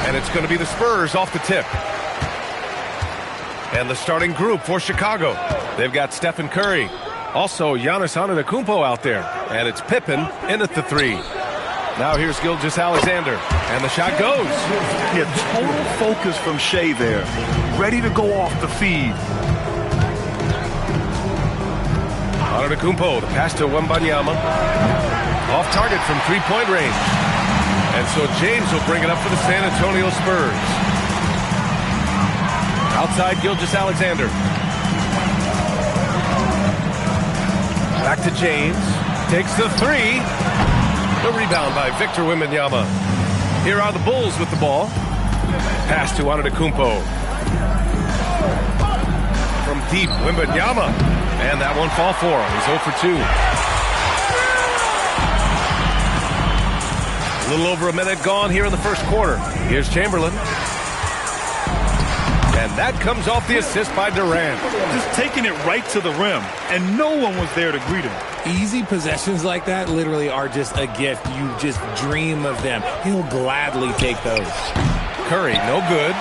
And it's going to be the Spurs off the tip. And the starting group for Chicago. They've got Stephen Curry. Also, Giannis Antetokounmpo out there. And it's Pippen in at the three. Now here's Gilgeous-Alexander. And the shot goes. Yeah, total focus from Shea there. Ready to go off the feed. Antetokounmpo, the pass to Wembanyama. Off target from three-point range. And so James will bring it up for the San Antonio Spurs. Outside Gilgeous-Alexander. Back to James. Takes the three. The rebound by Victor Wembanyama. Here are the Bulls with the ball. Pass to Antetokounmpo. From deep, Wembanyama. And that one fall for him. He's 0 for 2. A little over a minute gone here in the first quarter. Here's Chamberlain. And that comes off the assist by Durant. Just taking it right to the rim, and no one was there to greet him. Easy possessions like that literally are just a gift. You just dream of them. He'll gladly take those. Curry, no good.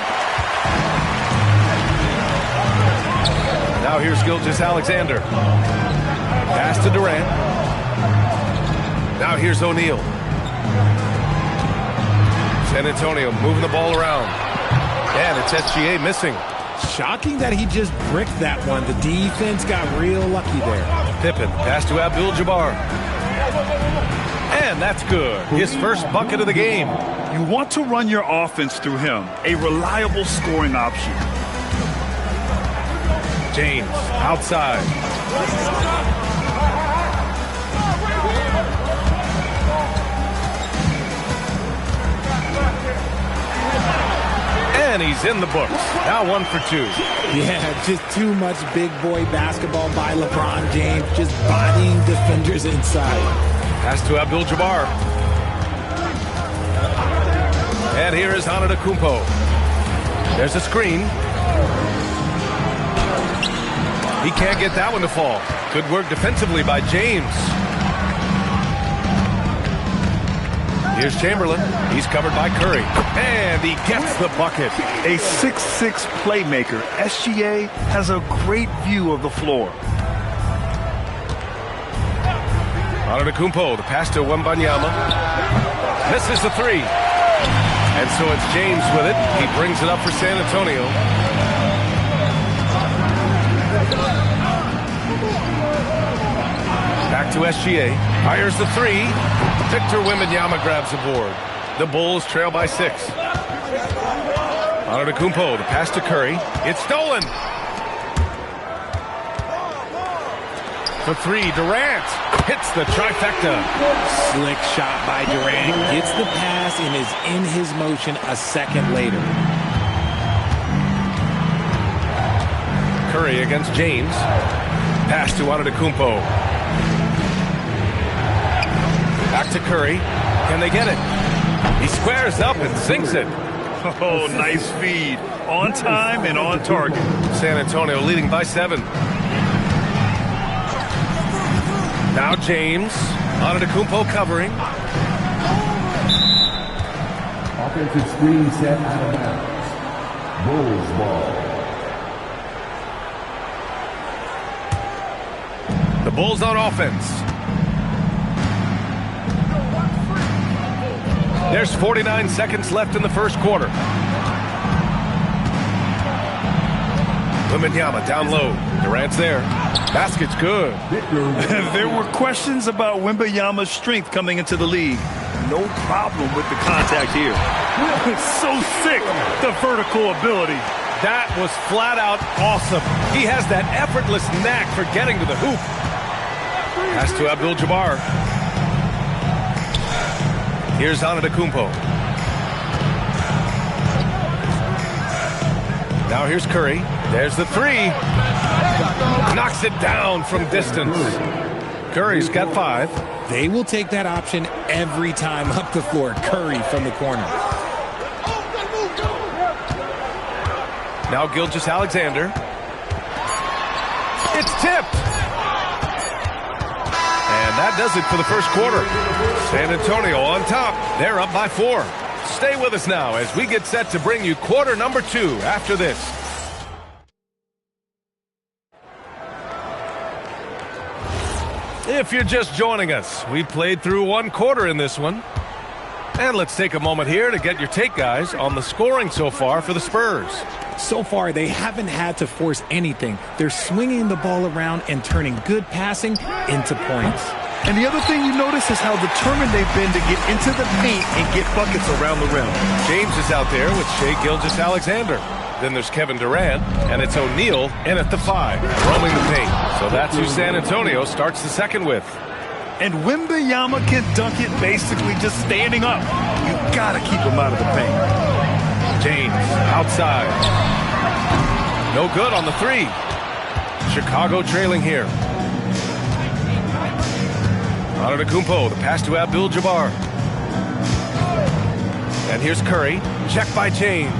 Now here's Gilgeous-Alexander. Pass to Durant. Now here's O'Neal. San Antonio moving the ball around. And it's SGA missing. Shocking that he just bricked that one. The defense got real lucky there. Pippen, pass to Abdul-Jabbar. And that's good. His first bucket of the game. You want to run your offense through him. A reliable scoring option. James, outside. And he's in the books. Now 1 for 2. Yeah, just too much big boy basketball by LeBron James. Just bodying defenders inside. Pass to Abdul-Jabbar. And here is Antetokounmpo. There's a screen. He can't get that one to fall. Good work defensively by James. Here's Chamberlain. He's covered by Curry. And he gets the bucket. A 6'6" playmaker. SGA has a great view of the floor. Antetokounmpo, the pass to Wembanyama. Misses the three. And so it's James with it. He brings it up for San Antonio. Back to SGA. Fires the three. Victor Wembanyama grabs the board. The Bulls trail by 6. Antetokounmpo, the pass to Curry. It's stolen. For three, Durant hits the trifecta. Slick shot by Durant. Gets the pass and is in his motion a second later. Curry against James. Pass to Antetokounmpo. Back to Curry. Can they get it? He squares up and sinks it. Oh, nice feed. On time and on target. San Antonio leading by 7. Now James. Antetokounmpo covering. Offensive screen set out of bounds. Bulls ball. Bulls on offense. There's 49 seconds left in the first quarter. Wembanyama down low. Durant's there. Basket's good. There were questions about Wembanyama's strength coming into the league. No problem with the contact here. It's so sick, the vertical ability. That was flat out awesome. He has that effortless knack for getting to the hoop. Pass to Abdul-Jabbar. Here's Antetokounmpo. Now here's Curry. There's the three. Knocks it down from distance. Curry's got 5. They will take that option every time up the floor. Curry from the corner. Now Gilgeous-Alexander. It's tipped. And that does it for the first quarter. San Antonio on top. They're up by 4. Stay with us now as we get set to bring you quarter number 2 after this. If you're just joining us, we played through 1 quarter in this one. And let's take a moment here to get your take, guys, on the scoring so far for the Spurs. So far, they haven't had to force anything. They're swinging the ball around and turning good passing into points. And the other thing you notice is how determined they've been to get into the paint and get buckets around the rim. James is out there with Shai Gilgeous-Alexander. Then there's Kevin Durant, and it's O'Neal in at the 5, roaming the paint. So that's who San Antonio starts the second with. And Wembanyama can dunk it basically just standing up. You gotta keep him out of the paint. James outside. No good on the 3. Chicago trailing here. Antetokounmpo, the pass to Abdul-Jabbar. And here's Curry. Check by James.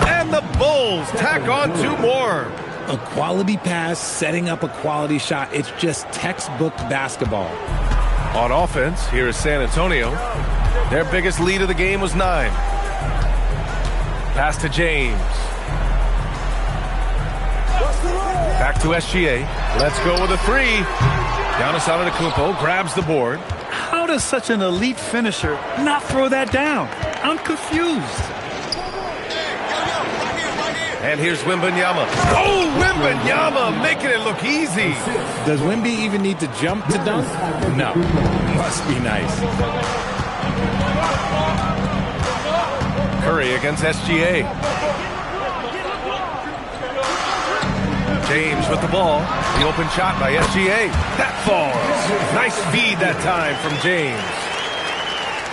And the Bulls tack on 2 more. A quality pass, setting up a quality shot. It's just textbook basketball. On offense, here is San Antonio. Their biggest lead of the game was 9. Pass to James. Back to SGA. Let's go with a 3. Giannis Antetokounmpo grabs the board. How does such an elite finisher not throw that down? I'm confused. And here's Wembanyama. Oh, Wembanyama making it look easy. Does Wemby even need to jump to dunk? No. Must be nice. Curry against SGA. James with the ball. The open shot by SGA. That falls. Nice feed that time from James.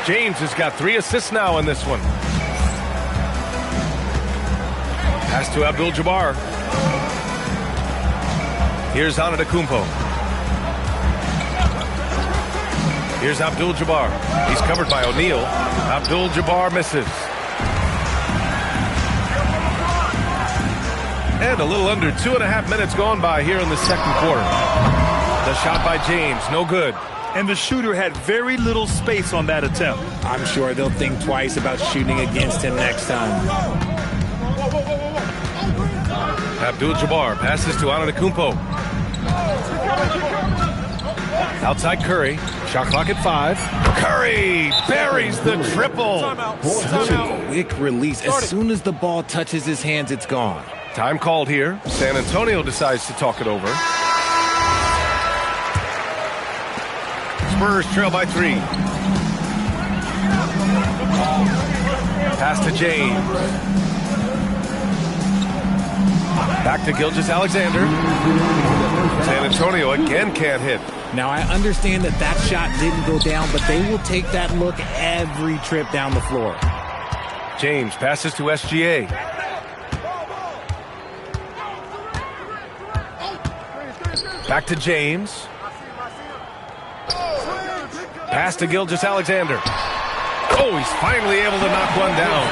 James has got 3 assists now in this one. Pass to Abdul-Jabbar. Here's Antetokounmpo. Here's Abdul-Jabbar. He's covered by O'Neal. Abdul-Jabbar misses. And a little under 2.5 minutes gone by here in the second quarter. The shot by James, no good. And the shooter had very little space on that attempt. I'm sure they'll think twice about shooting against him next time. Abdul-Jabbar passes to Antetokounmpo. Outside Curry. Shot clock at 5. Curry buries the triple. Such a quick release. As soon as the ball touches his hands, it's gone. Time called here. San Antonio decides to talk it over. Spurs trail by 3. Pass to James. Back to Gilgeous-Alexander. San Antonio again can't hit. Now, I understand that that shot didn't go down, but they will take that look every trip down the floor. James passes to SGA. Back to James. Pass to Gilgeous-Alexander. Oh, he's finally able to knock one down.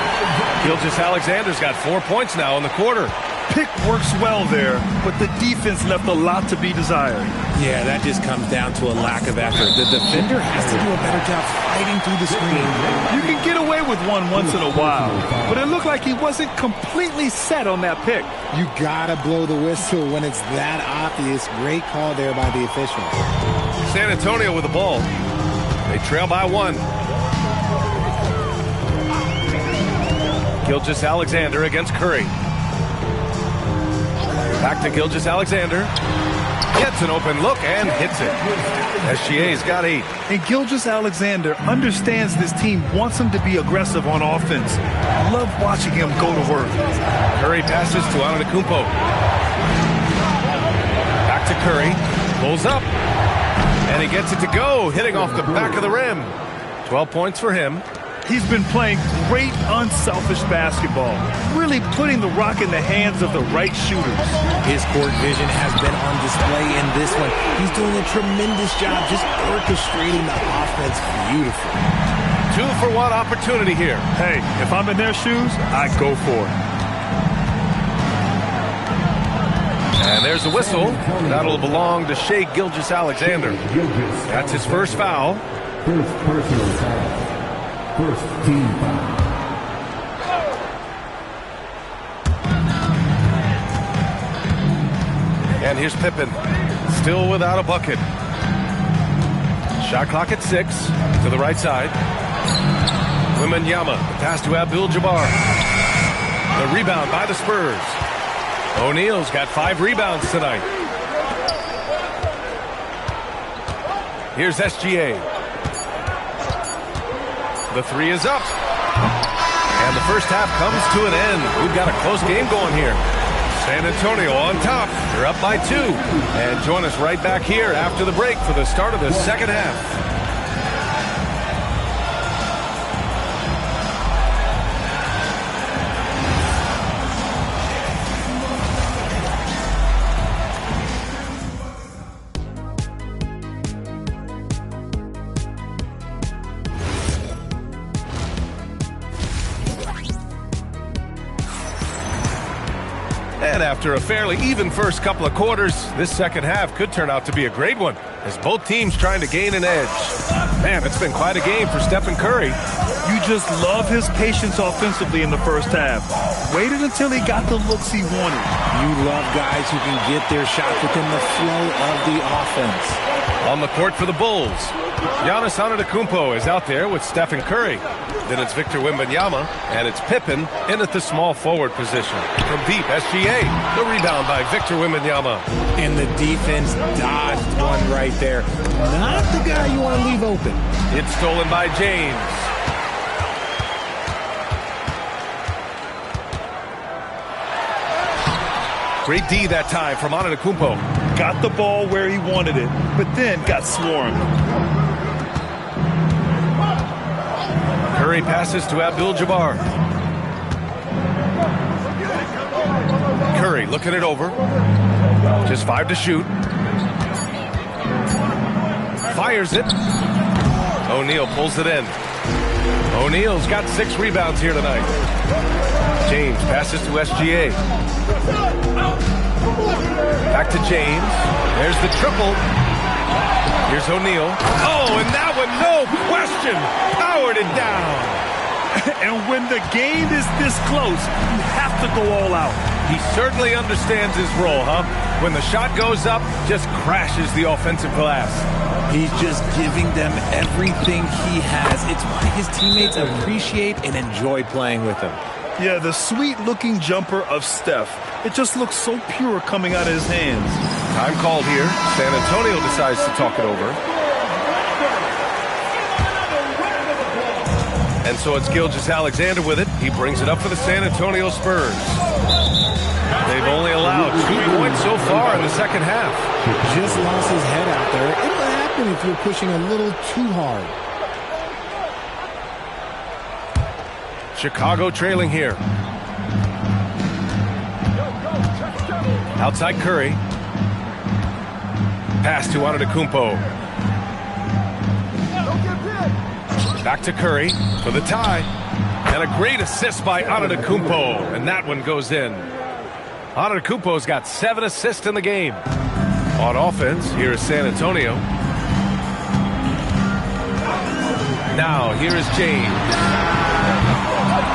Gilgeous-Alexander's got 4 points now in the quarter. Pick works well there, but the defense left a lot to be desired. Yeah, that just comes down to a lack of effort. The defender has to do a better job fighting through the screen. You can get away with one once in a while, but it looked like he wasn't completely set on that pick. You gotta blow the whistle when it's that obvious. Great call there by the officials. San Antonio with the ball. They trail by 1. Gilgeous-Alexander against Curry. Back to Gilgeous-Alexander. Gets an open look and hits it. SGA's got 8. And Gilgeous-Alexander understands this team wants him to be aggressive on offense. Love watching him go to work. Curry passes to Antetokounmpo. Back to Curry. Pulls up. And he gets it to go, hitting off the back of the rim. 12 points for him. He's been playing great, unselfish basketball, really putting the rock in the hands of the right shooters. His court vision has been on display in this one. He's doing a tremendous job just orchestrating the offense beautifully. 2-for-1 opportunity here. Hey, if I'm in their shoes, I'd go for it. And there's a whistle. That'll belong to Shai Gilgeous-Alexander. That's his first foul. First personal foul. First team foul. And here's Pippen, still without a bucket. Shot clock at 6, to the right side. Wembanyama, the pass to Abdul-Jabbar. The rebound by the Spurs. O'Neal's got 5 rebounds tonight. Here's SGA. The 3 is up. And the first half comes to an end. We've got a close game going here. San Antonio on top. They're up by 2. And join us right back here after the break for the start of the second half. And after a fairly even first couple of quarters, this second half could turn out to be a great one, as both teams trying to gain an edge. Man, it's been quite a game for Stephen Curry. You just love his patience offensively in the first half. Waited until he got the looks he wanted. You love guys who can get their shot within the flow of the offense. On the court for the Bulls, Giannis Antetokounmpo is out there with Stephen Curry. Then it's Victor Wembanyama, and it's Pippen in at the small forward position. From deep, SGA, the rebound by Victor Wembanyama. And the defense dodged one right there. Not the guy you want to leave open. It's stolen by James. Great D that time from Antetokounmpo. Got the ball where he wanted it, but then got swarmed. Curry passes to Abdul-Jabbar. Curry looking it over. Just 5 to shoot. Fires it. O'Neal pulls it in. O'Neal's got 6 rebounds here tonight. James passes to SGA. Back to James. There's the triple. Here's O'Neal. Oh, and that one, no question, powered it down. And when the game is this close, you have to go all out. He certainly understands his role, huh? When the shot goes up, just crashes the offensive glass. He's just giving them everything he has. It's why his teammates appreciate and enjoy playing with him. Yeah, the sweet-looking jumper of Steph. It just looks so pure coming out of his hands. Time called here. San Antonio decides to talk it over. And so it's Gilgeous-Alexander with it. He brings it up for the San Antonio Spurs. They've only allowed 2 points so far in the second half. Just lost his head out there. It'll happen if you're pushing a little too hard. Chicago trailing here. Outside Curry. Pass to Antetokounmpo. Back to Curry for the tie. And a great assist by Antetokounmpo. And that one goes in. Antetokounmpo's got 7 assists in the game. On offense, here is San Antonio. Now, here is James.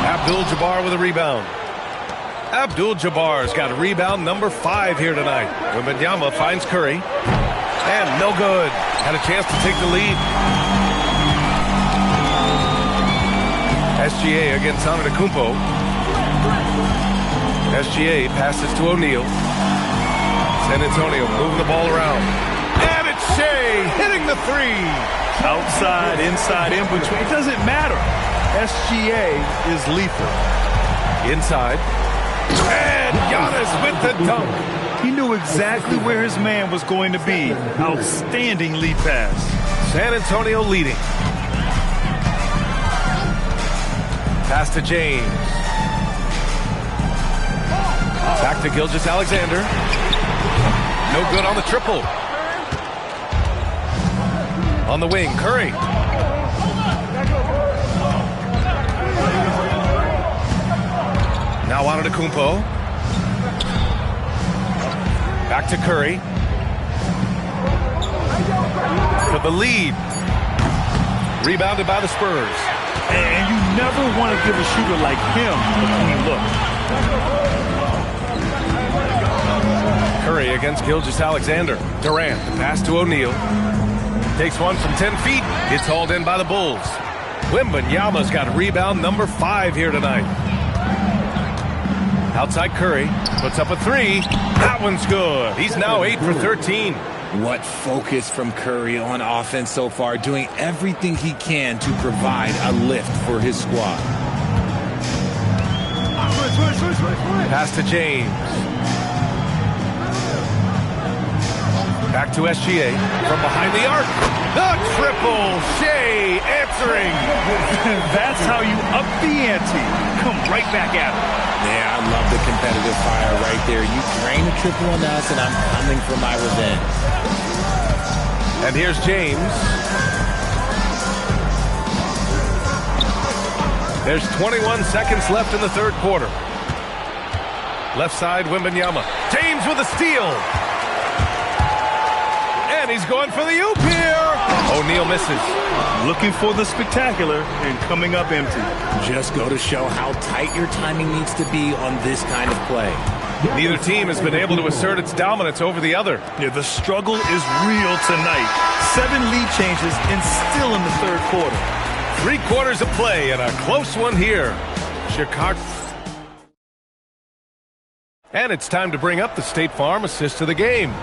Abdul-Jabbar with a rebound. Abdul-Jabbar's got a rebound number 5 here tonight. Wembanyama finds Curry. And no good. Had a chance to take the lead. SGA against Antetokounmpo. SGA passes to O'Neal. San Antonio moving the ball around. And it's Shea hitting the 3. Outside, inside, in between. It doesn't matter. SGA is lethal. Inside. And Giannis with the dunk. He knew exactly where his man was going to be. Outstanding lead pass. San Antonio leading. Pass to James. Back to Gilgeous-Alexander. No good on the triple. On the wing, Curry. Now Antetokounmpo. Back to Curry. For the lead. Rebounded by the Spurs. And you never want to give a shooter like him a clean look. Curry against Gilgeous-Alexander. Durant, the pass to O'Neal. Takes one from 10 feet. It's hauled in by the Bulls. Wembanyama's got rebound number 5 here tonight. Outside Curry. Puts up a 3. That one's good. He's now 8 for 13. What focus from Curry on offense so far, doing everything he can to provide a lift for his squad. Pass to James. Back to SGA from behind the arc. The triple. Shea answering. That's how you up the ante. Come right back at him. Yeah, I love the competitive fire right there. You drain a triple on us, and I'm coming for my revenge. And here's James. There's 21 seconds left in the third quarter. Left side, Wembanyama. James with a steal. And he's going for the oop here. O'Neal misses. Looking for the spectacular and coming up empty. Just go to show how tight your timing needs to be on this kind of play. Neither team has been able to assert its dominance over the other. Yeah, the struggle is real tonight. 7 lead changes and still in the third quarter. 3 quarters of play and a close one here. Chicago. And it's time to bring up the State Farm assist of the game.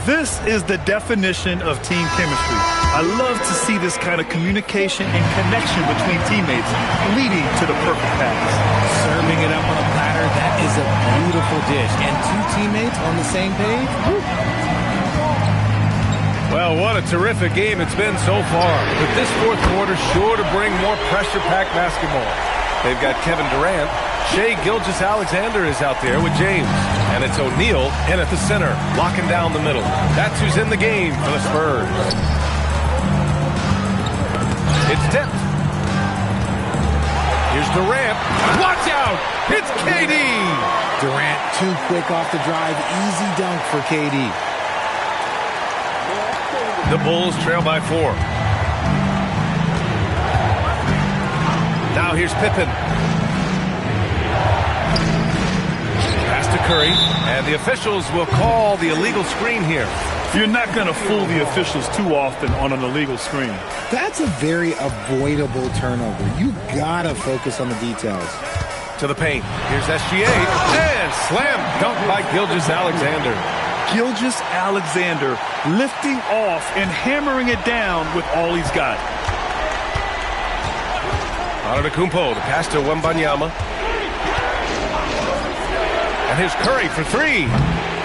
This is the definition of team chemistry. I love to see this kind of communication and connection between teammates leading to the perfect pass. Serving it up on a platter, that is a beautiful dish. And 2 teammates on the same page. Woo. Well, what a terrific game it's been so far. But this fourth quarter sure to bring more pressure-packed basketball. They've got Kevin Durant. Shea Gilgeous-Alexander is out there with James. And it's O'Neal in at the center, locking down the middle. That's who's in the game for the Spurs. It's tipped. Here's Durant. Watch out! It's KD! Durant too quick off the drive. Easy dunk for KD. The Bulls trail by 4. Now here's Pippen. Pass to Curry, and the officials will call the illegal screen here. You're not going to fool the officials too often on an illegal screen. That's a very avoidable turnover. You gotta focus on the details. To the paint. Here's SGA, and slam dunk by Gilgeous-Alexander. Gilgeous-Alexander lifting off and hammering it down with all he's got. Antetokounmpo, the pass to Wembanyama. And here's Curry for 3.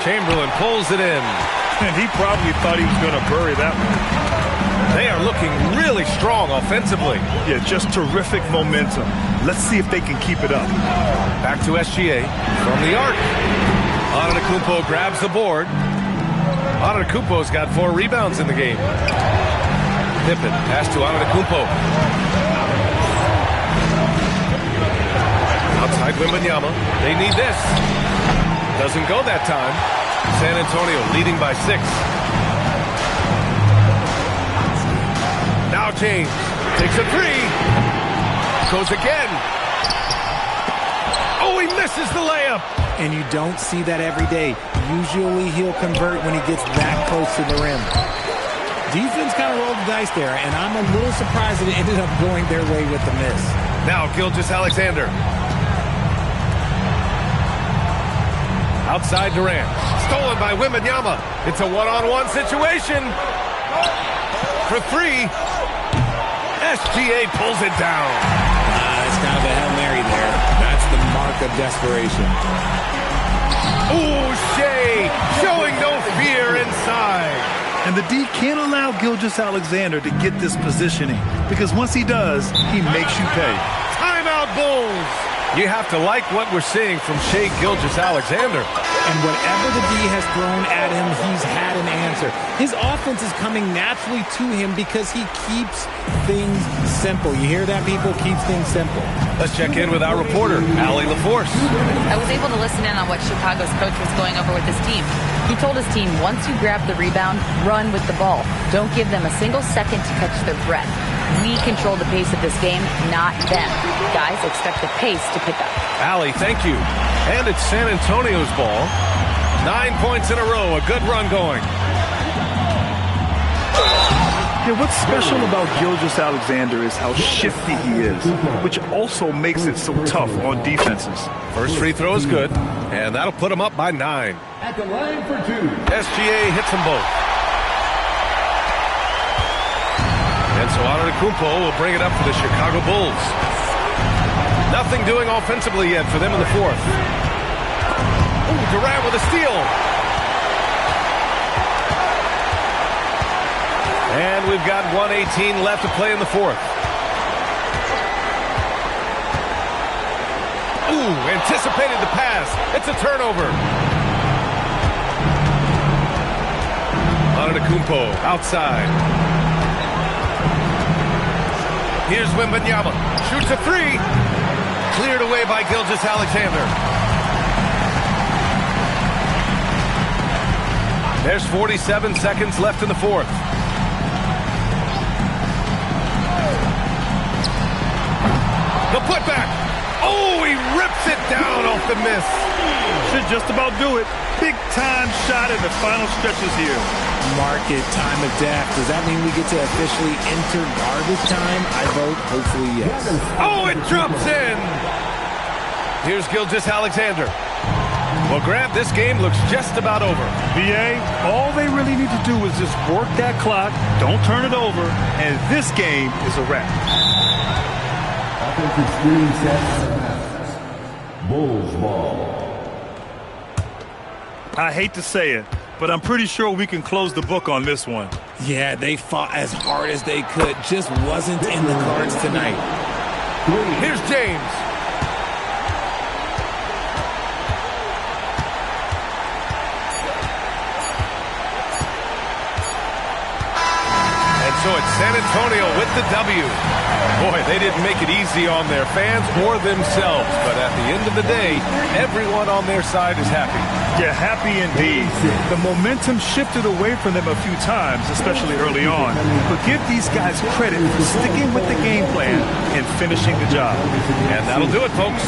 Chamberlain pulls it in. And he probably thought he was going to bury that one. They are looking really strong offensively. Yeah, just terrific momentum. Let's see if they can keep it up. Back to SGA from the arc. Antetokounmpo grabs the board. Antetokounmpo's got 4 rebounds in the game. Pippen, pass to Antetokounmpo. Outside Wembanyama. They need this. Doesn't go that time. San Antonio leading by 6. Now James takes a 3. Goes again. Oh, he misses the layup. And you don't see that every day. Usually he'll convert when he gets that close to the rim. Defense kind of rolled the dice there, and I'm a little surprised that it ended up going their way with the miss. Now Gilgeous-Alexander. Outside Durant. Stolen by Wembanyama. It's a one-on-one situation. For 3. SGA pulls it down. It's kind of a Hail Mary there. That's the mark of desperation. Ooh, Shea showing no fear inside. And the D can't allow Gilgeous-Alexander to get this positioning, because once he does, he makes you pay. Timeout, Bulls. You have to like what we're seeing from Shea Gilgeous-Alexander. And whatever the D has thrown at him, he's had an answer. His offense is coming naturally to him because he keeps things simple. You hear that, people? Keeps things simple. Let's check in with our reporter, Allie LaForce. I was able to listen in on what Chicago's coach was going over with his team. He told his team, once you grab the rebound, run with the ball. Don't give them a single second to catch their breath. We control the pace of this game, not them. Guys, expect the pace to pick up. Allie, thank you. And it's San Antonio's ball. 9 points in a row, a good run going. Yeah, what's special about Gilgeous-Alexander is how shifty he is, which also makes it so tough on defenses. First free throw is good, and that'll put him up by 9. At the line for 2. SGA hits them both. And so Antetokounmpo will bring it up for the Chicago Bulls. Nothing doing offensively yet for them in the 4th. Ooh, Durant with a steal. And we've got 1:18 left to play in the 4th. Ooh, anticipated the pass. It's a turnover. Antetokounmpo outside. Here's Wembanyama. Shoots a 3. Cleared away by Gilgeous-Alexander. There's 47 seconds left in the 4th. The putback. Oh, he rips it down off the miss. Should just about do it. Big time shot in the final stretches here. Market time of death. Does that mean we get to officially enter garbage time? I vote hopefully yes. Oh, it drops in. Here's Gilgeous-Alexander. Well, Grant, this game looks just about over. BA, all they really need to do is just work that clock, don't turn it over, and this game is a wrap. Offensive screen set out of bounds. Bulls ball. I hate to say it, but I'm pretty sure we can close the book on this one. Yeah, they fought as hard as they could. Just wasn't in the cards tonight. Here's James. And so it's San Antonio with the W. Boy, they didn't make it easy on their fans or themselves, but at the end of the day, everyone on their side is happy. Yeah, happy indeed. The momentum shifted away from them a few times, especially early on. But give these guys credit for sticking with the game plan and finishing the job. And that'll do it, folks.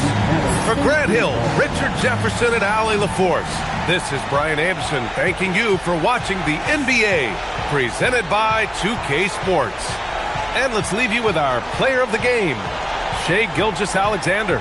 For Grant Hill, Richard Jefferson, and Allie LaForce, this is Brian Anderson thanking you for watching the NBA, presented by 2K Sports. And let's leave you with our player of the game, Shai Gilgeous-Alexander.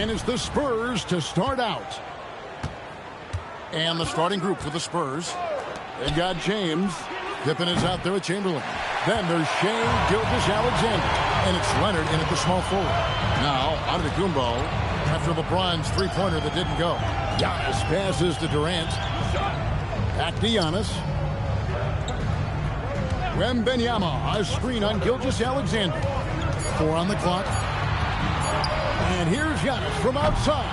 And it's the Spurs to start out. And the starting group for the Spurs. They've got James. Pippen is out there with Chamberlain. Then there's Shea Gilgeous-Alexander. And it's Leonard in at the small forward. Now, Antetokounmpo after LeBron's three-pointer that didn't go. Giannis passes to Durant. Back to Giannis. Wembanyama, a screen on Gilgeous-Alexander. 4 on the clock. And here's Giannis from outside.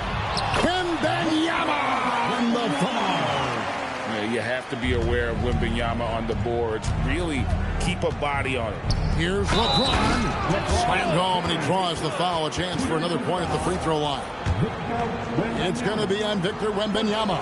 Wembanyama in the foul. You have to be aware of Wembanyama on the boards. Really keep a body on it. Here's LeBron. Slammed home, and he draws the foul. A chance for another point at the free throw line. It's going to be on Victor Wembanyama.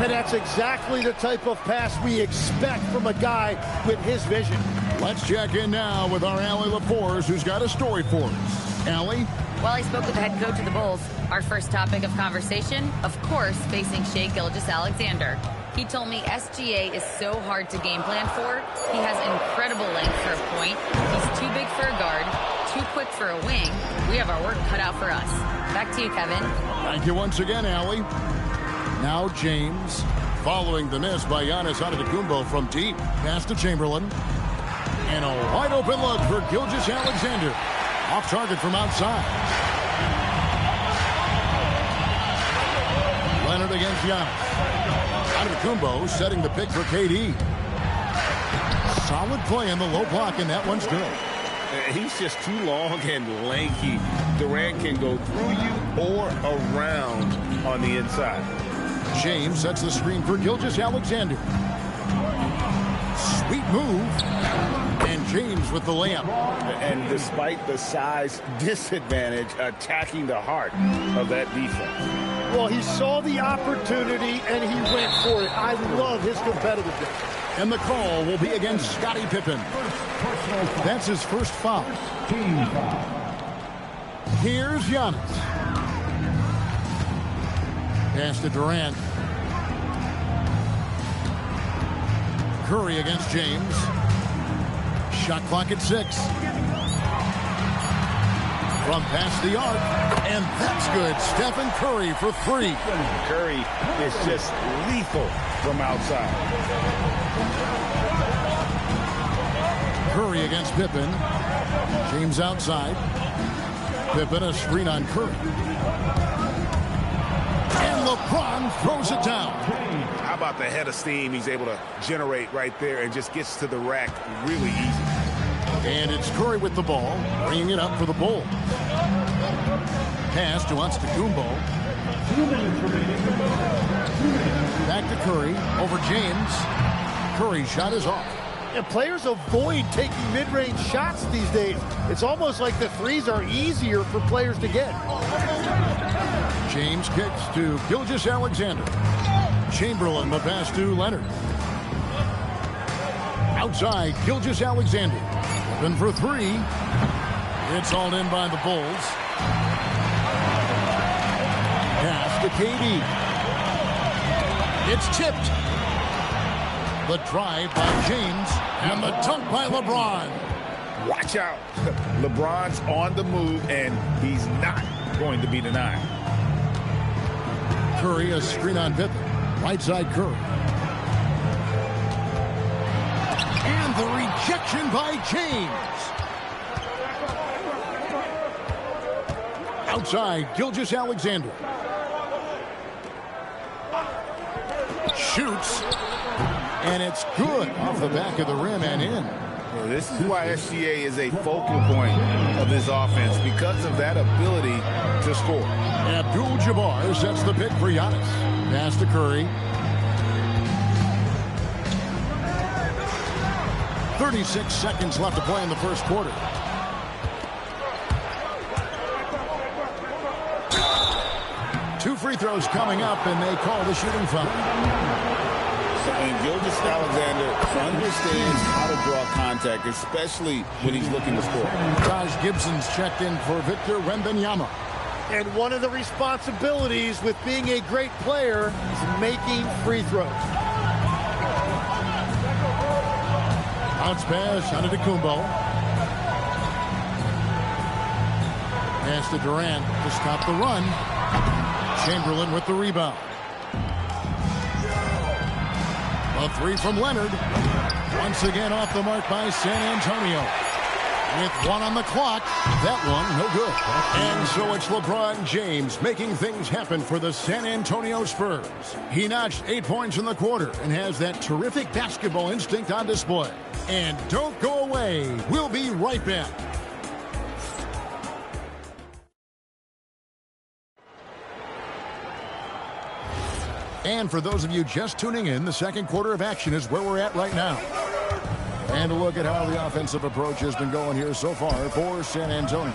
And that's exactly the type of pass we expect from a guy with his vision. Let's check in now with our Allie LaForce, who's got a story for us. Allie? Well, I spoke with the head coach of the Bulls. Our first topic of conversation, of course, facing Shea Gilgeous-Alexander. He told me SGA is so hard to game plan for. He has incredible length for a point. He's too big for a guard, too quick for a wing. We have our work cut out for us. Back to you, Kevin. Thank you once again, Allie. Now James, following the miss by Giannis Antetokounmpo from deep. Pass to Chamberlain. And a wide open look for Gilgeous-Alexander. Off target from outside. Leonard against Giannis. Antetokounmpo setting the pick for KD. Solid play in the low block, and that one's good. He's just too long and lanky. Durant can go through you or around on the inside. James sets the screen for Gilgeous-Alexander. Sweet move. And James with the layup. And despite the size disadvantage, attacking the heart of that defense. Well, he saw the opportunity, and he went for it. I love his competitiveness. And the call will be against Scottie Pippen. That's his first foul. Here's Giannis. Pass to Durant. Curry against James. Shot clock at 6. From past the arc, and that's good. Stephen Curry for 3. Curry is just lethal from outside. Curry against Pippen. James outside. Pippen a screen on Curry. And LeBron throws it down. How about the head of steam he's able to generate right there and just gets to the rack really easy. And it's Curry with the ball, bringing it up for the Bulls. Pass to Antetokounmpo. Back to Curry, over James. Curry's shot is off. And players avoid taking mid-range shots these days. It's almost like the threes are easier for players to get. James kicks to Gilgeous-Alexander. Chamberlain the pass to Leonard. Outside, Gilgeous-Alexander. Open for 3. It's all in by the Bulls. Pass to KD. It's tipped. The drive by James and the dunk by LeBron. Watch out. LeBron's on the move, and he's not going to be denied. Curry a screen on Pippen. Right side Curry. And the rejection by James. Outside, Gilgeous-Alexander. Shoots. And it's good off the back of the rim and in. Well, this is why SGA is a focal point of this offense, because of that ability to score. Abdul-Jabbar sets the pick for Giannis. Pass to Curry. 36 seconds left to play in the first quarter. Two free throws coming up, and they call the shooting foul. And Gilgeous-Alexander understands how to draw contact, especially when he's looking to score. Taj Gibson's checked in for Victor Wembanyama. And one of the responsibilities with being a great player is making free throws. Bounce pass, Antetokounmpo. Pass to Durant to stop the run. Chamberlain with the rebound. A three from Leonard. Once again off the mark by San Antonio. With one on the clock, that one no good. And so it's LeBron James making things happen for the San Antonio Spurs. He notched 8 points in the quarter and has that terrific basketball instinct on display. And don't go away. We'll be right back. And for those of you just tuning in, the second quarter of action is where we're at right now. And a look at how the offensive approach has been going here so far for San Antonio.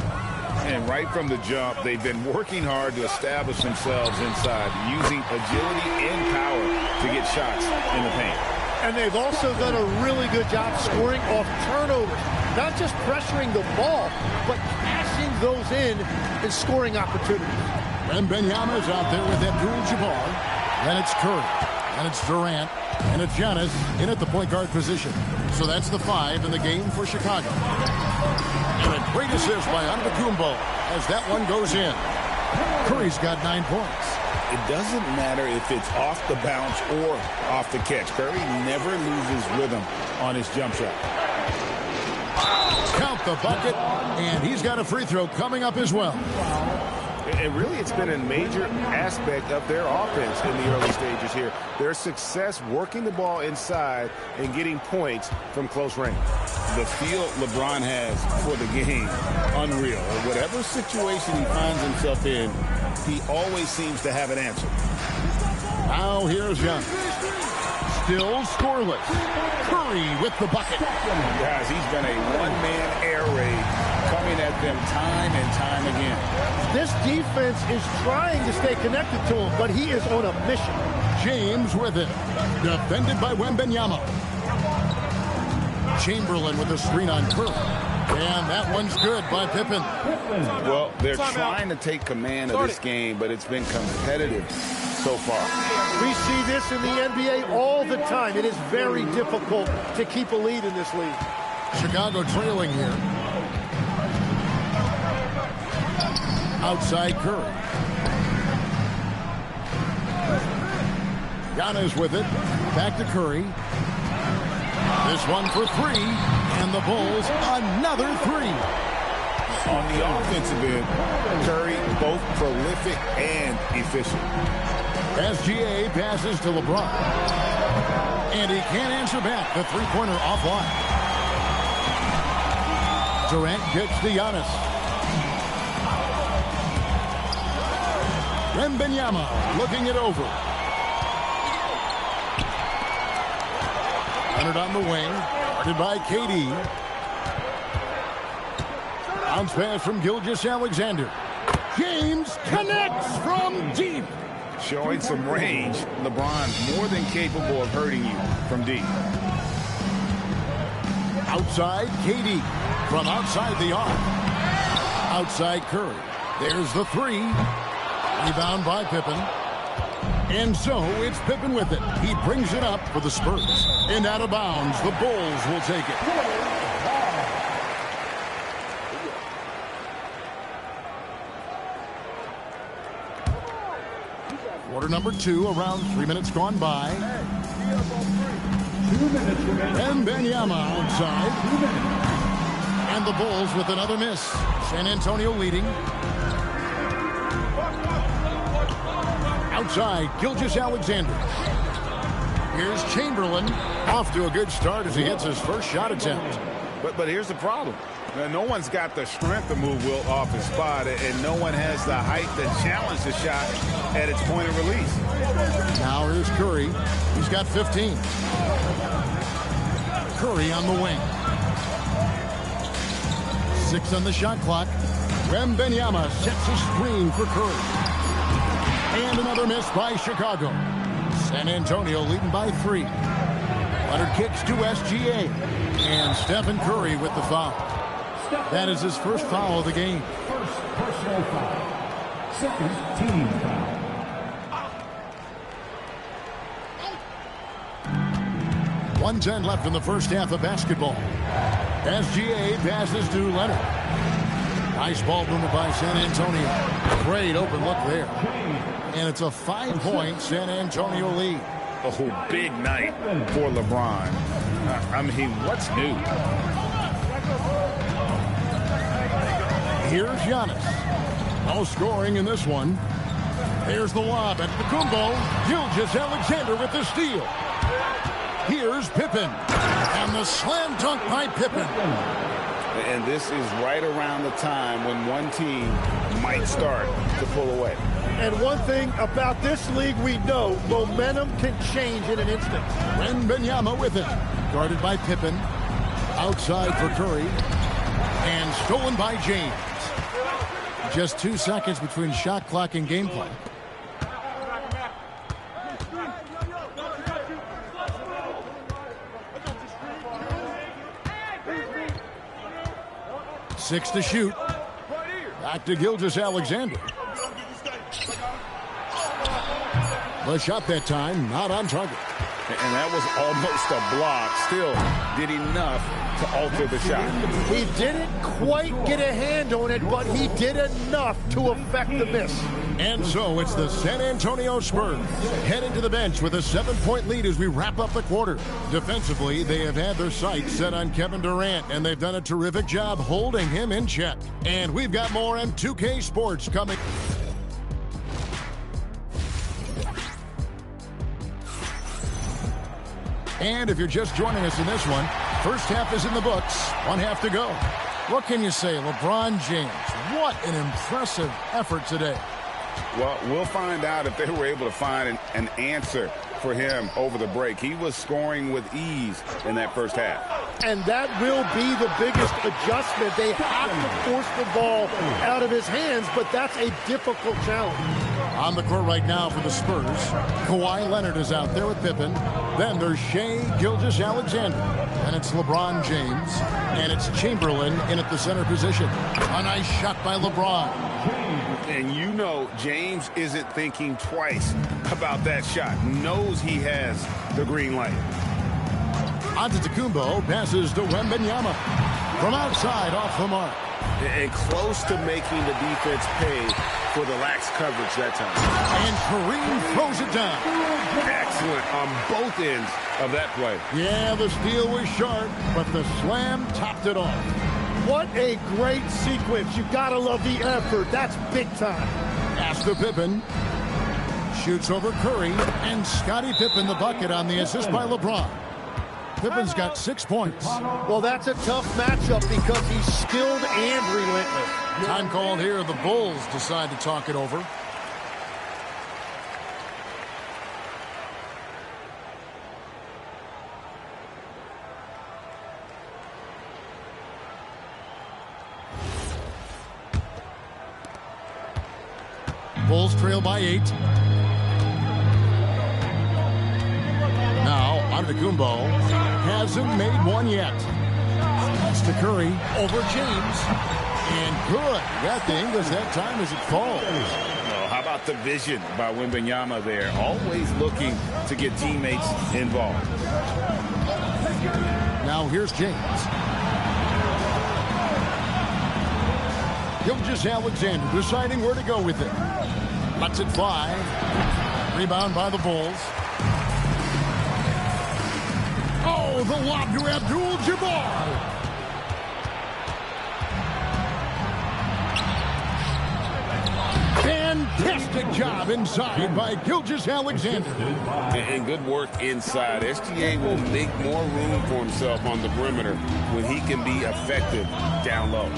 And right from the jump, they've been working hard to establish themselves inside, using agility and power to get shots in the paint. And they've also done a really good job scoring off turnovers. Not just pressuring the ball, but passing those in and scoring opportunities. Wembanyama is out there with Abdul-Jabbar. Then it's Curry. And it's Durant. And it's Giannis in at the point guard position. So that's the 5 in the game for Chicago. And a great assist by Antetokounmpo as that one goes in. Curry's got 9 points. It doesn't matter if it's off the bounce or off the catch. Curry never loses rhythm on his jump shot. Count the bucket. And he's got a free throw coming up as well. And really, it's been a major aspect of their offense in the early stages here. Their success working the ball inside and getting points from close range. The feel LeBron has for the game, unreal. Whatever situation he finds himself in, he always seems to have an answer. Now here's Young. Still scoreless. Curry with the bucket. Guys, he's been a one-man air raid coming at them time and time again. This defense is trying to stay connected to him, but he is on a mission. James with it. Defended by Wembanyama. Chamberlain with a screen on Curry. And that one's good by Pippen. Well, they're trying to take command of this game, but it's been competitive so far. We see this in the NBA all the time. It is very difficult to keep a lead in this league. Chicago trailing here. Outside Curry. Giannis with it. Back to Curry. This one for 3. And the Bulls, another 3. On the offensive end, Curry both prolific and efficient. SGA passes to LeBron. And he can't answer back. The three-pointer offline. Durant gets to Giannis. Wembanyama looking it over. Leonard on the wing. Guarded by KD. Bounce pass from Gilgeous-Alexander. James connects from deep. Showing some range. LeBron more than capable of hurting you from deep. Outside KD. From outside the arc. Outside Curry. There's the 3. Rebound by Pippen. And so it's Pippen with it. He brings it up for the Spurs. And out of bounds, the Bulls will take it. Quarter number 2, around 3 minutes gone by. 2 minutes remaining. Wembanyama outside. And the Bulls with another miss. San Antonio leading. Outside, Gilgeous-Alexander. Here's Chamberlain. Off to a good start as he hits his first shot attempt. But here's the problem. Now, no one's got the strength to move Wilt off his spot, and no one has the height to challenge the shot at its point of release. Now here's Curry. He's got 15. Curry on the wing. 6 on the shot clock. Wembanyama sets a screen for Curry. And another miss by Chicago. San Antonio leading by 3. Leonard kicks to SGA. And Stephen Curry with the foul. That is his first foul of the game. First personal foul. Second team foul. .110 left in the first half of basketball. SGA passes to Leonard. Nice ball movement by San Antonio. Great open look there. And it's a 5-point San Antonio lead. Oh, big night for LeBron. I mean, what's new? Here's Giannis. No scoring in this one. There's the lob at Kumbo. Gilgeous-Alexander with the steal. Here's Pippen. And the slam dunk by Pippen. And this is right around the time when one team might start to pull away. And one thing about this league we know, momentum can change in an instant. Wembanyama with it. Guarded by Pippen. Outside for Curry. And stolen by James. Just 2 seconds between shot clock and game play. Six to shoot. Back to Gilgeous-Alexander. The shot that time, not on target. And that was almost a block. Still did enough to alter the shot. He didn't quite get a hand on it, but he did enough to affect the miss. And so it's the San Antonio Spurs heading to the bench with a 7-point lead as we wrap up the quarter. Defensively, they have had their sights set on Kevin Durant, and they've done a terrific job holding him in check. And we've got more on 2K Sports coming. And if you're just joining us in this one, first half is in the books. 1 half to go. What can you say, LeBron James? What an impressive effort today. Well, we'll find out if they were able to find an answer for him over the break. He was scoring with ease in that first half. And that will be the biggest adjustment. They have to force the ball out of his hands, but that's a difficult challenge. On the court right now for the Spurs, Kawhi Leonard is out there with Pippen. Then there's Shai Gilgeous-Alexander. And it's LeBron James. And it's Chamberlain in at the center position. A nice shot by LeBron. And you know James isn't thinking twice about that shot. Knows he has the green light. Antetokounmpo passes to Wembanyama. From outside, off the mark. And close to making the defense pay for the lax coverage that time. And Kareem throws it down. Excellent on both ends of that play. Yeah, the steal was sharp, but the slam topped it off. What a great sequence. You gotta love the effort. That's big time. Pass to Pippen. Shoots over Curry. And Scottie Pippen the bucket on the assist by LeBron. Pippen's got 6 points. Well, that's a tough matchup because he's skilled and relentless. Time called here. The Bulls decide to talk it over. Bulls trail by 8. Now, Antetokounmpo hasn't made one yet. Pass to Curry over James. And good. Got the English that time as it falls. Oh, how about the vision by Wembanyama there? Always looking to get teammates involved. Now here's James. Gilgeous-Alexander deciding where to go with it. Lets it fly. Rebound by the Bulls. Oh, the lob to Abdul-Jabbar. Fantastic job inside by Gilgeous-Alexander. And good work inside. SGA will make more room for himself on the perimeter when he can be effective down low.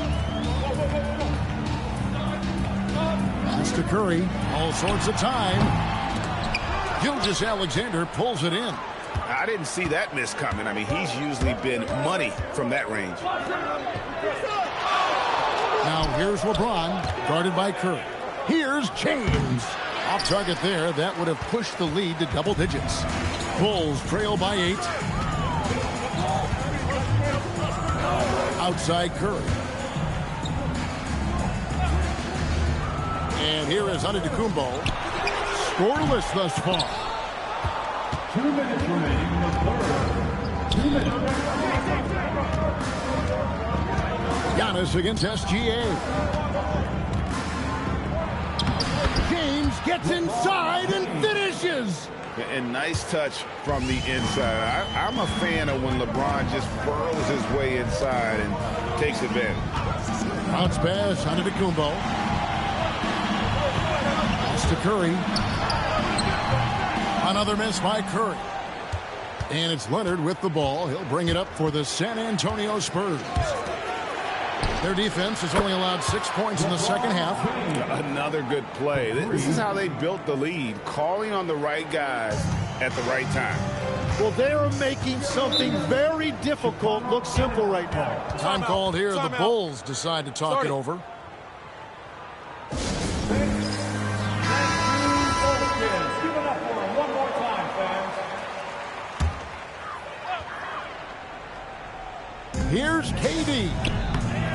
Pass to Curry. All sorts of time. Gilgeous-Alexander pulls it in. I didn't see that miss coming. I mean, he's usually been money from that range. Now here's LeBron, guarded by Curry. Here's James. Off target there. That would have pushed the lead to double digits. Bulls trail by 8. Outside Curry. And here is Antetokounmpo. Scoreless thus far. 2 minutes remaining in the third. 2 minutes. Giannis against SGA. James gets inside and finishes. And nice touch from the inside. I'm a fan of when LeBron just burrows his way inside and takes advantage. Bounce pass, Antetokounmpo. Pass to Curry. Another miss by Curry. And it's Leonard with the ball. He'll bring it up for the San Antonio Spurs. Their defense has only allowed 6 points in the second half. Another good play. This is how they built the lead, calling on the right guys at the right time. Well, they are making something very difficult look simple right now. Time called here. The Bulls decide to talk it over. Here's KD.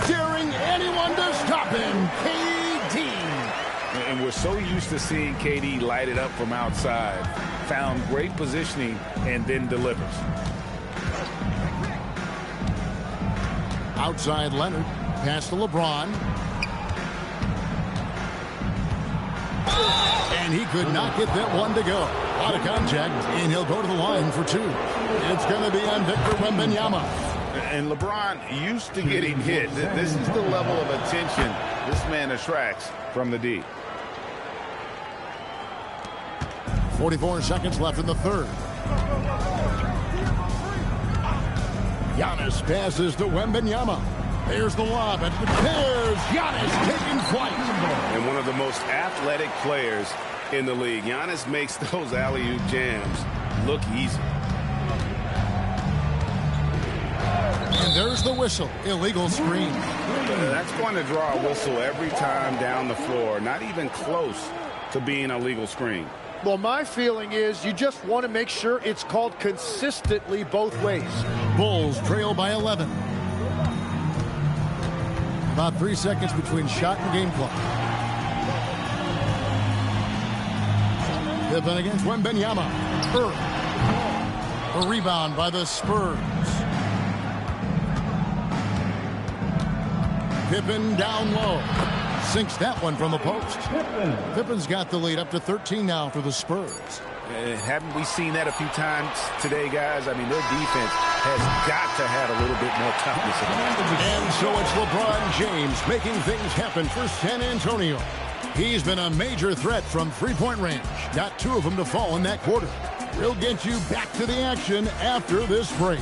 Daring anyone to stop him. KD. And we're so used to seeing KD light it up from outside. Found great positioning and then delivers. Outside Leonard. Pass to LeBron. And he could not get that one to go. Out of contact, and he'll go to the line for two. It's going to be on Victor Wembanyama. And LeBron used to getting hit. This is the level of attention this man attracts from the D. 44 seconds left in the third. Giannis passes to Wembanyama. There's the lob, and there's Giannis taking flight. And one of the most athletic players in the league. Giannis makes those alley-oop jams look easy. And there's the whistle. Illegal screen. That's going to draw a whistle every time down the floor. Not even close to being a legal screen. Well, my feeling is you just want to make sure it's called consistently both ways. Bulls trail by 11. About 3 seconds between shot and game clock. Pippen against Wembanyama. A rebound by the Spurs. Pippen down low. Sinks that one from the post. Pippen's got the lead up to 13 now for the Spurs. Haven't we seen that a few times today, guys? I mean, their defense has got to have a little bit more toughness. And so it's LeBron James making things happen for San Antonio. He's been a major threat from three-point range. Got two of them to fall in that quarter. We'll get you back to the action after this break.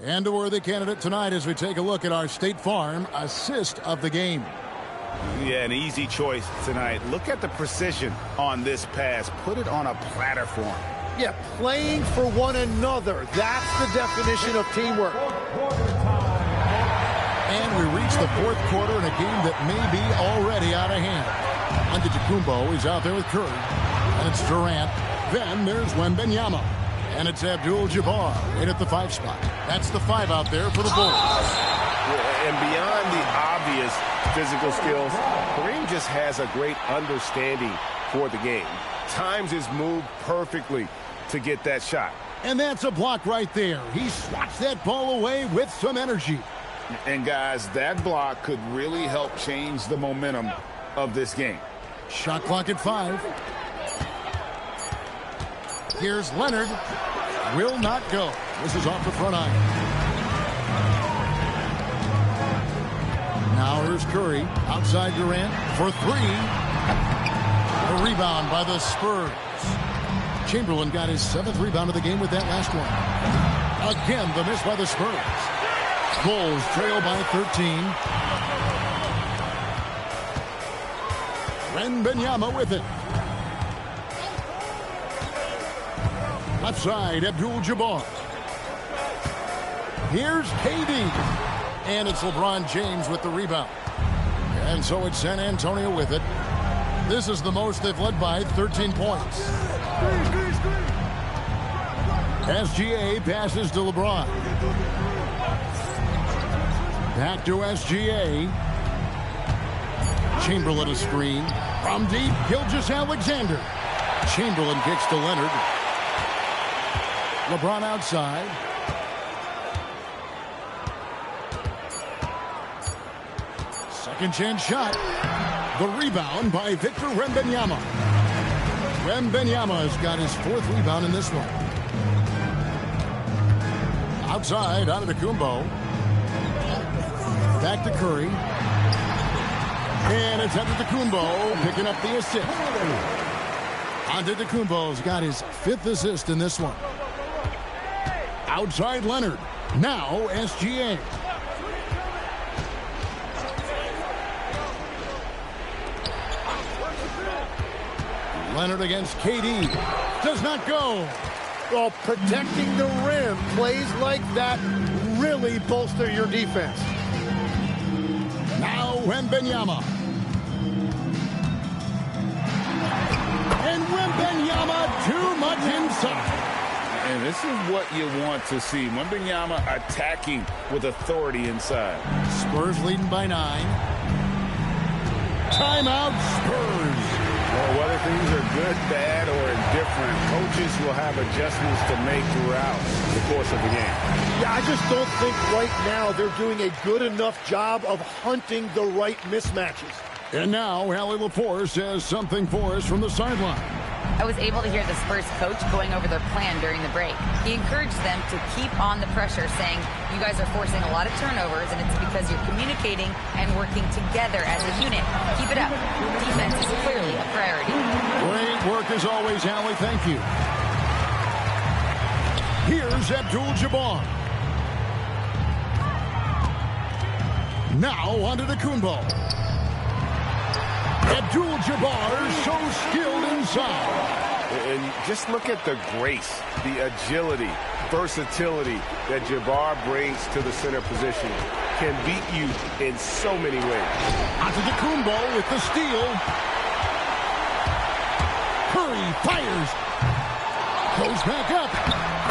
And a worthy candidate tonight as we take a look at our State Farm assist of the game. Yeah, an easy choice tonight. Look at the precision on this pass. Put it on a platter for him. Yeah, playing for one another. That's the definition of teamwork. And we reach the fourth quarter in a game that may be already out of hand. Antetokounmpo is out there with Curry. And it's Durant. Then there's Wembanyama. And it's Abdul-Jabbar in at the 5 spot. That's the 5 out there for the Bulls. And beyond the obvious physical skills, Kareem just has a great understanding for the game. Times his move perfectly to get that shot. And that's a block right there. He swats that ball away with some energy. And guys, that block could really help change the momentum of this game. Shot clock at 5. Here's Leonard. Will not go. This is off the front iron. Now here's Curry. Outside Durant for 3. A rebound by the Spurs. Chamberlain got his 7th rebound of the game with that last one. Again, the miss by the Spurs. Bulls trail by 13. Wembanyama with it. Left side, Abdul-Jabbar. Here's KD. And it's LeBron James with the rebound. And so it's San Antonio with it. This is the most they've led by, 13 points. SGA passes to LeBron. Back to SGA. Chamberlain a screen. From deep, Gilgeous-Alexander. Chamberlain kicks to Leonard. LeBron outside. Second chance shot. The rebound by Victor Wembanyama. Wembanyama has got his 4th rebound in this one. Outside, Antetokounmpo. Back to Curry. And it's Antetokounmpo picking up the assist. Antetokounmpo's got his 5th assist in this one. Outside Leonard. Now SGA. Leonard against KD. Does not go. Well, protecting the rim, plays like that really bolster your defense. Now Wembanyama. And Wembanyama too much inside. And this is what you want to see. Wembanyama attacking with authority inside. Spurs leading by 9. Timeout Spurs. Well, whether things are good, bad, or indifferent, coaches will have adjustments to make throughout the course of the game. Yeah, I just don't think right now they're doing a good enough job of hunting the right mismatches. And now Allie Lepore says something for us from the sideline. I was able to hear the Spurs coach going over their plan during the break. He encouraged them to keep on the pressure, saying, you guys are forcing a lot of turnovers, and it's because you're communicating and working together as a unit. Keep it up. Defense is clearly a priority. Great work as always, Allie. Thank you. Here's Abdul-Jabbar. Now Antetokounmpo. Abdul-Jabbar so skilled inside. And just look at the grace, the agility, versatility that Jabbar brings to the center position. Can beat you in so many ways. Antetokounmpo with the steal. Curry fires. Goes back up.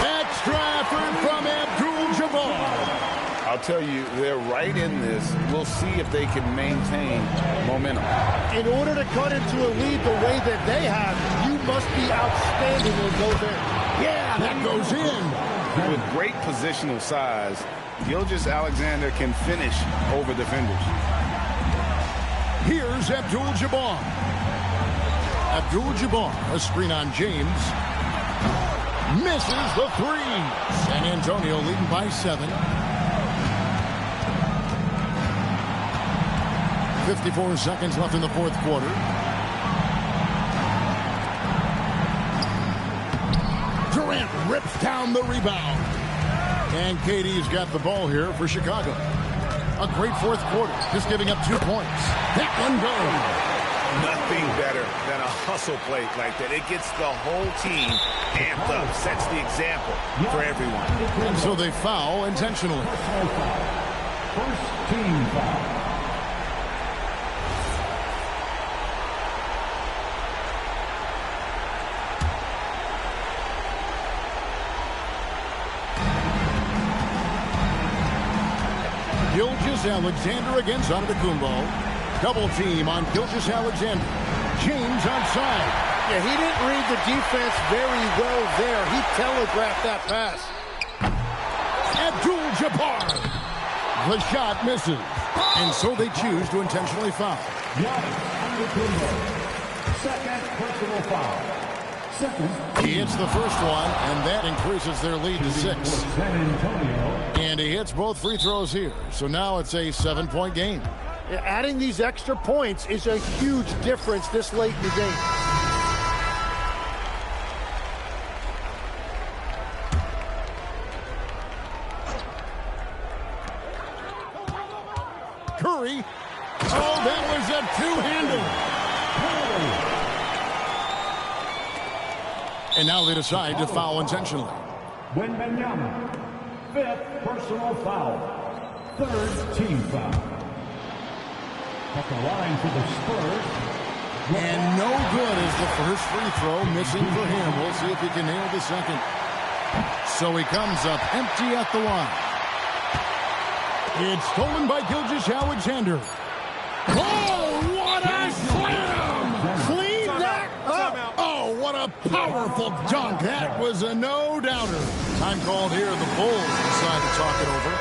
Extra effort from Abdul-Jabbar. I'll tell you, they're right in this. We'll see if they can maintain momentum. In order to cut into a lead the way that they have, you must be outstanding on both ends. Yeah, that goes in. With great positional size, Gilgeous-Alexander can finish over defenders. Here's Abdul-Jabbar. Abdul-Jabbar, a screen on James. Misses the 3. San Antonio leading by 7. 54 seconds left in the 4th quarter. Durant rips down the rebound. And KD's got the ball here for Chicago. A great 4th quarter, just giving up 2 points. That one goes. Nothing better than a hustle play like that. It gets the whole team amped up, sets the example for everyone. And so they foul intentionally. First team foul. Gilgeous-Alexander against Antetokounmpo. Double team on Gilgeous-Alexander. James outside. Yeah, he didn't read the defense very well there. He telegraphed that pass. Abdul-Jabbar. The shot misses. And so they choose to intentionally foul. Second personal foul. Second. He hits the first one, and that increases their lead to 6. San Antonio. And he hits both free throws here. So now it's a 7-point game. Adding these extra points is a huge difference this late in the game. Curry. Oh, that was a two-hander. And now they decide to foul intentionally. Wembanyama. 5th personal foul. 3rd team foul. At the line for the Spurs. And no good is the first free throw, missing for him. We'll see if he can nail the second. So he comes up empty at the line. It's stolen by Gilgeous-Alexander. Oh, what a slam! Clean that up! Oh, what a powerful dunk. That was a no-doubter. Time called here. The Bulls decide to talk it over.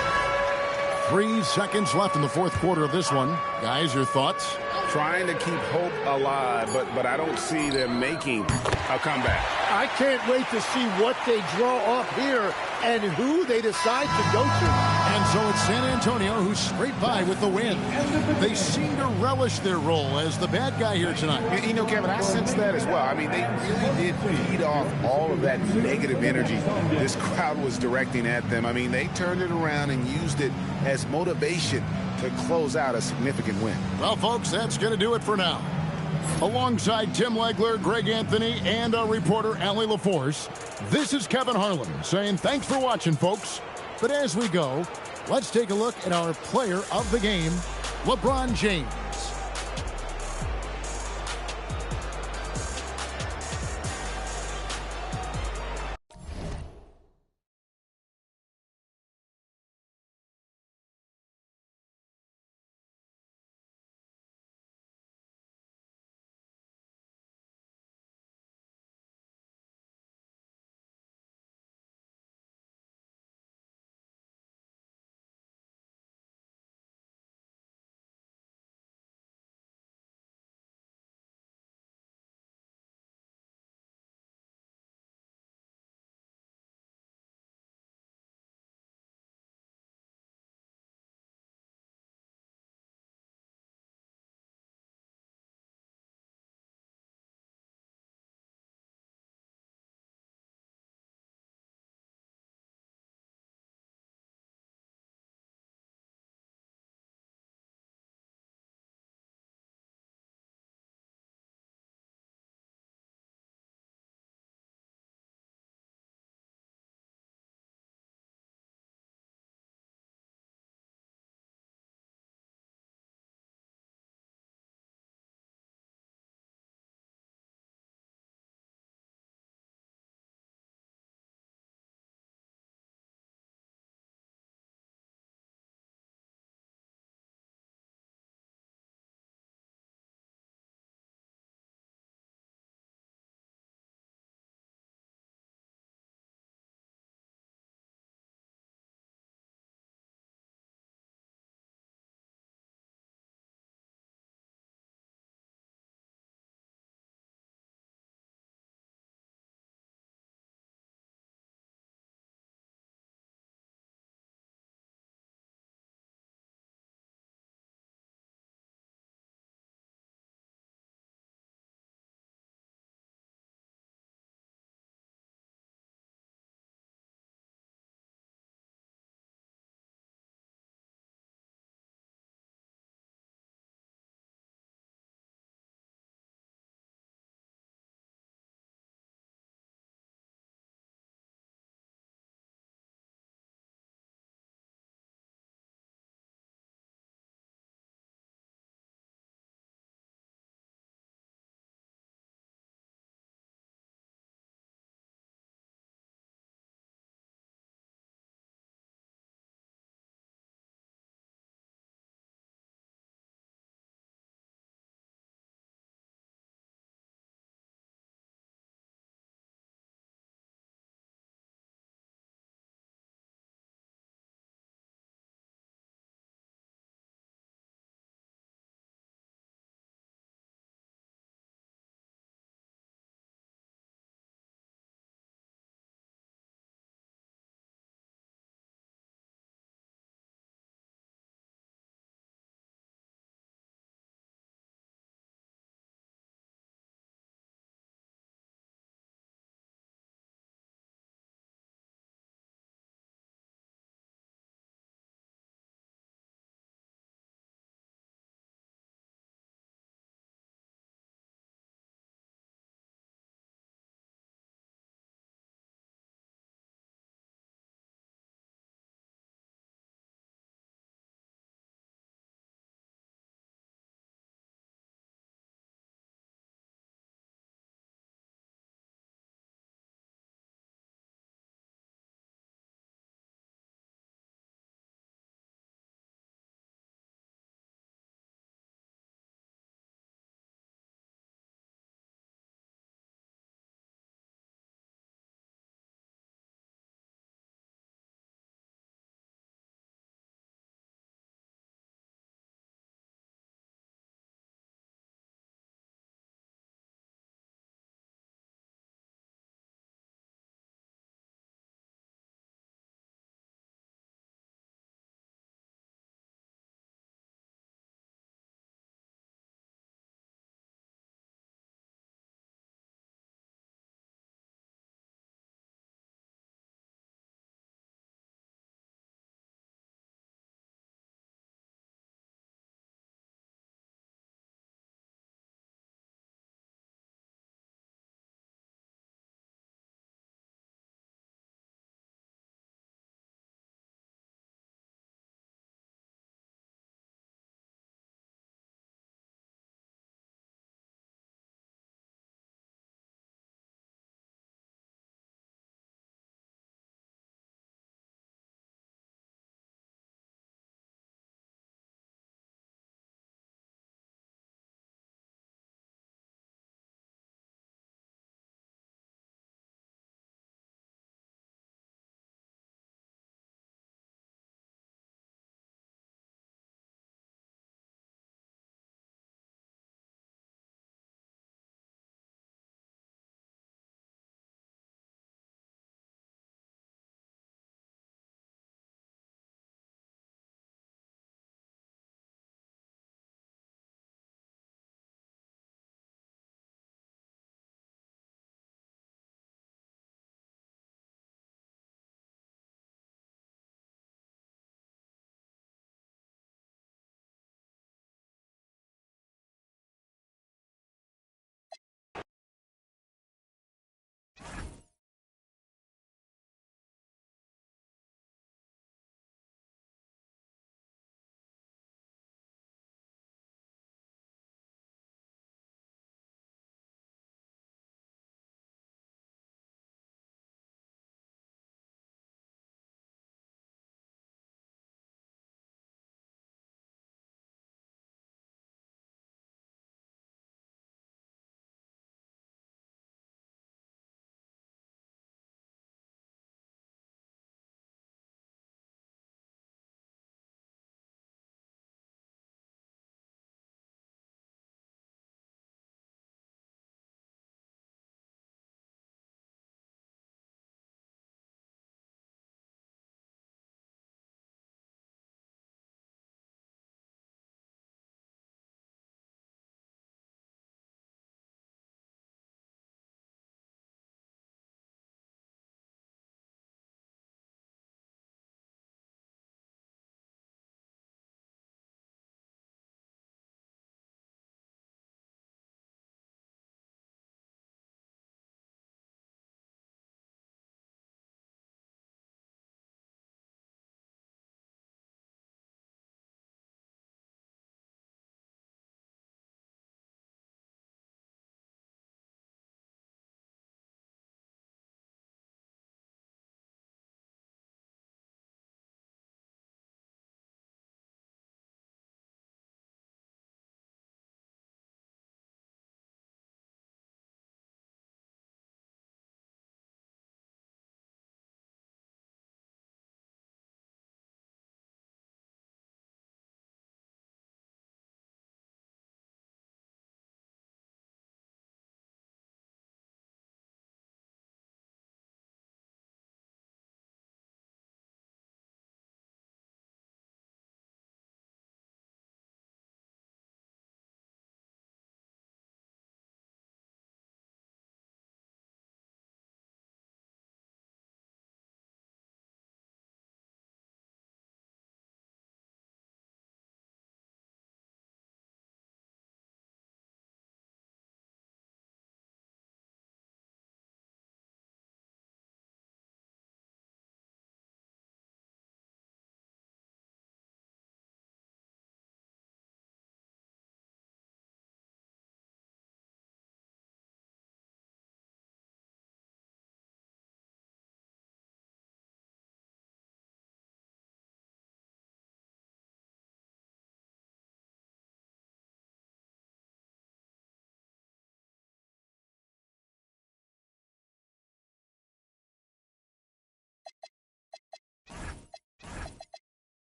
3 seconds left in the fourth quarter of this one. Guys, your thoughts? Trying to keep hope alive, but I don't see them making a comeback. I can't wait to see what they draw up here and who they decide to go to. And so it's San Antonio who scraped by with the win. They seem to relish their role as the bad guy here tonight. You know, Kevin, I sense that as well. I mean, they really did feed off all of that negative energy this crowd was directing at them. I mean, they turned it around and used it as motivation to close out a significant win. Well, folks, that's going to do it for now. Alongside Tim Legler, Greg Anthony, and our reporter, Allie LaForce, this is Kevin Harlan saying thanks for watching, folks. But as we go, let's take a look at our player of the game, LeBron James.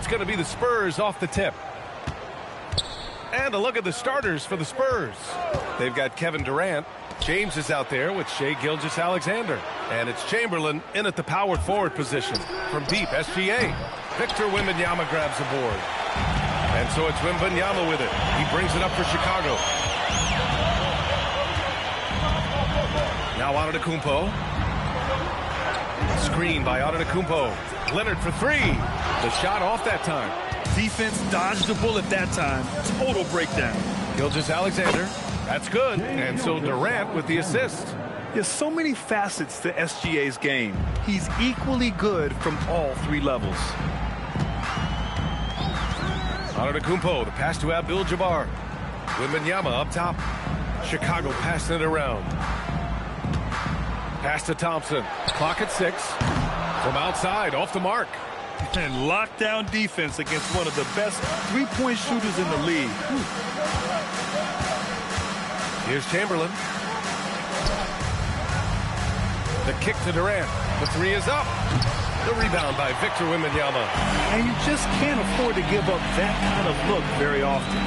It's going to be the Spurs off the tip. And a look at the starters for the Spurs. They've got Kevin Durant. James is out there with Shai Gilgeous-Alexander. And it's Chamberlain in at the power forward position. From deep, SGA. Victor Wembanyama grabs the board. And so it's Wembanyama with it. He brings it up for Chicago. Now Antetokounmpo. Screen by Antetokounmpo. Leonard for three. The shot off that time. Defense dodged the bullet that time. Total breakdown. Gilgeous-Alexander. That's good. And so Durant with the assist. There's so many facets to SGA's game. He's equally good from all three levels. Antetokounmpo, the pass to Abdul-Jabbar. Wembanyama up top. Chicago passing it around. Pass to Thompson. Clock at 6. From outside, off the mark. And lockdown defense against one of the best three-point shooters in the league. Here's Chamberlain. The kick to Durant. The three is up. The rebound by Victor Wembanyama. And you just can't afford to give up that kind of look very often.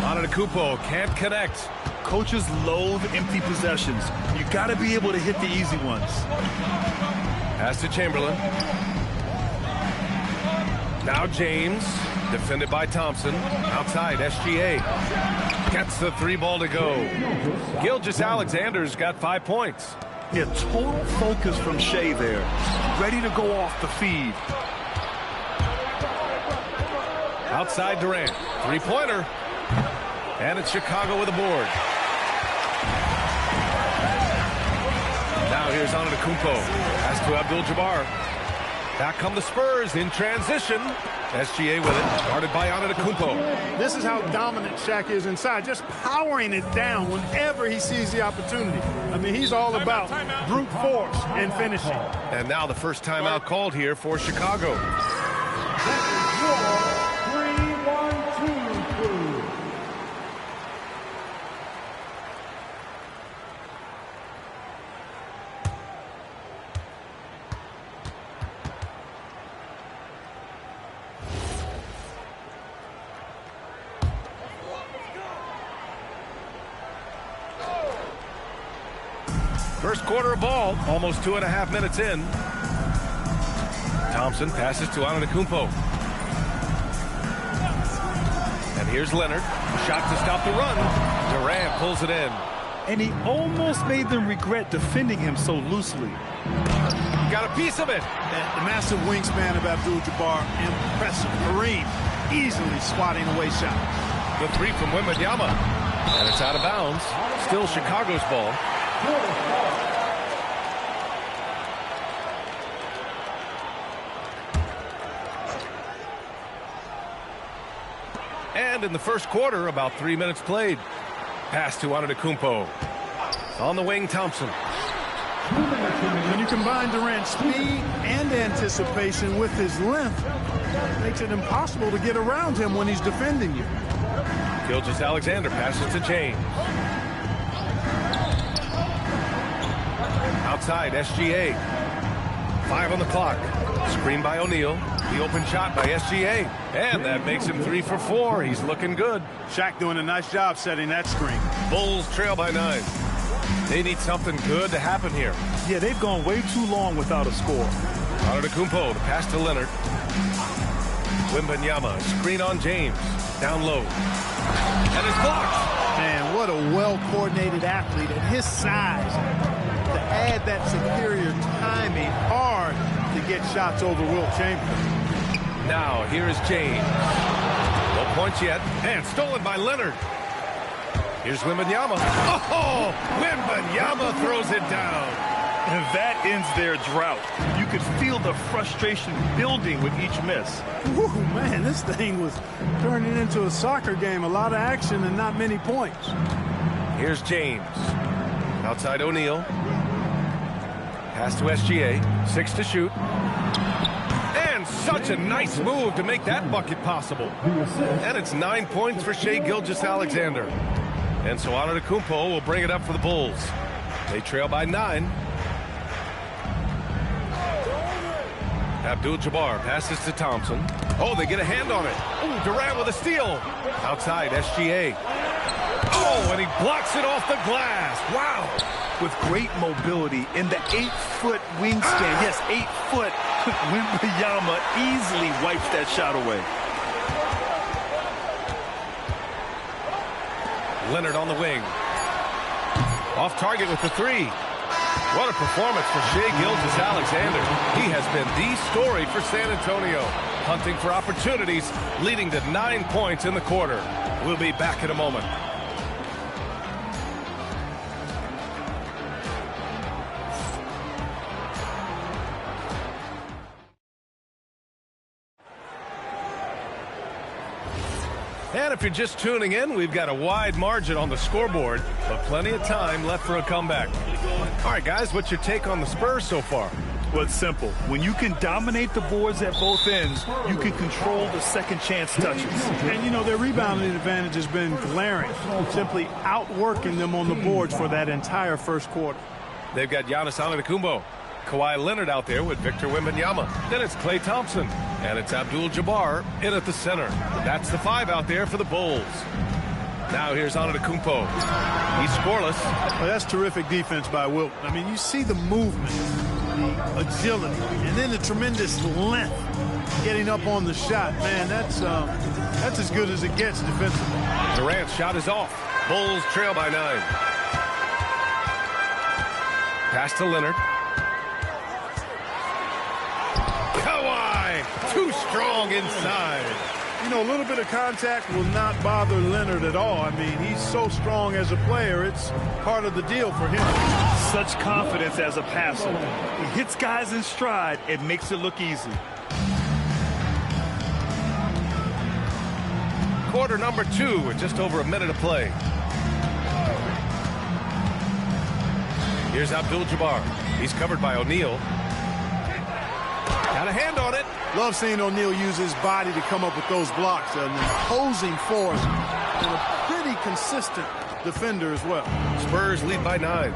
Antetokounmpo can't connect. Coaches loathe empty possessions. You got to be able to hit the easy ones. Pass to Chamberlain. Now James, defended by Thompson. Outside, SGA. Gets the three ball to go. Gilgeous-Alexander's got 5 points. Yeah, total focus from Shai there. Ready to go off the feed. Outside Durant. Three-pointer. And it's Chicago with a board. Now here's Antetokounmpo. Pass to Abdul-Jabbar. Back come the Spurs in transition. SGA with it, guarded by Antetokounmpo. This is how dominant Shaq is inside, just powering it down whenever he sees the opportunity. I mean, he's all about brute force and finishing. And now the first timeout called here for Chicago. First quarter of ball, almost 2.5 minutes in. Thompson passes to Antetokounmpo. And here's Leonard. Shot to stop the run. Durant pulls it in. And he almost made them regret defending him so loosely. Got a piece of it. The massive wingspan of Abdul-Jabbar, impressive. Kareem easily swatting away shots. The three from Wembanyama. And it's out of bounds. Still Chicago's ball. And in the first quarter, about 3 minutes played. Pass to Antetokounmpo. On the wing, Thompson. When you combine Durant's speed and anticipation with his length, it makes it impossible to get around him when he's defending you. Gilgeous-Alexander passes to James. Outside, SGA. 5 on the clock. Screen by O'Neal. The open shot by SGA. And that makes him 3 for 4. He's looking good. Shaq doing a nice job setting that screen. Bulls trail by 9. They need something good to happen here. Yeah, they've gone way too long without a score. Antetokounmpo, the pass to Leonard. Wembanyama, screen on James. Down low. And it's blocked. Man, what a well-coordinated athlete at his size. To add that superior timing, hard to get shots over Wilt Chamberlain. Now, here is James. No points yet. And stolen by Leonard. Here's Wembanyama. Oh, Wembanyama throws it down. And that ends their drought. You could feel the frustration building with each miss. Whew, man, this thing was turning into a soccer game. A lot of action and not many points. Here's James. Outside O'Neal. Pass to SGA. 6 to shoot. And such a nice move to make that bucket possible. And it's 9 points for Shai Gilgeous-Alexander. And so Antetokounmpo will bring it up for the Bulls. They trail by 9. Abdul-Jabbar passes to Thompson. Oh, they get a hand on it. Oh, Durant with a steal. Outside, SGA. Oh, and he blocks it off the glass. Wow. With great mobility in the 8-foot wingspan. Yes, 8 foot. Wembanyama easily wipes that shot away. Leonard on the wing. Off target with the 3. What a performance for Shai Gilgeous-Alexander. He has been the story for San Antonio. Hunting for opportunities, leading to 9 points in the quarter. We'll be back in a moment. And if you're just tuning in, we've got a wide margin on the scoreboard, but plenty of time left for a comeback. All right, guys, what's your take on the Spurs so far? Well, it's simple. When you can dominate the boards at both ends, you can control the second chance touches. And, you know, their rebounding advantage has been glaring, simply outworking them on the boards for that entire first quarter. They've got Giannis Antetokounmpo, Kawhi Leonard out there with Victor Wembanyama. Then it's Klay Thompson, and it's Abdul-Jabbar in at the center. That's the 5 out there for the Bulls. Now here's Antetokounmpo. He's scoreless. Well, that's terrific defense by Wilt. I mean, you see the movement, the agility, and then the tremendous length getting up on the shot. Man, that's as good as it gets defensively. Durant's shot is off. Bulls trail by 9. Pass to Leonard. Kawhi, too strong inside. You know, a little bit of contact will not bother Leonard at all. I mean, he's so strong as a player. It's part of the deal for him. Such confidence as a passer. He hits guys in stride. It makes it look easy. Quarter number 2 with just over a minute to play. Here's Abdul-Jabbar. He's covered by O'Neal. Got a hand on it. Love seeing O'Neal use his body to come up with those blocks. An imposing force and a pretty consistent defender as well. Spurs lead by 9.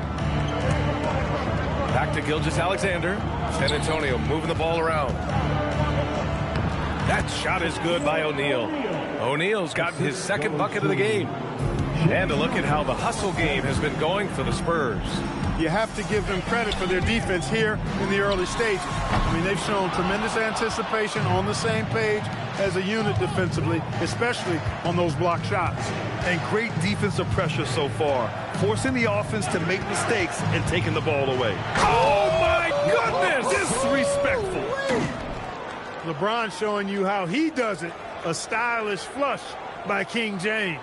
Back to Gilgeous-Alexander. San Antonio moving the ball around. That shot is good by O'Neal. O'Neal's gotten his second bucket of the game. And a look at how the hustle game has been going for the Spurs. You have to give them credit for their defense here in the early stages. I mean, they've shown tremendous anticipation, on the same page as a unit defensively, especially on those block shots. And great defensive pressure so far, forcing the offense to make mistakes and taking the ball away. Oh, my goodness! Disrespectful. LeBron showing you how he does it. A stylish flush by King James.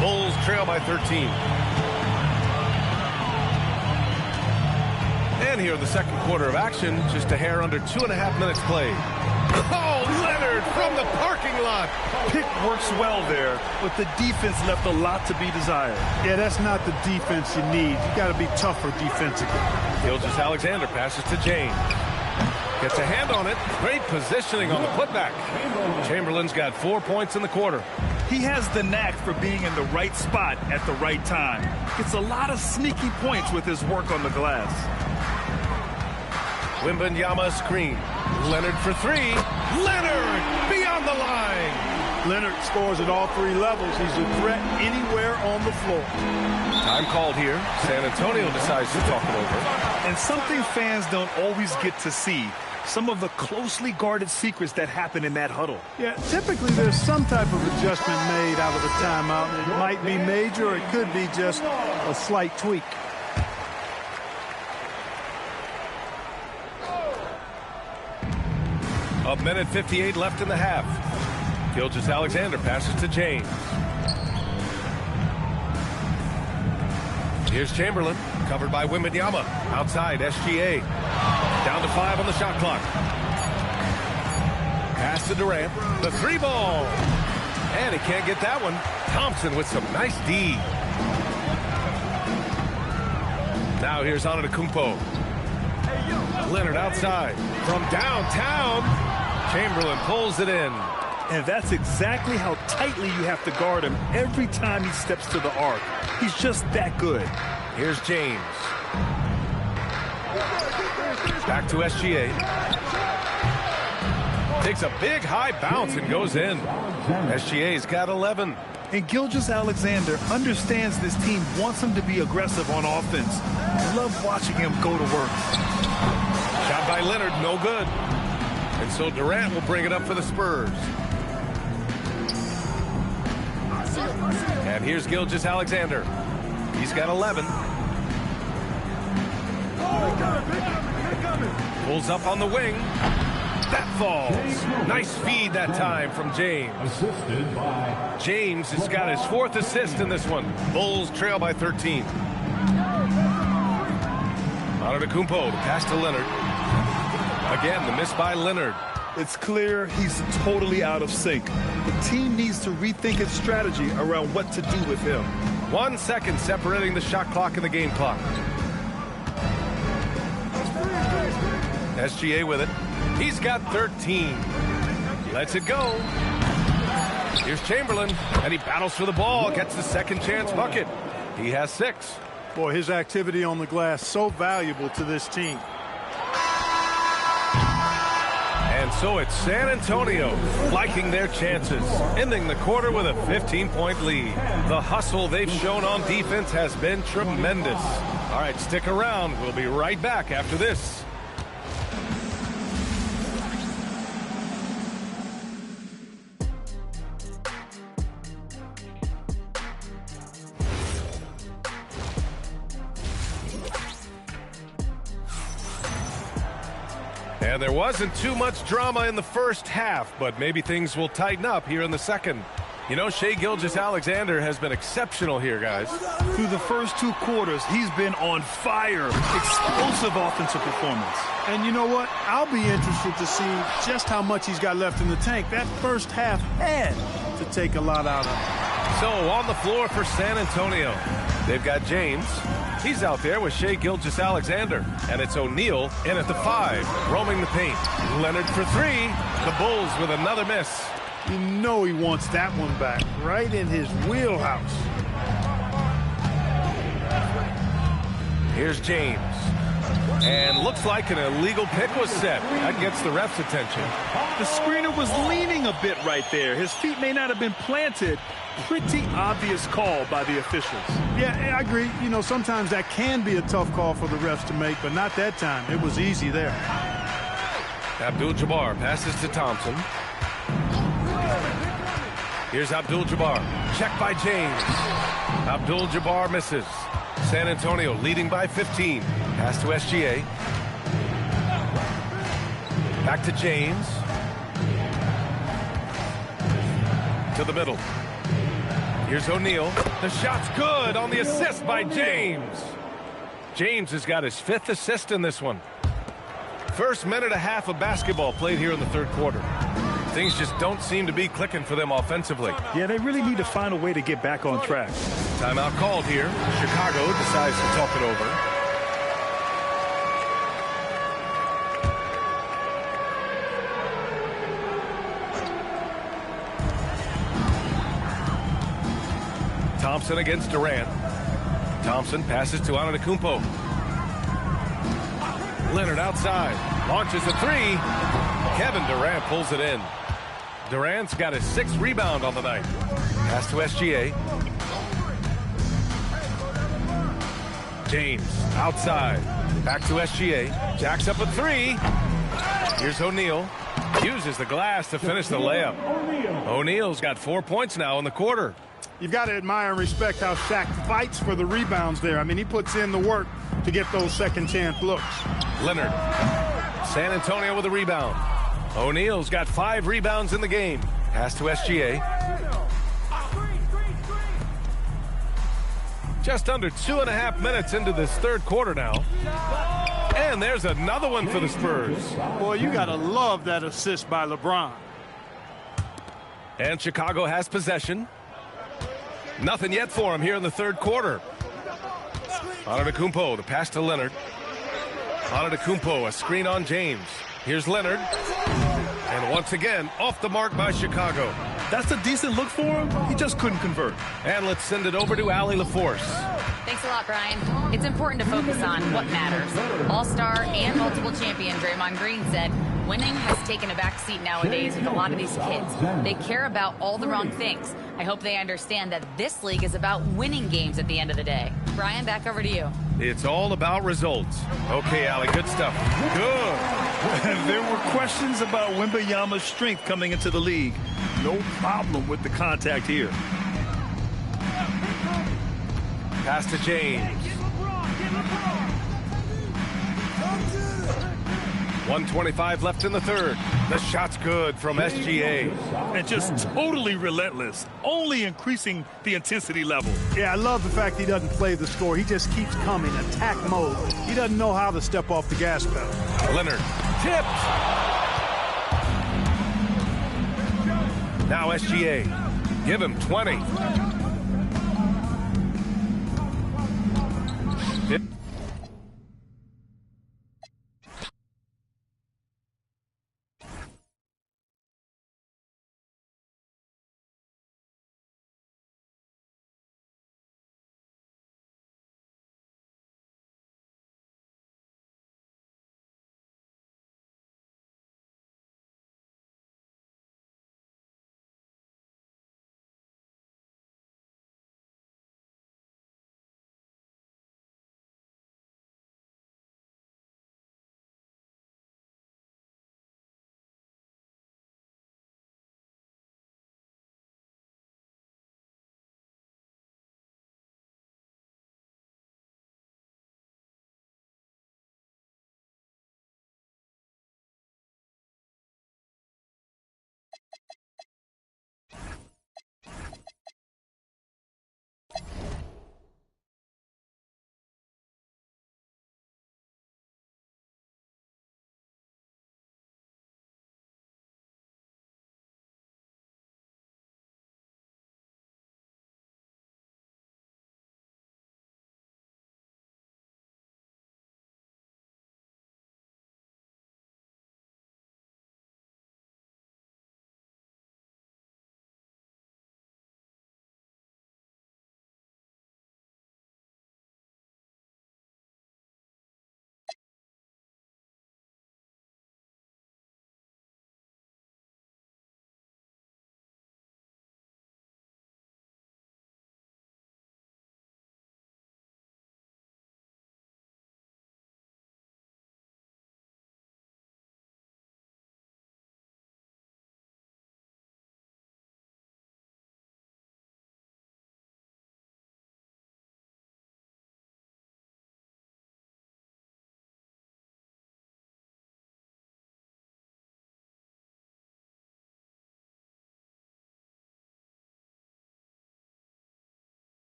Bulls trail by 13. And here in the second quarter of action, just a hair under 2.5 minutes played. Oh, Leonard from the parking lot. Pick works well there, but the defense left a lot to be desired. Yeah, that's not the defense you need. You got to be tougher defensively. Gilgeous-Alexander passes to James. Gets a hand on it. Great positioning on the putback. Chamberlain's got 4 points in the quarter. He has the knack for being in the right spot at the right time. Gets a lot of sneaky points with his work on the glass. Wembanyama screen. Leonard for 3. Leonard beyond the line. Leonard scores at all 3 levels. He's a threat anywhere on the floor. Time called here. San Antonio decides to talk it over. And something fans don't always get to see. Some of the closely guarded secrets that happen in that huddle. Yeah, typically there's some type of adjustment made out of a timeout. It might be major, or it could be just a slight tweak. A minute 58 left in the half. Gilgeous-Alexander passes to James. Here's Chamberlain, covered by Wembanyama. Outside, SGA. Down to 5 on the shot clock. Pass to Durant. The 3 ball. And he can't get that one. Thompson with some nice D. Now here's Antetokounmpo. Leonard outside. From downtown, Chamberlain pulls it in. And that's exactly how tightly you have to guard him every time he steps to the arc. He's just that good. Here's James. Back to SGA. Takes a big high bounce and goes in. SGA's got 11. And Gilgeous-Alexander understands this team wants him to be aggressive on offense. I love watching him go to work. Shot by Leonard, no good. And so Durant will bring it up for the Spurs. And here's Gilgeous-Alexander. He's got 11. Pulls up on the wing. That falls. Nice feed that time from James. James has got his 4th assist in this one. Bulls trail by 13. Antetokounmpo, the pass to Leonard. Again, the miss by Leonard. It's clear he's totally out of sync. The team needs to rethink its strategy around what to do with him. 1 second separating the shot clock and the game clock. SGA with it. He's got 13. Lets it go. Here's Chamberlain, and he battles for the ball, gets the second chance bucket. He has 6. Boy, his activity on the glass so valuable to this team. And so it's San Antonio liking their chances, ending the quarter with a 15-point lead. The hustle they've shown on defense has been tremendous. All right, stick around. We'll be right back after this. And there wasn't too much drama in the first half, but maybe things will tighten up here in the second. You know, Shai Gilgeous-Alexander has been exceptional here, guys. Through the first 2 quarters, he's been on fire. Explosive offensive performance. And you know what? I'll be interested to see just how much he's got left in the tank. That first half had to take a lot out of him. So on the floor for San Antonio, they've got James. He's out there with Shai Gilgeous-Alexander. And it's O'Neal in at the 5, roaming the paint. Leonard for 3. The Bulls with another miss. You know he wants that one back, right in his wheelhouse. Here's James. And looks like an illegal pick was set. That gets the ref's attention. The screener was leaning a bit right there. His feet may not have been planted. Pretty obvious call by the officials. Yeah, I agree. You know, sometimes that can be a tough call for the refs to make, but not that time. It was easy there. Abdul-Jabbar passes to Thompson. Here's Abdul-Jabbar. Check by James. Abdul-Jabbar misses. San Antonio leading by 15. Pass to SGA. Back to James. To the middle. Here's O'Neal. The shot's good on the assist by James. James has got his 5th assist in this one. First minute and a half of basketball played here in the third quarter. Things just don't seem to be clicking for them offensively. Yeah, they really need to find a way to get back on track. Timeout called here. Chicago decides to talk it over. Thompson against Durant. Thompson passes to Antetokounmpo. Leonard outside. Launches a 3. Kevin Durant pulls it in. Durant's got his 6th rebound on the night. Pass to SGA. James outside. Back to SGA. Jacks up a 3. Here's O'Neal. Uses the glass to finish the layup. O'Neal's got 4 points now in the quarter. You've got to admire and respect how Shaq fights for the rebounds there. I mean, he puts in the work to get those second chance looks. Leonard. San Antonio with a rebound. O'Neal's got 5 rebounds in the game. Pass to SGA. Just under 2.5 minutes into this third quarter now. And there's another one for the Spurs. Boy, you got to love that assist by LeBron. And Chicago has possession. Nothing yet for him here in the third quarter. Antetokounmpo, the pass to Leonard. Antetokounmpo, a screen on James. Here's Leonard. And once again, off the mark by Chicago. That's a decent look for him. He just couldn't convert. And let's send it over to Allie LaForce. Thanks, Thanks a lot, Brian. It's important to focus on what matters. All-star and multiple champion Draymond Green said, winning has taken a back seat nowadays with a lot of these kids. They care about all the wrong things. I hope they understand that this league is about winning games at the end of the day. Brian, back over to you. It's all about results. Okay, Allie, good stuff. Good. There were questions about Wembanyama's strength coming into the league. No problem with the contact here. Pass to James. 1:25 left in the third. The shot's good from SGA. And just totally relentless, only increasing the intensity level. Yeah, I love the fact he doesn't play the score. He just keeps coming, attack mode. He doesn't know how to step off the gas pedal. Leonard tips. Now SGA. Give him 20.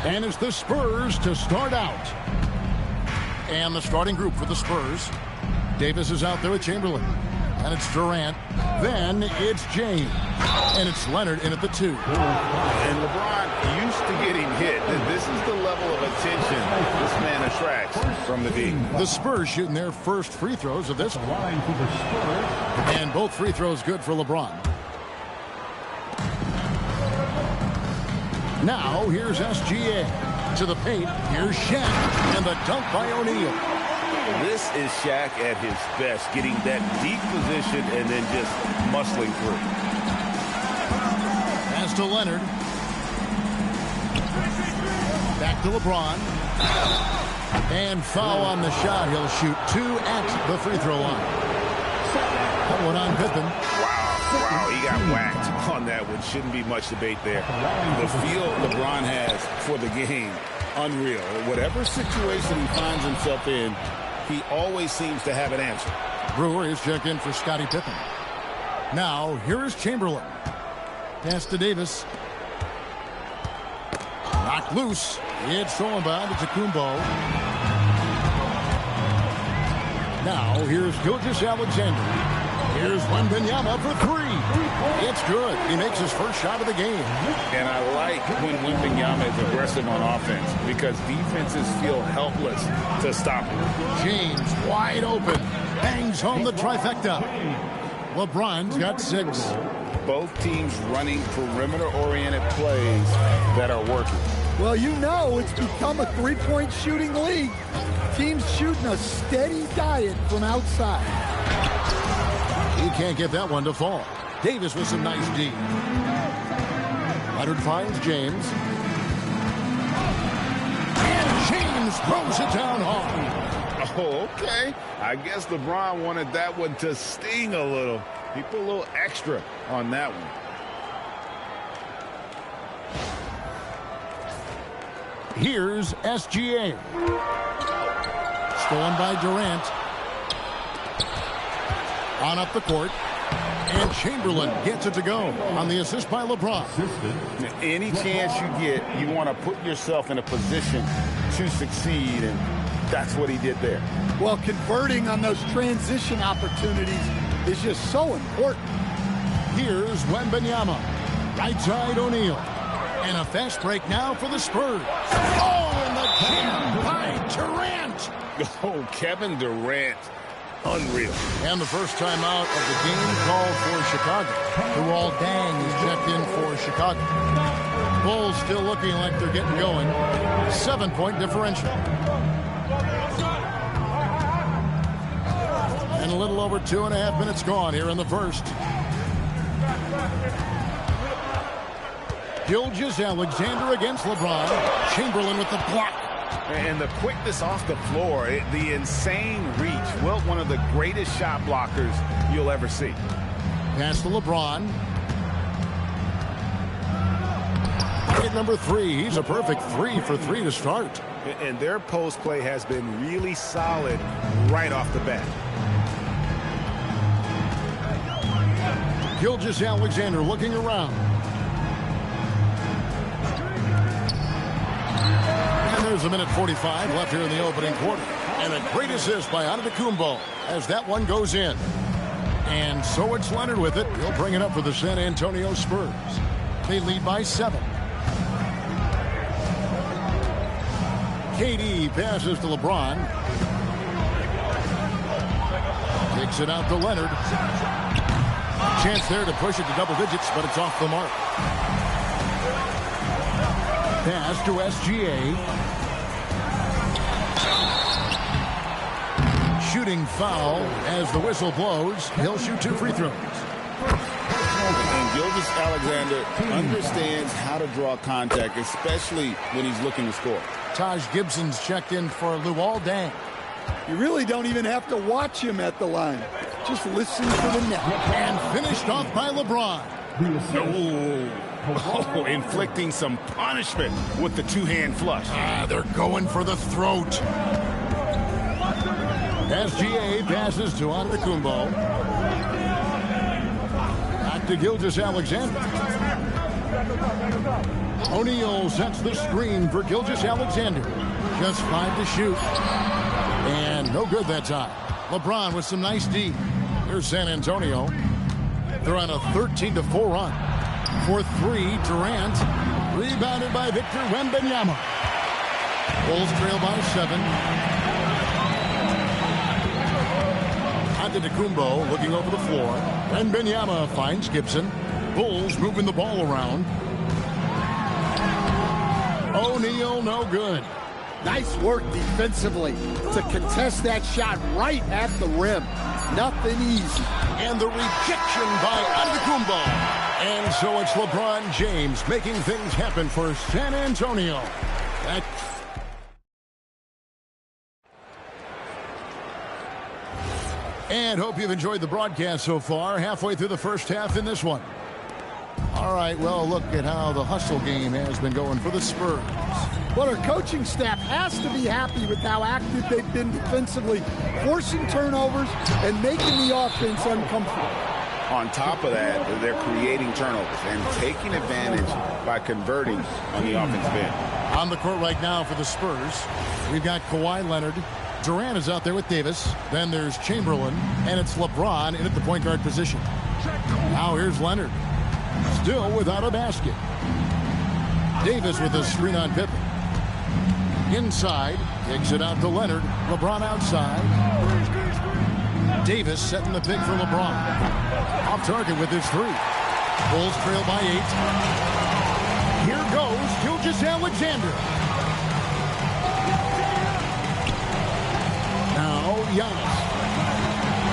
And it's the Spurs to start out. And the starting group for the Spurs. Davis is out there with Chamberlain. And it's Durant. Then it's James. And it's Leonard in at the 2. And LeBron used to getting hit. This is the level of attention this man attracts from the D. The Spurs shooting their first free throws of this one. And both free throws good for LeBron. Now here's SGA. To the paint. Here's Shaq. And the dunk by O'Neal. This is Shaq at his best, getting that deep position and then just muscling through. Pass to Leonard. Back to LeBron. And foul on the shot. He'll shoot 2 at the free throw line. That one on Pippen. Wow, he got whacked on that one. Shouldn't be much debate there. The feel LeBron has for the game, unreal. Whatever situation he finds himself in, he always seems to have an answer. Brewer is checked in for Scottie Pippen. Now, here is Chamberlain. Pass to Davis. Knocked loose. It's stolen by Kumbo. Now, here's Gilgeous-Alexander. Here's Wembanyama for 3. It's good. He makes his first shot of the game. And I like when Wembanyama is aggressive on offense because defenses feel helpless to stop him. James wide open. Bangs home the trifecta. LeBron's got 6. Both teams running perimeter-oriented plays that are working. Well, you know it's become a three-point shooting league. Teams shooting a steady diet from outside. He can't get that one to fall. Davis with some nice D. Leonard finds James. And James throws it down hard. Oh, okay. I guess LeBron wanted that one to sting a little. He put a little extra on that one. Here's SGA. Stolen by Durant. On up the court. And Chamberlain gets it to go on the assist by LeBron. Any chance you get, you want to put yourself in a position to succeed, and that's what he did there. Well, converting on those transition opportunities is just so important. Here's Wembanyama. Right side O'Neal. And a fast break now for the Spurs. Oh, and the jam by Durant. Oh, Kevin Durant. Unreal. And the first time out of the game called for Chicago. Luol Deng is checked in for Chicago. Bulls still looking like they're getting going. 7-point differential. And a little over 2.5 minutes gone here in the first. Gilgeous-Alexander against LeBron. Chamberlain with the block. And the quickness off the floor, the insane reach. Wilt, one of the greatest shot blockers you'll ever see. Pass to LeBron. Bucket number 3. He's a perfect 3 for 3 to start. And their post play has been really solid right off the bat. Gilgeous-Alexander looking around. There's a minute 45 left here in the opening quarter. And a great assist by Antetokounmpo as that one goes in. And so it's Leonard with it. He'll bring it up for the San Antonio Spurs. They lead by 7. KD passes to LeBron. Takes it out to Leonard. Chance there to push it to double digits, but it's off the mark. Pass to SGA. Shooting foul as the whistle blows. He'll shoot 2 free throws. And Gilgeous-Alexander understands how to draw contact, especially when he's looking to score. Taj Gibson's checked in for Luol Deng. You really don't even have to watch him at the line. Just listen for the net. And finished off by LeBron. Oh, inflicting some punishment with the 2-hand flush. They're going for the throat. SGA passes to Antetokounmpo. Back to Gilgeous-Alexander. O'Neal sets the screen for Gilgeous-Alexander. Just 5 to shoot. And no good that time. LeBron with some nice D. Here's San Antonio. They're on a 13-4 run. For 3, Durant. Rebounded by Victor Wembanyama. Bulls trail by 7. Antetokounmpo looking over the floor. Wembanyama finds Gibson. Bulls moving the ball around. O'Neal no good. Nice work defensively to contest that shot right at the rim. Nothing easy. And the rejection by Antetokounmpo. And so it's LeBron James making things happen for San Antonio. And hope you've enjoyed the broadcast so far. Halfway through the first half in this one. All right, well, look at how the hustle game has been going for the Spurs. Well, our coaching staff has to be happy with how active they've been defensively, forcing turnovers and making the offense uncomfortable. On top of that, they're creating turnovers and taking advantage by converting on the offensive end. On the court right now for the Spurs, we've got Kawhi Leonard. Durant is out there with Davis. Then there's Chamberlain, and it's LeBron in at the point guard position. Now here's Leonard. Still without a basket. Davis with a screen on Pippen. Inside, kicks it out to Leonard. LeBron outside. Davis setting the pick for LeBron. Off target with his 3. Bulls trail by 8. Here goes Gilgeous-Alexander. Now Giannis.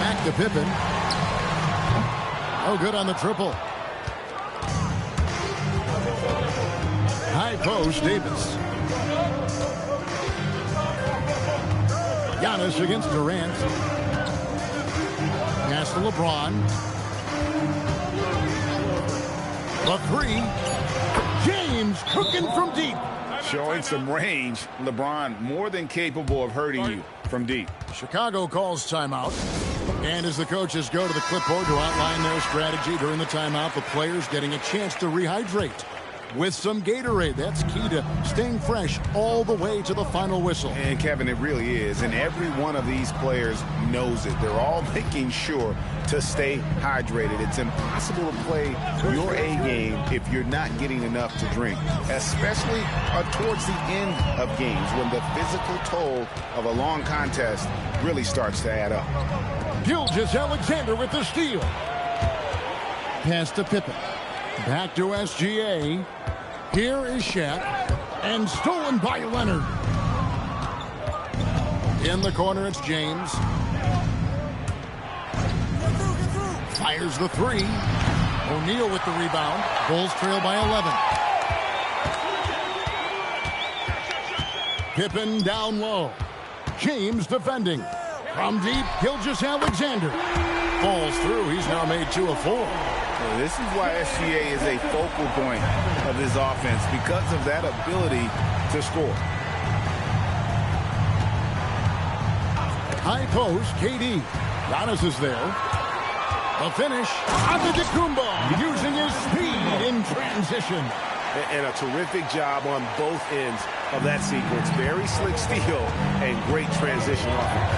Back to Pippen. Oh, good on the triple. High post, Davis. Giannis against Durant. Pass to LeBron. The 3. James cooking from deep. Showing some range. LeBron more than capable of hurting you from deep. Chicago calls timeout. And as the coaches go to the clipboard to outline their strategy during the timeout, the players getting a chance to rehydrate with some Gatorade. That's key to staying fresh all the way to the final whistle. And Kevin, it really is. And every one of these players knows it. They're all making sure to stay hydrated. It's impossible to play your A game if you're not getting enough to drink, especially towards the end of games when the physical toll of a long contest really starts to add up. Gilgeous-Alexander with the steal. Pass to Pippen. Back to SGA. Here is Shaq. And stolen by Leonard. In the corner, it's James. Fires the 3. O'Neal with the rebound. Bulls trail by 11. Pippen down low. James defending. From deep, Gilgeous-Alexander. Falls through. He's now made 2 of 4. This is why SGA is a focal point of this offense, because of that ability to score. High post, KD. Giannis is there. The finish, Antetokounmpo using his speed in transition. And a terrific job on both ends of that sequence. Very slick steal and great transition offense.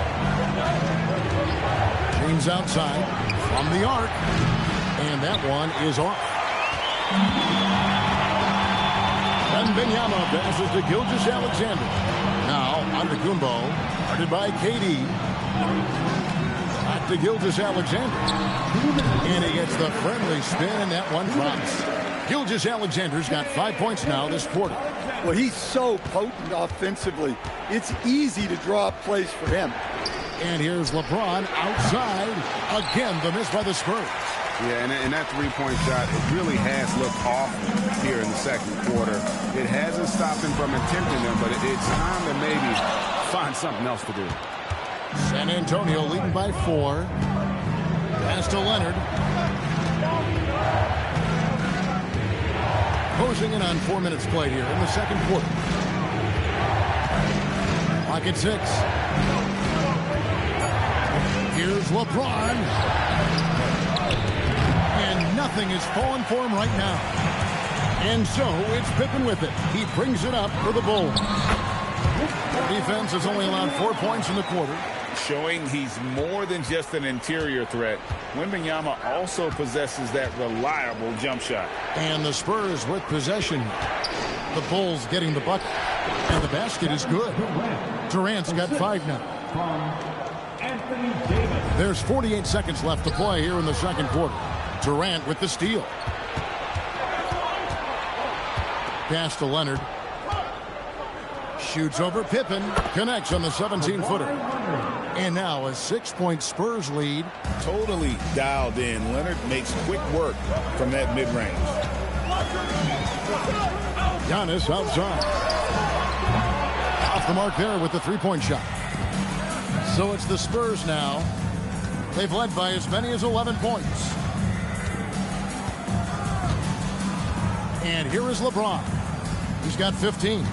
James outside from the arc. And that one is off. Wembanyama passes to Gilgeous-Alexander. Now, Antetokounmpo, guarded by KD. Back to Gilgeous-Alexander. And he gets the friendly spin, and that one drops. Gilgeous-Alexander's got 5 points now this quarter. Well, he's so potent offensively. It's easy to draw up plays for him. And here's LeBron outside. Again, the miss by the Spurs. Yeah, and that three-point shot, it really has looked off here in the second quarter. It hasn't stopped him from attempting them, but it's time to maybe find something else to do. San Antonio leading by 4. Pass to Leonard. Closing in on 4 minutes played here in the second quarter. Clock at 6. Here's LeBron. And nothing is falling for him right now. And so it's Pippen with it. He brings it up for the Bulls. Defense has only allowed 4 points in the quarter. Showing he's more than just an interior threat. Wembanyama also possesses that reliable jump shot. And the Spurs with possession. The Bulls getting the bucket. And the basket is good. Durant's got 5 now. There's 48 seconds left to play here in the second quarter. Durant with the steal. Pass to Leonard. Shoots over Pippen. Connects on the 17-footer. And now a 6-point Spurs lead. Totally dialed in. Leonard makes quick work from that mid-range. Giannis outside. Off the mark there with the 3-point shot. So it's the Spurs now. They've led by as many as 11 points. And here is LeBron. He's got 15.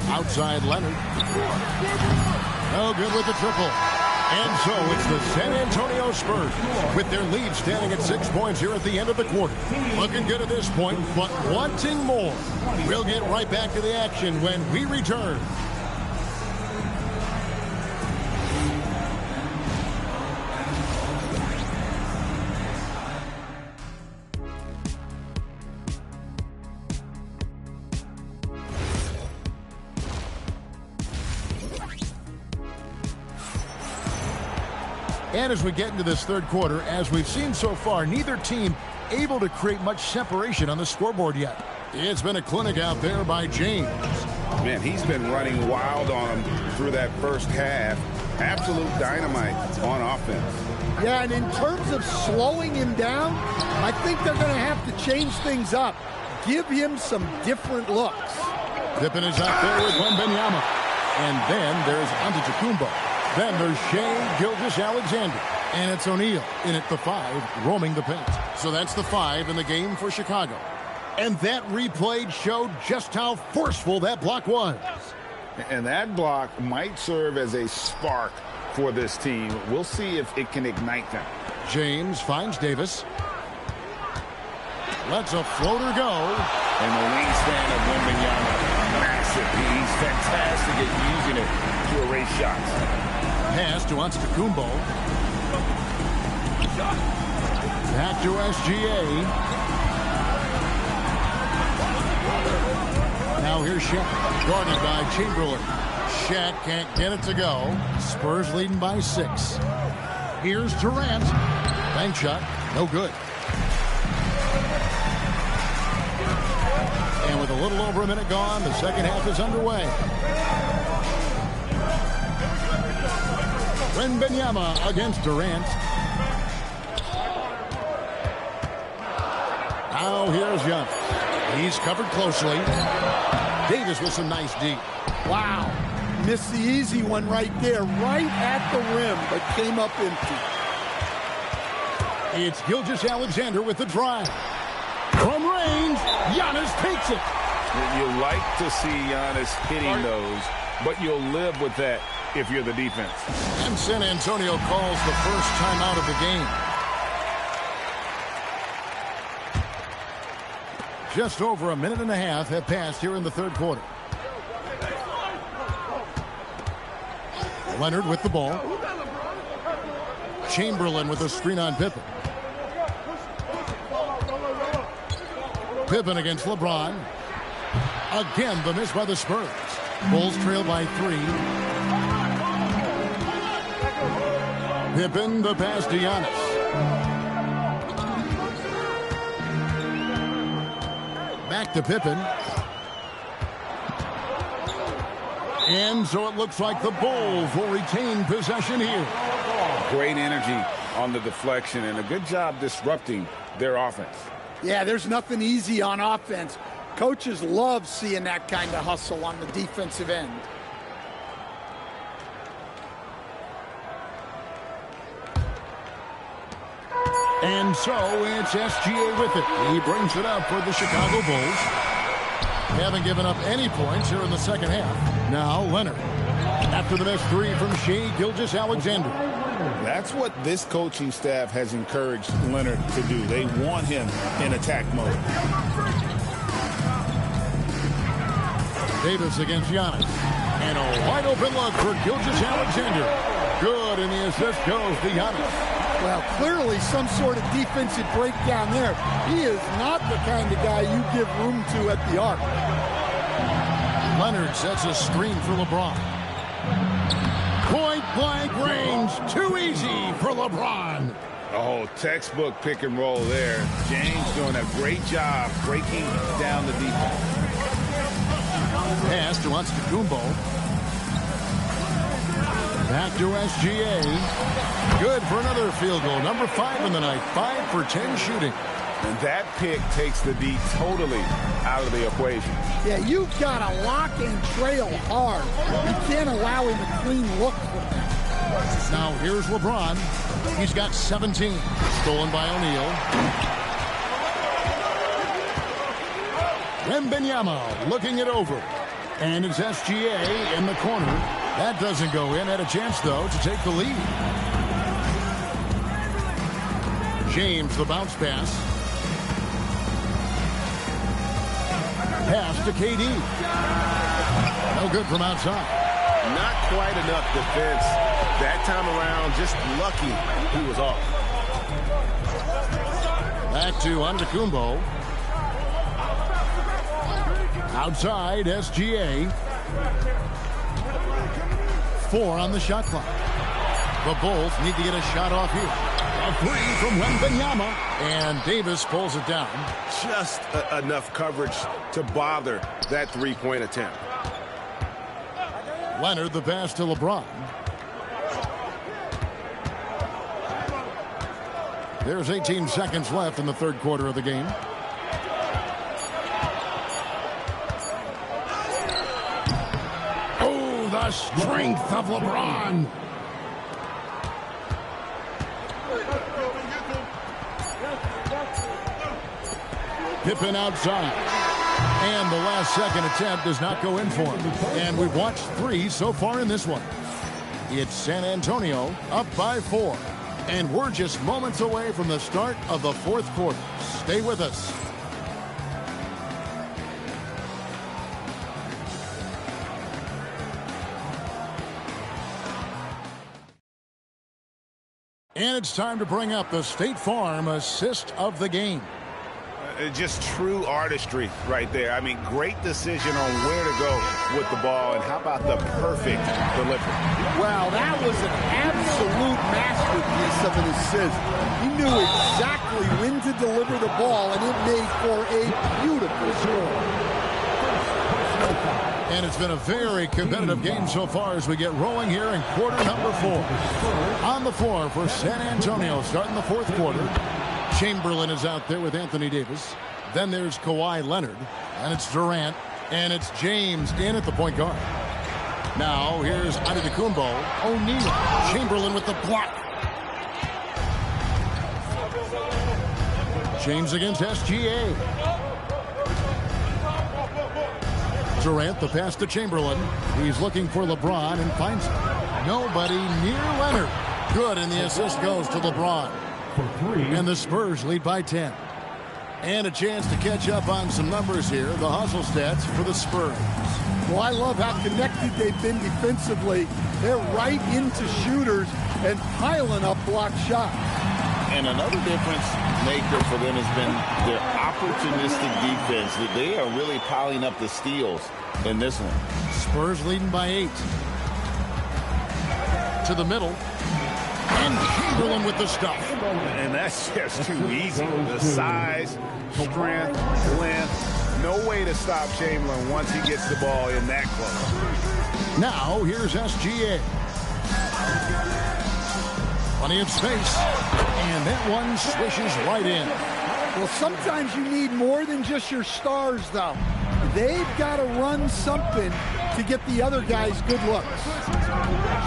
Outside Leonard. No good with the triple. And so it's the San Antonio Spurs with their lead standing at 6 points here at the end of the quarter. Looking good at this point, but wanting more. We'll get right back to the action when we return. And as we get into this third quarter, as we've seen so far, neither team able to create much separation on the scoreboard yet. It's been a clinic out there by James. Man, he's been running wild on him through that first half. Absolute dynamite on offense. Yeah, and in terms of slowing him down, I think they're going to have to change things up. Give him some different looks. Pippen is out there with Wembanyama. And then there's Antetokounmpo. Then there's Shai Gilgeous-Alexander. And it's O'Neal in at the 5, roaming the paint. So that's the 5 in the game for Chicago. And that replay showed just how forceful that block was. And that block might serve as a spark for this team. We'll see if it can ignite them. James finds Davis. Lets a floater go. And the wingspan of Wembanyama, massive. He's fantastic at using it to erase shots. Pass to Antetokounmpo. Back to SGA. Now here's Shaq, guarded by Chamberlain. Shaq can't get it to go. Spurs leading by 6. Here's Durant. Bank shot, no good. And with a little over a minute gone, the second half is underway. Wembanyama against Durant. Now here's Giannis. He's covered closely. Davis with some nice D. Wow. Missed the easy one right there, right at the rim, but came up empty. It's Gilgeous-Alexander with the drive. From range, Giannis takes it. You like to see Giannis hitting those, but you'll live with that if you're the defense. And San Antonio calls the first timeout of the game. Just over a minute and a half have passed here in the third quarter. Leonard with the ball. Chamberlain with a screen on Pippen. Pippen against LeBron. Again, the miss by the Spurs. Bulls trail by 3. Pippen, the pass to Giannis. Back to Pippen. And so it looks like the Bulls will retain possession here. Great energy on the deflection and a good job disrupting their offense. Yeah, there's nothing easy on offense. Coaches love seeing that kind of hustle on the defensive end. And so it's SGA with it. He brings it up for the Chicago Bulls. haven't given up any points here in the second half. Now Leonard. After the missed three from Shai Gilgeous-Alexander. That's what this coaching staff has encouraged Leonard to do. They want him in attack mode. Davis against Giannis. And a wide open look for Gilgeous-Alexander. Good, and the assist goes to Giannis. Well, clearly some sort of defensive breakdown there. He is not the kind of guy you give room to at the arc. Leonard sets a screen for LeBron. Point-blank range. Too easy for LeBron. Oh, textbook pick and roll there. James doing a great job breaking down the defense. Pass to Antetokounmpo. Back to SGA. Good for another field goal. Number 5 in the night. 5 for 10 shooting. And that pick takes the D totally out of the equation. Yeah, you've got to lock and trail hard. You can't allow him a clean look from that. Now here's LeBron. He's got 17. Stolen by O'Neal. Wembanyama looking it over. And it's SGA in the corner. That doesn't go in. Had a chance, though, to take the lead. James, the bounce pass. Pass to KD. No good from outside. Not quite enough defense. That time around, just lucky he was off. Back to Antetokounmpo. Outside, SGA. 4 on the shot clock. The Bulls need to get a shot off here. A three from Wembanyama. And Davis pulls it down. Just enough coverage to bother that three-point attempt. Leonard, the pass to LeBron. There's 18 seconds left in the third quarter of the game. Oh, the strength of LeBron. Pippen outside. And the last second attempt does not go in for him. And we've watched 3 so far in this one. It's San Antonio up by 4. And we're just moments away from the start of the fourth quarter. Stay with us. And it's time to bring up the State Farm assist of the game. Just true artistry right there. I mean, great decision on where to go with the ball, and how about the perfect delivery? Wow, that was an absolute masterpiece of an assist. He knew exactly when to deliver the ball, and it made for a beautiful score. And it's been a very competitive game so far as we get rolling here in quarter number 4. On the floor for San Antonio starting the fourth quarter. Chamberlain is out there with Anthony Davis. Then there's Kawhi Leonard. And it's Durant. And it's James in at the point guard. Now here's Antetokounmpo. O'Neal. Chamberlain with the block. James against SGA. Durant, the pass to Chamberlain. He's looking for LeBron and finds him. Nobody near Leonard. Good, and the assist goes to LeBron. And the Spurs lead by 10. And a chance to catch up on some numbers here. The hustle stats for the Spurs. Well, I love how connected they've been defensively. They're right into shooters and piling up blocked shots. And another difference maker for them has been their opportunistic defense. They are really piling up the steals in this one. Spurs leading by 8. To the middle. And Chamberlain with the stuff. And that's just too easy. The size, strength, length. No way to stop Chamberlain once he gets the ball in that close. Now here's SGA. Plenty of space. And that one swishes right in. Well, sometimes you need more than just your stars, though. They've got to run something to get the other guys good looks.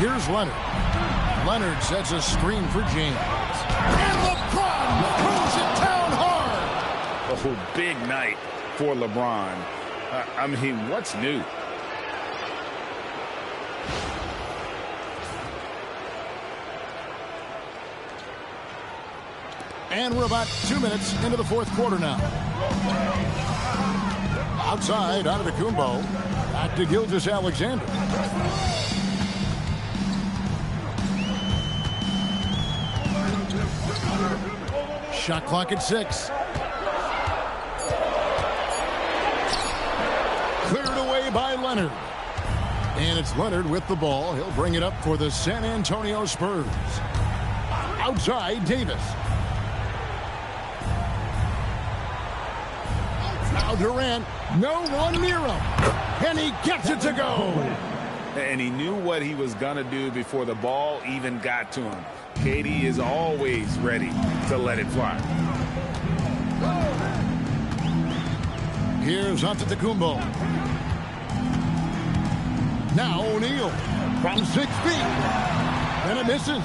Here's Leonard. Leonard sets a screen for James. And LeBron throws it down hard. Oh, big night for LeBron. I mean, what's new? And we're about 2 minutes into the fourth quarter now. Outside, Antetokounmpo. Back to Gilgeous-Alexander. Shot clock at 6. Cleared away by Leonard. And it's Leonard with the ball. He'll bring it up for the San Antonio Spurs. Outside, Davis. Now Durant, no one near him, and he gets it to go. And he knew what he was going to do before the ball even got to him. KD is always ready to let it fly. Here's Antetokounmpo. Now O'Neal from 6 feet, and it misses.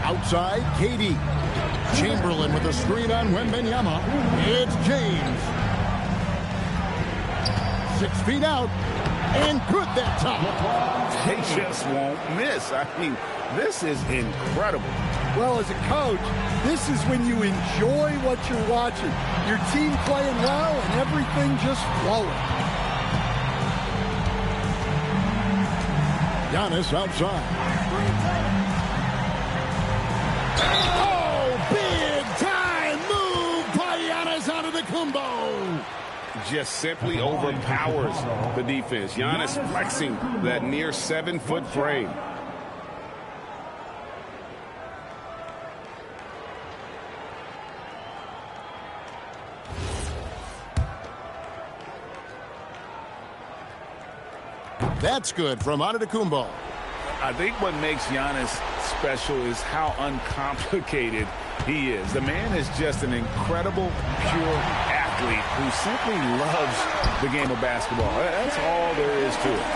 Outside, KD. Chamberlain with a screen on Wembanyama. It's James. 6 feet out. And good that time. They just won't miss. I mean, this is incredible. Well, as a coach, this is when you enjoy what you're watching. Your team playing well and everything just flowing. Giannis outside. Just simply overpowers the defense. Giannis flexing that near 7-foot frame. That's good from Antetokounmpo. I think what makes Giannis special is how uncomplicated he is. The man is just an incredible, pure athlete who simply loves the game of basketball. That's all there is to it.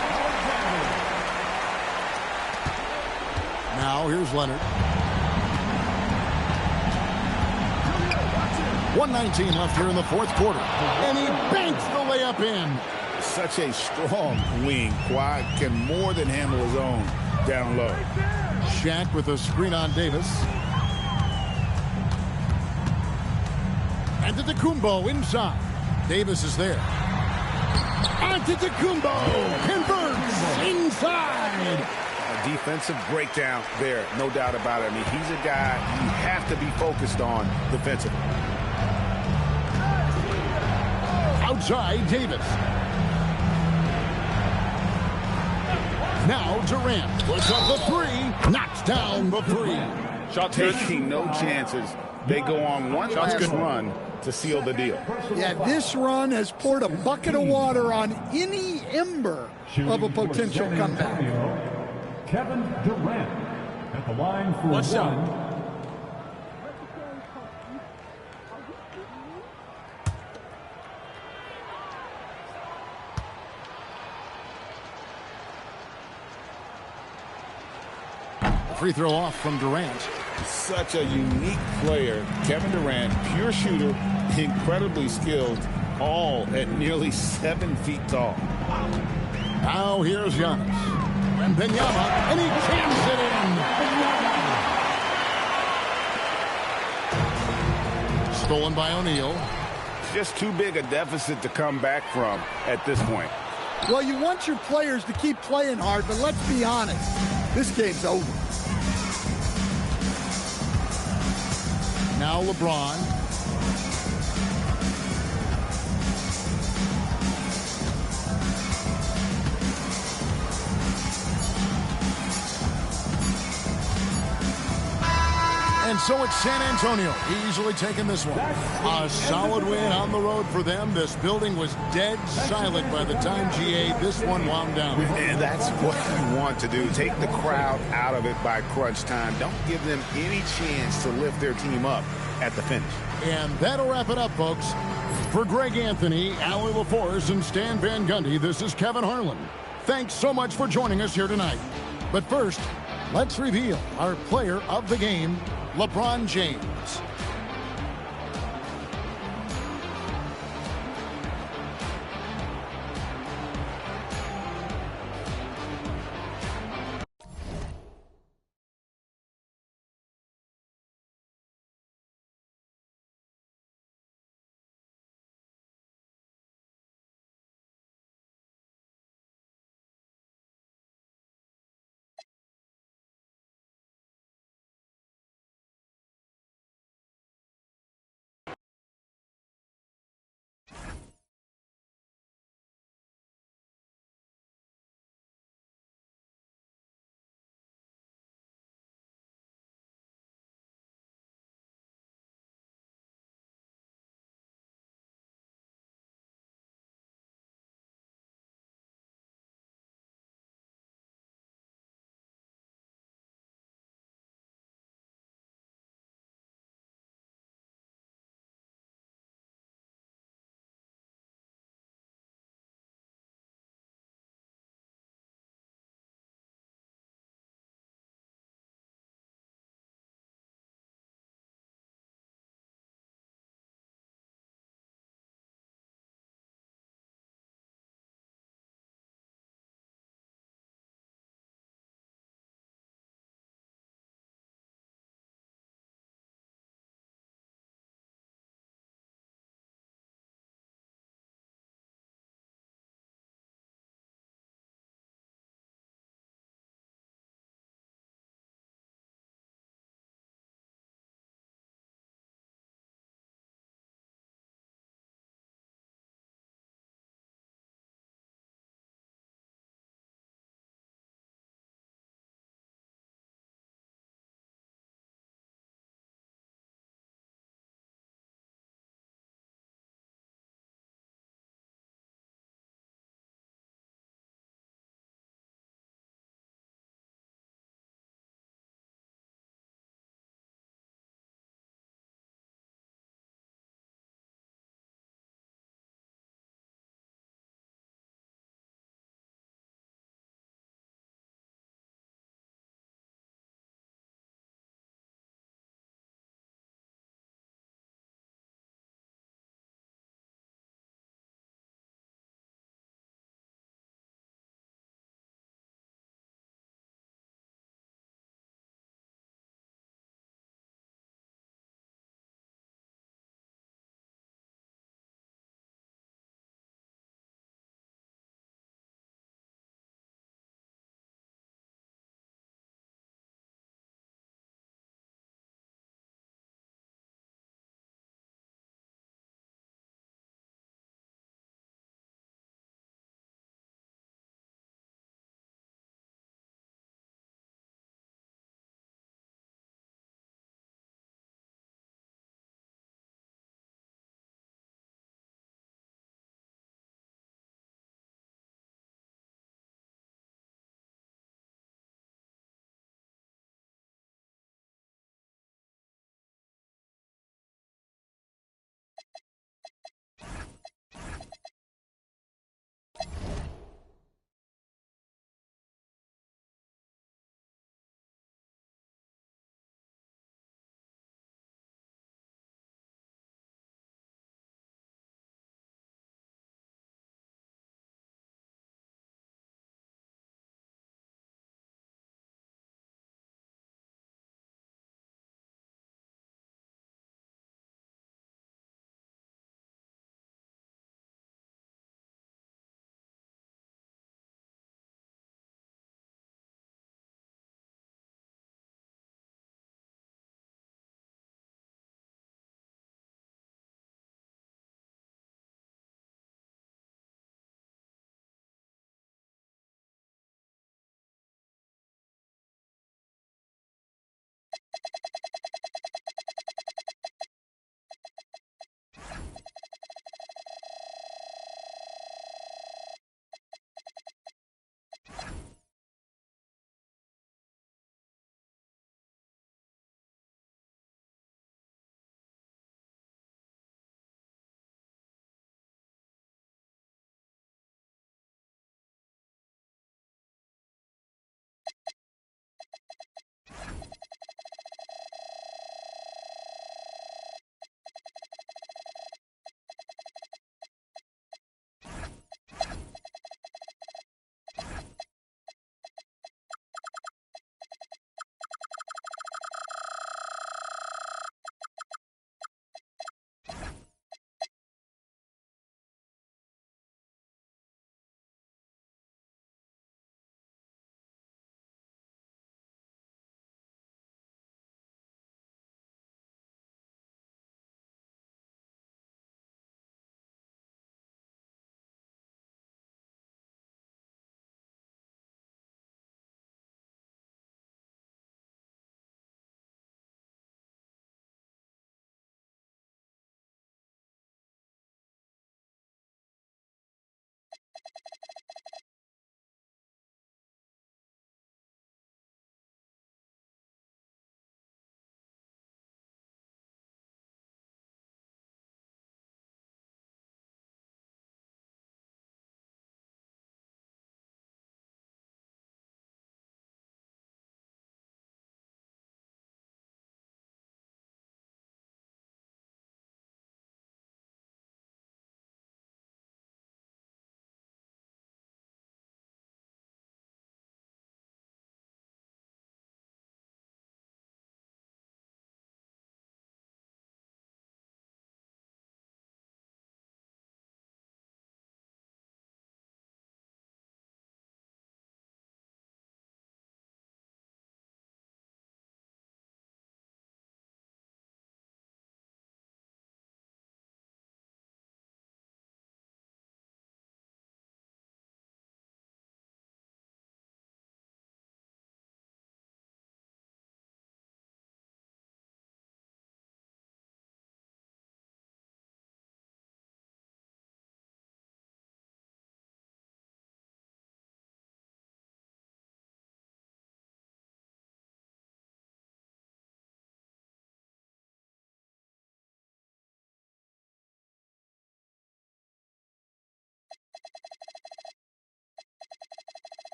Now here's Leonard. 1:19 left here in the fourth quarter. And he banks the layup in. Such a strong wing. Kawhi can more than handle his own down low. Shaq with a screen on Davis. Antetokounmpo inside. Davis is there. Antetokounmpo converts inside. A defensive breakdown there, no doubt about it. I mean, he's a guy you have to be focused on defensively. Outside, Davis. Now Durant puts up the three, knocks down the three. Shots taking no chances. They go on one last run to seal the deal. Yeah, this run has poured a bucket of water on any ember of a potential comeback. Kevin Durant at the line for one. Free throw off from Durant. Such a unique player. Kevin Durant, pure shooter, incredibly skilled, all at nearly 7 feet tall. Now here's Giannis. Wembanyama, and he jams it in. Stolen by O'Neal. Just too big a deficit to come back from at this point. Well, you want your players to keep playing hard, but let's be honest. This game's over. Now LeBron. And so it's San Antonio easily taking this one. A solid win on the road for them. This building was dead silent by the time GA this one wound down. And that's what you want to do. Take the crowd out of it by crunch time. Don't give them any chance to lift their team up at the finish. And that'll wrap it up, folks. For Greg Anthony, Allie LaForce, and Stan Van Gundy, this is Kevin Harlan. Thanks so much for joining us here tonight. But first, let's reveal our player of the game, LeBron James.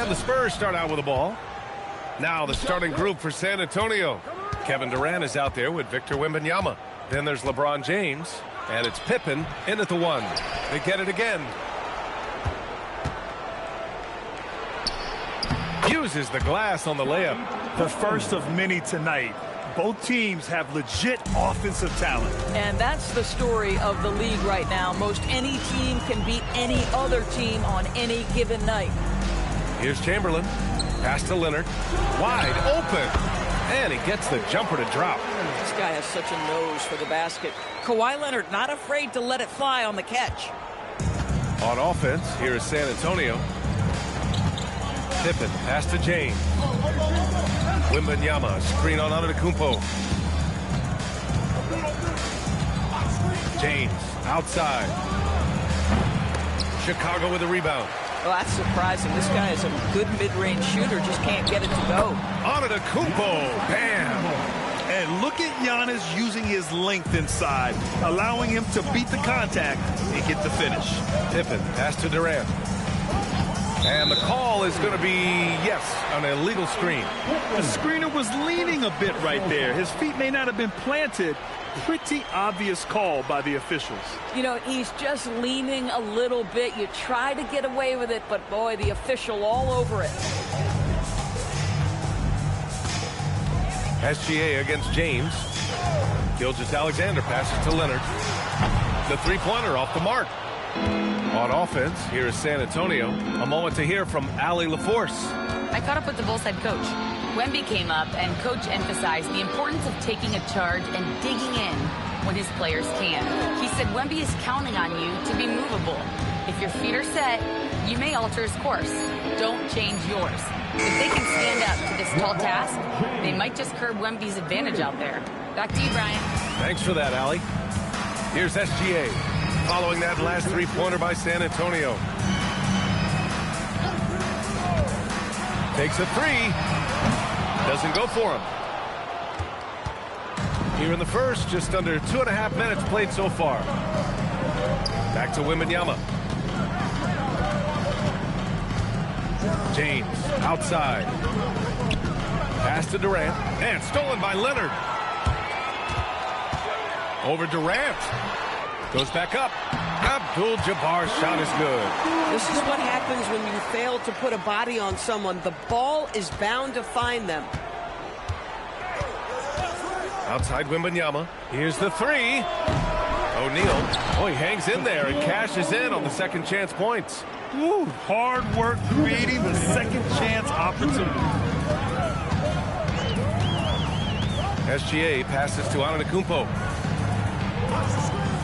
And the Spurs start out with the ball. Now the starting group for San Antonio. Kevin Durant is out there with Victor Wembanyama. Then there's LeBron James. And it's Pippen in at the 1. They get it again. Uses the glass on the layup. The first of many tonight. Both teams have legit offensive talent. And that's the story of the league right now. Most any team can beat any other team on any given night. Here's Chamberlain. Pass to Leonard. Wide open. And he gets the jumper to drop. This guy has such a nose for the basket. Kawhi Leonard not afraid to let it fly on the catch. On offense, here is San Antonio. Pippen, pass to James. Wembanyama, screen on Antetokounmpo. James, outside. Chicago with a rebound. Well, that's surprising. This guy is a good mid-range shooter, just can't get it to go. Antetokounmpo, bam! And look at Giannis using his length inside, allowing him to beat the contact and get the finish. Pippen, pass to Durant. And the call is going to be, yes, an illegal screen. The screener was leaning a bit right there. His feet may not have been planted. Pretty obvious call by the officials. You know, he's just leaning a little bit. You try to get away with it, but boy, the official all over it. SGA against James. Gilgeous-Alexander passes to Leonard. The three-pointer off the mark. On offense, here is San Antonio. A moment to hear from Allie LaForce. I caught up with the Bulls head coach. Wemby came up, and coach emphasized the importance of taking a charge and digging in when his players can. He said Wemby is counting on you to be movable. If your feet are set, you may alter his course. Don't change yours. If they can stand up to this tall task, they might just curb Wemby's advantage out there. Back to you, Brian. Thanks for that, Allie. Here's SGA. Following that last three-pointer by San Antonio. Takes a three. Doesn't go for him. Here in the first, just under 2.5 minutes played so far. Back to Wembanyama. James outside. Pass to Durant. And stolen by Leonard. Over Durant. Goes back up. Abdul-Jabbar's shot is good. This is what happens when you fail to put a body on someone. The ball is bound to find them. Outside Wembanyama. Here's the three. O'Neal. Oh, he hangs in there and cashes in on the second chance points. Woo, hard work creating the second chance opportunity. SGA passes to Antetokounmpo.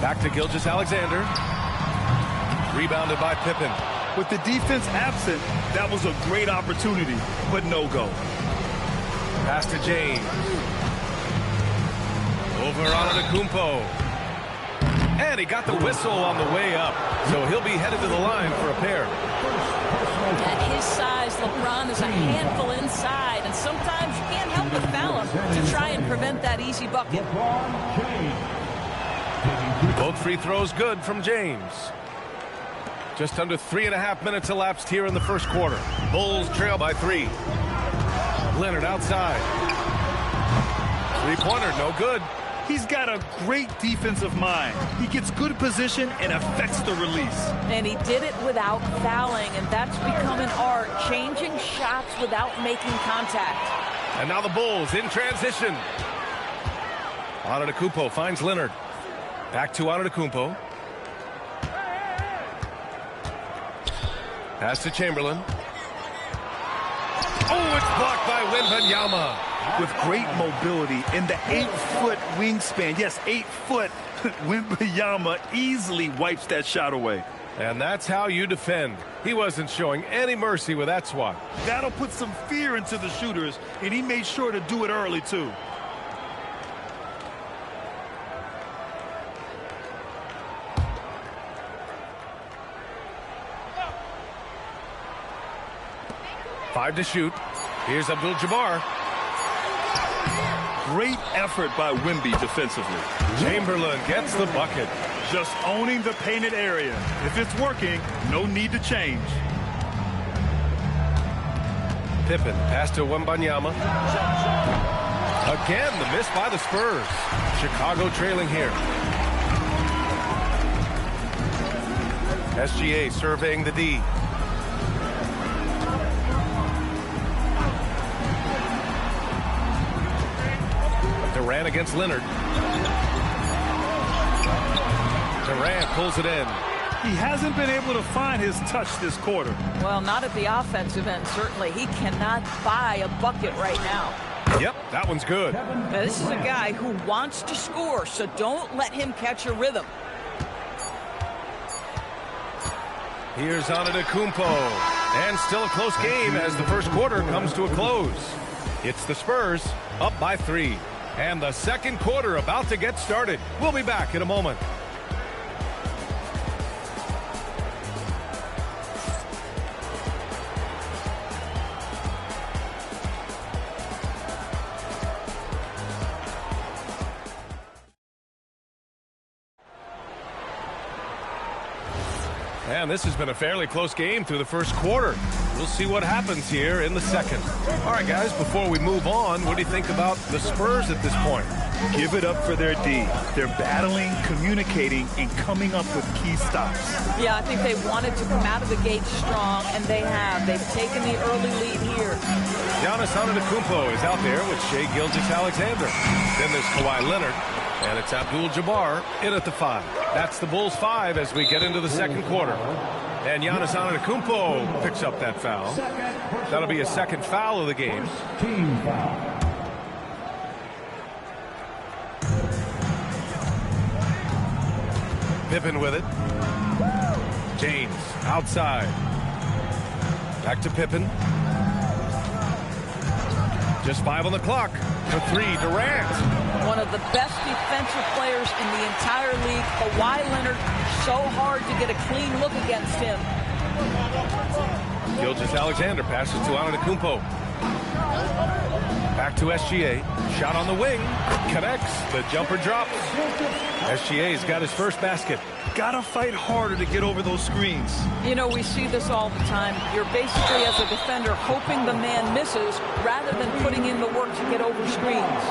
Back to Gilgeous-Alexander. Rebounded by Pippen. With the defense absent, that was a great opportunity, but no go. Pass to James. Over Antetokounmpo. And he got the whistle on the way up. So he'll be headed to the line for a pair. At his size, LeBron is a handful inside, and sometimes you can't help but foul him to try and prevent that easy bucket. Both free throws good from James. Just under 3.5 minutes elapsed here in the first quarter. Bulls trail by 3. Leonard outside. Three-pointer, no good. He's got a great defensive mind. He gets good position and affects the release. And he did it without fouling, and that's become an art, changing shots without making contact. And now the Bulls in transition. Antetokounmpo finds Leonard. Back to Antetokounmpo. Pass to Chamberlain. Oh, it's blocked by Wembanyama. With great mobility in the 8-foot wingspan. Yes, 8 foot. Wembanyama easily wipes that shot away. And that's how you defend. He wasn't showing any mercy with that swat. That'll put some fear into the shooters, and he made sure to do it early, too. Five to shoot. Here's Abdul-Jabbar. Great effort by Wemby defensively. Chamberlain gets the bucket. Just owning the painted area. If it's working, no need to change. Pippen, pass to Wembanyama. Again, the miss by the Spurs. Chicago trailing here. SGA surveying the D. Durant against Leonard. Durant pulls it in. He hasn't been able to find his touch this quarter. Well, not at the offensive end, certainly. He cannot buy a bucket right now. Yep, that one's good. Now, this is a guy who wants to score, so don't let him catch a rhythm. Here's Antetokounmpo. And still a close game as the first quarter comes to a close. It's the Spurs up by 3. And the second quarter about to get started. We'll be back in a moment. And this has been a fairly close game through the first quarter. We'll see what happens here in the second. All right, guys, before we move on, what do you think about the Spurs at this point? Give it up for their D. They're battling, communicating, and coming up with key stops. Yeah, I think they wanted to come out of the gate strong, and they have. They've taken the early lead here. Giannis Antetokounmpo is out there with Shai Gilgeous-Alexander. Then there's Kawhi Leonard. And it's Abdul-Jabbar in at the 5. That's the Bulls 5 as we get into the second quarter. And Giannis Antetokounmpo picks up that foul. That'll be a second foul of the game. Team foul. Pippen with it. James outside. Back to Pippen. Just 5 on the clock. For 3, Durant. One of the best defensive players in the entire league. Kawhi Leonard, so hard to get a clean look against him. Gilgeous-Alexander passes to Antetokounmpo. Back to SGA. Shot on the wing. Connects. The jumper drops. SGA's got his first basket. Gotta fight harder to get over those screens. You know, we see this all the time. You're basically, as a defender, hoping the man misses rather than putting in the work to get over screens.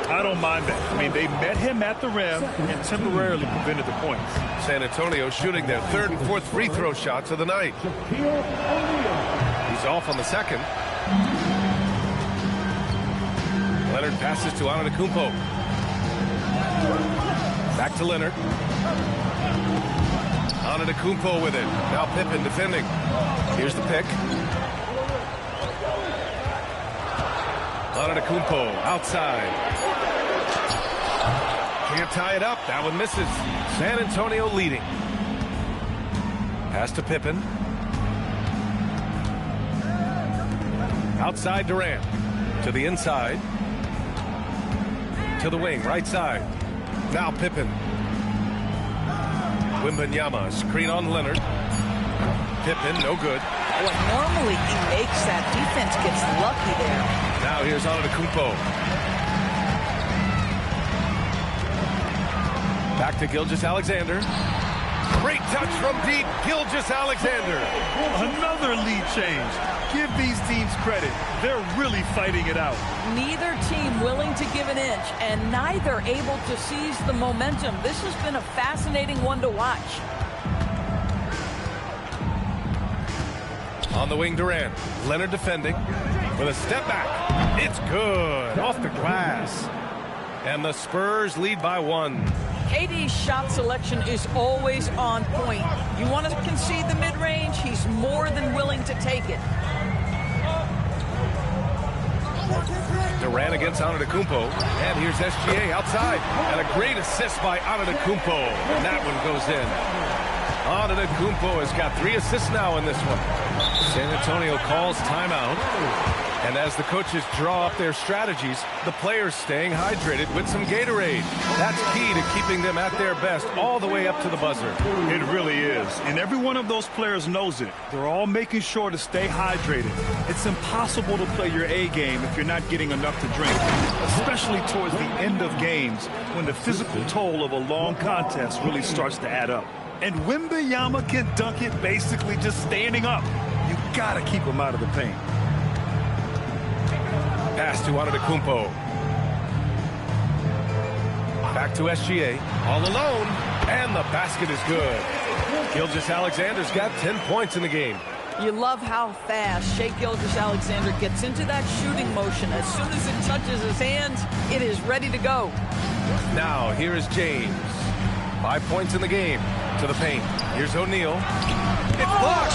I don't mind that. I mean, they met him at the rim and temporarily prevented the points. San Antonio shooting their third and fourth free throw shots of the night. He's off on the second. Leonard passes to Antetokounmpo. Back to Leonard. Antetokounmpo with it. Now Pippen defending. Here's the pick. Antetokounmpo outside. Can't tie it up. That one misses. San Antonio leading. Pass to Pippen. Outside Durant. To the inside. To the wing, right side. Now Pippen. Wembanyama, screen on Leonard. Pippen, no good. Well, normally he makes that. Defense gets lucky there. Now here's Antetokounmpo. Back to Gilgeous-Alexander. Great touch from deep. Gilgeous-Alexander. Another lead change. Give these teams credit. They're really fighting it out. Neither team willing to give an inch, and neither able to seize the momentum. This has been a fascinating one to watch. On the wing, Durant. Leonard defending. With a step back. It's good. Off the glass. And the Spurs lead by 1. KD's shot selection is always on point. You want to concede the mid-range, he's more than willing to take it. Durant against Antetokounmpo. And here's SGA outside. And a great assist by Antetokounmpo. And that one goes in. Antetokounmpo has got 3 assists now in this one. San Antonio calls timeout. And as the coaches draw up their strategies, the players staying hydrated with some Gatorade. That's key to keeping them at their best all the way up to the buzzer. It really is. And every one of those players knows it. They're all making sure to stay hydrated. It's impossible to play your A game if you're not getting enough to drink, especially towards the end of games when the physical toll of a long contest really starts to add up. And Wembanyama can dunk it basically just standing up. You gotta keep him out of the paint. Pass to Antetokounmpo. Back to SGA. All alone. And the basket is good. Gilgeous-Alexander's got 10 points in the game. You love how fast Shai Gilgeous-Alexander gets into that shooting motion. As soon as it touches his hands, it is ready to go. Now, here is James. 5 points in the game. To the paint. Here's O'Neal. It's blocked.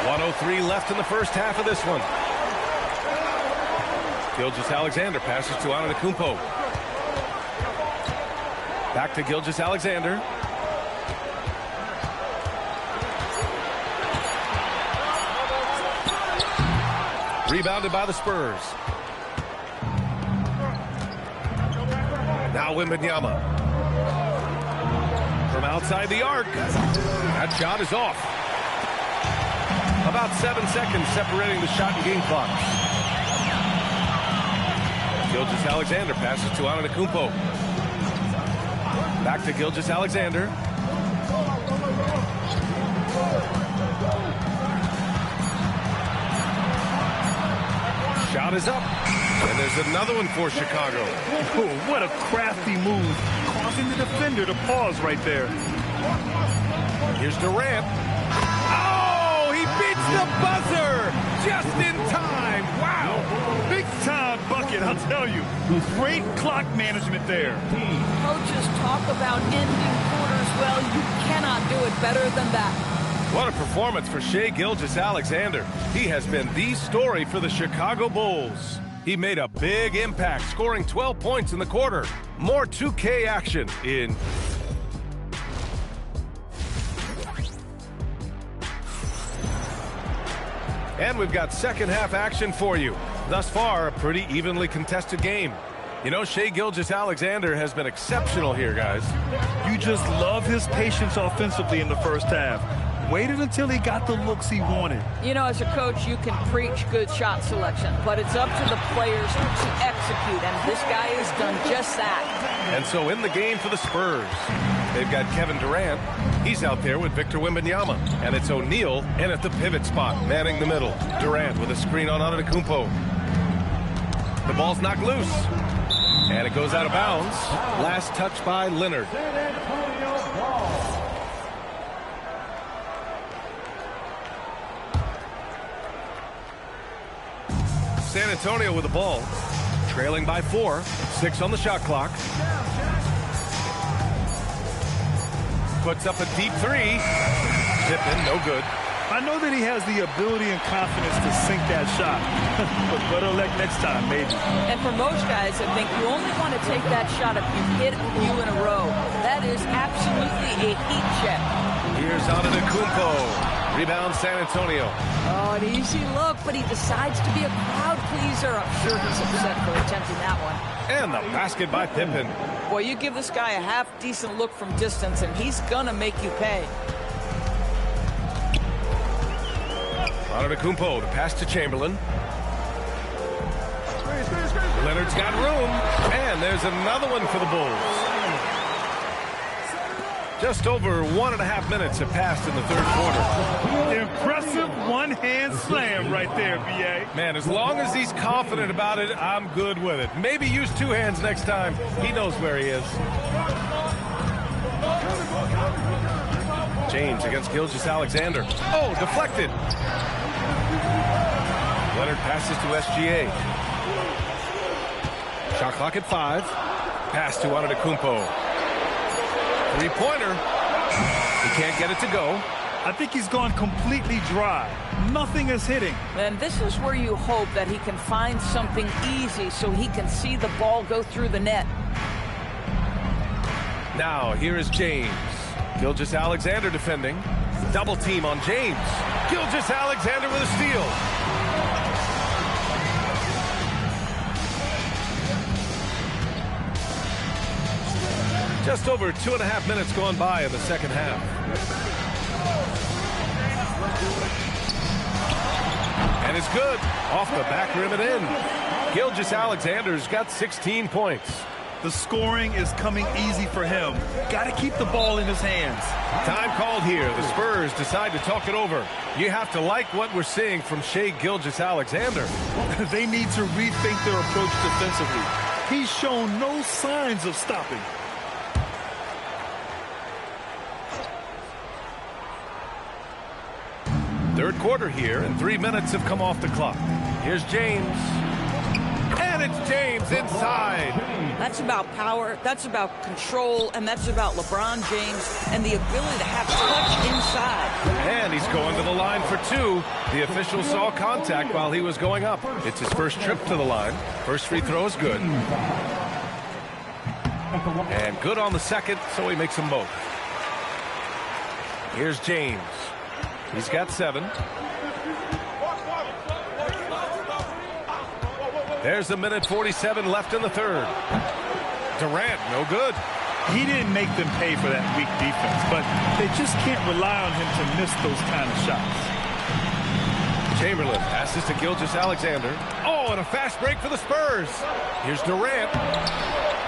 1:03 left in the first half of this one. Gilgeous-Alexander passes to Antetokounmpo. Back to Gilgeous-Alexander. Rebounded by the Spurs. Now Wembanyama. From outside the arc. That shot is off. About 7 seconds separating the shot and game clock. Gilgeous-Alexander passes to Antetokounmpo. Back to Gilgeous-Alexander. Shot is up. And there's another one for Chicago. Oh, what a crafty move, causing the defender to pause right there. Here's Durant. Oh, he beats the buzzer just in time. Wow. Big time bucket, I'll tell you. Great clock management there. Coaches talk about ending quarters well. You cannot do it better than that. What a performance for Shai Gilgeous-Alexander. He has been the story for the Chicago Bulls. He made a big impact, scoring 12 points in the quarter. More 2K action in... And we've got second half action for you. Thus far, a pretty evenly contested game. You know, Shai Gilgeous-Alexander has been exceptional here, guys. You just love his patience offensively in the first half. Waited until he got the looks he wanted. You know, as a coach, you can preach good shot selection, but it's up to the players to execute, and this guy has done just that. And so in the game for the Spurs, they've got Kevin Durant. He's out there with Victor Wembanyama. And it's O'Neal in at the pivot spot, manning the middle. Durant with a screen on Antetokounmpo. The ball's knocked loose. And it goes out of bounds. Last touch by Leonard. San Antonio with the ball, trailing by 4, 6 on the shot clock. Puts up a deep 3. Pippen, no good. I know that he has the ability and confidence to sink that shot, but better luck next time, maybe. And for most guys, I think you only want to take that shot if you hit a few in a row. That is absolutely a heat check. Here's Antetokounmpo. Rebound San Antonio. Oh, an easy look, but he decides to be a crowd pleaser. I'm sure he's upset for attempting that one. And the basket by Pippen. Boy, you give this guy a half-decent look from distance, and he's going to make you pay. Antetokounmpo, the pass to Chamberlain. Leonard's got room, and there's another one for the Bulls. Just over 1.5 minutes have passed in the third quarter. Impressive one-hand slam right there, B.A. Man, as long as he's confident about it, I'm good with it. Maybe use 2 hands next time. He knows where he is. James against Gilgeous-Alexander. Oh, deflected. Leonard passes to SGA. Shot clock at 5. Pass to Antetokounmpo. Three-pointer. He can't get it to go. I think he's gone completely dry. Nothing is hitting. And this is where you hope that he can find something easy so he can see the ball go through the net. Now, here is James. Gilgeous-Alexander defending. Double team on James. Gilgeous-Alexander with a steal. Just over 2.5 minutes gone by in the second half. And it's good. Off the back rim and in. Gilgeous-Alexander's got 16 points. The scoring is coming easy for him. Got to keep the ball in his hands. Time called here. The Spurs decide to talk it over. You have to like what we're seeing from Shai Gilgeous-Alexander. They need to rethink their approach defensively. He's shown no signs of stopping. Third quarter here, and 3 minutes have come off the clock. Here's James. And it's James inside. That's about power, that's about control, and that's about LeBron James and the ability to have touch inside. And he's going to the line for 2. The official saw contact while he was going up. It's his first trip to the line. First free throw is good. And good on the second, so he makes them both. Here's James. He's got 7. There's 1:47 left in the third. Durant, no good. He didn't make them pay for that weak defense, but they just can't rely on him to miss those kind of shots. Chamberlain passes to Gilgeous-Alexander. Oh, and a fast break for the Spurs. Here's Durant.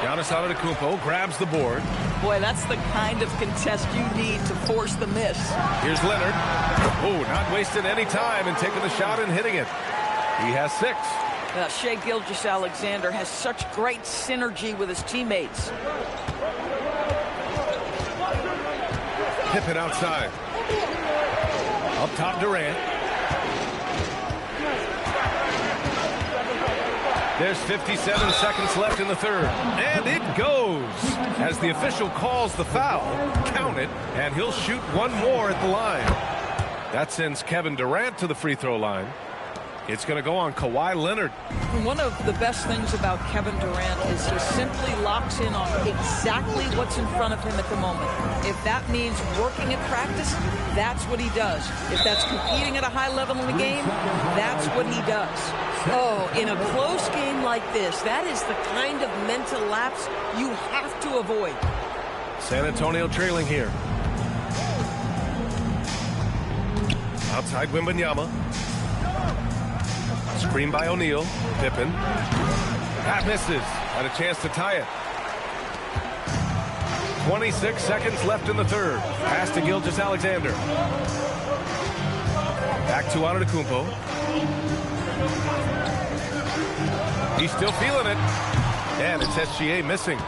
Giannis Antetokounmpo grabs the board. Boy, that's the kind of contest you need to force the miss. Here's Leonard. Oh, not wasting any time and taking the shot and hitting it. He has 6. Shai Gilgeous-Alexander has such great synergy with his teammates. Pippen outside. Up top, Durant. There's 57 seconds left in the third. And it goes. As the official calls the foul, count it, and he'll shoot one more at the line. That sends Kevin Durant to the free throw line. It's going to go on Kawhi Leonard. One of the best things about Kevin Durant is he simply locks in on exactly what's in front of him at the moment. If that means working at practice, that's what he does. If that's competing at a high level in the game, that's what he does. Oh, in a close game like this, that is the kind of mental lapse you have to avoid. San Antonio trailing here. Outside Wembanyama. Screen by O'Neal. Pippen. That misses. Had a chance to tie it. 26 seconds left in the third. Pass to Gilgeous-Alexander. Back to Antetokounmpo. He's still feeling it. And it's SGA missing.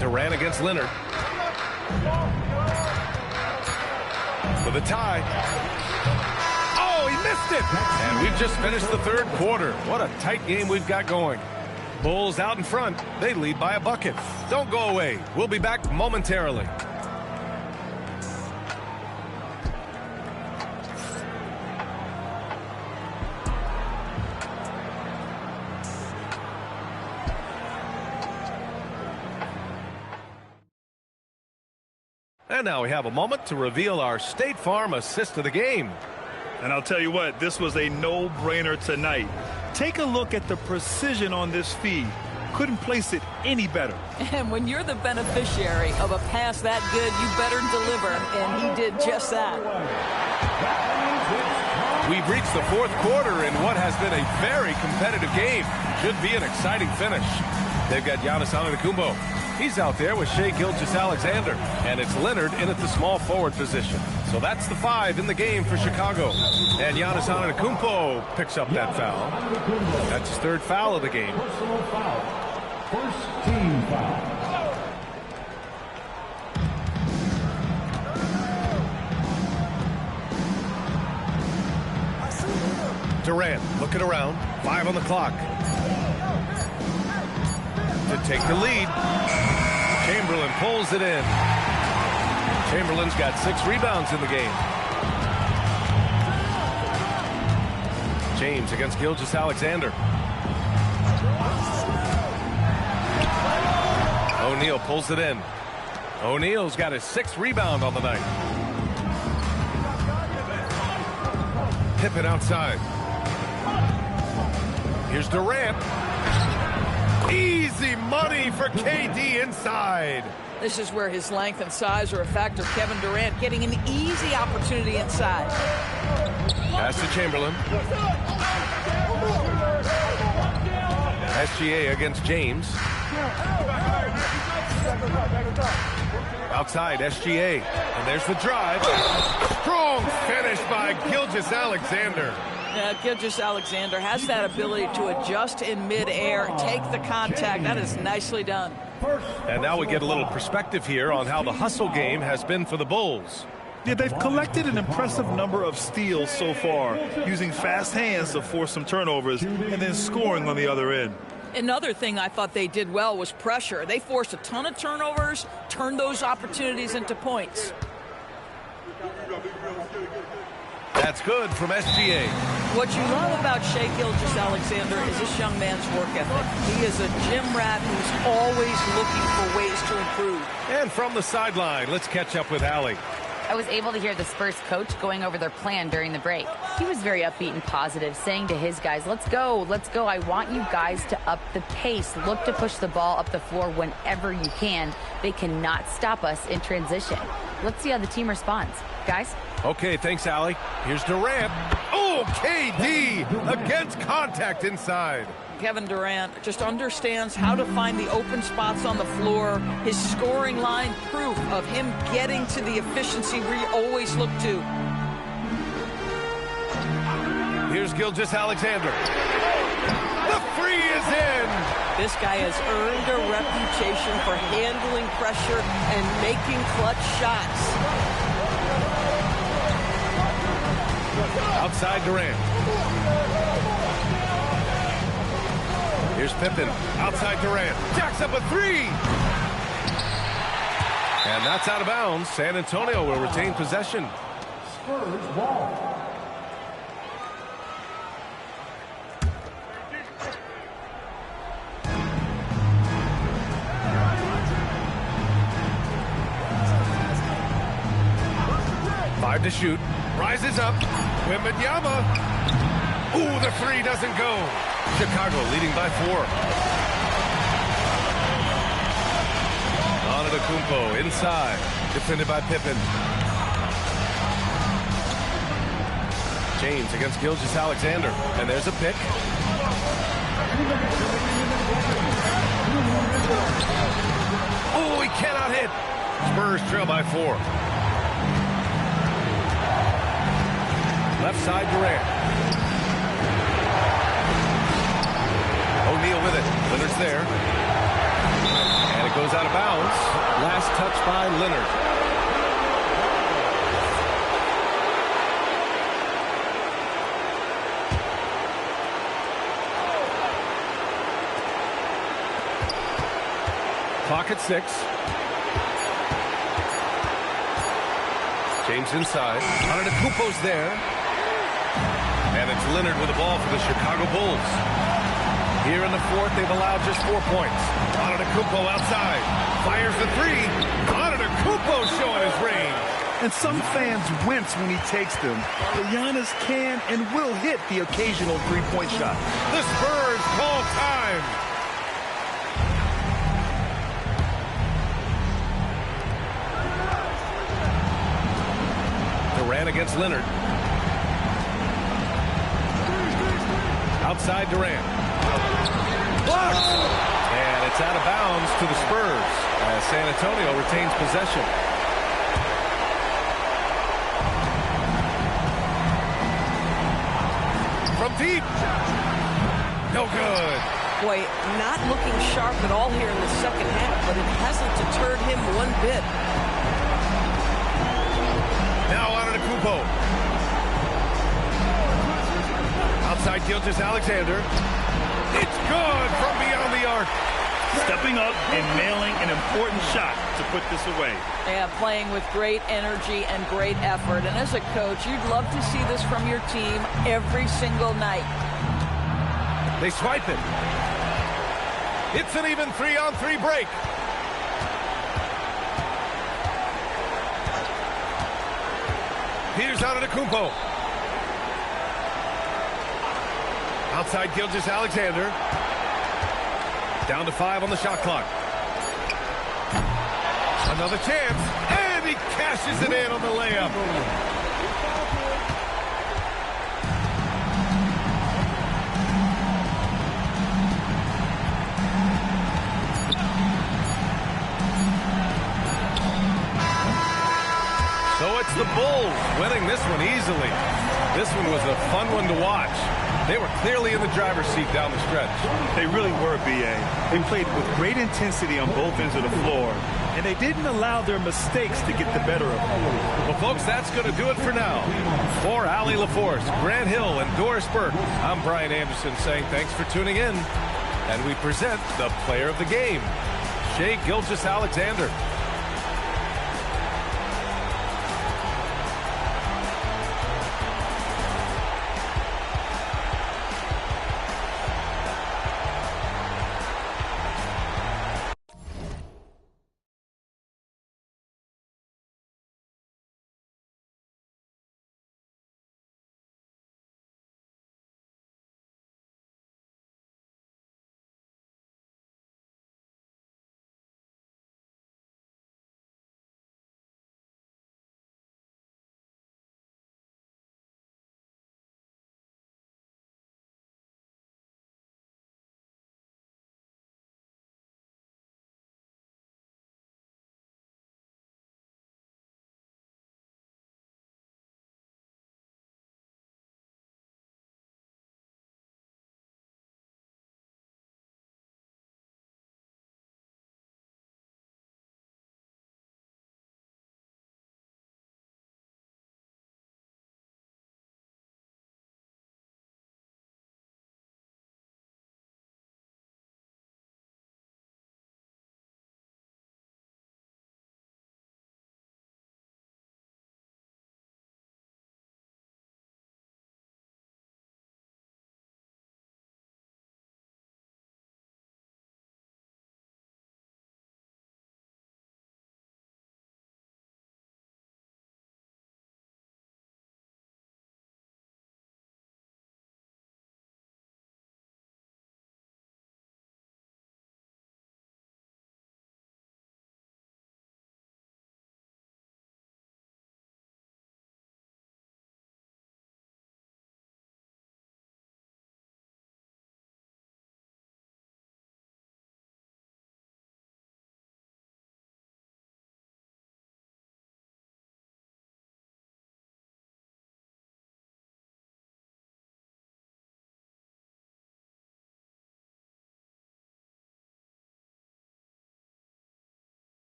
Durant against Leonard. For the tie. Oh, he missed it. And we've just finished the third quarter. What a tight game we've got going. Bulls out in front. They lead by a bucket. Don't go away. We'll be back momentarily. And now we have a moment to reveal our State Farm assist of the game. And I'll tell you what, this was a no-brainer tonight. Take a look at the precision on this feed. Couldn't place it any better. And when you're the beneficiary of a pass that good, you better deliver, and he did just that. We've reached the fourth quarter in what has been a very competitive game. Should be an exciting finish. They've got Giannis Antetokounmpo. He's out there with Shai Gilgeous-Alexander, and it's Leonard in at the small forward position. So that's the 5 in the game for Chicago. And Giannis Antetokounmpo picks up that foul. That's his third foul of the game. Personal foul. First team foul. Durant looking around. 5 on the clock. To take the lead. Chamberlain pulls it in. Chamberlain's got 6 rebounds in the game. James against Gilgeous-Alexander. O'Neal pulls it in. O'Neal's got his 6th rebound on the night. Pippen outside. Here's Durant. Easy money for KD inside. This is where his length and size are a factor. Kevin Durant getting an easy opportunity inside. Pass to Chamberlain. SGA against James. Outside, SGA. And there's the drive. Strong finish by Gilgeous-Alexander. Yeah, Gilgeous-Alexander has that ability to adjust in midair, take the contact. That is nicely done. And now we get a little perspective here on how the hustle game has been for the Bulls. Yeah, they've collected an impressive number of steals so far, using fast hands to force some turnovers and then scoring on the other end. Another thing I thought they did well was pressure. They forced a ton of turnovers, turned those opportunities into points. That's good from SGA. What you love about Shai Gilgeous-Alexander is this young man's work ethic. He is a gym rat who's always looking for ways to improve. And from the sideline, let's catch up with Allie. I was able to hear the Spurs coach going over their plan during the break. He was very upbeat and positive, saying to his guys, let's go, let's go. I want you guys to up the pace. Look to push the ball up the floor whenever you can. They cannot stop us in transition. Let's see how the team responds. Guys? Okay, thanks, Allie. Here's Durant. Oh, KD against contact inside. Kevin Durant just understands how to find the open spots on the floor. His scoring line, proof of him getting to the efficiency we always look to. Here's Gilgeous-Alexander. The free is in. This guy has earned a reputation for handling pressure and making clutch shots. Outside Durant. Here's Pippen. Outside Durant. Jacks up a 3. And that's out of bounds. San Antonio will retain possession. Spurs ball. Five to shoot. Rises up. Wembanyama. Ooh, the three doesn't go. Chicago leading by 4. Antetokounmpo inside. Defended by Pippen. James against Gilgeous-Alexander. And there's a pick. Oh, he cannot hit. Spurs trail by 4. Left side, Durant. O'Neal with it. Leonard's there. And it goes out of bounds. Last touch by Leonard. Clock at 6. James inside. Antetokounmpo's there. And it's Leonard with the ball for the Chicago Bulls. Here in the fourth, they've allowed just 4 points. Antetokounmpo outside. Fires the three. Antetokounmpo showing his range. And some fans wince when he takes them. But Giannis can and will hit the occasional three-point shot. The Spurs call time. Durant against Leonard. Outside Durant. Blocked! And it's out of bounds to the Spurs as San Antonio retains possession. From deep. No good. Boy, not looking sharp at all here in the second half, but it hasn't deterred him one bit. Now Antetokounmpo. Outside Gilgeous-Alexander. It's good from beyond the arc. Stepping up and nailing an important shot to put this away. Yeah, playing with great energy and great effort. And as a coach, you'd love to see this from your team every single night. They swipe it. It's an even 3-on-3 break. Here's Antetokounmpo. Outside Gilgeous-Alexander. Down to 5 on the shot clock. Another chance. And he cashes it in on the layup. So it's the Bulls winning this one easily. This one was a fun one to watch. They were clearly in the driver's seat down the stretch. They really were, B.A. They played with great intensity on both ends of the floor, and they didn't allow their mistakes to get the better of them. Well, folks, that's going to do it for now. For Allie LaForce, Grant Hill, and Doris Burke, I'm Brian Anderson saying thanks for tuning in. And we present the player of the game, Shai Gilgeous-Alexander.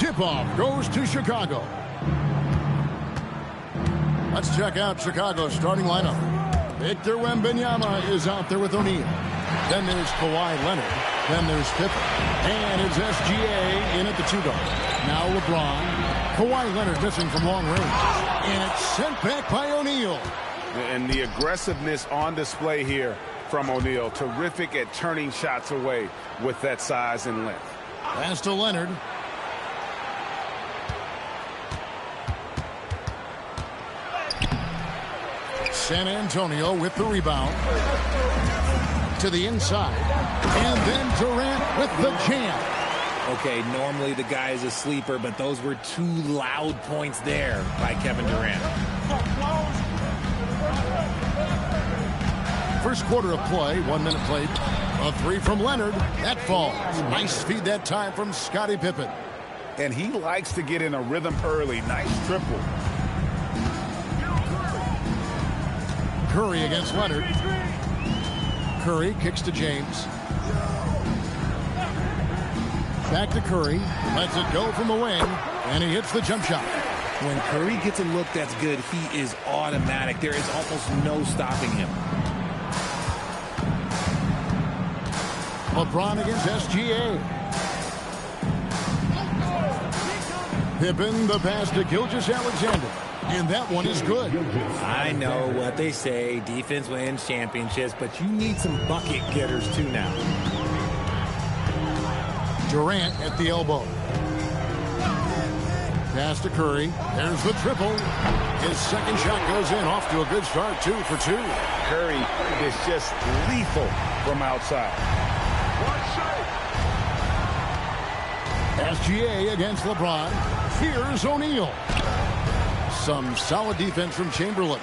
Tip-off goes to Chicago. Let's check out Chicago's starting lineup. Victor Wembanyama is out there with O'Neal. Then there's Kawhi Leonard. Then there's Pippen. And it's SGA in at the 2-guard. Now LeBron. Kawhi Leonard missing from long range. And it's sent back by O'Neal. And the aggressiveness on display here from O'Neal. Terrific at turning shots away with that size and length. Pass to Leonard. San Antonio with the rebound. To the inside. And then Durant with the jam. Okay, normally the guy is a sleeper, but those were 2 loud points there by Kevin Durant. First quarter of play, 1 minute played. A 3 from Leonard. That falls. Nice feed that time from Scottie Pippen. And he likes to get in a rhythm early. Nice triple. Curry against Leonard. Curry kicks to James. Back to Curry. Lets it go from the wing. And he hits the jump shot. When Curry gets a look that's good, he is automatic. There is almost no stopping him. LeBron against SGA. Pippen, the pass to Gilgeous-Alexander. And that one is good. I know what they say. Defense wins championships, but you need some bucket getters too now. Durant at the elbow. Pass to Curry. There's the triple. His second shot goes in. Off to a good start. 2 for 2. Curry is just lethal from outside. SGA against LeBron. Here's O'Neal. Some solid defense from Chamberlain.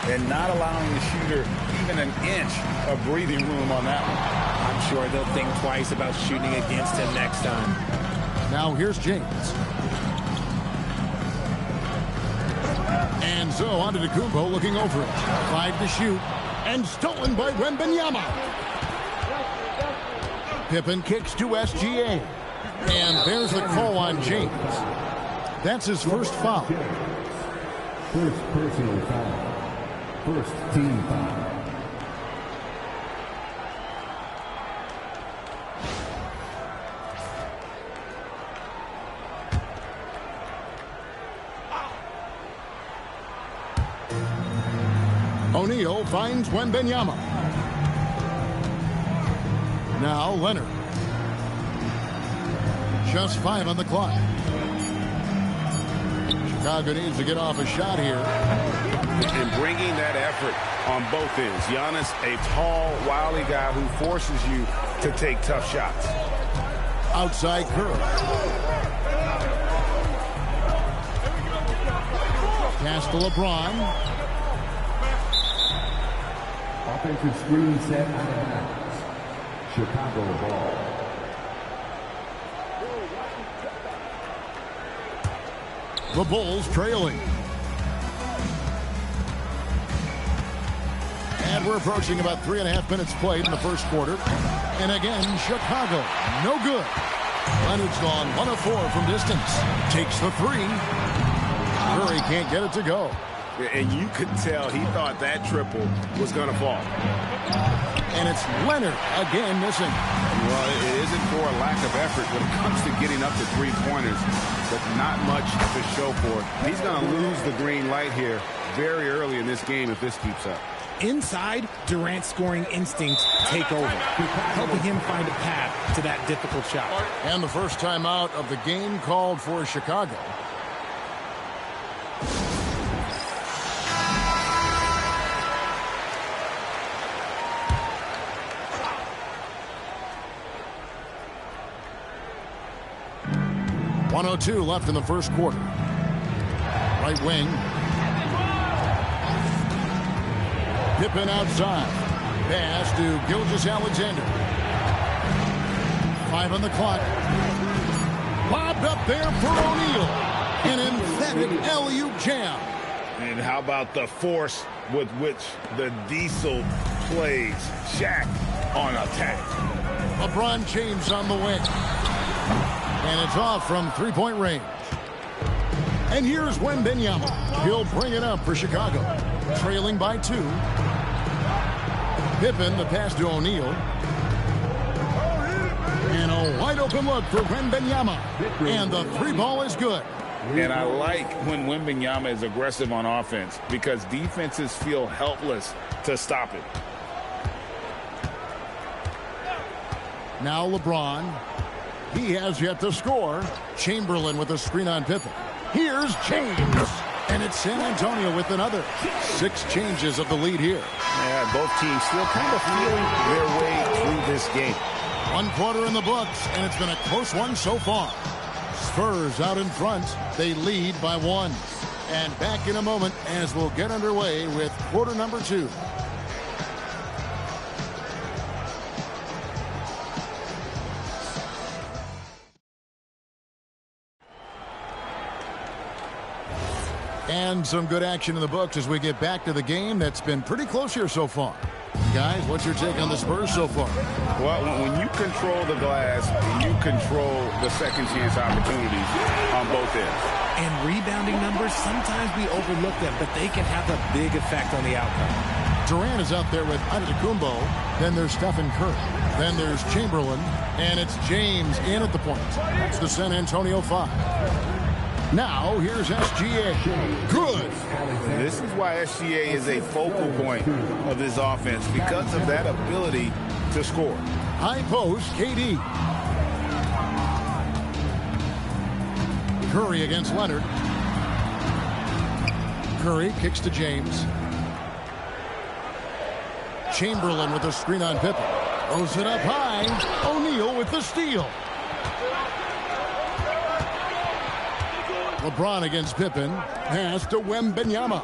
And not allowing the shooter even an inch of breathing room on that one. I'm sure they'll think twice about shooting against him next time. Now here's James. And so on to Antetokounmpo looking over it. 5 to shoot. And stolen by Wembanyama. Pippen kicks to SGA. And there's the call on James. That's his first foul. First personal foul. First team foul. O'Neal finds Wembanyama. Now Leonard. Just 5 on the clock. Chicago needs to get off a shot here. And bringing that effort on both ends. Giannis, a tall, wily guy who forces you to take tough shots. Outside Curry. Pass to LeBron. Offensive screen set out of bounds. Chicago ball. The Bulls trailing. And we're approaching about 3.5 minutes played in the first quarter. And again, Chicago, no good. Leonard's gone 1 of 4 from distance. Takes the 3. Curry can't get it to go. And you could tell he thought that triple was going to fall. And it's Leonard again missing. Well, it isn't for a lack of effort when it comes to getting up to 3-pointers, but not much to show for it. He's going to lose the green light here very early in this game if this keeps up. Inside, Durant's scoring instincts take over, helping him find a path to that difficult shot. And the first timeout of the game called for Chicago. .102 left in the first quarter. Right wing. Pippen outside. Pass to Gilgeous-Alexander. 5 on the clock. Lobbed up there for O'Neal. An emphatic alley-oop jam. And how about the force with which the Diesel plays? Shaq on attack. LeBron James on the wing. And it's off from three-point range. And here's Wembanyama. He'll bring it up for Chicago. Trailing by 2. Pippen, the pass to O'Neal. And a wide open look for Wembanyama. And the three ball is good. And I like when Wembanyama is aggressive on offense because defenses feel helpless to stop it. Now LeBron. He has yet to score. Chamberlain with a screen on Pippen. Here's James. And it's San Antonio with another. 6 changes of the lead here. Yeah, both teams still kind of feeling their way through this game. 1 quarter in the books, and it's been a close one so far. Spurs out in front. They lead by 1. And back in a moment as we'll get underway with quarter number 2. And some good action in the books as we get back to the game that's been pretty close here so far. Guys, what's your take on the Spurs so far? Well, when you control the glass, you control the second chance opportunities on both ends. And rebounding numbers, sometimes we overlook them, but they can have a big effect on the outcome. Durant is out there with Antetokounmpo. Then there's Stephen Curry. Then there's Chamberlain. And it's James in at the point. That's the San Antonio 5. Now, here's SGA. Good. This is why SGA is a focal point of this offense because of that ability to score. High post, KD. Curry against Leonard. Curry kicks to James. Chamberlain with a screen on Pippen. Throws it up high. O'Neal with the steal. LeBron against Pippen. Pass to Wembanyama.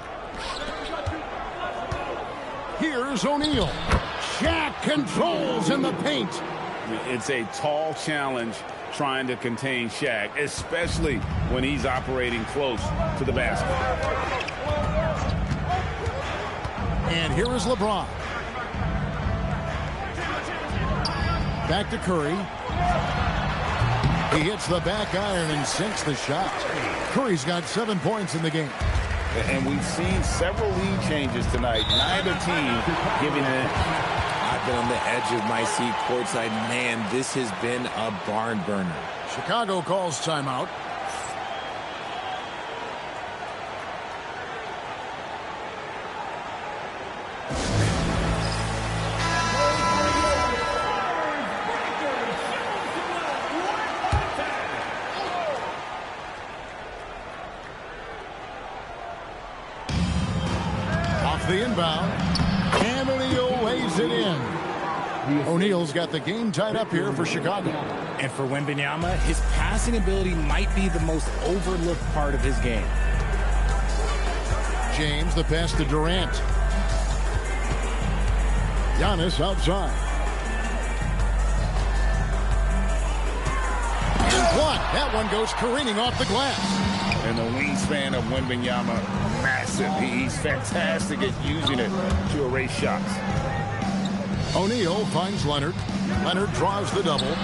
Here's O'Neal. Shaq controls in the paint. It's a tall challenge trying to contain Shaq, especially when he's operating close to the basket. And here is LeBron. Back to Curry. He hits the back iron and sinks the shot. Curry's got 7 points in the game. And we've seen several lead changes tonight. Neither team giving it. I've been on the edge of my seat courtside. Man, this has been a barn burner. Chicago calls timeout. The inbound. And O'Neal lays it in. O'Neal's got the game tied up here for Chicago. And for Wembanyama, his passing ability might be the most overlooked part of his game. James, the pass to Durant. Giannis outside. And blocked. That one goes careening off the glass. And the wingspan of Wembanyama, massive. He's fantastic at using it to erase shots. O'Neal finds Leonard. Leonard draws the double.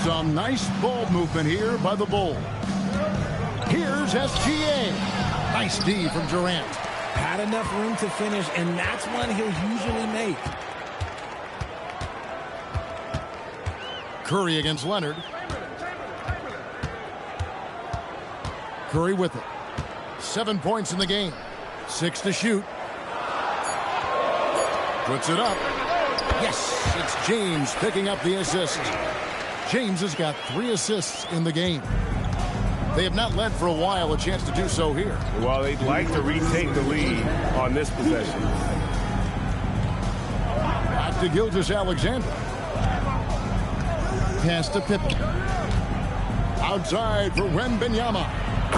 Some nice ball movement here by the Bulls. Here's SGA. Nice D from Durant. Had enough room to finish, and that's one he'll usually make. Curry against Leonard. Curry with it. 7 points in the game. 6 to shoot. Puts it up. Yes, it's James picking up the assist. James has got 3 assists in the game. They have not led for a while, a chance to do so here. Well, they'd like to retake the lead on this possession. Back to Gilgeous-Alexander. Pass to Pippen. Outside for Wembanyama.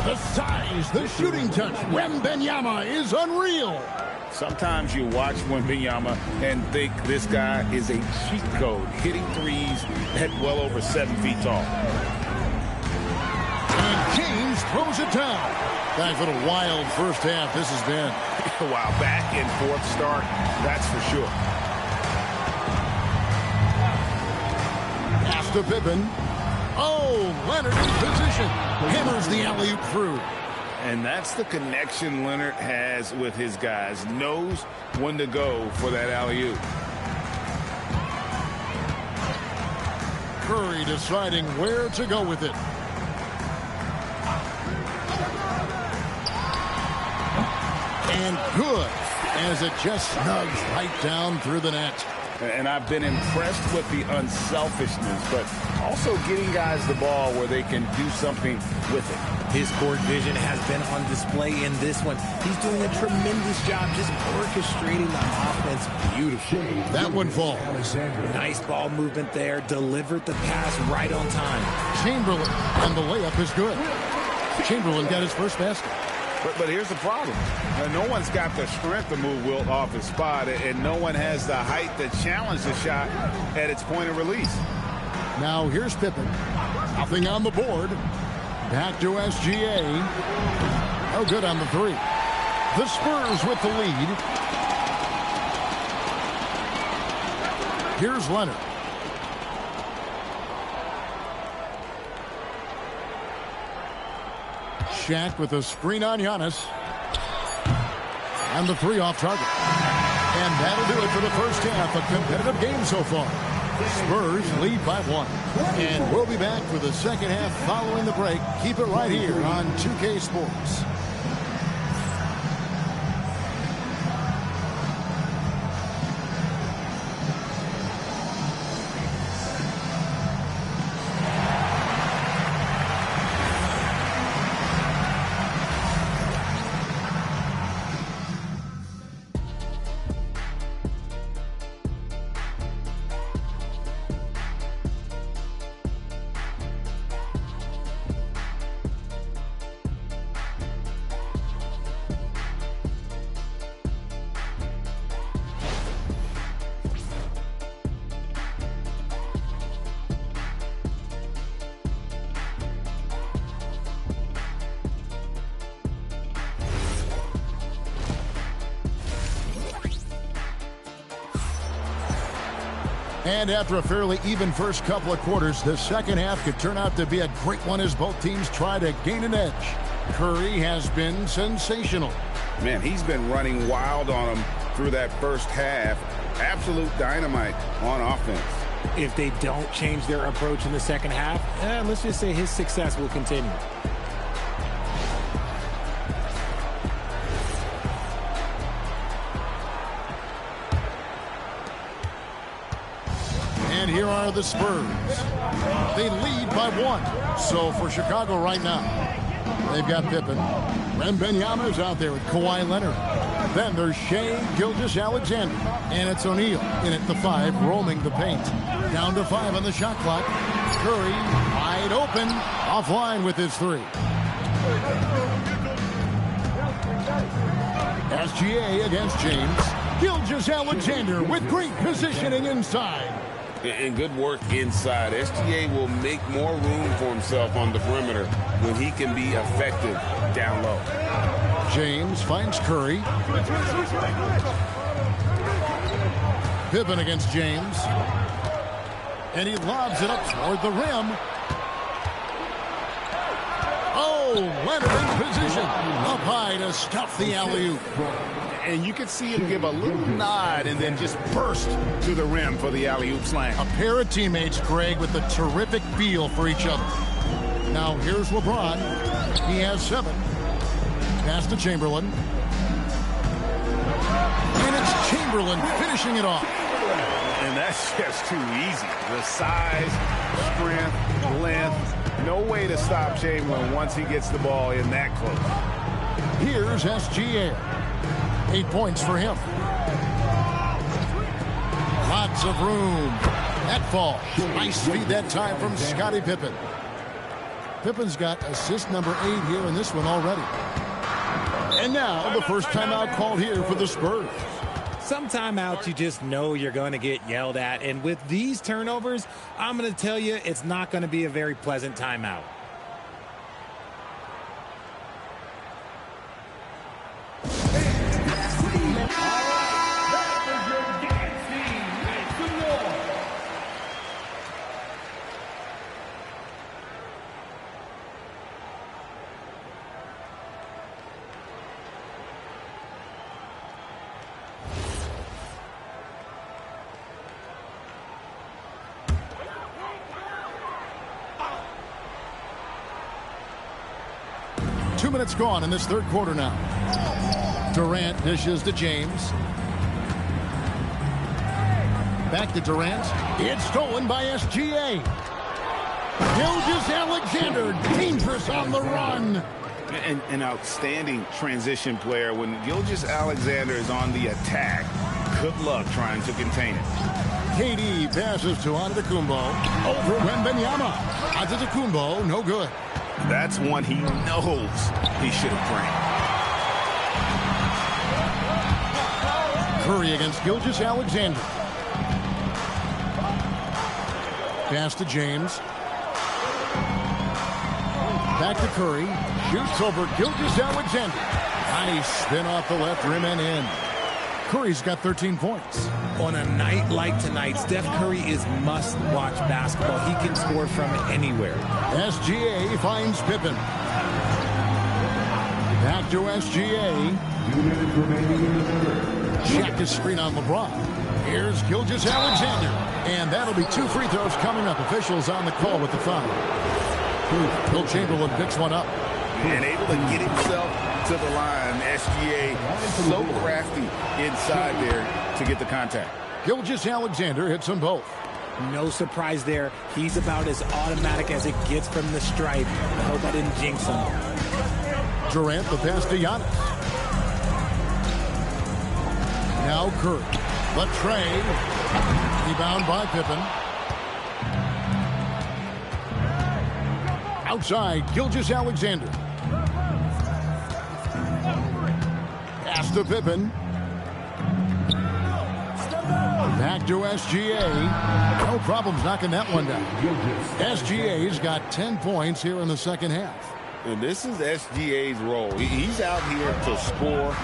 The size, the shooting touch. Wembanyama is unreal. Sometimes you watch Wembanyama and think this guy is a cheat code, hitting threes at well over 7 feet tall. And James throws it down. Guys, what a wild first half this has been. Wow, back and forth start, that's for sure. Pass to Pippen. Oh, Leonard in position. Hammers the alley-oop through. And that's the connection Leonard has with his guys. Knows when to go for that alley-oop. Curry deciding where to go with it. And good, as it just snugs right down through the net. And I've been impressed with the unselfishness, but also getting guys the ball where they can do something with it. His court vision has been on display in this one. He's doing a tremendous job just orchestrating the offense beautifully. That one falls. Nice ball movement there. Delivered the pass right on time. Chamberlain, and the layup is good. Chamberlain got his first basket. But here's the problem. No one's got the strength to move Wilt off his spot, and no one has the height to challenge the shot at its point of release. Now here's Pippen. Nothing on the board. Back to SGA. No good on the three. The Spurs with the lead. Here's Leonard. Shaq with a screen on Giannis. And the three off target. And that'll do it for the first half. A competitive game so far. Spurs lead by 1. And we'll be back for the second half following the break. Keep it right here on 2K Sports. And after a fairly even first couple of quarters, the second half could turn out to be a great one as both teams try to gain an edge. Curry has been sensational. Man, he's been running wild on them through that first half. Absolute dynamite on offense. If they don't change their approach in the second half, let's just say his success will continue. And here are the Spurs. They lead by 1. So for Chicago right now, they've got Pippen. Wembanyama's out there with Kawhi Leonard. Then there's Shai Gilgeous-Alexander. And it's O'Neal in at the 5, roaming the paint. Down to 5 on the shot clock. Curry wide open. Offline with his 3. SGA against James. Gilgeous-Alexander with great positioning inside. And good work inside. SGA will make more room for himself on the perimeter when he can be effective down low. James finds Curry. Pippen against James. And he lobs it up toward the rim. Oh, Leonard in position. Up high to stuff the alley-oop. And you can see him give a little nod and then just burst to the rim for the alley-oop slam. A pair of teammates, Greg, with a terrific feel for each other. Now here's LeBron. He has 7. Pass to Chamberlain. And it's Chamberlain finishing it off. And that's just too easy. The size, strength, length. No way to stop Chamberlain once he gets the ball in that close. Here's SGA. 8 points for him. Lots of room. That falls. Nice feed that time from Scottie Pippen. Pippen's got assist number 8 here in this one already. And now the first timeout called here for the Spurs. Some timeouts you just know you're going to get yelled at. And with these turnovers, I'm going to tell you it's not going to be a very pleasant timeout. 2 minutes gone in this third quarter now. Durant dishes to James. Back to Durant. It's stolen by SGA. Gilgeous-Alexander, dangerous on the run. An outstanding transition player. When Gilgeous-Alexander is on the attack, good luck trying to contain it. KD passes to Antetokounmpo. Over Wembanyama. Antetokounmpo, no good. That's one he knows he should have drained. Curry against Gilgeous-Alexander. Pass to James. Back to Curry. Shoots over Gilgeous-Alexander. Nice spin off the left rim and in. Curry's got 13 points. On a night like tonight, Steph Curry is must-watch basketball. He can score from anywhere. SGA finds Pippen. Back to SGA. Check his screen on LeBron. Here's Gilgeous-Alexander. And that'll be 2 free throws coming up. Officials on the call with the foul. Will Chamberlain picks one up. And able to get himself to the line. SGA so crafty inside there to get the contact. Gilgeous-Alexander hits them both. No surprise there. He's about as automatic as it gets from the stripe. I hope I didn't jinx him. Durant the pass to Giannis. Now Curry. Latrey. Rebound by Pippen. Outside, Gilgeous-Alexander. Pass to Pippen. Back to SGA. No problems knocking that one down. SGA's got 10 points here in the second half. And this is SGA's role. He's out here to score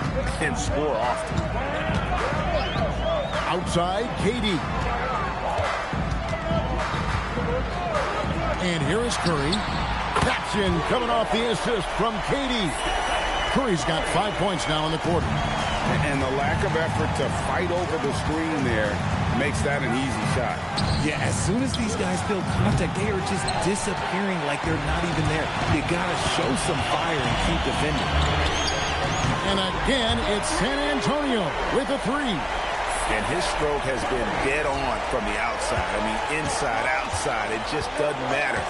and score often. Outside, KD. And here is Curry. That's in, coming off the assist from KD. Curry's got 5 points now in the quarter. And the lack of effort to fight over the screen there makes that an easy shot. Yeah, as soon as these guys feel contact, they are just disappearing like they're not even there. You got to show some fire and keep defending. And again, it's San Antonio with a 3. And his stroke has been dead on from the outside. I mean, inside, outside, it just doesn't matter.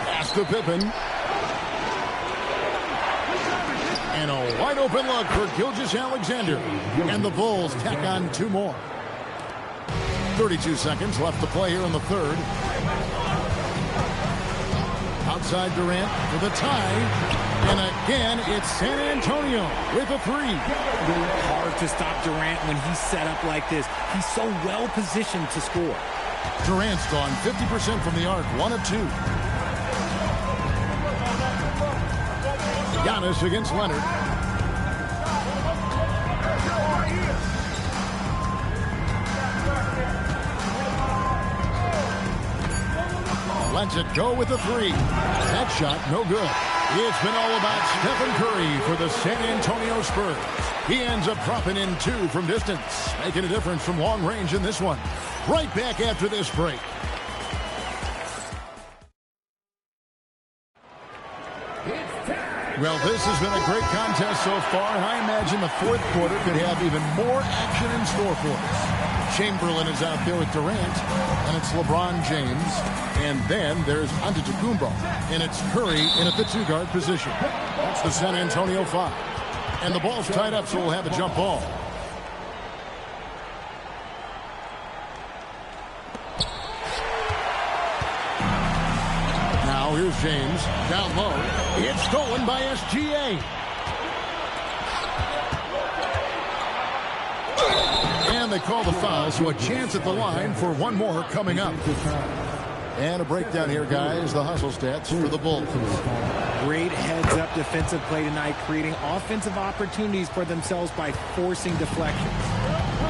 Pass to Pippen. And a wide open look for Gilgeous-Alexander. And the Bulls tack on 2 more. 32 seconds left to play here in the third. Outside Durant for the tie. And again, it's San Antonio with a 3. Hard to stop Durant when he's set up like this. He's so well positioned to score. Durant's gone 50% from the arc, 1 of 2. Giannis against Leonard. Lets it go with a 3. That shot, no good. It's been all about Stephen Curry for the San Antonio Spurs. He ends up dropping in 2 from distance, making a difference from long range in this one. Right back after this break. Well, this has been a great contest so far, and I imagine the fourth quarter could have even more action in store for us. Chamberlain is out there with Durant, and it's LeBron James. And then there's Antetokounmpo, and it's Curry in at the 2-guard position. That's the San Antonio 5. And the ball's tied up, so we'll have a jump ball. Now here's James, down low. It's stolen by SGA. And they call the foul, so a chance at the line for one more coming up. And a breakdown here, guys. The hustle stats for the Bulls. Great heads-up defensive play tonight, creating offensive opportunities for themselves by forcing deflections.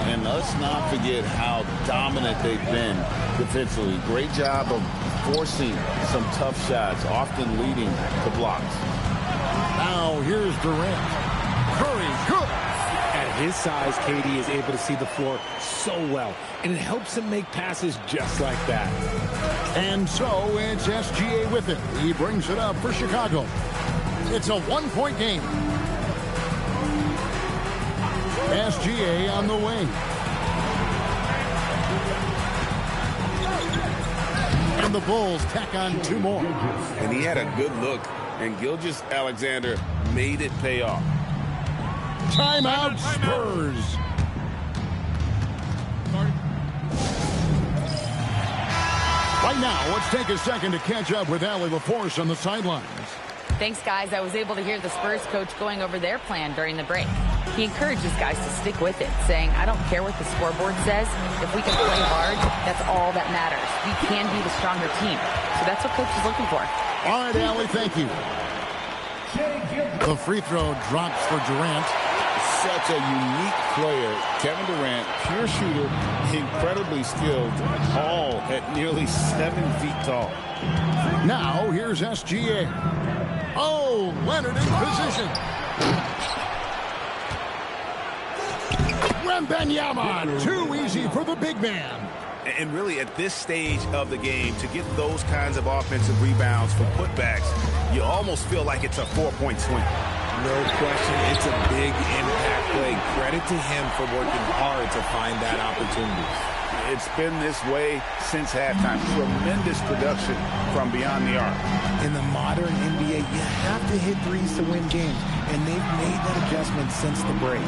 And let's not forget how dominant they've been defensively. Great job of forcing some tough shots, often leading to blocks. Now here's Durant. Curry, good. At his size, KD is able to see the floor so well, and it helps him make passes just like that. And so it's SGA with it. He brings it up for Chicago. It's a one-point game. SGA on the wing. And the Bulls tack on 2 more. And he had a good look, and Gilgeous-Alexander made it pay off. Timeout, Spurs. Right now, let's take a second to catch up with Allie LaForce on the sidelines. Thanks, guys. I was able to hear the Spurs coach going over their plan during the break. He encourages guys to stick with it, saying, I don't care what the scoreboard says. If we can play hard, that's all that matters. We can be the stronger team. So that's what coach is looking for. All right, Allie, thank you. The free throw drops for Durant. Such a unique player. Kevin Durant, pure shooter, incredibly skilled, all at nearly 7 feet tall. Now, here's SGA. Oh, Leonard in position. Wembanyama, too easy for the big man. And really, at this stage of the game, to get those kinds of offensive rebounds for putbacks, you almost feel like it's a 4-point swing. No question, it's a big impact play. Credit to him for working hard to find that opportunity. It's been this way since halftime. Tremendous production from beyond the arc. In the modern NBA, you have to hit threes to win games, and they've made that adjustment since the break.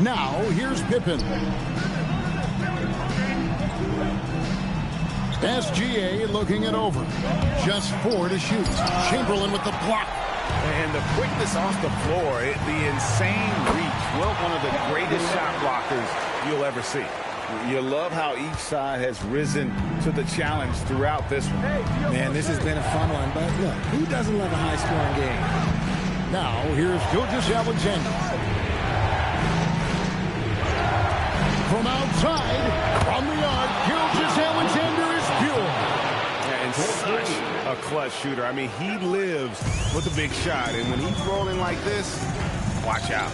Now, here's Pippen. SGA looking it over. Just 4 to shoot. Chamberlain with the block. And the quickness off the floor, the insane reach. Well, one of the greatest shot blockers you'll ever see. You love how each side has risen to the challenge throughout this one. Man, this has been a fun one, but look, who doesn't love a high-scoring game? Now, here's Gilgeous-Alexander. From outside, from the arc, Gilgeous-Alexander is pure. And such a clutch shooter. I mean, he lives with a big shot, and when he's rolling like this, watch out.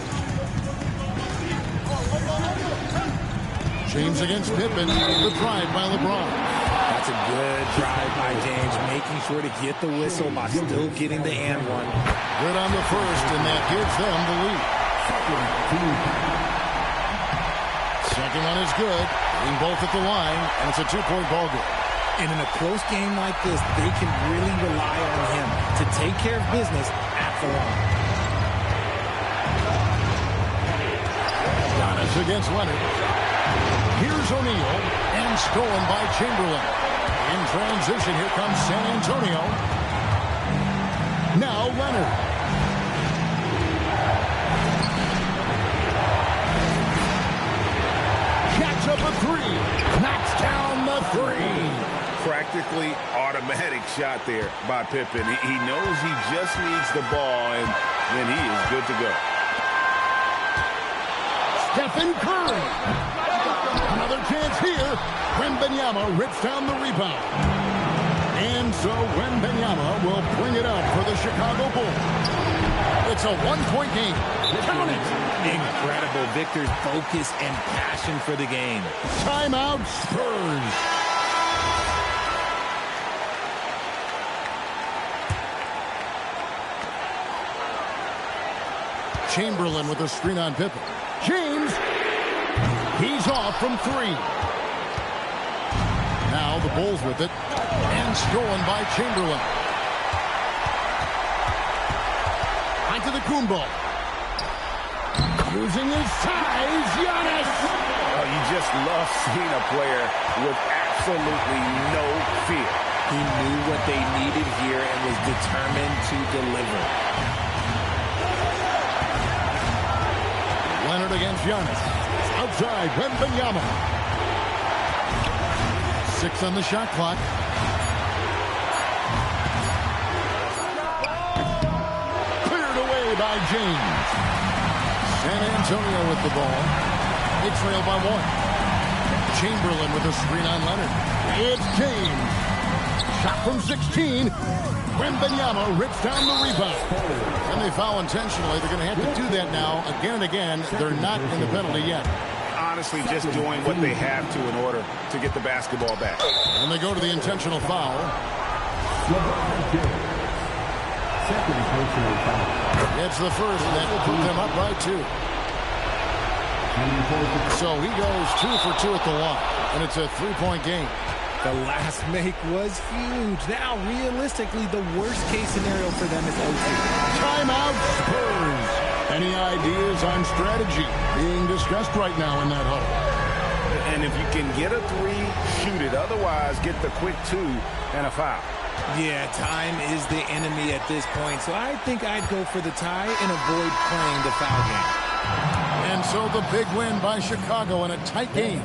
James against Pippen, the drive by LeBron. That's a good drive by James, making sure to get the whistle by still getting the and one. Good on the first, and that gives them the lead. Second one is good. Being both at the line, and it's a 2-point ball game. And in a close game like this, they can really rely on him to take care of business at the line. Giannis against Leonard. Here's O'Neal, and stolen by Chamberlain. In transition, here comes San Antonio. Now Leonard. Jacks up a 3. Knocks down the 3. Practically automatic shot there by Pippen. He knows he just needs the ball, and then he is good to go. Stephen Curry. Another chance here. Wembanyama rips down the rebound. And so Wembanyama will bring it up for the Chicago Bulls. It's a 1-point game. Count it. Incredible. Victor's focus and passion for the game. Timeout, Spurs. Chamberlain with a screen on Pippen. James. He's off from 3. Now the Bulls with it. And stolen by Chamberlain. Onto the Kumbo. Using his size, Giannis. Oh, you just love seeing a player with absolutely no fear. He knew what they needed here and was determined to deliver. Leonard against Giannis. Outside, Wembanyama. 6 on the shot clock. Cleared away by James. San Antonio with the ball. They trail by 1. Chamberlain with a screen on Leonard. It's James. Shot from 16. Wembanyama rips down the rebound. And they foul intentionally. They're going to have to do that now again and again. They're not in the penalty yet. Honestly, just doing what they have to in order to get the basketball back. And they go to the intentional foul. second personal foul. It's the first that put them up by 2. So he goes 2 for 2 at the line, and it's a 3-point game. The last make was huge. Now, realistically, the worst-case scenario for them is OT. Timeout, Spurs. Any ideas on strategy being discussed right now in that huddle? And if you can get a 3, shoot it. Otherwise, get the quick 2 and a foul. Yeah, time is the enemy at this point. So I think I'd go for the tie and avoid playing the foul game. And so the big win by Chicago in a tight game.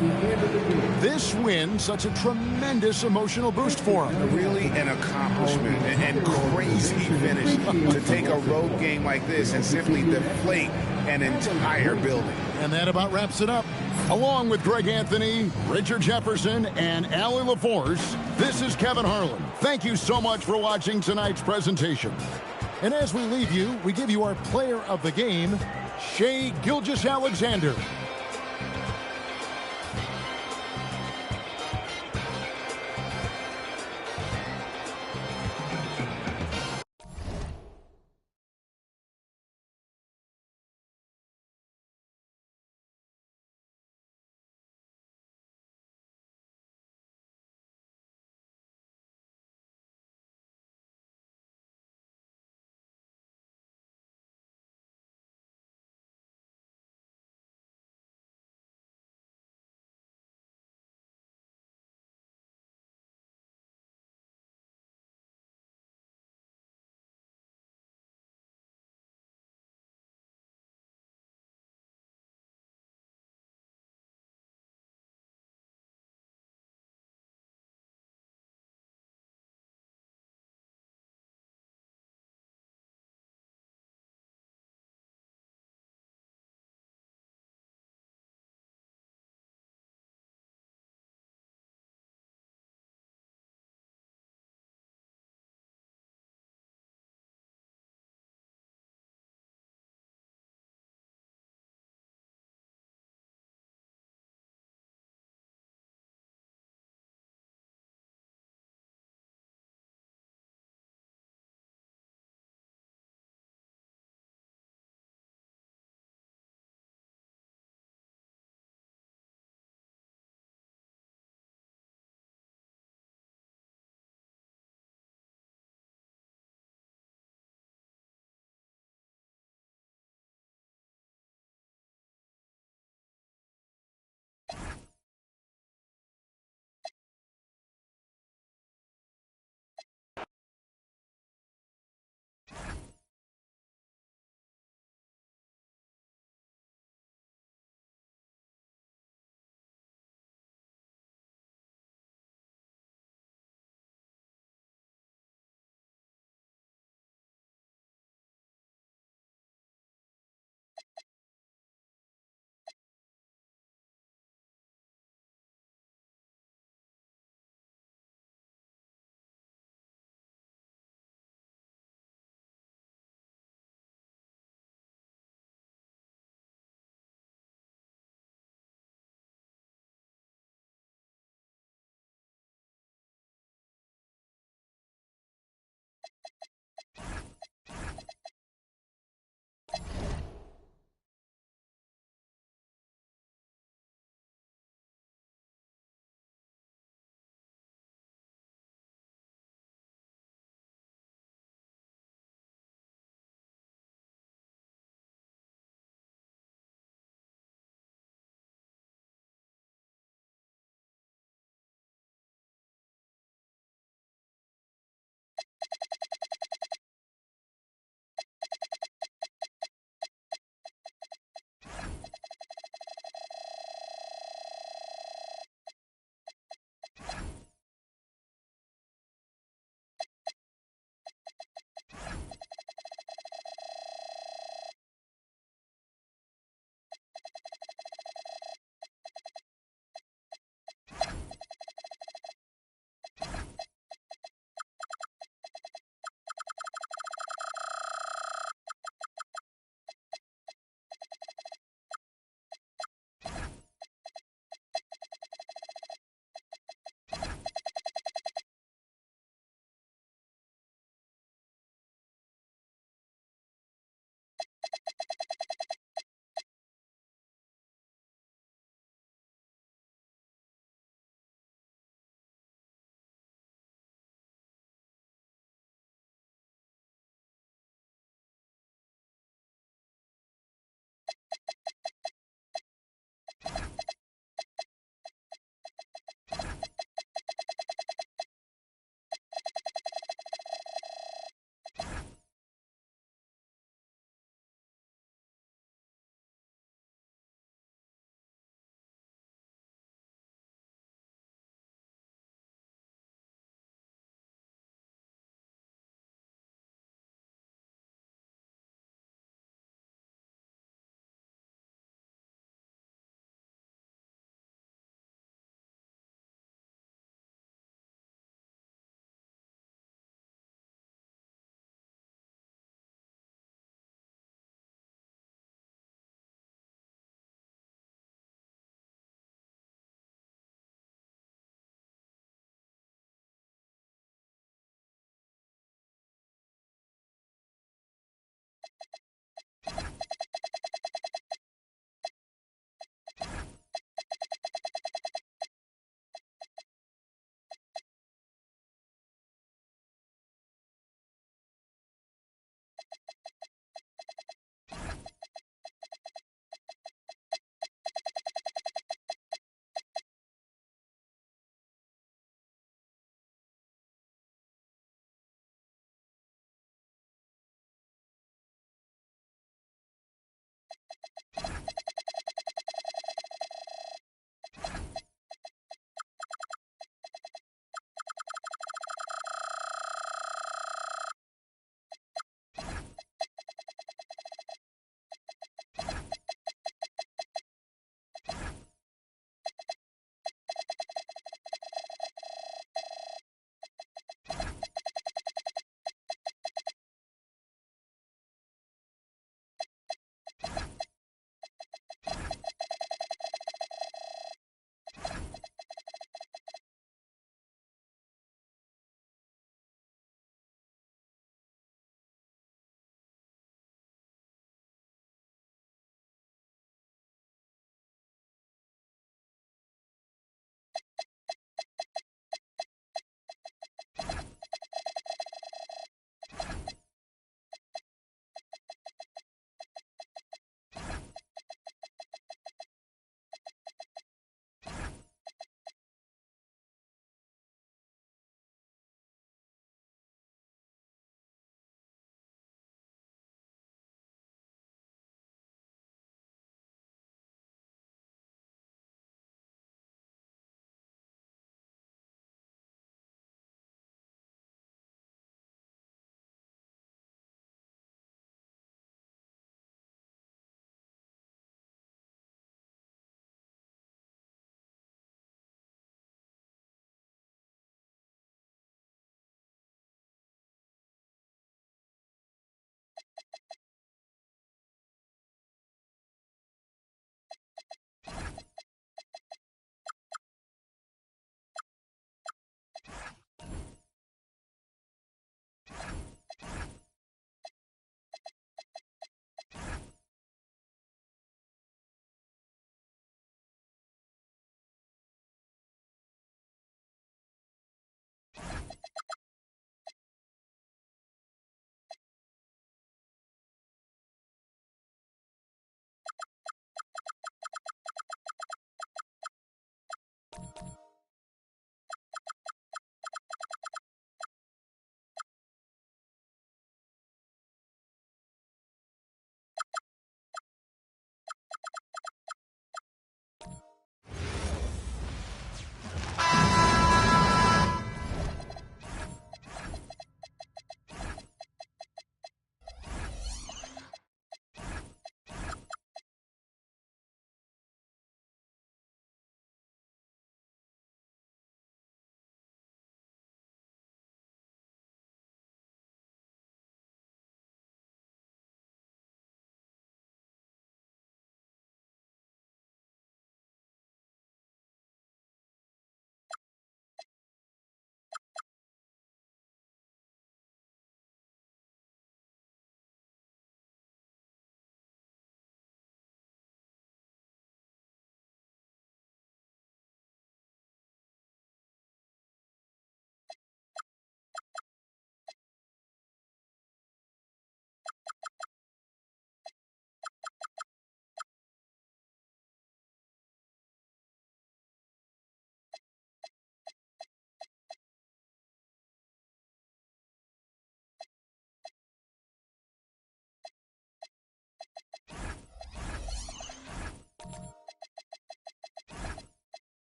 This win, such a tremendous emotional boost for them. Really an accomplishment and crazy finish to take a road game like this and simply deflate an entire building. And that about wraps it up. Along with Greg Anthony, Richard Jefferson, and Allie LaForce, this is Kevin Harlan. Thank you so much for watching tonight's presentation. And as we leave you, we give you our player of the game, Shai Gilgeous-Alexander.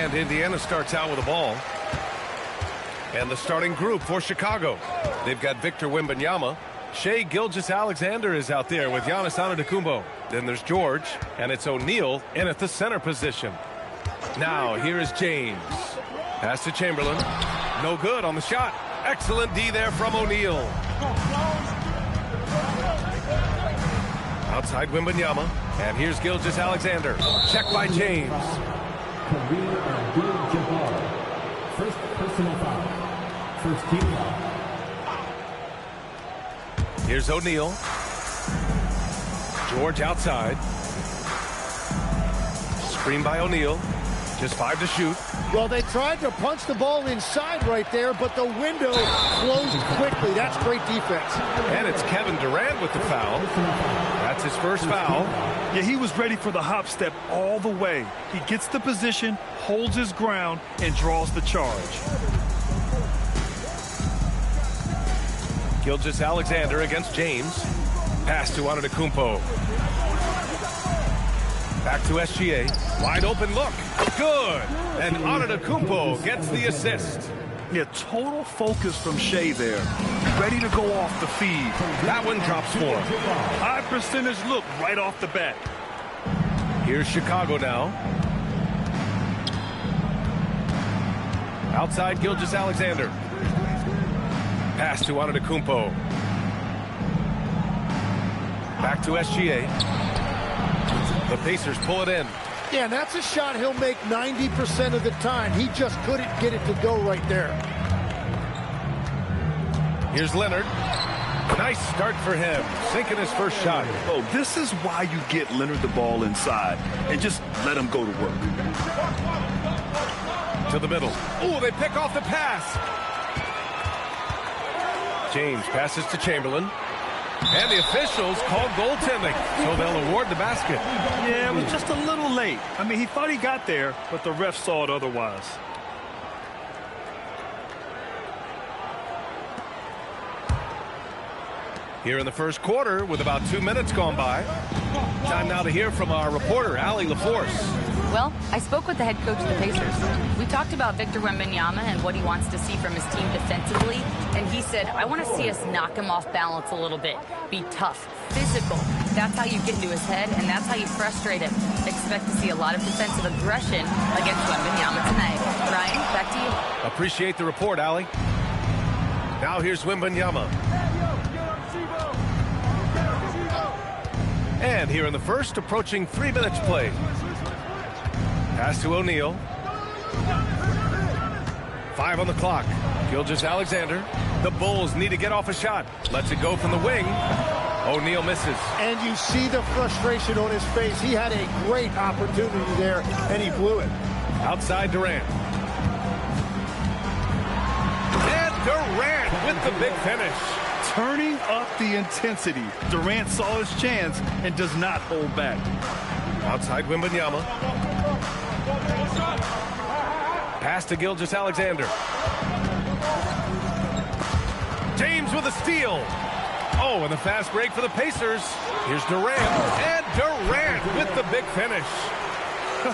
And Indiana starts out with the ball. And the starting group for Chicago. They've got Victor Wembanyama. Shai Gilgeous-Alexander is out there with Giannis Antetokounmpo. Then there's George, and it's O'Neal in at the center position. Now, here is James. Pass to Chamberlain. No good on the shot. Excellent D there from O'Neal. Outside Wembanyama. And here's Gilgeous-Alexander. Check by James. Kareem Abdul-Jabbar. First personal foul. First team foul. Here's O'Neal. George outside. Screen by O'Neal. Just 5 to shoot. Well, they tried to punch the ball inside right there, but the window closed quickly. That's great defense. And it's Kevin Durant with the foul. That's his first foul. Yeah, he was ready for the hop step all the way. He gets the position, holds his ground, and draws the charge. Gilgeous-Alexander against James. Pass to Antetokounmpo. Back to SGA. Wide open look. Good. And Antetokounmpo gets the assist. Yeah, total focus from Shai there. Ready to go off the feed. That one drops for him. High percentage look right off the bat. Here's Chicago now. Outside Gilgeous-Alexander. Pass to Antetokounmpo. Back to SGA. The Pacers pull it in. Yeah, and that's a shot he'll make 90% of the time. He just couldn't get it to go right there. Here's Leonard. Nice start for him. Sinking his first shot. Oh, this is why you get Leonard the ball inside and just let him go to work. To the middle. Oh, they pick off the pass. James passes to Chamberlain. And the officials called goaltending, so they'll award the basket. Yeah, it was just a little late. I mean, he thought he got there, but the ref saw it otherwise. Here in the first quarter, with about 2 minutes gone by. Time now to hear from our reporter, Allie LaForce. Well, I spoke with the head coach of the Pacers. We talked about Victor Wembanyama and what he wants to see from his team defensively, and he said, I want to see us knock him off balance a little bit. Be tough, physical. That's how you get into his head, and that's how you frustrate him. Expect to see a lot of defensive aggression against Wembanyama tonight. Ryan, back to you. Appreciate the report, Allie. Now here's Wembanyama. And here in the first, approaching 3 minutes played. Pass to O'Neal. 5 on the clock. Gilgeous-Alexander. The Bulls need to get off a shot. Lets it go from the wing. O'Neal misses. And you see the frustration on his face. He had a great opportunity there, and he blew it. Outside Durant. And Durant with the big finish. Turning up the intensity. Durant saw his chance and does not hold back. Outside Wembanyama. Pass to Gilgeous-Alexander. James with a steal. Oh, and the fast break for the Pacers. Here's Durant. And Durant with the big finish.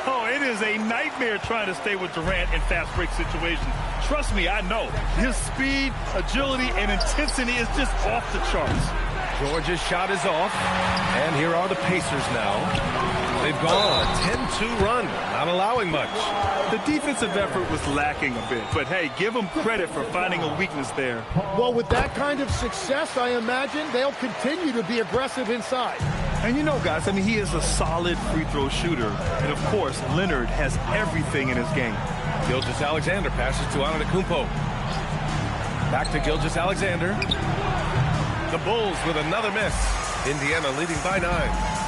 Oh, it is a nightmare trying to stay with Durant in fast break situations. Trust me, I know. His speed, agility, and intensity is just off the charts. George's shot is off. And here are the Pacers now. They've gone on a 10-2 run, not allowing much. The defensive effort was lacking a bit, but hey, give them credit for finding a weakness there. Well, with that kind of success, I imagine they'll continue to be aggressive inside. And you know, guys, I mean, he is a solid free throw shooter. And of course, Leonard has everything in his game. Gilgeous-Alexander passes to Antetokounmpo. Back to Gilgeous-Alexander. The Bulls with another miss. Indiana leading by 9.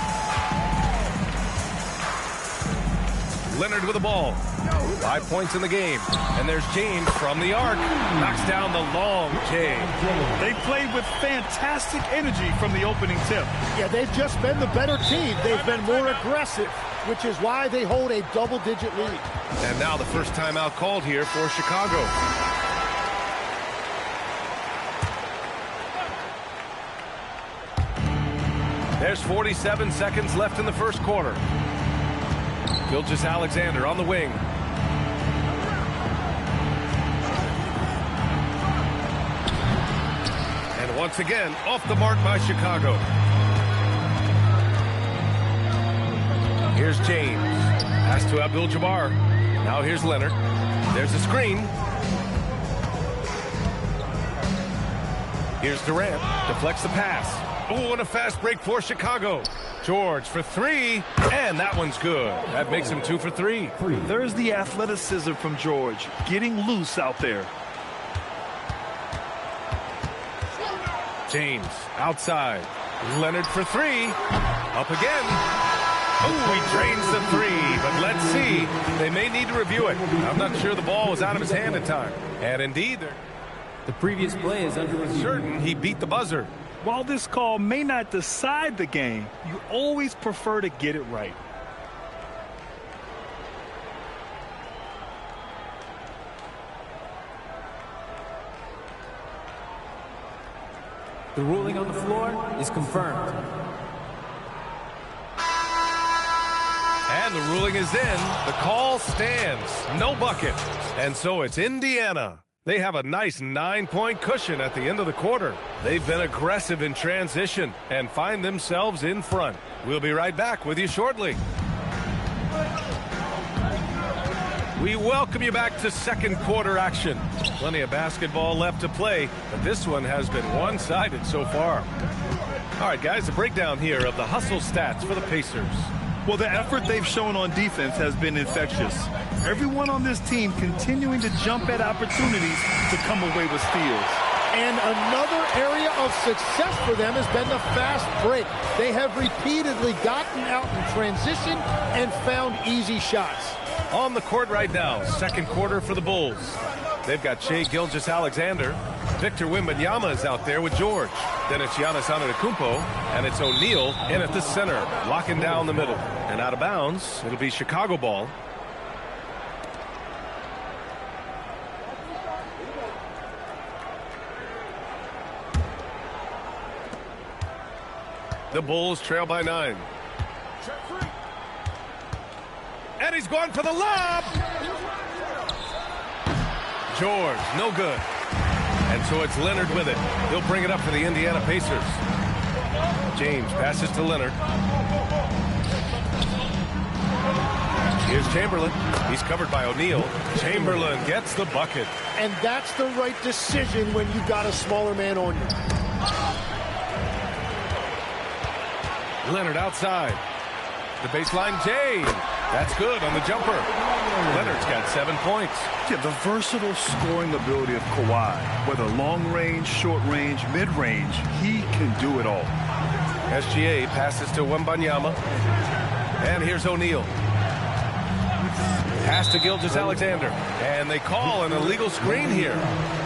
Leonard with the ball. 5 points in the game. And there's James from the arc. Knocks down the long J. They played with fantastic energy from the opening tip. Yeah, they've just been the better team. They've been more aggressive, which is why they hold a double-digit lead. And now the first timeout called here for Chicago. There's 47 seconds left in the first quarter. Gilgeous-Alexander on the wing. once again, off the mark by Chicago. Here's James. Pass to Abdul-Jabbar. Now here's Leonard. There's a screen. Here's Durant. Deflects the pass. Oh, and a fast break for Chicago. George for three, and that one's good. That makes him 2 for 3. There's the athleticism from George, getting loose out there. James outside. Leonard for three. Up again. Oh, he drains the three, but let's see. They may need to review it. I'm not sure the ball was out of his hand in time. And indeed, the previous play is under review. Certain he beat the buzzer. While this call may not decide the game, you always prefer to get it right. The ruling on the floor is confirmed. And the ruling is in. The call stands. No bucket. And so it's Indiana. They have a nice 9-point cushion at the end of the quarter. They've been aggressive in transition and find themselves in front. We'll be right back with you shortly. We welcome you back to second quarter action. Plenty of basketball left to play, but this one has been one-sided so far. All right, guys, a breakdown here of the hustle stats for the Pacers. Well, the effort they've shown on defense has been infectious. Everyone on this team continuing to jump at opportunities to come away with steals. And another area of success for them has been the fast break. They have repeatedly gotten out in transition and found easy shots. On the court right now, second quarter for the Bulls. They've got Shai Gilgeous-Alexander. Victor Wembanyama is out there with George. Then it's Giannis Antetokounmpo, and it's O'Neal in at the center, locking down the middle. And out of bounds, it'll be Chicago ball. The Bulls trail by 9. And he's going for the lob. George, no good. And so it's Leonard with it. He'll bring it up for the Indiana Pacers. James passes to Leonard. Here's Chamberlain. He's covered by O'Neal. Chamberlain gets the bucket. And that's the right decision when you've got a smaller man on you. Leonard outside. The baseline, James. That's good on the jumper. Leonard's got 7 points. Yeah, the versatile scoring ability of Kawhi. Whether long range, short range, mid range, he can do it all. SGA passes to Wembanyama. And here's O'Neal. Pass to Gilgeous-Alexander. And they call an illegal screen here.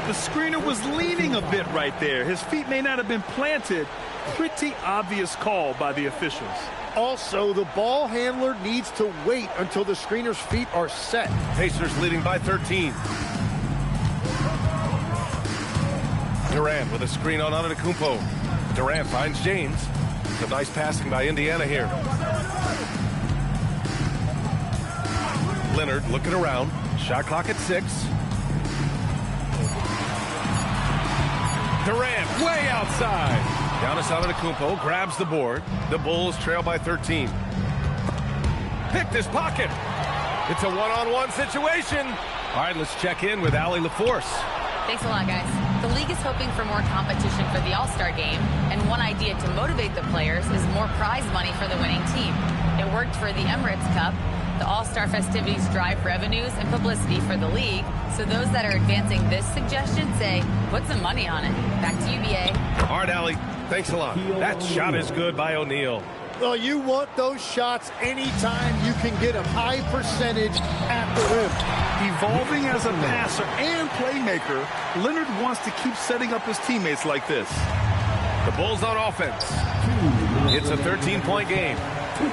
The screener was leaning a bit right there. His feet may not have been planted. Pretty obvious call by the officials. Also, the ball handler needs to wait until the screener's feet are set. Pacers leading by 13. Durant with a screen on Antetokounmpo. Durant finds James. It's a nice passing by Indiana here. Leonard looking around. Shot clock at 6. Durant way outside. Giannis Antetokounmpo grabs the board. The Bulls trail by 13. Picked his pocket. It's a one-on-one situation. All right, let's check in with Allie LaForce. Thanks a lot, guys. The league is hoping for more competition for the All-Star game, and one idea to motivate the players is more prize money for the winning team. It worked for the Emirates Cup. The All-Star festivities drive revenues and publicity for the league, so those that are advancing this suggestion say, put some money on it. Back to you, BA. All right, Allie. Thanks a lot. That shot is good by O'Neal. Well, you want those shots anytime you can get a high percentage at the rim. Evolving as a passer and playmaker, Leonard wants to keep setting up his teammates like this. The Bulls on offense. It's a 13-point game.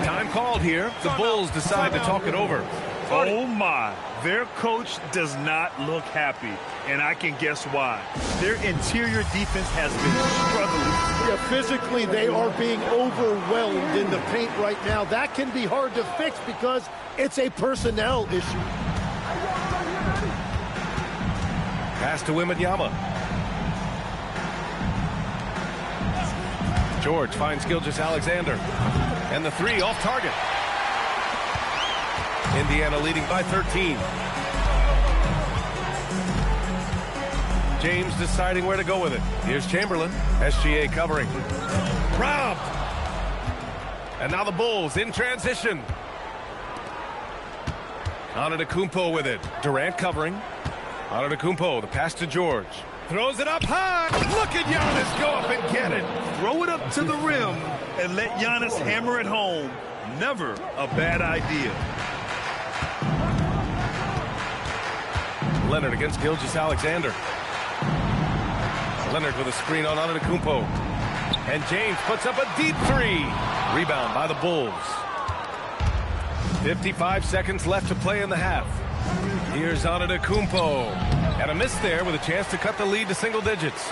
Time called here. The Bulls decide to talk it over. Oh, my. Their coach does not look happy, and I can guess why. Their interior defense has been struggling. Yeah, physically, they are being overwhelmed in the paint right now. That can be hard to fix because it's a personnel issue. Pass to Wembanyama. George finds Gilgeous-Alexander. And the three off target. Indiana leading by 13. James deciding where to go with it. Here's Chamberlain. SGA covering. Robbed. And now the Bulls in transition. Antetokounmpo with it. Durant covering. Antetokounmpo, the pass to George. Throws it up high. Look at Giannis go up and get it. Throw it up to the rim and let Giannis hammer it home. Never a bad idea. Leonard against Gilgeous-Alexander. Leonard with a screen on Antetokounmpo. And James puts up a deep three. Rebound by the Bulls. 55 seconds left to play in the half. Here's Antetokounmpo. And a miss there with a chance to cut the lead to single digits.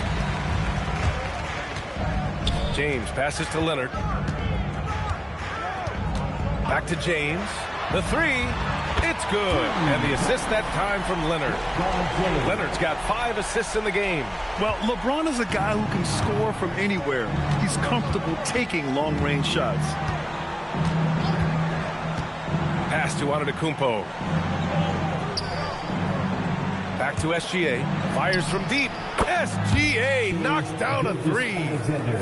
James passes to Leonard. Back to James. The three. It's good. And the assist that time from Leonard. Leonard's got 5 assists in the game. Well, LeBron is a guy who can score from anywhere. He's comfortable taking long-range shots. Pass to Antetokounmpo. Back to SGA. Fires from deep. SGA knocks down a three.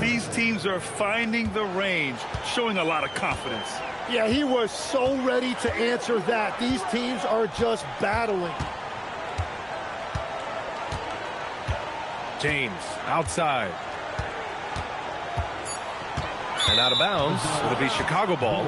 These teams are finding the range, showing a lot of confidence. Yeah, he was so ready to answer that. These teams are just battling. James outside. And out of bounds. It'll be Chicago ball.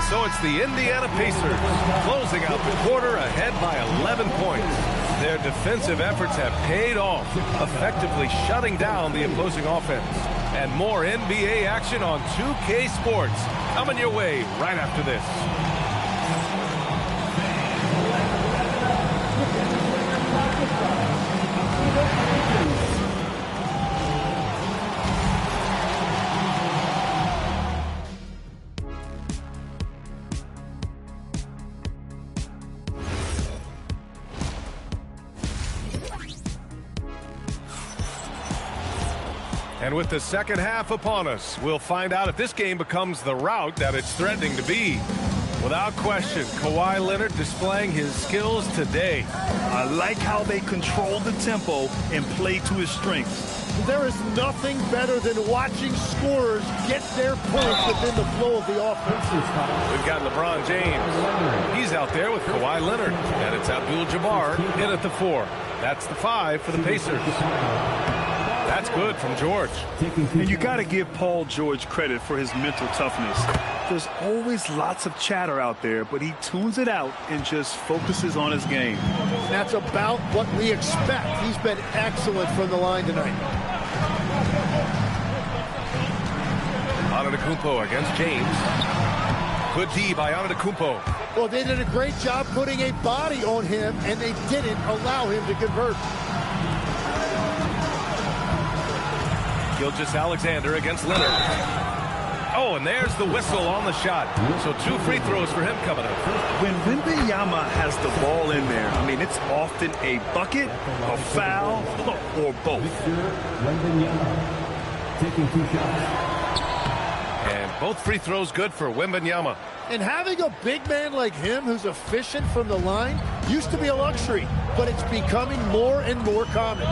So it's the Indiana Pacers closing out the quarter ahead by 11 points. Their defensive efforts have paid off, effectively shutting down the opposing offense. And more NBA action on 2K Sports coming your way right after this. And with the second half upon us, we'll find out if this game becomes the rout that it's threatening to be. Without question, Kawhi Leonard displaying his skills today. I like how they control the tempo and play to his strengths. There is nothing better than watching scorers get their points within the flow of the offense. We've got LeBron James. He's out there with Kawhi Leonard. And it's Abdul-Jabbar in at the 4. That's the 5 for the Pacers. That's good from George. And you got to give Paul George credit for his mental toughness. There's always lots of chatter out there, but he tunes it out and just focuses on his game. That's about what we expect. He's been excellent from the line tonight. Antetokounmpo against James. Good D by Antetokounmpo. Well, they did a great job putting a body on him, and they didn't allow him to convert. Gilgeous-Alexander against Leonard. Oh, and there's the whistle on the shot. So 2 free throws for him coming up. When Wembanyama has the ball in there, I mean, it's often a bucket, a foul, or both. Taking 2 shots. And both free throws good for Wembanyama. And having a big man like him who's efficient from the line used to be a luxury, but it's becoming more and more common.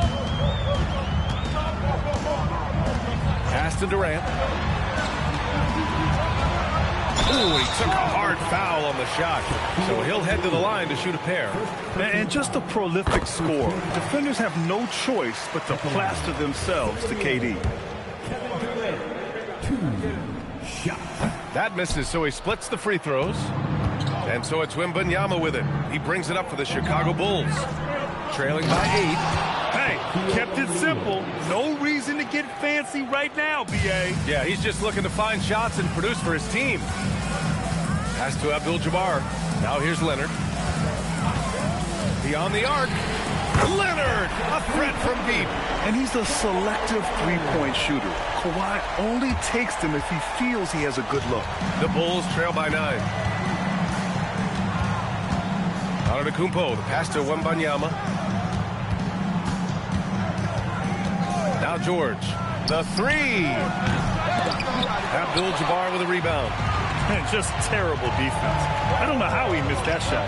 Pass to Durant. Ooh, he took a hard foul on the shot. So he'll head to the line to shoot a pair. And just a prolific scorer. Defenders have no choice but to plaster themselves to KD. That misses, so he splits the free throws. And so it's Wembanyama with it. He brings it up for the Chicago Bulls. Trailing by 8. Hey, kept it simple. No reason to get fancy right now, B.A. Yeah, he's just looking to find shots and produce for his team. Pass to Abdul-Jabbar. Now here's Leonard. Beyond the arc. Leonard, a threat from deep. And he's a selective three-point shooter. Kawhi only takes them if he feels he has a good look. The Bulls trail by 9. Antetokounmpo, the pass to Wembanyama. Now George, the 3. Abdul-Jabbar with a rebound. Just terrible defense. I don't know how he missed that shot.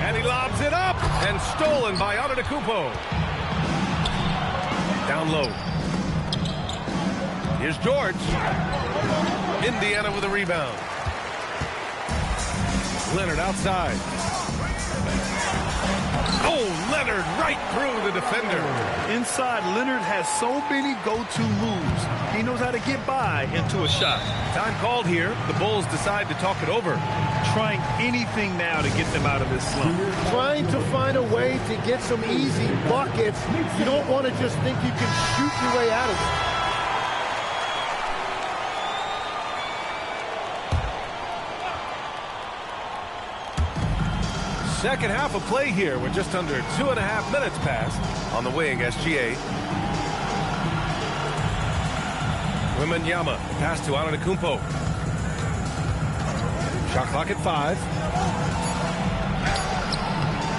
And he lobs it up, and stolen by Antetokounmpo. Down low. Here's George. Indiana with a rebound. Leonard outside. Oh, Leonard right through the defender. Inside, Leonard has so many go-to moves. He knows how to get by into a shot. Time called here. The Bulls decide to talk it over. Trying anything now to get them out of this slump. Trying to find a way to get some easy buckets. You don't want to just think you can shoot your way out of it. Second half of play here with just under 2.5 minutes passed on the Weighing SGA. Wembanyama, pass to Antetokounmpo. Shot clock at 5.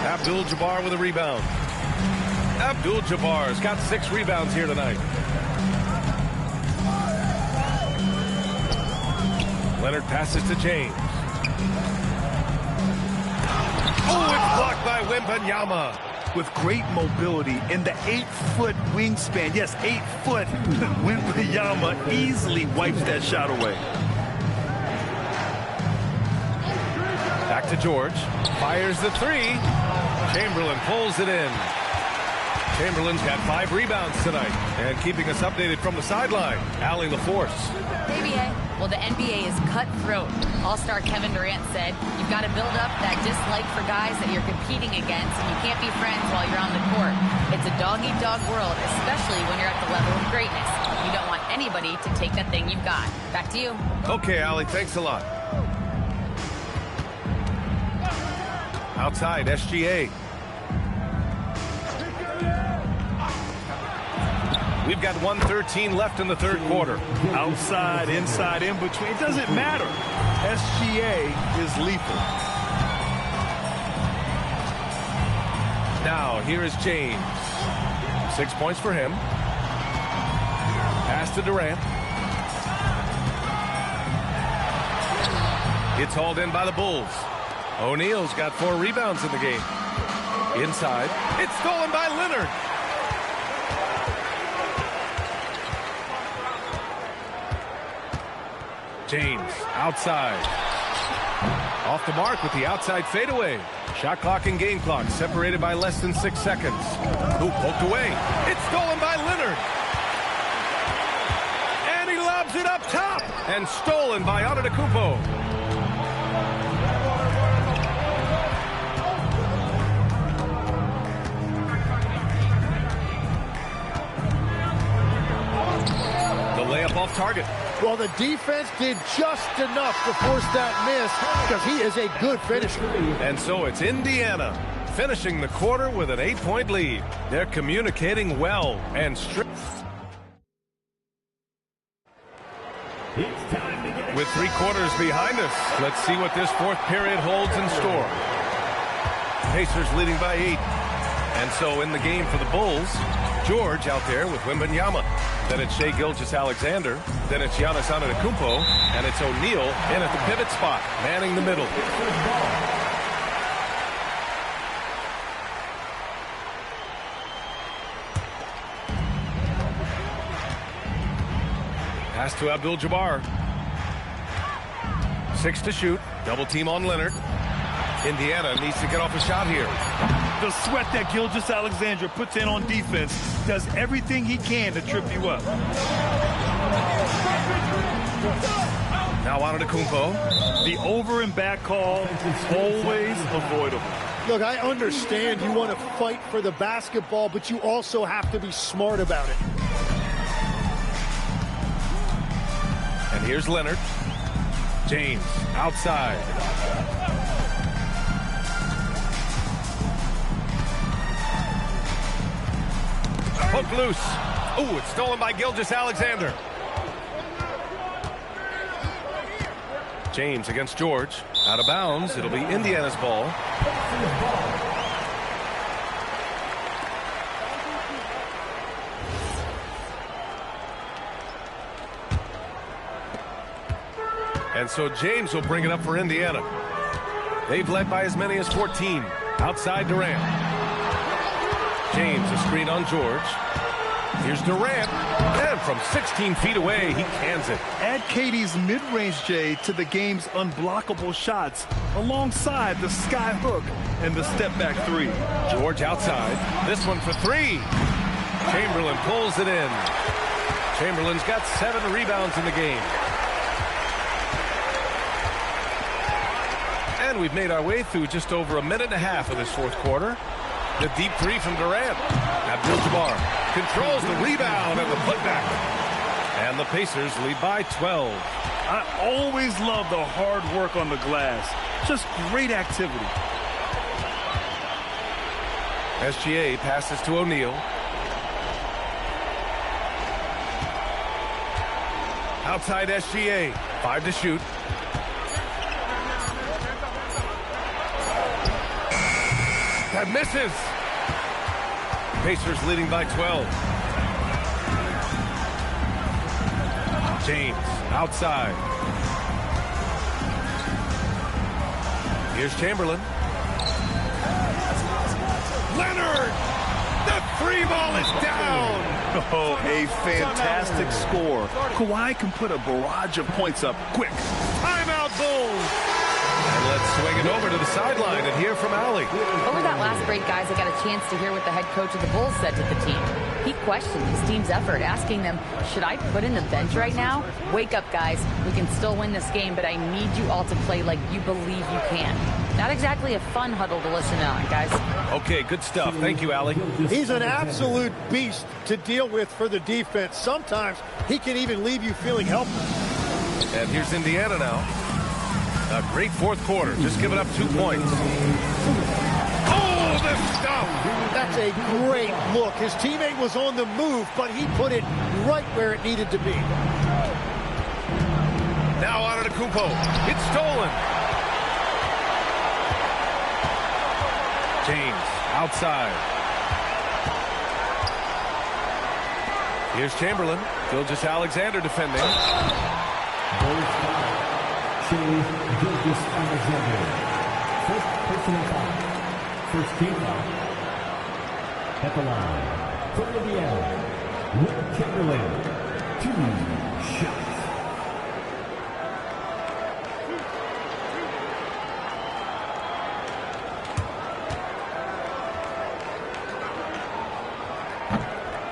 Abdul-Jabbar with a rebound. Abdul-Jabbar's got 6 rebounds here tonight. Leonard passes to James. Oh, it's blocked by Wembanyama. With great mobility in the 8-foot wingspan. Yes, 8 foot. Wembanyama easily wipes that shot away. Back to George. Fires the 3. Chamberlain pulls it in. Chamberlain's got 5 rebounds tonight. And keeping us updated from the sideline, Allie LaForce. NBA. Well, the NBA is cutthroat. All-star Kevin Durant said, you've got to build up that dislike for guys that you're competing against, and you can't be friends while you're on the court. It's a dog-eat-dog world, especially when you're at the level of greatness. You don't want anybody to take that thing you've got. Back to you. Okay, Allie, thanks a lot. Outside, SGA. We've got 1:13 left in the third quarter. Outside, inside, in between. It doesn't matter. SGA is lethal. Now, here is James. 6 points for him. Pass to Durant. It's hauled in by the Bulls. O'Neal's got 4 rebounds in the game. Inside. It's stolen by Leonard. James outside. Off the mark with the outside fadeaway. Shot clock and game clock separated by less than 6 seconds. Who poked away? It's stolen by Leonard. And he lobs it up top. And stolen by Antetokounmpo. The layup off target. Well, the defense did just enough to force that miss because he is a good finisher. And so it's Indiana finishing the quarter with an 8-point lead. They're communicating well and strict. With 3 quarters behind us, let's see what this fourth period holds in store. Pacers leading by 8. And so in the game for the Bulls, George out there with Wembanyama. Then it's Shai Gilgeous-Alexander. Then it's Giannis Antetokounmpo. And it's O'Neal in at the pivot spot, manning the middle. Pass to Abdul-Jabbar. 6 to shoot. Double team on Leonard. Indiana needs to get off a shot here. The sweat that Gilgeous-Alexander puts in on defense does everything he can to trip you up. Now Antetokounmpo. The over and back call, always avoidable. Look, I understand you want to fight for the basketball, but you also have to be smart about it. And here's Leonard. James outside. Poked loose. Ooh, it's stolen by Gilgeous-Alexander. James against George. Out of bounds. It'll be Indiana's ball. And so James will bring it up for Indiana. They've led by as many as 14. Outside Durant. James, a screen on George. Here's Durant. And from 16 feet away, he cans it. Add KD's mid-range J to the game's unblockable shots alongside the sky hook and the step-back three. George outside. This one for three. Chamberlain pulls it in. Chamberlain's got 7 rebounds in the game. And we've made our way through just over a minute and a half of this fourth quarter. The deep three from Durant. Abdul-Jabbar controls the rebound and the putback. And the Pacers lead by 12. I always love the hard work on the glass. Just great activity. SGA passes to O'Neal. Outside SGA. 5 to shoot. That misses. Pacers leading by 12. James outside. Here's Chamberlain. Leonard! The three ball is down! Oh, a fantastic score. Kawhi can put a barrage of points up quick. Timeout, Bulls! And let's swing it over to the sideline and hear from Allie. Over that last break, guys, I got a chance to hear what the head coach of the Bulls said to the team. He questioned his team's effort, asking them, should I put in the bench right now? Wake up, guys. We can still win this game, but I need you all to play like you believe you can. Not exactly a fun huddle to listen on, guys. Okay, good stuff. Thank you, Allie. He's an absolute beast to deal with for the defense. Sometimes he can even leave you feeling helpless. And here's Indiana now. A great fourth quarter, just giving up 2 points. Oh, the stuff! That's a great look. His teammate was on the move, but he put it right where it needed to be. Now on to Kupo. It's stolen. James outside. Here's Chamberlain. Gilgeous-Alexander defending. Gilgeous-Alexander. First personal foul. First team foul. At the line. For Indiana, Will Chamberlain. 2 shots.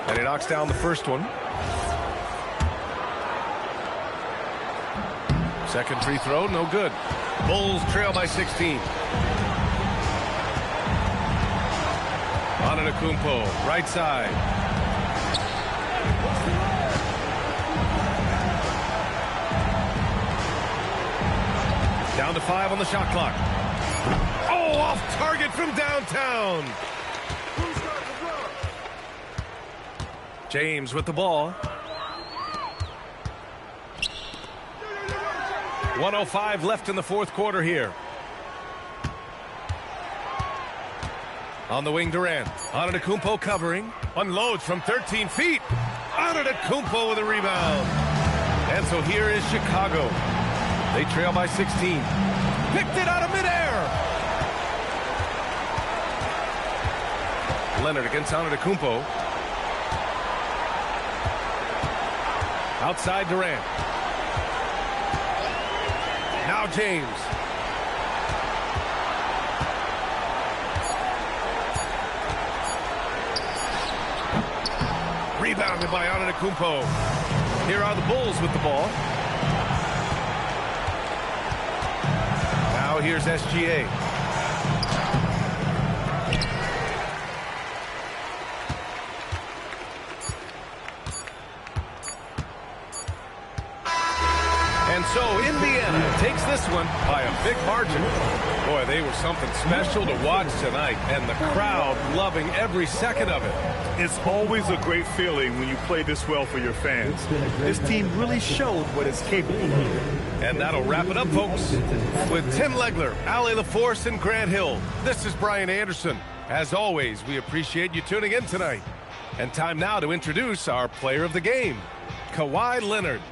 And he knocks down the first one. Second free throw, no good. Bulls trail by 16. Antetokounmpo, right side. Down to 5 on the shot clock. Oh, off target from downtown. James with the ball. 1:05 left in the fourth quarter here. On the wing, Durant. Antetokounmpo covering. Unloads from 13 feet. Antetokounmpo with a rebound. And so here is Chicago. They trail by 16. Picked it out of midair. Leonard against Antetokounmpo. Outside Durant. Now James. Rebounded by Antetokounmpo. Here are the Bulls with the ball. Now here's SGA. And so Indiana takes this one by a big margin. Boy, they were something special to watch tonight, and the crowd loving every second of it. It's always a great feeling when you play this well for your fans. This team really showed what it's capable of. And that'll wrap it up, folks. With Tim Legler, Allie LaForce, and Grant Hill, this is Brian Anderson. As always, we appreciate you tuning in tonight. And time now to introduce our player of the game, Kawhi Leonard.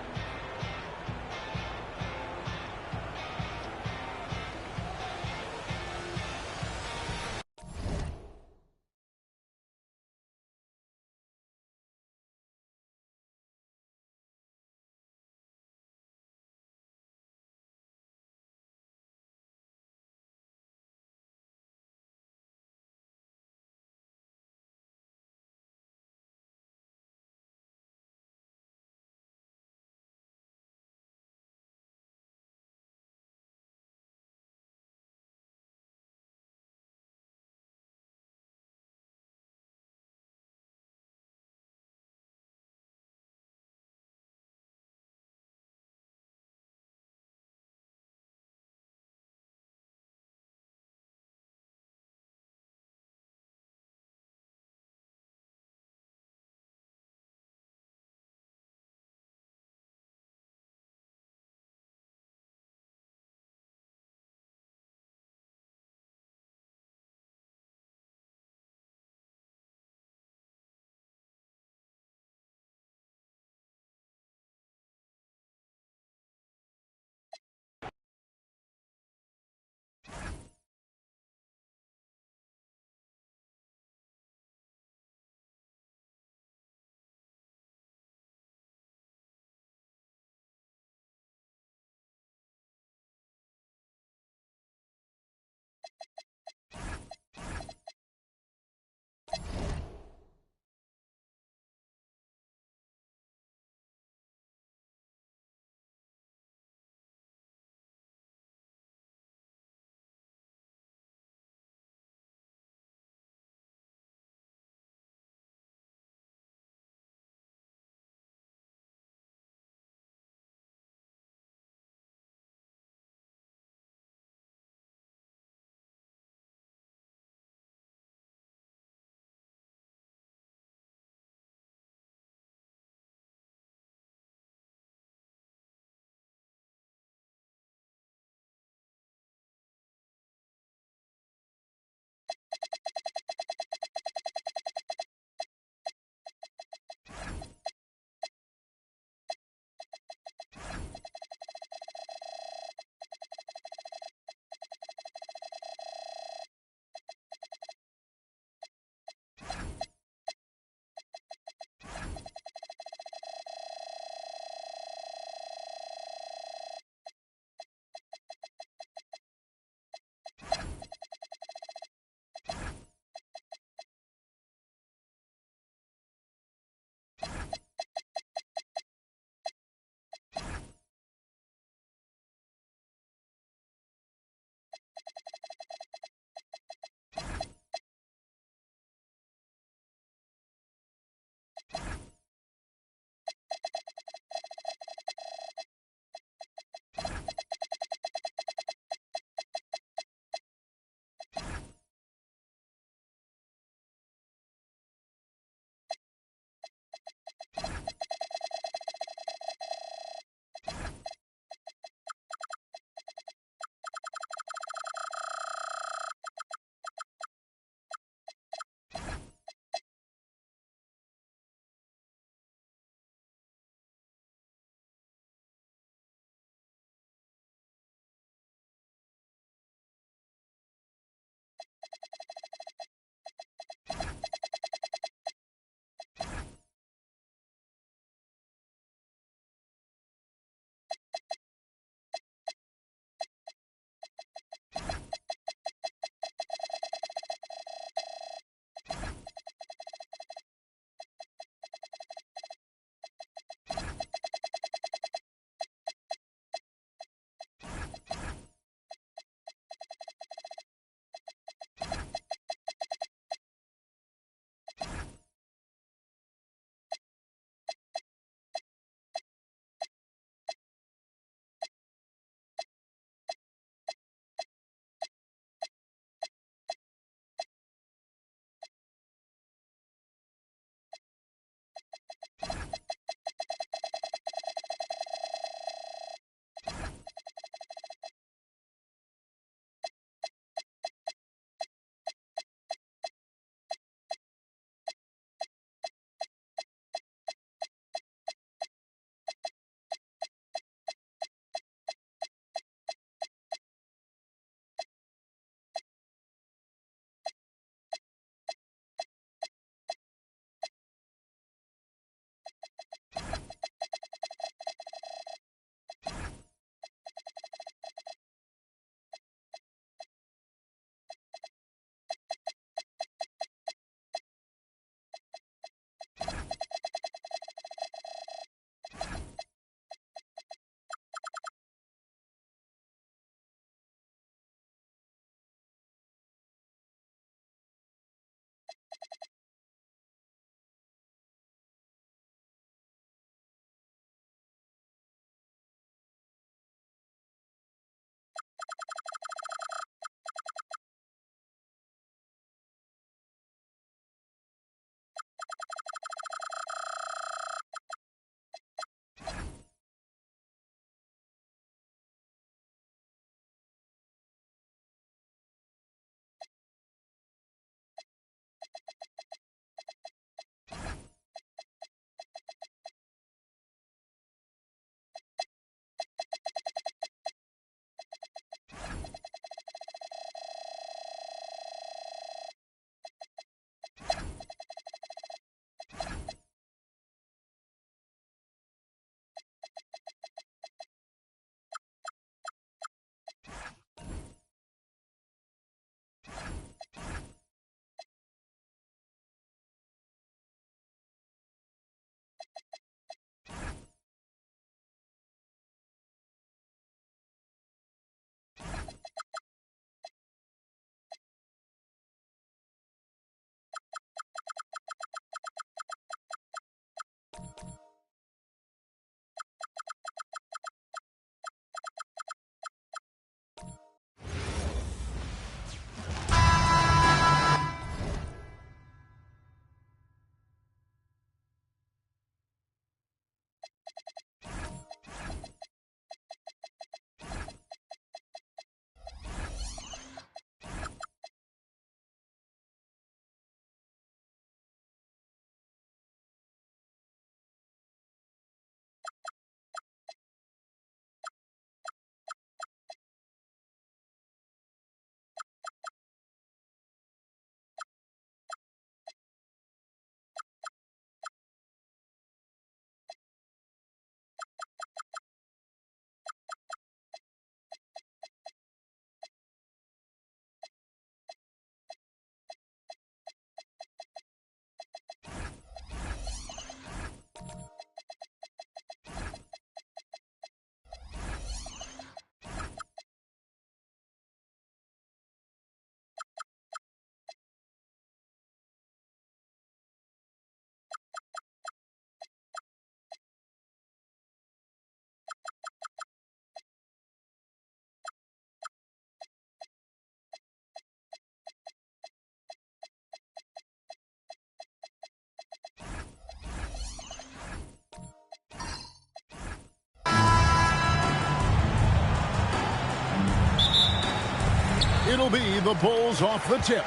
will be the Bulls off the tip.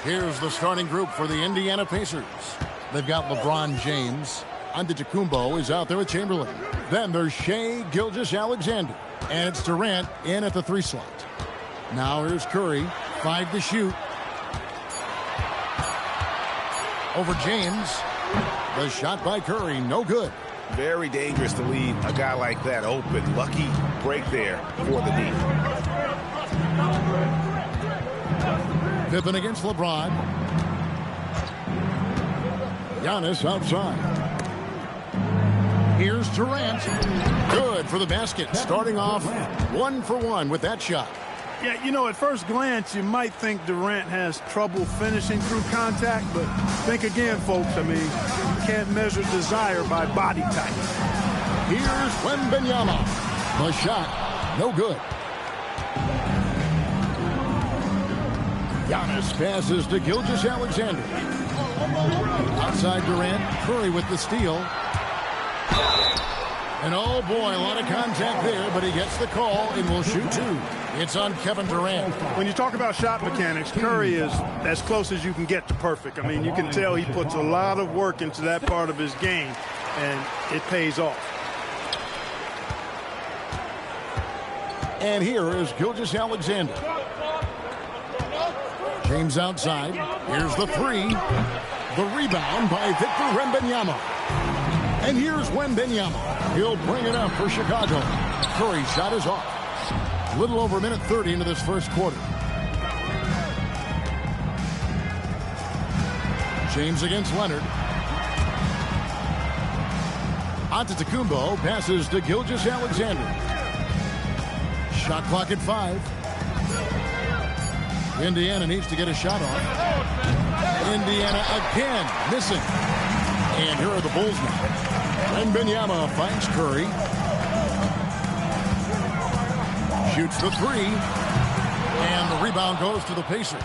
Here's the starting group for the Indiana Pacers. They've got LeBron James. Antetokounmpo is out there with Chamberlain. Then there's Shai Gilgeous-Alexander. And it's Durant in at the 3 slot. Now here's Curry. 5 to shoot. Over James. The shot by Curry, no good. Very dangerous to leave a guy like that open. Lucky break there for the D. Pippen against LeBron. Giannis outside. Here's Durant. Good for the basket. Starting off 1 for 1 with that shot. Yeah, you know, at first glance, you might think Durant has trouble finishing through contact, but think again, folks. I mean, you can't measure desire by body type. Here's Wembanyama. The shot, no good. Giannis passes to Gilgeous-Alexander. Outside Durant, Curry with the steal. And oh boy, a lot of contact there, but he gets the call and will shoot 2. It's on Kevin Durant. When you talk about shot mechanics, Curry is as close as you can get to perfect. I mean, you can tell he puts a lot of work into that part of his game, and it pays off. And here is Gilgeous-Alexander. James outside. Here's the 3. The rebound by Victor Wembanyama. And here's Wembanyama. He'll bring it up for Chicago. Curry's shot is off. A little over a minute 30 into this first quarter. James against Leonard. Antetokounmpo passes to Gilgeous-Alexander. Shot clock at 5. Indiana needs to get a shot off. Indiana again missing. And here are the Bulls now. Wembanyama finds Curry. Shoots the 3. And the rebound goes to the Pacers.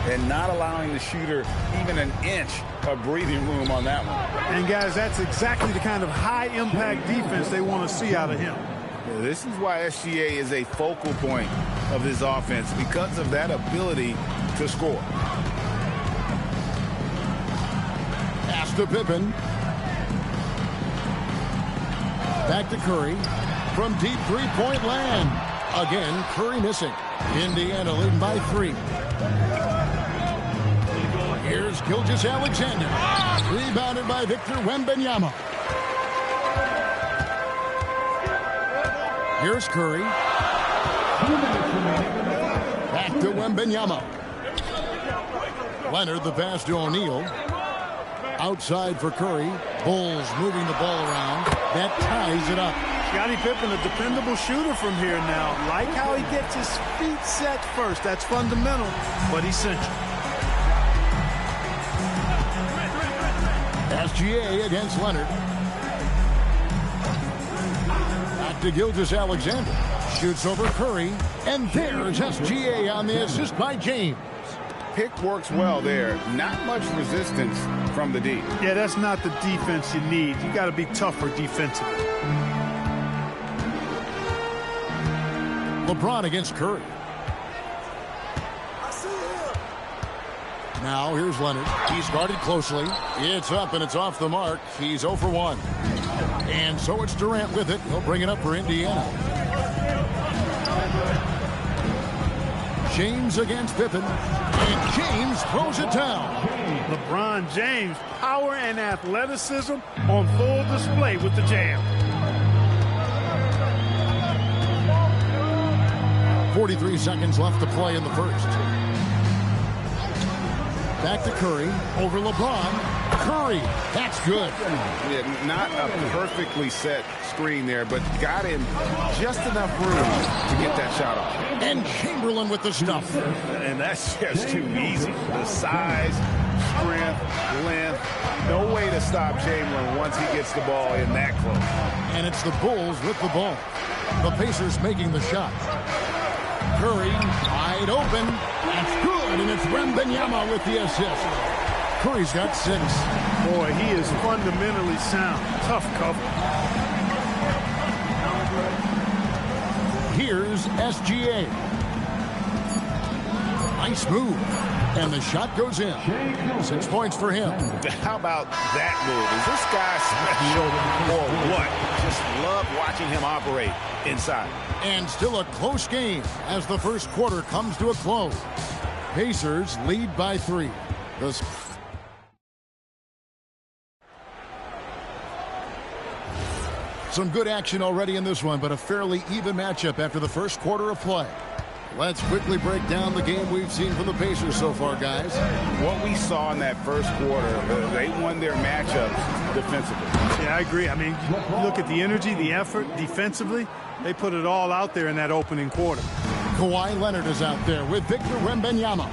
And not allowing the shooter even an inch of breathing room on that one. And guys, that's exactly the kind of high-impact defense they want to see out of him. Yeah, this is why SGA is a focal point of this offense, because of that ability to score. Pass to Pippen. Back to Curry. From deep three-point land. Again, Curry missing. Indiana leading by 3. Here's Gilgeous-Alexander. Rebounded by Victor Wembanyama. Here's Curry. Back to Wembanyama. Leonard, the pass to O'Neal. Outside for Curry. Bulls moving the ball around. That ties it up. Scottie Pippen, a dependable shooter from here now. Like how he gets his feet set first. That's fundamental, but essential. SGA against Leonard. Back to Gilgeous-Alexander. Shoots over Curry. And there's SGA on the assist by James. Pick works well there. Not much resistance from the D. Yeah, that's not the defense you need. You got to be tougher defensively. LeBron against Curry. Now here's Leonard. He's guarded closely. It's up and it's off the mark. He's 0 for 1. And so it's Durant with it. He'll bring it up for Indiana. James against Pippen. And James throws it down. LeBron James, power and athleticism on full display with the jam. 43 seconds left to play in the first. Back to Curry. Over LeBron. Curry. That's good. Yeah, not a perfectly set screen there, but got in just enough room to get that shot off. And Chamberlain with the stuff. And that's just too easy. The size, strength, length. No way to stop Chamberlain once he gets the ball in that close. And it's the Bulls with the ball. The Pacers making the shot. Curry wide open. That's good, and it's Wembanyama with the assist. Curry's got 6. Boy, he is fundamentally sound. Tough cover. Here's SGA. Nice move. And the shot goes in. 6 points for him. How about that move? Is this guy special or what? Just love watching him operate inside. And still a close game as the first quarter comes to a close. Pacers lead by 3. Some good action already in this one, but a fairly even matchup after the first quarter of play. Let's quickly break down the game we've seen from the Pacers so far, guys. What we saw in that first quarter, they won their matchups defensively. Yeah, I agree. I mean, look at the energy, the effort defensively. They put it all out there in that opening quarter. Kawhi Leonard is out there with Victor Wembanyama.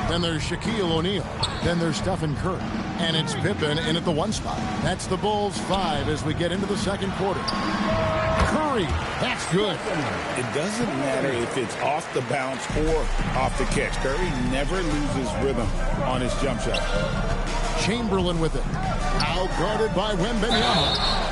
Then there's Shaquille O'Neal. Then there's Stephen Curry. And it's Pippen in at the 1 spot. That's the Bulls 5 as we get into the second quarter. Curry, that's good. It doesn't matter if it's off the bounce or off the catch. Curry never loses rhythm on his jump shot. Chamberlain with it. Out guarded by Wembanyama.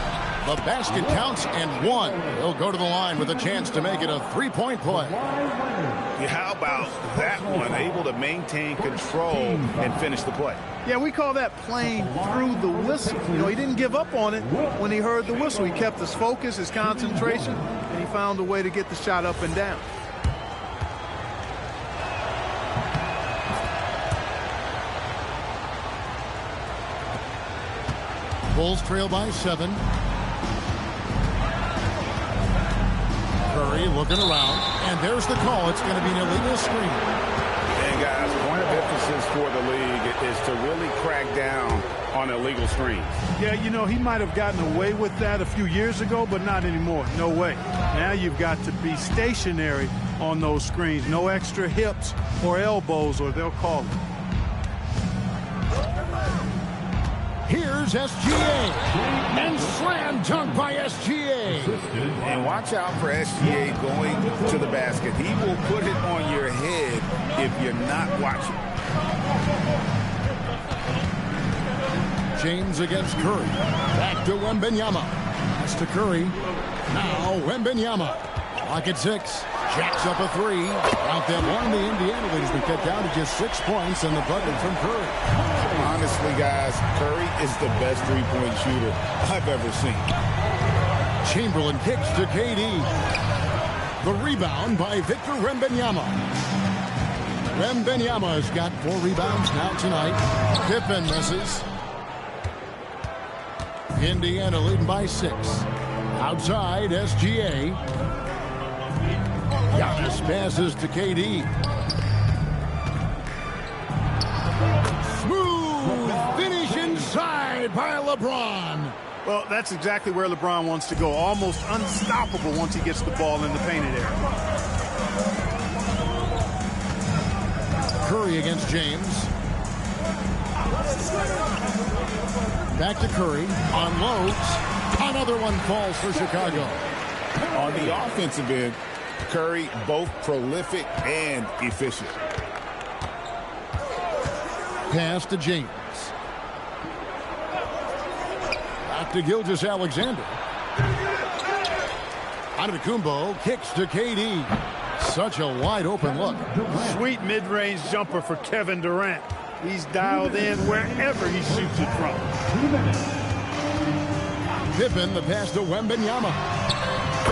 The basket counts and 1. He'll go to the line with a chance to make it a 3-point play. Yeah, how about that one? Able to maintain control and finish the play. Yeah, we call that playing through the whistle. You know, he didn't give up on it when he heard the whistle. He kept his focus, his concentration, and he found a way to get the shot up and down. Bulls trail by 7. Curry looking around, and there's the call. It's going to be an illegal screen. And guys, point of emphasis for the league is to really crack down on illegal screens. Yeah, you know, he might have gotten away with that a few years ago, but not anymore. No way. Now you've got to be stationary on those screens. No extra hips or elbows, or they'll call it. Here's SGA. And slam dunk by SGA. And watch out for SGA going to the basket. He will put it on your head if you're not watching. James against Curry. Back to Wembanyama. That's to Curry. Now Wembanyama. Clock at 6. Jacks up a 3. Count them on. The Indiana lead has been cut down to just 6 points and the bucket from Curry. Honestly, guys, Curry is the best three-point shooter I've ever seen. Chamberlain kicks to KD. The rebound by Victor Wembanyama. Wembanyama has got 4 rebounds now tonight. Pippen misses. Indiana leading by 6. Outside, SGA. Giannis passes to KD. Smooth finish inside by LeBron. Well, that's exactly where LeBron wants to go. Almost unstoppable once he gets the ball in the painted area. Curry against James. Back to Curry. Unloads. Another one falls for Chicago. On the offensive end, Curry both prolific and efficient. Pass to James. Back to Gilgeous-Alexander. Antetokounmpo kicks to KD. Such a wide open look. Sweet mid-range jumper for Kevin Durant. He's dialed in wherever he shoots it from. Pippen, the pass to Wembanyama.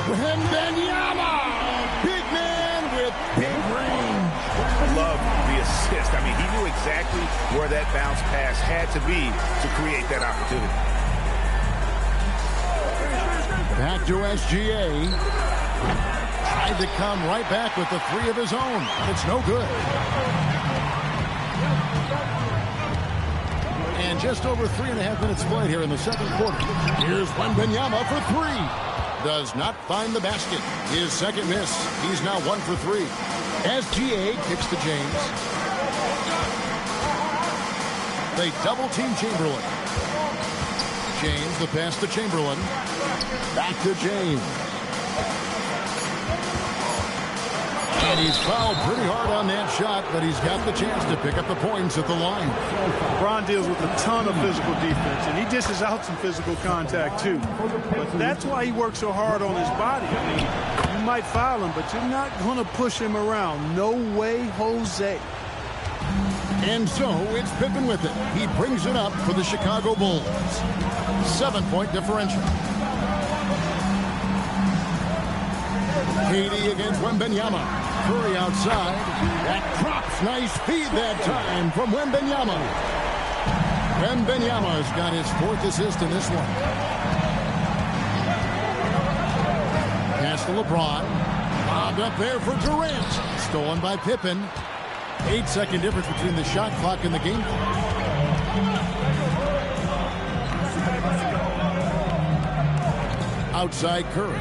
Wembanyama! Big man with big range. Love the assist. I mean, he knew exactly where that bounce pass had to be to create that opportunity. Back to SGA. Tried to come right back with the 3 of his own. It's no good. And just over 3.5 minutes played here in the second quarter. Here's Wembanyama for 3. Does not find the basket. His second miss. He's now 1 for 3. SGA kicks to James. They double-team Chamberlain. James, the pass to Chamberlain. Back to James. And he's fouled pretty hard on that shot, but he's got the chance to pick up the points at the line. LeBron deals with a ton of physical defense, and he dishes out some physical contact, too. But that's why he works so hard on his body. I mean, you might foul him, but you're not going to push him around. No way, Jose. And so it's Pippen with it. He brings it up for the Chicago Bulls. 7-point differential. KD against Wembanyama. Curry outside. That drops. Nice feed that time from Wembanyama. Wembanyama's got his 4th assist in this one. Pass to LeBron. Bobbed up there for Durant. Stolen by Pippen. 8-second difference between the shot clock and the game clock. Outside Curry.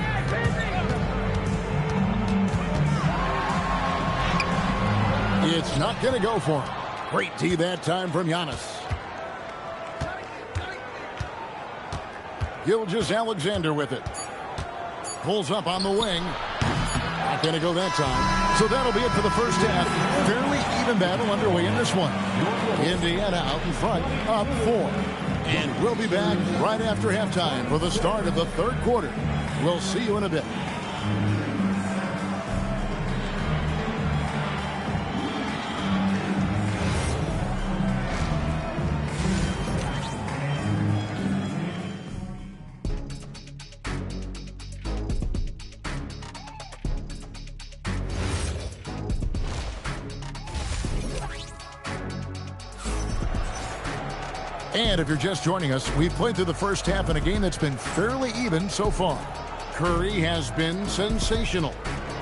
It's not going to go for him. Great D that time from Giannis. Gilgeous-Alexander with it. Pulls up on the wing. Not going to go that time. So that'll be it for the first half. Fairly even battle underway in this one. Indiana out in front, up 4. And we'll be back right after halftime for the start of the 3rd quarter. We'll see you in a bit. And if you're just joining us, we've played through the first half in a game that's been fairly even so far. Curry has been sensational.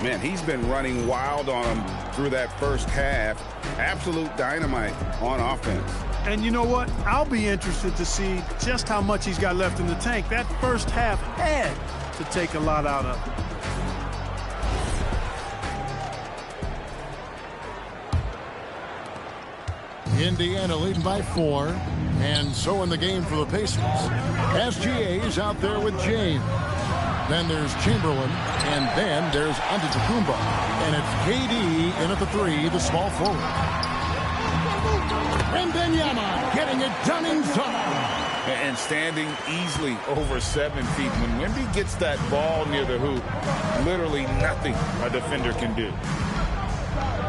Man, he's been running wild on him through that first half. Absolute dynamite on offense. And you know what? I'll be interested to see just how much he's got left in the tank. That first half had to take a lot out of him. Indiana leading by 4, and so in the game for the Pacers. SGA's out there with James. Then there's Chamberlain, and then there's Antetokounmpo. And it's KD in at the 3, the small forward. Wembanyama getting it done inside. And standing easily over 7 feet. When Wemby gets that ball near the hoop, literally nothing a defender can do.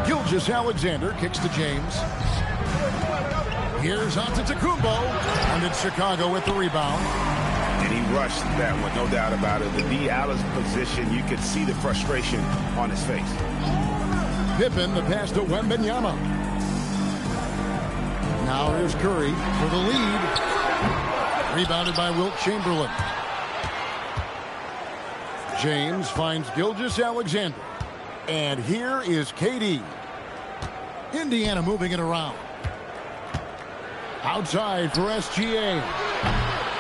Gilgeous-Alexander kicks to James. Here's Antetokounmpo, and it's Chicago with the rebound. And he rushed that one, no doubt about it. The D out of position, you could see the frustration on his face. Pippen, the pass to Wembanyama. Now here's Curry for the lead. Rebounded by Wilt Chamberlain. James finds Gilgeous-Alexander. And here is KD. Indiana moving it around. Outside for SGA.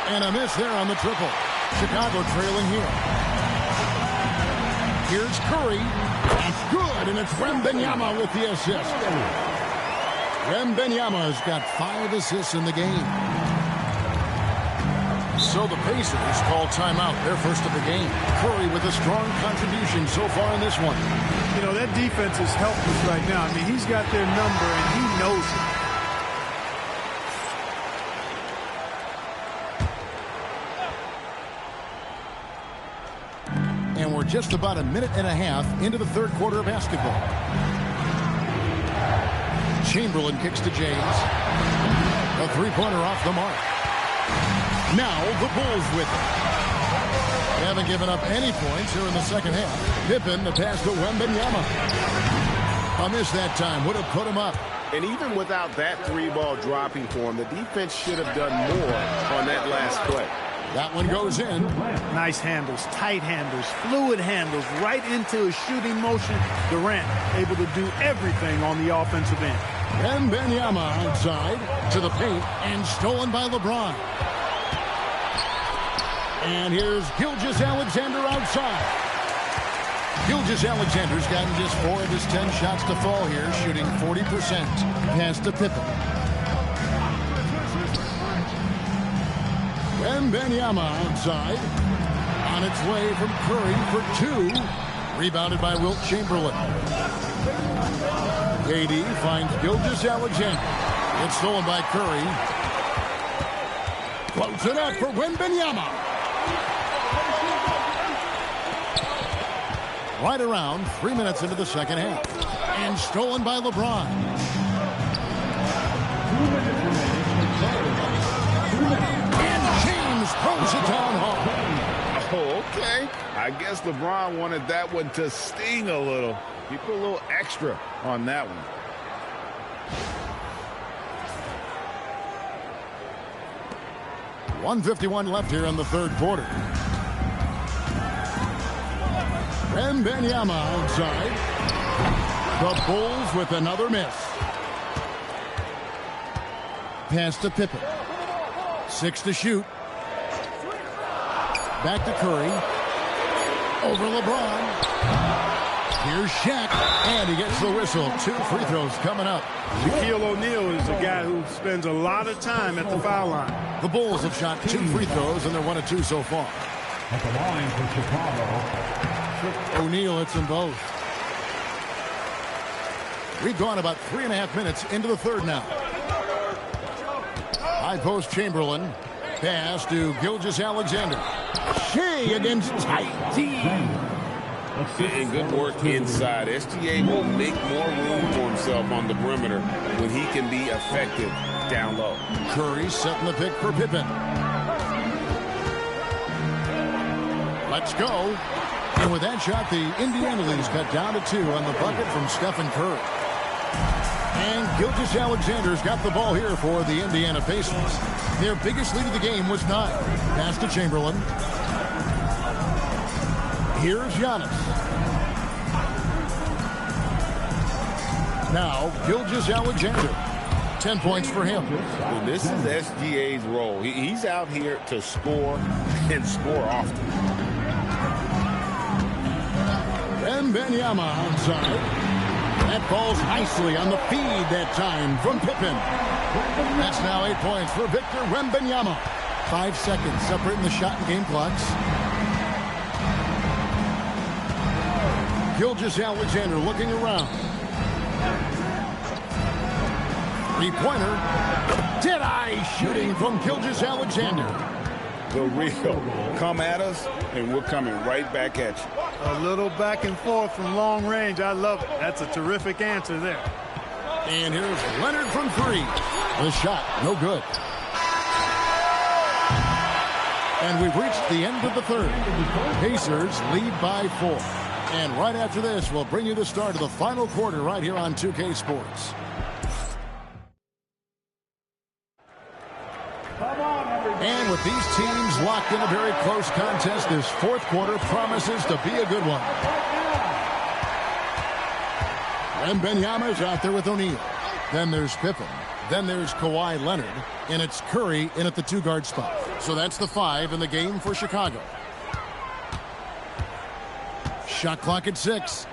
And a miss there on the triple. Chicago trailing here. Here's Curry. That's good, and it's Wembanyama with the assist. Wembanyama's got 5 assists in the game. So the Pacers call timeout, their first of the game. Curry with a strong contribution so far in this one. You know, that defense is helpless right now. I mean, he's got their number, and he knows it. And we're just about a minute and a half into the 3rd quarter of basketball. Chamberlain kicks to James. A 3-pointer off the mark. Now the Bulls with it. They haven't given up any points here in the second half. Pippen, the pass to Wembanyama. A miss that time would have put him up. And even without that 3-ball dropping for him, the defense should have done more on that last play. That one goes in. Nice handles, tight handles, fluid handles, right into a shooting motion. Durant able to do everything on the offensive end. Wembanyama outside to the paint and stolen by LeBron. And here's Gilgeous-Alexander outside. Gilgeous-Alexander's gotten just 4 of his 10 shots to fall here, shooting 40%. Pass to Pippen. Wembanyama outside. On its way from Curry for 2. Rebounded by Wilt Chamberlain. KD finds Gilgeous-Alexander. It's stolen by Curry. Close it up for Wembanyama. Right around 3 minutes into the second half. And stolen by LeBron. And James throws it down hard. Oh, okay. I guess LeBron wanted that one to sting a little. He put a little extra on that one. .151 left here in the third quarter. Wembanyama outside. The Bulls with another miss. Pass to Pippen. 6 to shoot. Back to Curry. Over LeBron. Here's Shaq. And he gets the whistle. 2 free throws coming up. Shaquille O'Neal is a guy who spends a lot of time at the foul line. The Bulls have shot 2 free throws, and they're 1 of 2 so far. At the line for Chicago, O'Neal hits them both. We've gone about 3.5 minutes into the third now. High post Chamberlain. Pass to Gilgeous-Alexander. Shea against tight D. And good work inside. SGA will make more room for himself on the perimeter when he can be effective down low. Curry setting the pick for Pippen. Let's go. And with that shot, the Indiana lead is cut down to 2 on the bucket from Stephen Curry. And Gilgeous-Alexander's got the ball here for the Indiana Pacers. Their biggest lead of the game was 9. Pass to Chamberlain. Here's Giannis. Now, Gilgeous-Alexander. 10 points for him. Well, this is SGA's role. He's out here to score and score often. Wembanyama outside. That falls nicely on the feed that time from Pippen. That's now 8 points for Victor Wembanyama. 5 seconds separating the shot and game clocks. Gilgeous-Alexander looking around. 3-pointer. Did-I shooting from Gilgeous-Alexander. The real. Come at us, and we're coming right back at you. A little back and forth from long range. I love it. That's a terrific answer there. And here's Leonard from 3. The shot, no good. And we've reached the end of the third. Pacers lead by 4. And right after this, we'll bring you the start of the final quarter right here on 2K Sports. And with these teams locked in a very close contest, this fourth quarter promises to be a good one. Wembanyama's out there with O'Neal. Then there's Pippen. Then there's Kawhi Leonard. And it's Curry in at the 2-guard spot. So that's the 5 in the game for Chicago. Shot clock at 6.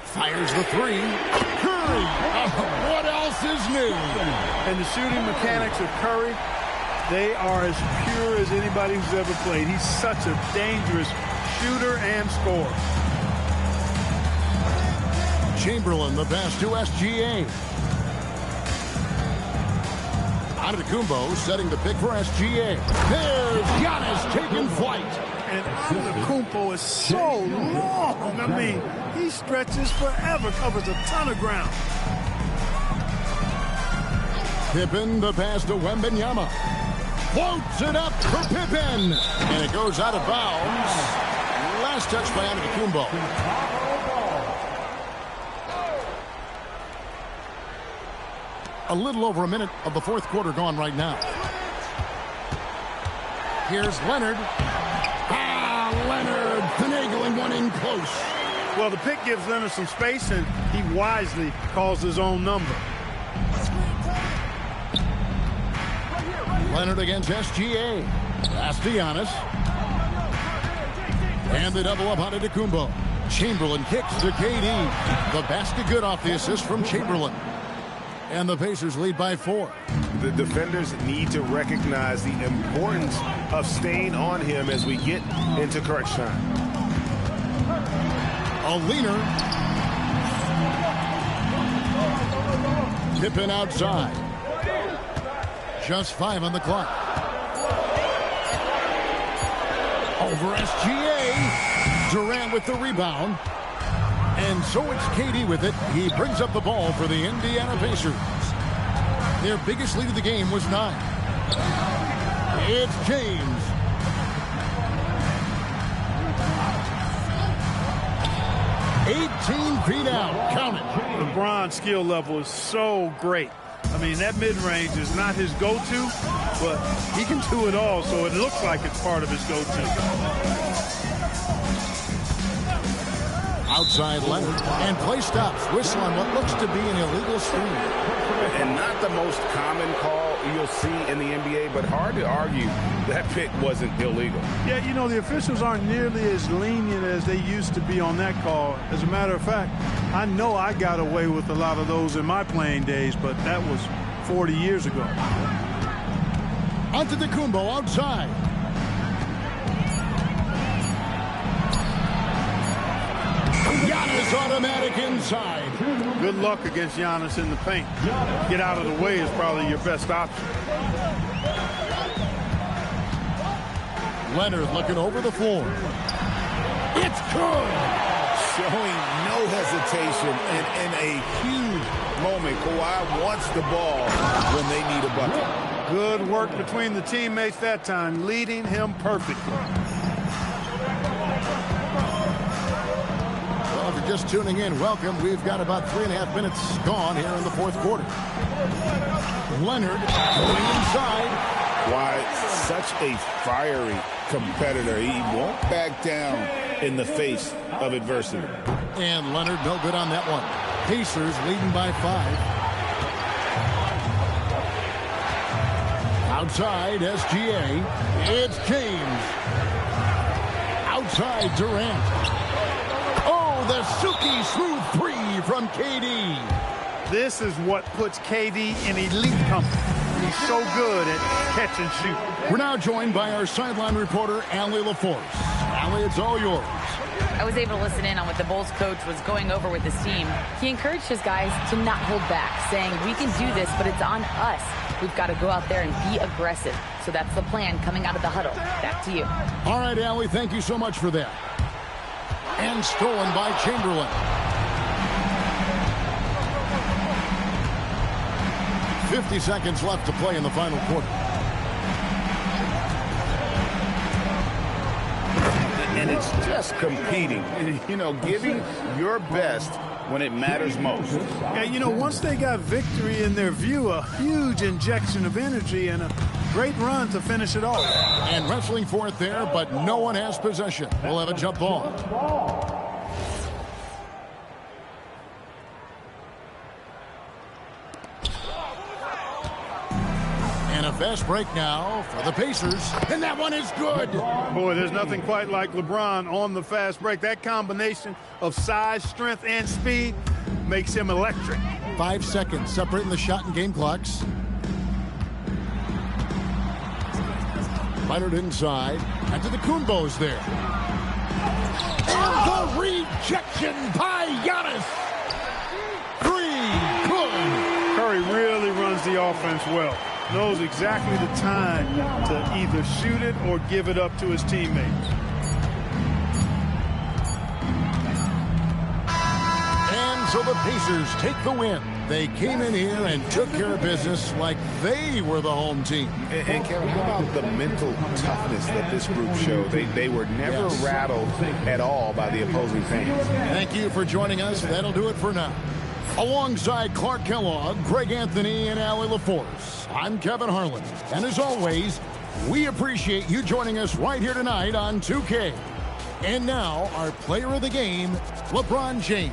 Fires the 3. Curry! What else is new? And the shooting mechanics of Curry, they are as pure as anybody who's ever played. He's such a dangerous shooter and scorer. Chamberlain, the pass to SGA. Antetokounmpo setting the pick for SGA. There's Giannis taking flight. And Antetokounmpo is so long. I mean, he stretches forever, covers a ton of ground. Pippen, the pass to Wembanyama. Floats it up for Pippen. And it goes out of bounds. Last touch by Antetokounmpo. A little over a minute of the fourth quarter gone right now. Here's Leonard. Leonard finagling one in close. Well, the pick gives Leonard some space, and he wisely calls his own number. Leonard against SGA. Pass to Giannis. And the double up on Antetokounmpo. Chamberlain kicks to KD. The basket good off the assist from Chamberlain. And the Pacers lead by 4. The defenders need to recognize the importance of staying on him as we get into crunch time. A leaner. Pippen outside. Just 5 on the clock. Over SGA. Durant with the rebound. And so it's KD with it. He brings up the ball for the Indiana Pacers. Their biggest lead of the game was 9. It's James. "18 feet out." Count it. LeBron's skill level is so great. I mean, that mid-range is not his go-to, but he can do it all, so it looks like it's part of his go-to. Outside Leonard, and play stops. Whistle on what looks to be an illegal screen. And not the most common call you'll see in the NBA, but hard to argue that pick wasn't illegal. Yeah, you know, the officials aren't nearly as lenient as they used to be on that call. As a matter of fact, I know I got away with a lot of those in my playing days, but that was 40 years ago. Antetokounmpo outside. Giannis automatic inside. Good luck against Giannis in the paint. Get out of the way is probably your best option. Leonard looking over the floor. It's good. Showing no hesitation and in a huge moment. Kawhi wants the ball when they need a bucket. Good work between the teammates that time, leading him perfectly. Well, if you're just tuning in, welcome. We've got about 3.5 minutes gone here in the fourth quarter. Leonard going inside. Why, such a fiery competitor. He won't back down in the face of adversity. And Leonard no good on that one. Pacers leading by 5. Outside SGA. It's James. Outside Durant. Oh, the silky smooth 3 from KD. This is what puts KD in elite company. He's so good at catch and shoot. We're now joined by our sideline reporter, Allie LaForce. Allie, it's all yours. I was able to listen in on what the Bulls coach was going over with his team. He encouraged his guys to not hold back, saying, we can do this, but it's on us. We've got to go out there and be aggressive. So that's the plan coming out of the huddle. Back to you. All right, Allie, thank you so much for that. And stolen by Chamberlain. 50 seconds left to play in the final quarter. And it's just competing, you know, giving your best when it matters most. Yeah, you know, once they got victory in their view, a huge injection of energy and a great run to finish it off. And wrestling for it there, but no one has possession. We'll have a jump ball. And a fast break now for the Pacers. And that one is good. Boy, there's nothing quite like LeBron on the fast break. That combination of size, strength, and speed makes him electric. 5 seconds separating the shot and game clocks. Leonard inside. Antetokounmpo's there. And the rejection by Giannis. 3. Good. Curry really runs the offense well. Knows exactly the time to either shoot it or give it up to his teammates. And so the Pacers take the win. They came in here and took care of business like they were the home team. And Kevin, how about the mental toughness that this group showed? They were never rattled at all by the opposing fans. Thank you for joining us. That'll do it for now. Alongside Clark Kellogg, Greg Anthony, and Allie LaForce, I'm Kevin Harlan. And as always, we appreciate you joining us right here tonight on 2K. And now, our player of the game, LeBron James.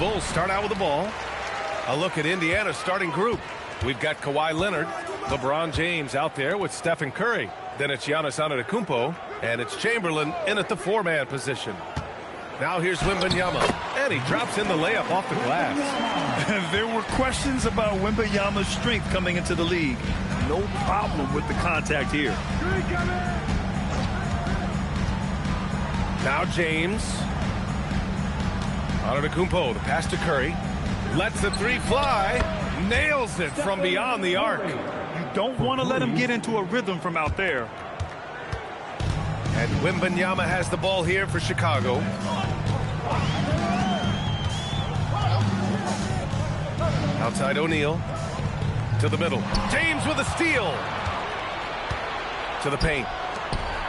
Bulls start out with the ball. A look at Indiana's starting group. We've got Kawhi Leonard, LeBron James out there with Stephen Curry. Then it's Giannis Antetokounmpo, and it's Chamberlain in at the 4-man position. Now here's Wembanyama, and he drops in the layup off the glass. There were questions about Wembanyama's strength coming into the league. No problem with the contact here. Now James. Antetokounmpo, the pass to Curry. Lets the three fly. Nails it from beyond the arc. You don't want to let him get into a rhythm from out there. And Wembanyama has the ball here for Chicago. Outside O'Neal. To the middle. James with a steal. To the paint.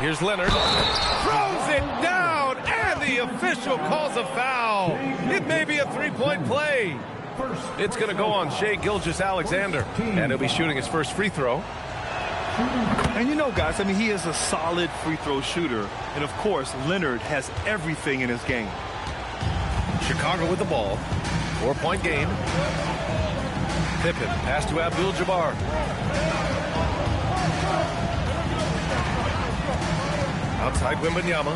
Here's Leonard. Throws it down, and the official calls a foul. It may be a three-point play. It's going to go on Shai Gilgeous-Alexander, and he'll be shooting his first free throw. And you know, guys, I mean, he is a solid free throw shooter. And, of course, Leonard has everything in his game. Chicago with the ball. 4-point game. Pippen, pass to Abdul-Jabbar. Outside Wembanyama.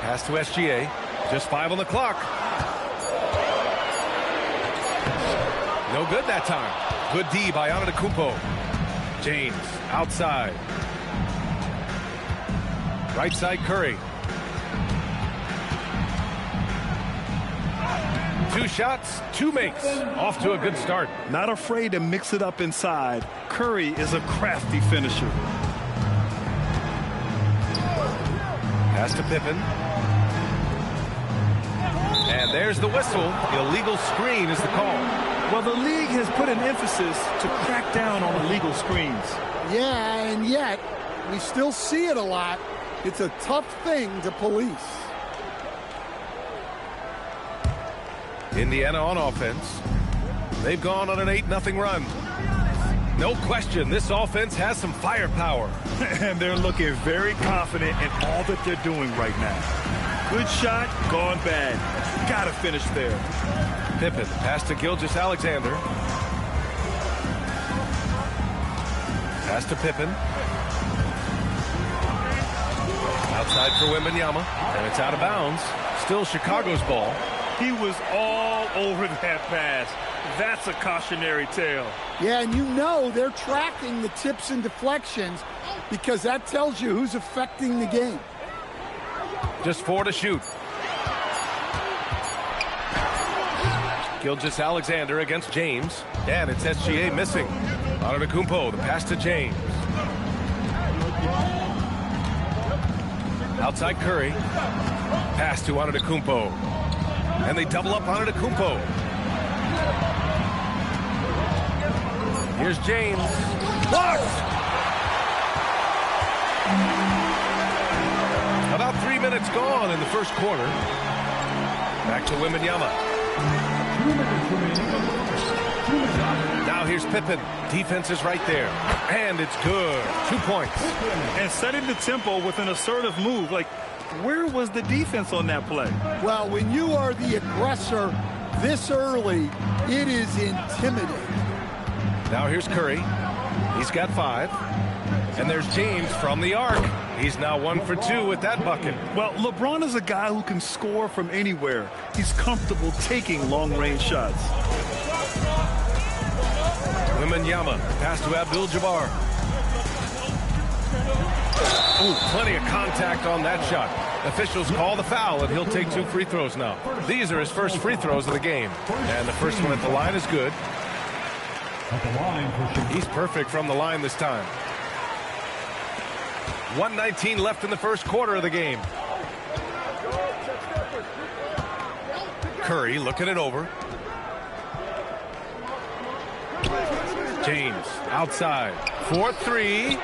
Pass to SGA. Just 5 on the clock. No good that time. Good D by Antetokounmpo. James outside. Right side Curry. 2 shots, 2 makes. Off to a good start. Not afraid to mix it up inside. Curry is a crafty finisher. Pass to Pippen. And there's the whistle. Illegal screen is the call. Well, the league has put an emphasis to crack down on illegal screens. Yeah, and yet we still see it a lot. It's a tough thing to police. Indiana on offense. They've gone on an 8-0 run. No question, this offense has some firepower. And they're looking very confident in all that they're doing right now. Good shot, gone bad. Gotta finish there. Pippen, pass to Gilgeous-Alexander. Pass to Pippen. Outside for Wembanyama, and it's out of bounds. Still Chicago's ball. He was all over that pass. That's a cautionary tale. Yeah, and you know they're tracking the tips and deflections because that tells you who's affecting the game. Just 4 to shoot. Gilgeous-Alexander against James. And it's SGA missing. Antetokounmpo, the pass to James. Outside Curry. Pass to Antetokounmpo. And they double up Antetokounmpo. Here's James. Blocked! About 3 minutes gone in the first quarter. Back to Wembanyama. Now here's Pippen. Defense is right there. And it's good. 2 points. And setting the tempo with an assertive move. Like, where was the defense on that play? Well, when you are the aggressor this early, it is intimidating. Now here's Curry. He's got 5. And there's James from the arc. He's now 1 for 2 with that bucket. Well, LeBron is a guy who can score from anywhere. He's comfortable taking long-range shots. Wembanyama, pass to Abdul-Jabbar. Oh, plenty of contact on that shot. Officials call the foul, and he'll take 2 free throws now. These are his first free throws of the game. And the first one at the line is good. He's perfect from the line this time. 1:19 left in the first quarter of the game. Curry looking it over. James outside. 4-3.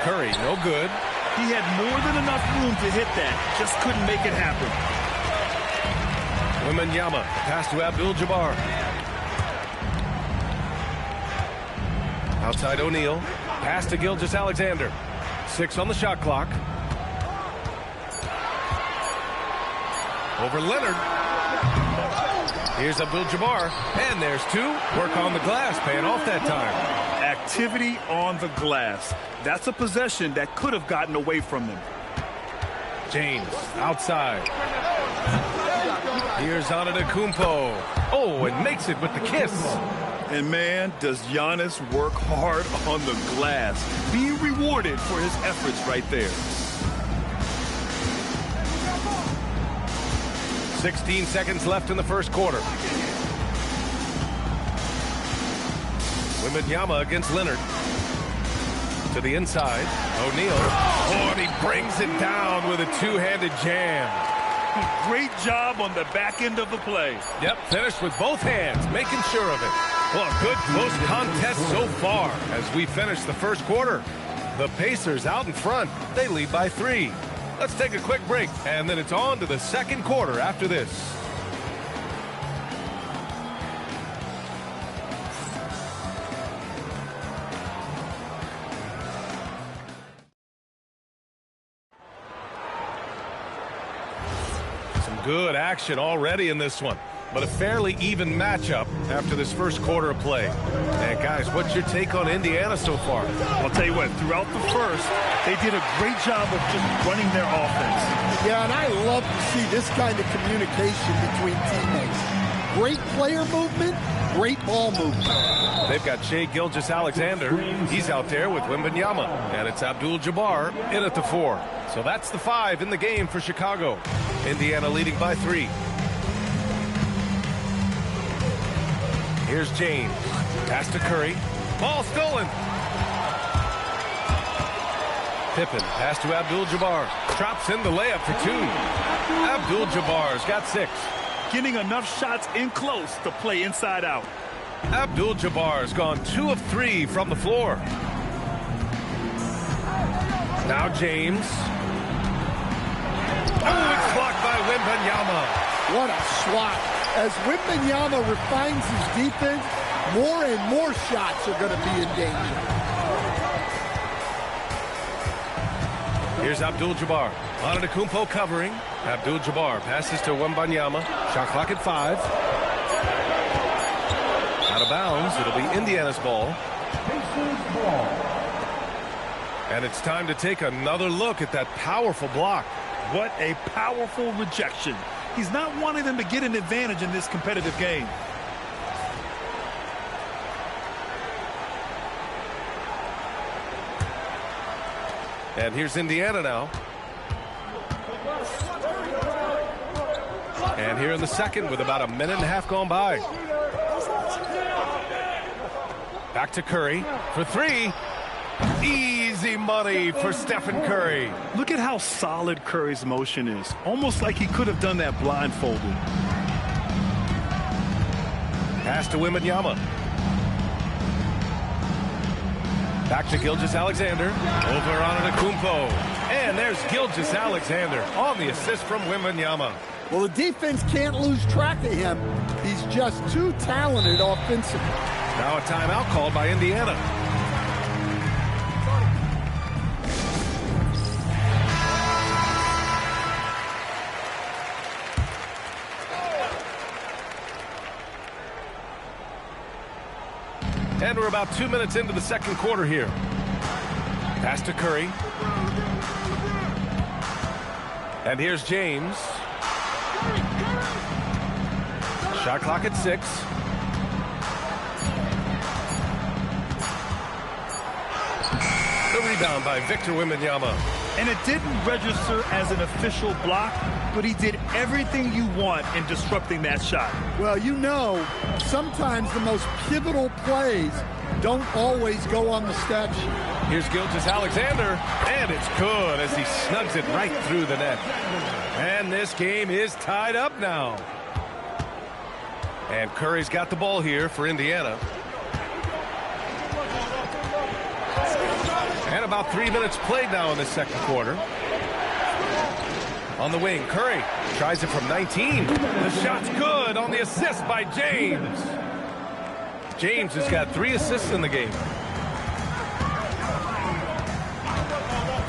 Curry, no good. He had more than enough room to hit that. Just couldn't make it happen. Wembanyama, pass to Abdul-Jabbar. Outside O'Neal. Pass to Gilgeous-Alexander. 6 on the shot clock. Over Leonard. Here's Abdul-Jabbar, and there's two. Work on the glass, paying off that time. Activity on the glass. That's a possession that could have gotten away from them. James, outside. Here's Antetokounmpo. Oh, and makes it with the kiss. And man, does Giannis work hard on the glass. Being rewarded for his efforts right there. 16 seconds left in the first quarter. Wembanyama against Leonard. To the inside. O'Neal. Oh, and he brings it down with a two-handed jam. Great job on the back end of the play. Yep, finished with both hands, making sure of it. Well, a good close contest so far as we finish the first quarter. The Pacers out in front. They lead by 3. Let's take a quick break, and then it's on to the second quarter after this. Some good action already in this one, but a fairly even matchup after this first quarter of play. And guys, what's your take on Indiana so far? I'll tell you what, throughout the first, they did a great job of just running their offense. Yeah, and I love to see this kind of communication between teammates. Great player movement, great ball movement. They've got Shai Gilgeous-Alexander. He's out there with Wembanyama. And it's Abdul-Jabbar in at the 4. So that's the 5 in the game for Chicago. Indiana leading by 3. Here's James. Pass to Curry. Ball stolen. Pippen. Pass to Abdul-Jabbar. Drops in the layup for 2. Abdul-Jabbar's got 6. Getting enough shots in close to play inside out. Abdul-Jabbar's gone 2 of 3 from the floor. Now James. Oh, it's blocked by Wembanyama. What a swat. As Wembanyama refines his defense, more and more shots are going to be in danger. Here's Abdul-Jabbar. Antetokounmpo covering. Abdul-Jabbar passes to Wembanyama. Shot clock at 5. Out of bounds. It'll be Indiana's ball. And it's time to take another look at that powerful block. What a powerful rejection. He's not wanting them to get an advantage in this competitive game. And here's Indiana now. And here in the second with about a minute and a half gone by. Back to Curry for 3. Easy money for Stephen Curry. Look at how solid Curry's motion is. Almost like he could have done that blindfolded. Pass to Wembanyama. Back to Gilgeous-Alexander. Over Antetokounmpo. And there's Gilgeous-Alexander on the assist from Wembanyama. Well, the defense can't lose track of him. He's just too talented offensively. Now a timeout called by Indiana. And we're about 2 minutes into the second quarter here. Pass to Curry. And here's James. Shot clock at 6. The rebound by Victor Wembanyama. And it didn't register as an official block, but he did everything you want in disrupting that shot. Well, you know, sometimes the most pivotal plays don't always go on the stat sheet. Here's Gilgeous-Alexander, and it's good as he snugs it right through the net. And this game is tied up now. And Curry's got the ball here for Indiana. And about 3 minutes played now in the second quarter. On the wing, Curry tries it from 19. The shot's good on the assist by James. James has got 3 assists in the game.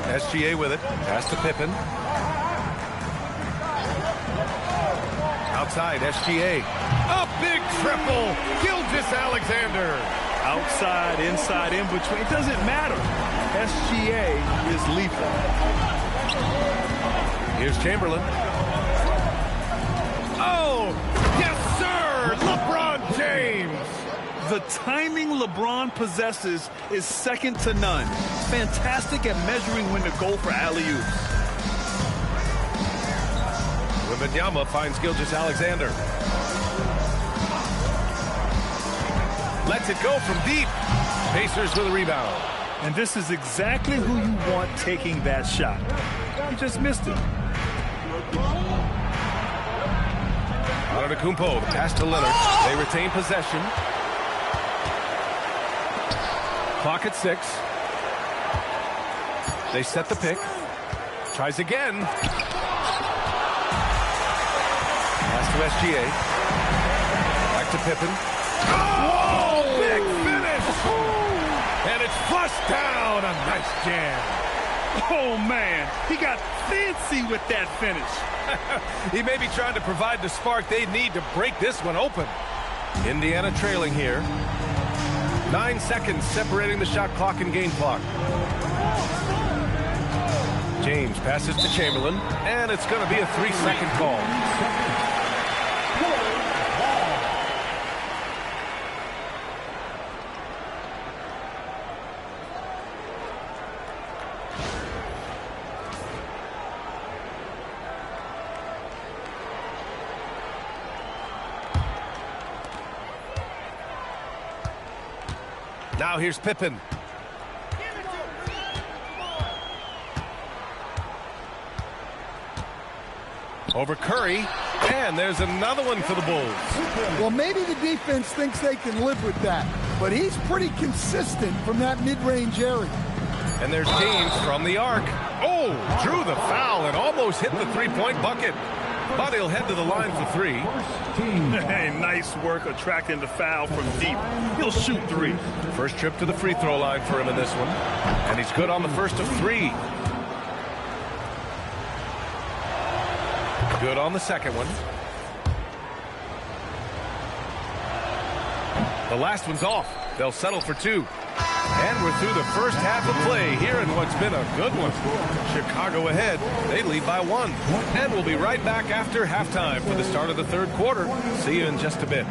SGA with it. Pass to Pippen. Outside, SGA. A big triple. Gilgeous-Alexander. Outside, inside, in between. It doesn't matter. SGA is lethal. Here's Chamberlain. Oh, yes, sir! LeBron James! The timing LeBron possesses is second to none. Fantastic at measuring when to go for alley-oops. Wembanyama finds Gilgeous-Alexander. Lets it go from deep. Pacers with a rebound. And this is exactly who you want taking that shot. He just missed it. Antetokounmpo, the pass to Leonard. They retain possession. Clock at 6. They set the pick. Tries again. Pass to SGA. Back to Pippen. Oh, big finish! And it's flushed down. A nice jam. Oh, man. He got fancy with that finish. He may be trying to provide the spark they need to break this one open. Indiana trailing here. 9 seconds separating the shot clock and game clock. James passes to Chamberlain, and it's going to be a 3-second call. Now here's Pippen. Over Curry, and there's another one for the Bulls. Well, maybe the defense thinks they can live with that, but he's pretty consistent from that mid-range area. And there's James from the arc. Oh, drew the foul and almost hit the three-point bucket. But he'll head to the line for 3. Hey, nice work attracting the foul from deep. He'll shoot 3. First trip to the free throw line for him in this one. And he's good on the first of 3. Good on the second one. The last one's off. They'll settle for 2. And we're through the first half of play here in what's been a good one. Chicago ahead. They lead by 1. And we'll be right back after halftime for the start of the third quarter. See you in just a bit.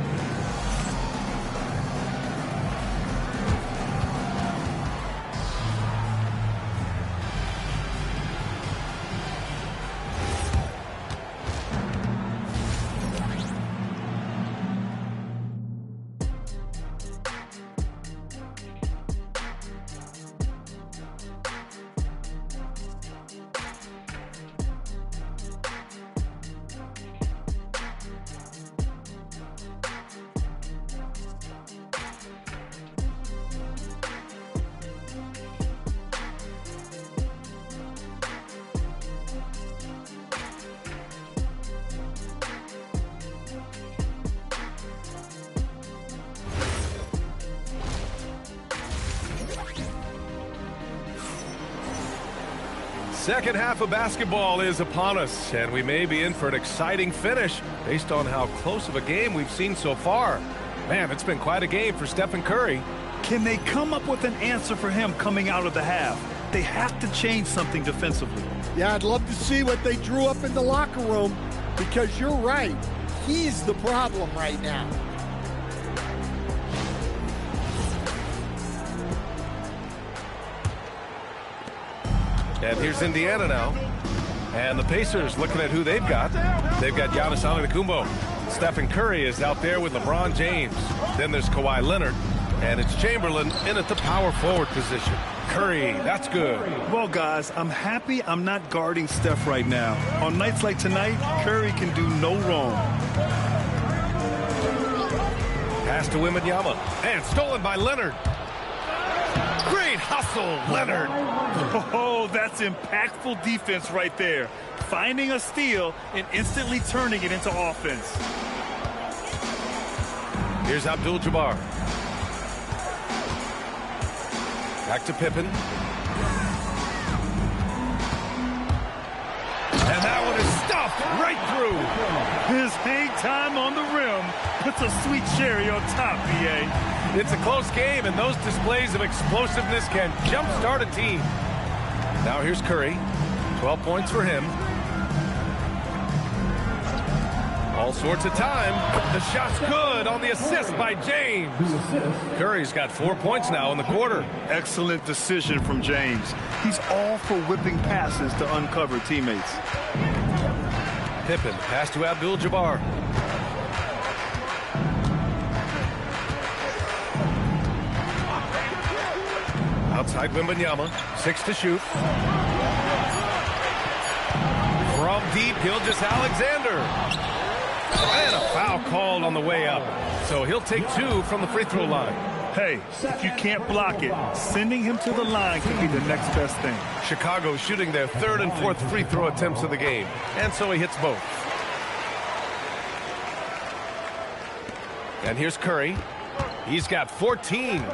Second half of basketball is upon us, and we may be in for an exciting finish based on how close of a game we've seen so far. Man, it's been quite a game for Stephen Curry. Can they come up with an answer for him coming out of the half? They have to change something defensively. Yeah, I'd love to see what they drew up in the locker room, because you're right. He's the problem right now. And here's Indiana now. And the Pacers looking at who they've got. They've got Giannis Antetokounmpo. Stephen Curry is out there with LeBron James. Then there's Kawhi Leonard. And it's Chamberlain in at the power forward position. Curry, that's good. Well, guys, I'm happy I'm not guarding Steph right now. On nights like tonight, Curry can do no wrong. Pass to Wembanyama. And stolen by Leonard. Great hustle, Leonard. Oh, that's impactful defense right there. Finding a steal and instantly turning it into offense. Here's Abdul-Jabbar. Back to Pippen. And that one is stuffed. Stuffed right through. His hang time on the rim puts a sweet cherry on top, B.A. It's a close game, and those displays of explosiveness can jumpstart a team. Now here's Curry. 12 points for him. All sorts of time. The shot's good on the assist by James. Curry's got 4 points now in the quarter. Excellent decision from James. He's all for whipping passes to uncover teammates. Pippen, pass to Abdul-Jabbar. Outside Wembanyama, 6 to shoot. From deep, Gilgeous-Alexander. And a foul called on the way up. So he'll take 2 from the free throw line. Hey, if you can't block it, sending him to the line could be the next best thing. Chicago shooting their 3rd and 4th free throw attempts of the game. And so he hits both. And here's Curry. He's got 14.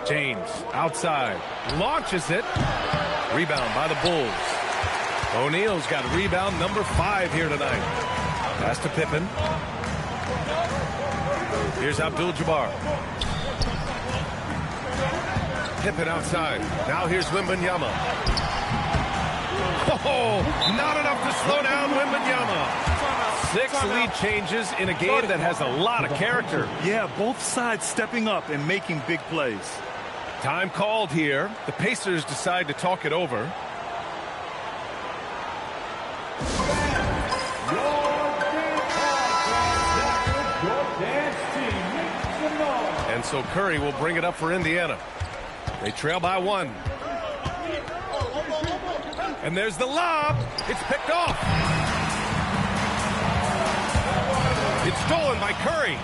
James outside. Launches it. Rebound by the Bulls. O'Neal's got rebound number 5 here tonight. Pass to Pippen. Here's Abdul-Jabbar. Pippen outside. Now here's Wembanyama. Oh, not enough to slow down Wembanyama. 6 lead changes in a game that has a lot of character. Yeah, both sides stepping up and making big plays. Time called here. The Pacers decide to talk it over. And so Curry will bring it up for Indiana. They trail by 1. And there's the lob. It's picked off. It's stolen by Curry.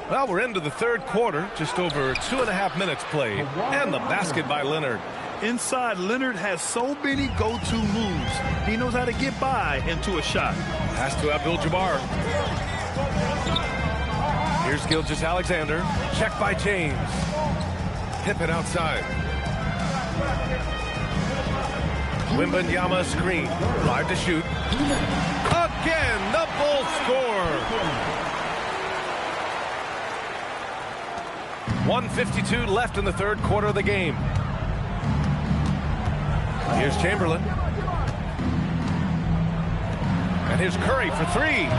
Well, we're into the 3rd quarter. Just over 2.5 minutes played. And the basket by Leonard. Inside, Leonard has so many go-to moves. He knows how to get by into a shot. Pass to Abdul-Jabbar. Here's Gilgeous-Alexander. Check by James. Pippen outside. Wembanyama screen. 5 to shoot. Again, the Bulls score. 1:52 left in the 3rd quarter of the game. Here's Chamberlain. And here's Curry for 3.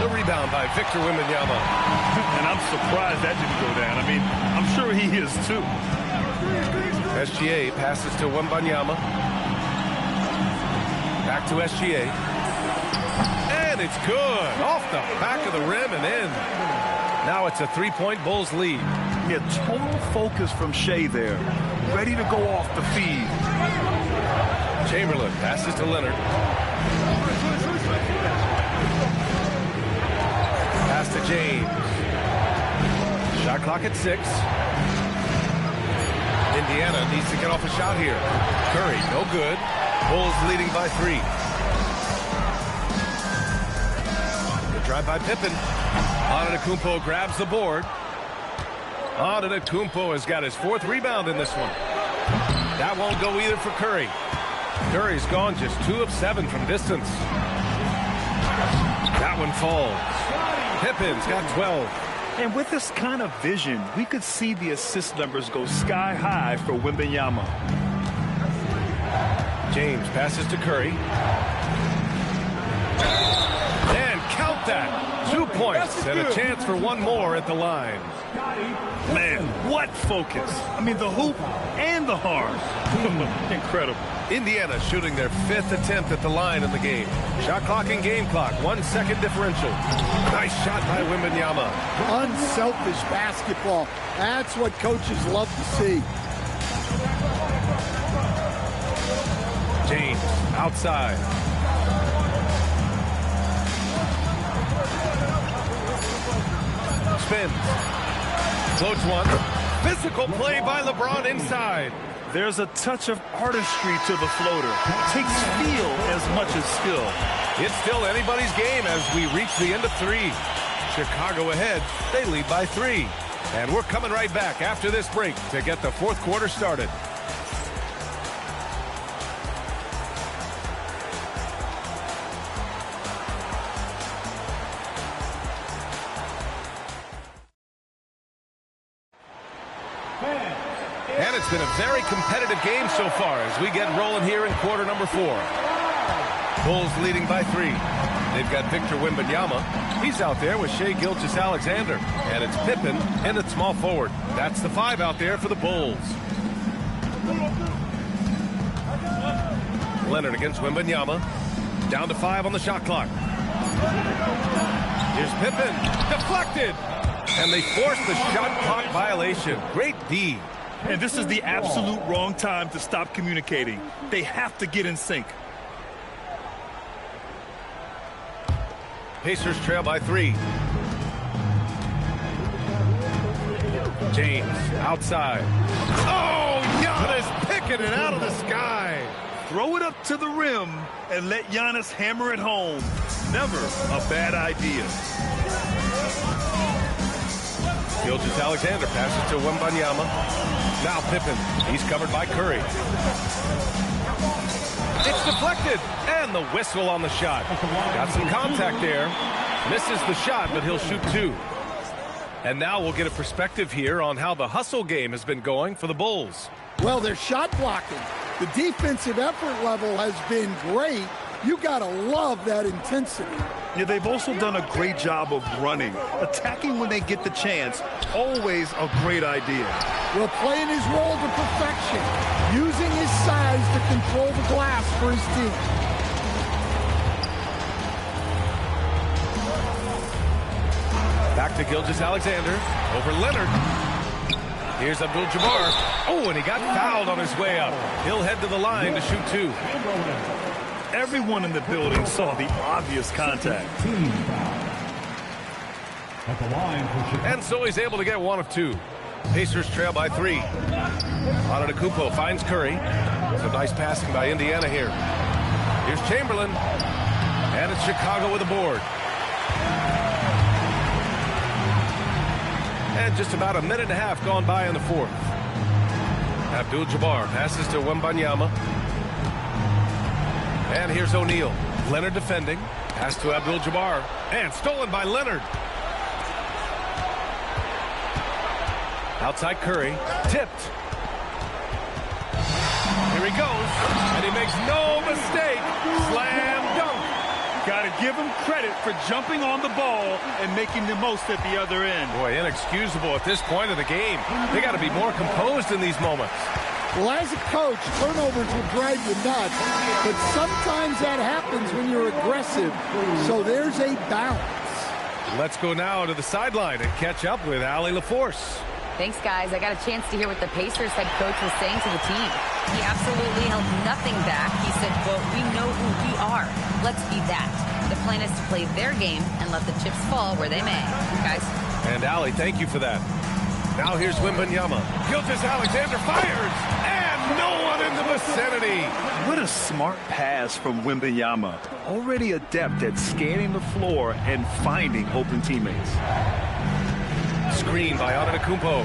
The rebound by Victor Wembanyama. And I'm surprised that didn't go down. I mean, I'm sure he is too. SGA passes to Wembanyama. Back to SGA. And it's good. Off the back of the rim and in. Now it's a 3-point Bulls lead. Yeah, total focus from Shea there. Ready to go off the feed. Chamberlain passes to Leonard. Pass to James. Shot clock at 6. Indiana needs to get off a shot here. Curry, no good. Bulls leading by 3. The drive by Pippen. Antetokounmpo grabs the board. Antetokounmpo has got his 4th rebound in this one. That won't go either for Curry. Curry's gone just 2 of 7 from distance. That one falls. Pippen's got 12. And with this kind of vision, we could see the assist numbers go sky high for Wembanyama. James passes to Curry. And count that. 2 points and a chance for 1 more at the line. Man, what focus. I mean, the hoop and the harm. Incredible. Indiana shooting their 5th attempt at the line in the game. Shot clock and game clock. 1 second differential. Nice shot by Wembanyama. Unselfish basketball. That's what coaches love to see. James outside. Spins. Floats one. Physical play by LeBron inside. There's a touch of artistry to the floater. It takes feel as much as skill. It's still anybody's game as we reach the end of 3. Chicago ahead. They lead by 3. And we're coming right back after this break to get the 4th quarter started. And it's been a very competitive game so far as we get rolling here in quarter number 4. Bulls leading by 3. They've got Victor Wembanyama. He's out there with Shai Gilgeous-Alexander. And it's Pippen in at small forward. That's the 5 out there for the Bulls. Leonard against Wembanyama. Down to 5 on the shot clock. Here's Pippen. Deflected. And they force the shot clock violation. Great D. And this is the absolute wrong time to stop communicating. They have to get in sync. Pacers trail by 3. James outside. Oh, Giannis picking it out of the sky. Throw it up to the rim and let Giannis hammer it home. Never a bad idea. Gilgeous-Alexander passes to Wembanyama. Now Pippen. He's covered by Curry. It's deflected. And the whistle on the shot. Got some contact there. Misses the shot, but he'll shoot 2. And now we'll get a perspective here on how the hustle game has been going for the Bulls. Well, they're shot blocking. The defensive effort level has been great. You got to love that intensity. Yeah, they've also done a great job of running. Attacking when they get the chance, always a great idea. Well, playing his role to perfection, using his size to control the glass for his team. Back to Gilgeous-Alexander. Over Leonard. Here's Abdul-Jabbar. Oh, and he got fouled on his way up. He'll head to the line to shoot 2. Everyone in the building saw the obvious contact. And so he's able to get 1 of 2. Pacers trail by 3. Antetokounmpo finds Curry. Some nice passing by Indiana here. Here's Chamberlain. And it's Chicago with a board. And just about a minute and a half gone by in the 4th. Abdul-Jabbar passes to Wembanyama. And here's O'Neal. Leonard defending. Pass to Abdul-Jabbar. And stolen by Leonard. Outside Curry. Tipped. Here he goes. And he makes no mistake. Slam dunk. Got to give him credit for jumping on the ball and making the most at the other end. Boy, inexcusable at this point of the game. They got to be more composed in these moments. Well, as a coach, turnovers will drive you nuts, but sometimes that happens when you're aggressive. So there's a balance. Let's go now to the sideline and catch up with Allie LaForce. Thanks, guys. I got a chance to hear what the Pacers head coach was saying to the team. He absolutely held nothing back. He said, quote, "We know who we are. Let's be that." The plan is to play their game and let the chips fall where they may. Guys. And Allie, thank you for that. Now here's Wembanyama. Gilgeous-Alexander fires, and no one in the vicinity. What a smart pass from Wembanyama. Already adept at scanning the floor and finding open teammates. Screen by Antetokounmpo.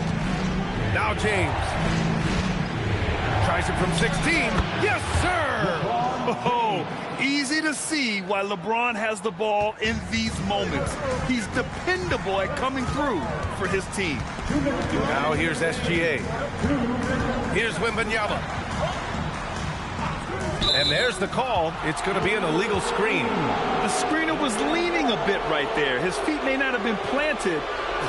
Now James. Tries it from 16. Yes, sir! Oh, easy to see why LeBron has the ball in these moments. He's dependable at coming through for his team. Now here's SGA. Here's Wembanyama. And there's the call. It's going to be an illegal screen. The screener was leaning a bit right there. His feet may not have been planted.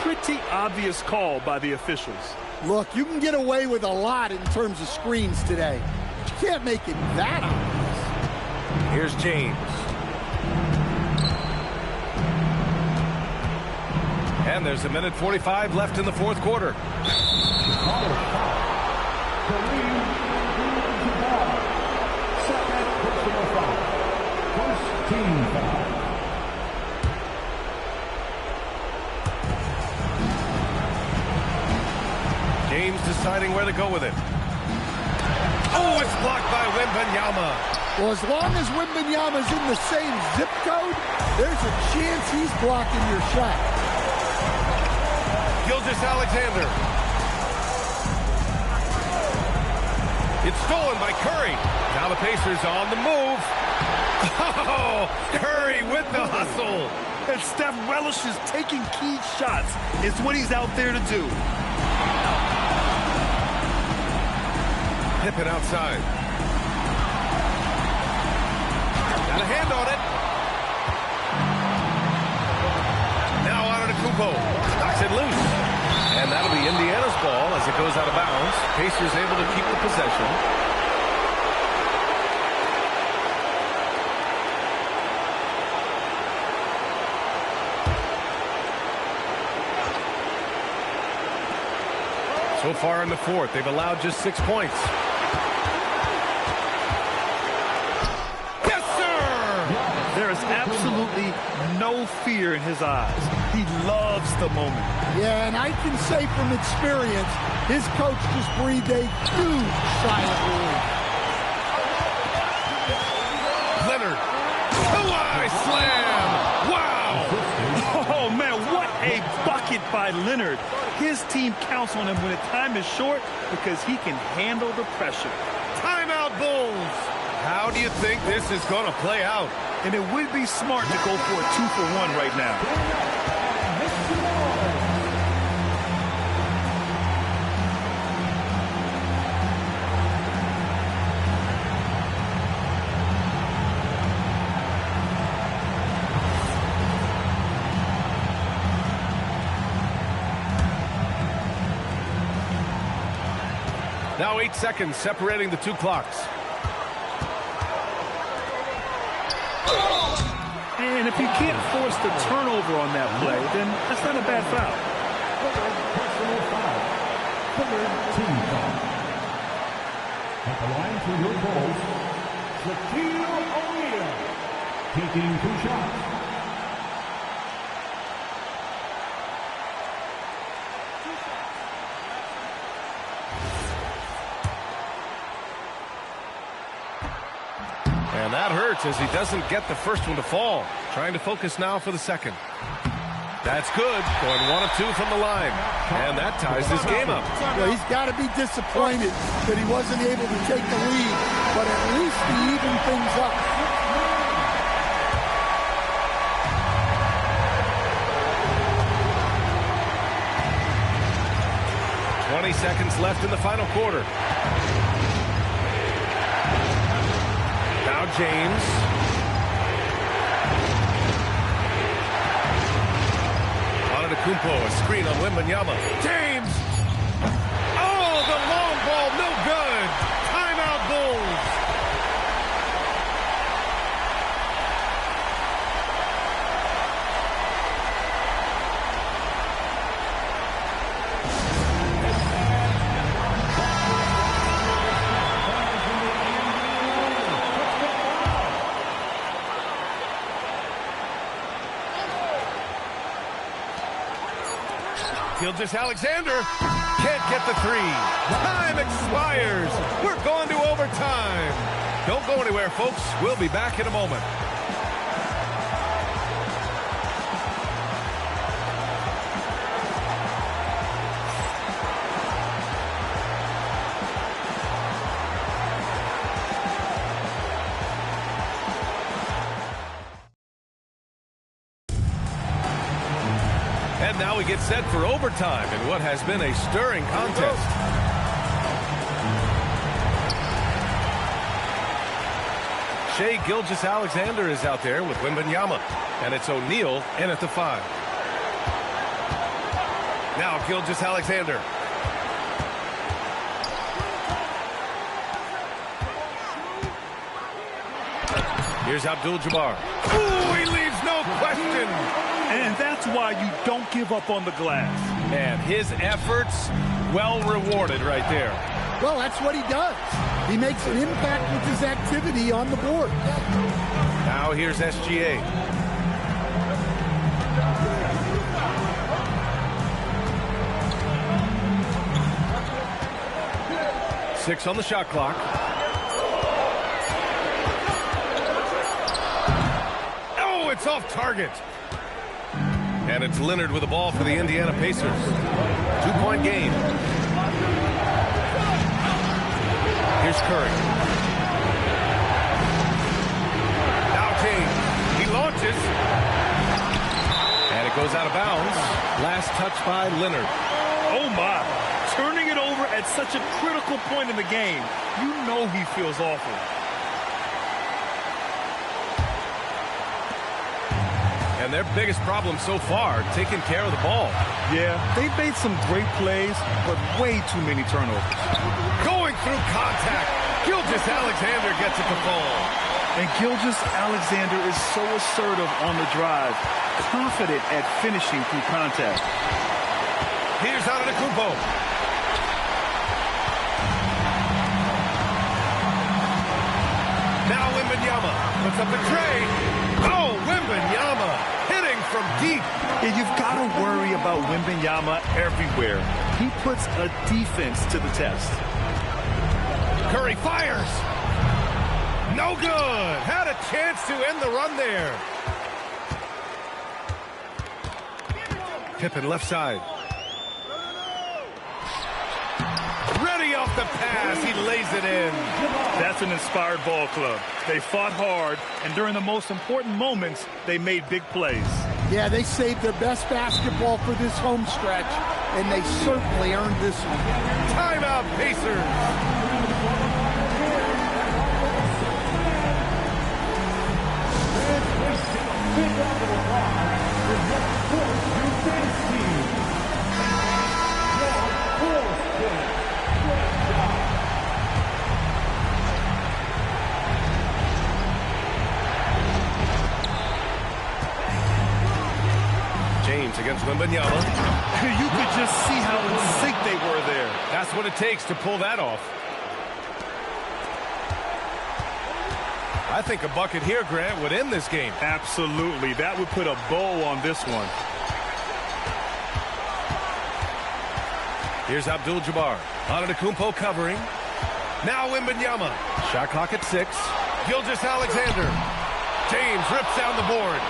Pretty obvious call by the officials. Look, you can get away with a lot in terms of screens today. But you can't make it that obvious. Here's James. And there's 1:45 left in the 4th quarter. James deciding where to go with it. Oh, it's blocked by Wembanyama. Well, as long as Wembanyama's in the same zip code, there's a chance he's blocking your shot. Gilgeous-Alexander. It's stolen by Curry. Now the Pacers on the move. Oh, Curry with the hustle. And Steph relishes taking key shots. It's what he's out there to do. Pippen outside. Got a hand on it. Now on to Kupo. Knocks it loose. And that'll be Indiana's ball as it goes out of bounds. Pacers able to keep the possession. So far in the fourth, they've allowed just 6 points. Yes, sir! There is absolutely no fear in his eyes. He loves the moment. Yeah, and I can say from experience, his coach just breathed a huge sigh of relief. Leonard. Kawhi slam! Wow! Oh, man, what a bucket by Leonard. His team counts on him when the time is short because he can handle the pressure. Timeout, Bulls. How do you think this is going to play out? And it would be smart to go for a 2-for-1 right now. Now 8 seconds separating the two clocks. And if you can't force the turnover on that play, then that's not a bad foul. Personal foul. Team foul. At the line for your Bulls, Shaquille O'Neal, taking 2 shots. And that hurts as he doesn't get the first one to fall. Trying to focus now for the second. That's good. Going 1 of 2 from the line. And that ties this game up. Well, he's got to be disappointed that he wasn't able to take the lead, but at least he evened things up. Seconds left in the final quarter. Now James. Antetokounmpo, a screen on Wembanyama. James! Oh, the long ball, no good. Timeout, Bulls. Gilgeous-Alexander can't get the three. Time expires. We're going to overtime. Don't go anywhere, folks. We'll be back in a moment. And now we get set for overtime in what has been a stirring contest. Shai Gilgeous-Alexander is out there with Wembanyama. And it's O'Neal in at the 5. Now Gilgeous-Alexander. Here's Abdul-Jabbar. Ooh, he leaves no question. And that's why you don't give up on the glass. And his efforts, well rewarded right there. Well, that's what he does. He makes an impact with his activity on the board. Now here's SGA. Six on the shot clock. Oh, it's off target. And it's Leonard with the ball for the Indiana Pacers. 2-point game. Here's Curry. Now James. He launches. And it goes out of bounds. Last touch by Leonard. Oh, my. Turning it over at such a critical point in the game. You know he feels awful. And their biggest problem so far, taking care of the ball. Yeah, they've made some great plays, but way too many turnovers. Going through contact. Gilgeous-Alexander gets it to fall. And Gilgeous-Alexander is so assertive on the drive, confident at finishing through contact. Here's Antetokounmpo. Now Wembanyama puts up the tray. Oh, Wembanyama hitting from deep. Yeah, you've got to worry about Wembanyama everywhere. He puts a defense to the test. Curry fires. No good. Had a chance to end the run there. Pippen left side. Ready off the pass. He lays it in. That's an inspired ball club. They fought hard, and during the most important moments, they made big plays. Yeah, they saved their best basketball for this home stretch, and they certainly earned this one. Timeout, Pacers. James against Wembanyama. You could just see how in sync they were there. That's what it takes to pull that off. I think a bucket here, Grant, would end this game. Absolutely. That would put a bow on this one. Here's Abdul-Jabbar. Antetokounmpo covering. Now Wembanyama. Shot clock at 6. Gilgeous-Alexander. James rips down the board.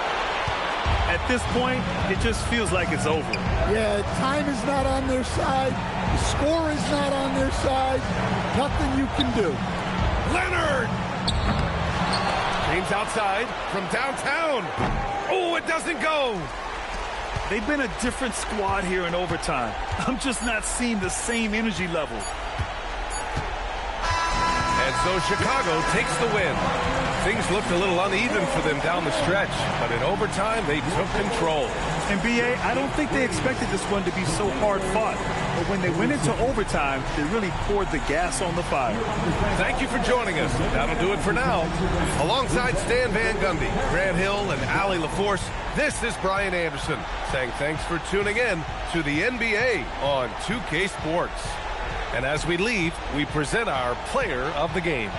At this point, it just feels like it's over. Yeah, time is not on their side. The score is not on their side. Nothing you can do. Leonard! James outside from downtown. Oh, it doesn't go. They've been a different squad here in overtime. I'm just not seeing the same energy level. And so Chicago takes the win. Things looked a little uneven for them down the stretch, but in overtime, they took control. And B.A., I don't think they expected this one to be so hard-fought. But when they went into overtime, they really poured the gas on the fire. Thank you for joining us. That'll do it for now. Alongside Stan Van Gundy, Grant Hill, and Allie LaForce, this is Brian Anderson saying thanks for tuning in to the NBA on 2K Sports. And as we leave, we present our player of the game.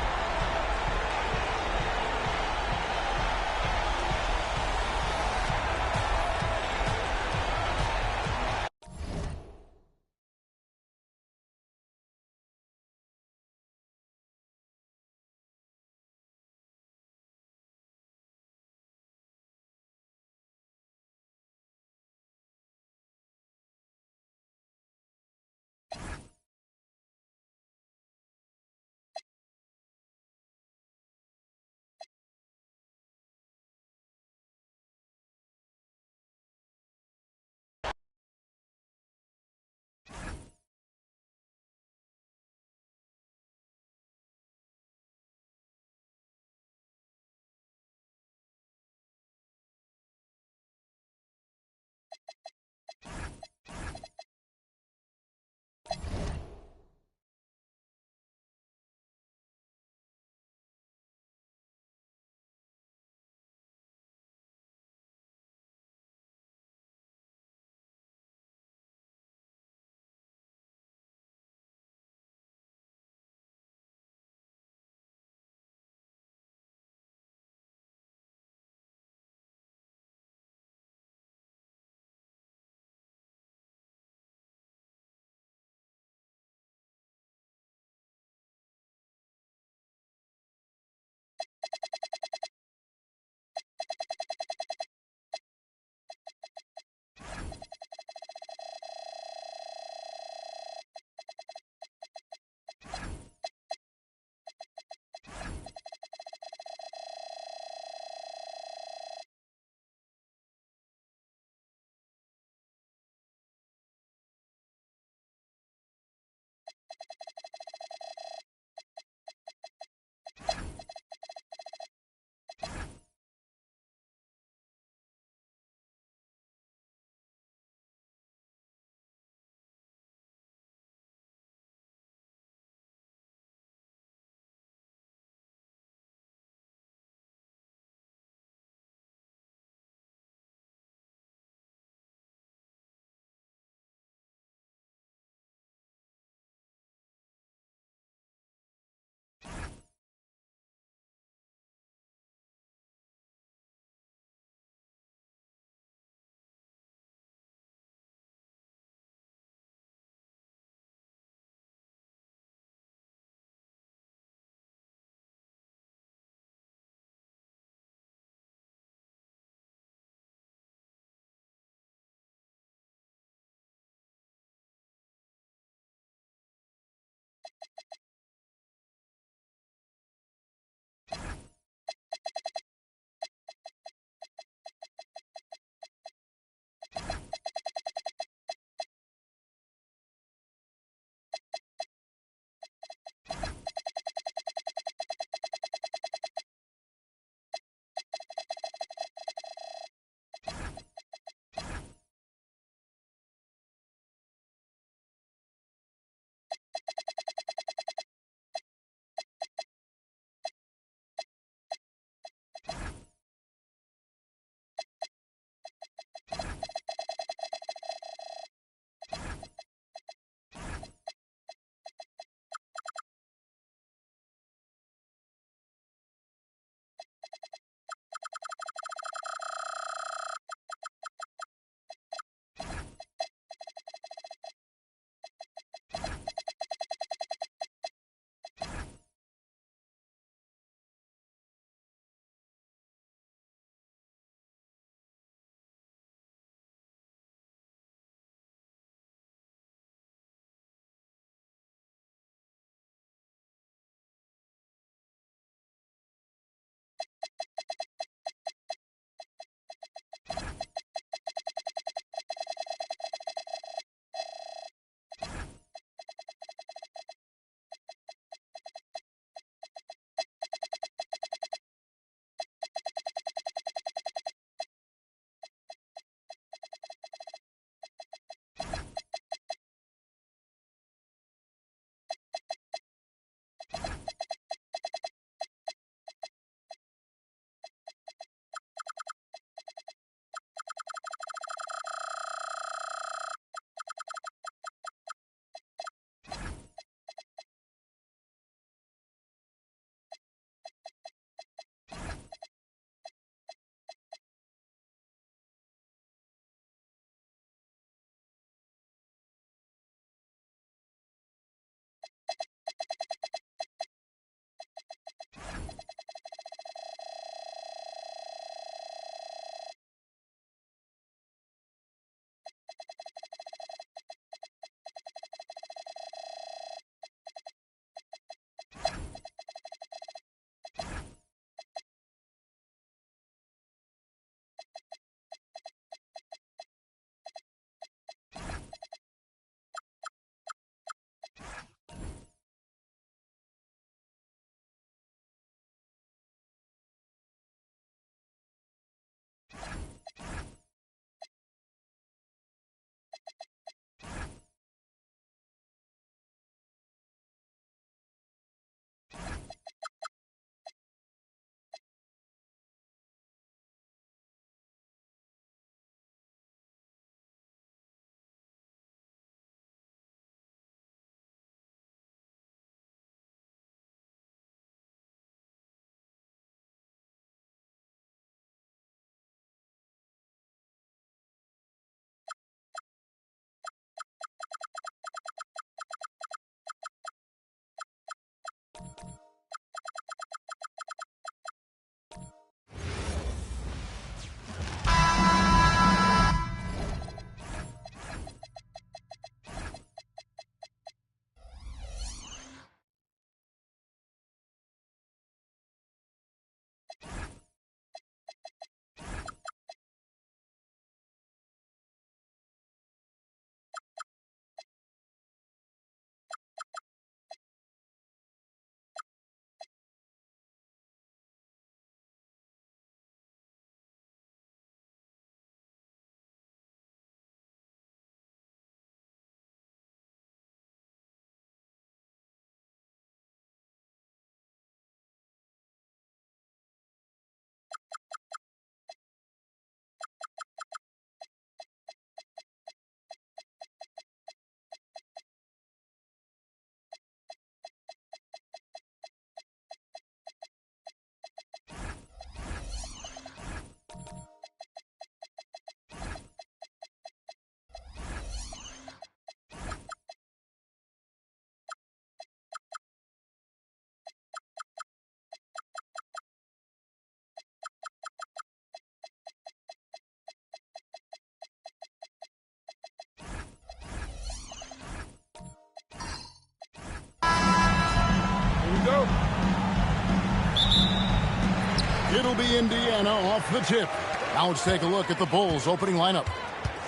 It'll be Indiana off the tip. Now let's take a look at the Bulls' opening lineup.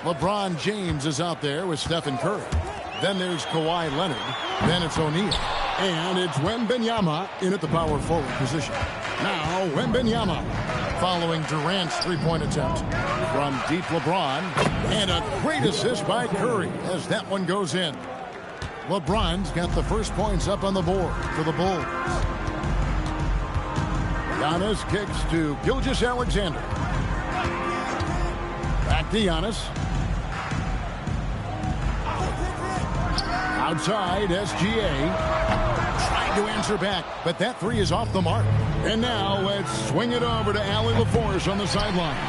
LeBron James is out there with Stephen Curry. Then there's Kawhi Leonard. Then it's O'Neal. And it's Wembanyama in at the power forward position. Now Wembanyama following Durant's three-point attempt. From deep, LeBron. And a great assist by Curry as that one goes in. LeBron's got the first points up on the board for the Bulls. Giannis kicks to Gilgeous-Alexander. Back to Giannis. Outside, SGA. Trying to answer back, but that three is off the mark. And now let's swing it over to Allie LaForce on the sideline.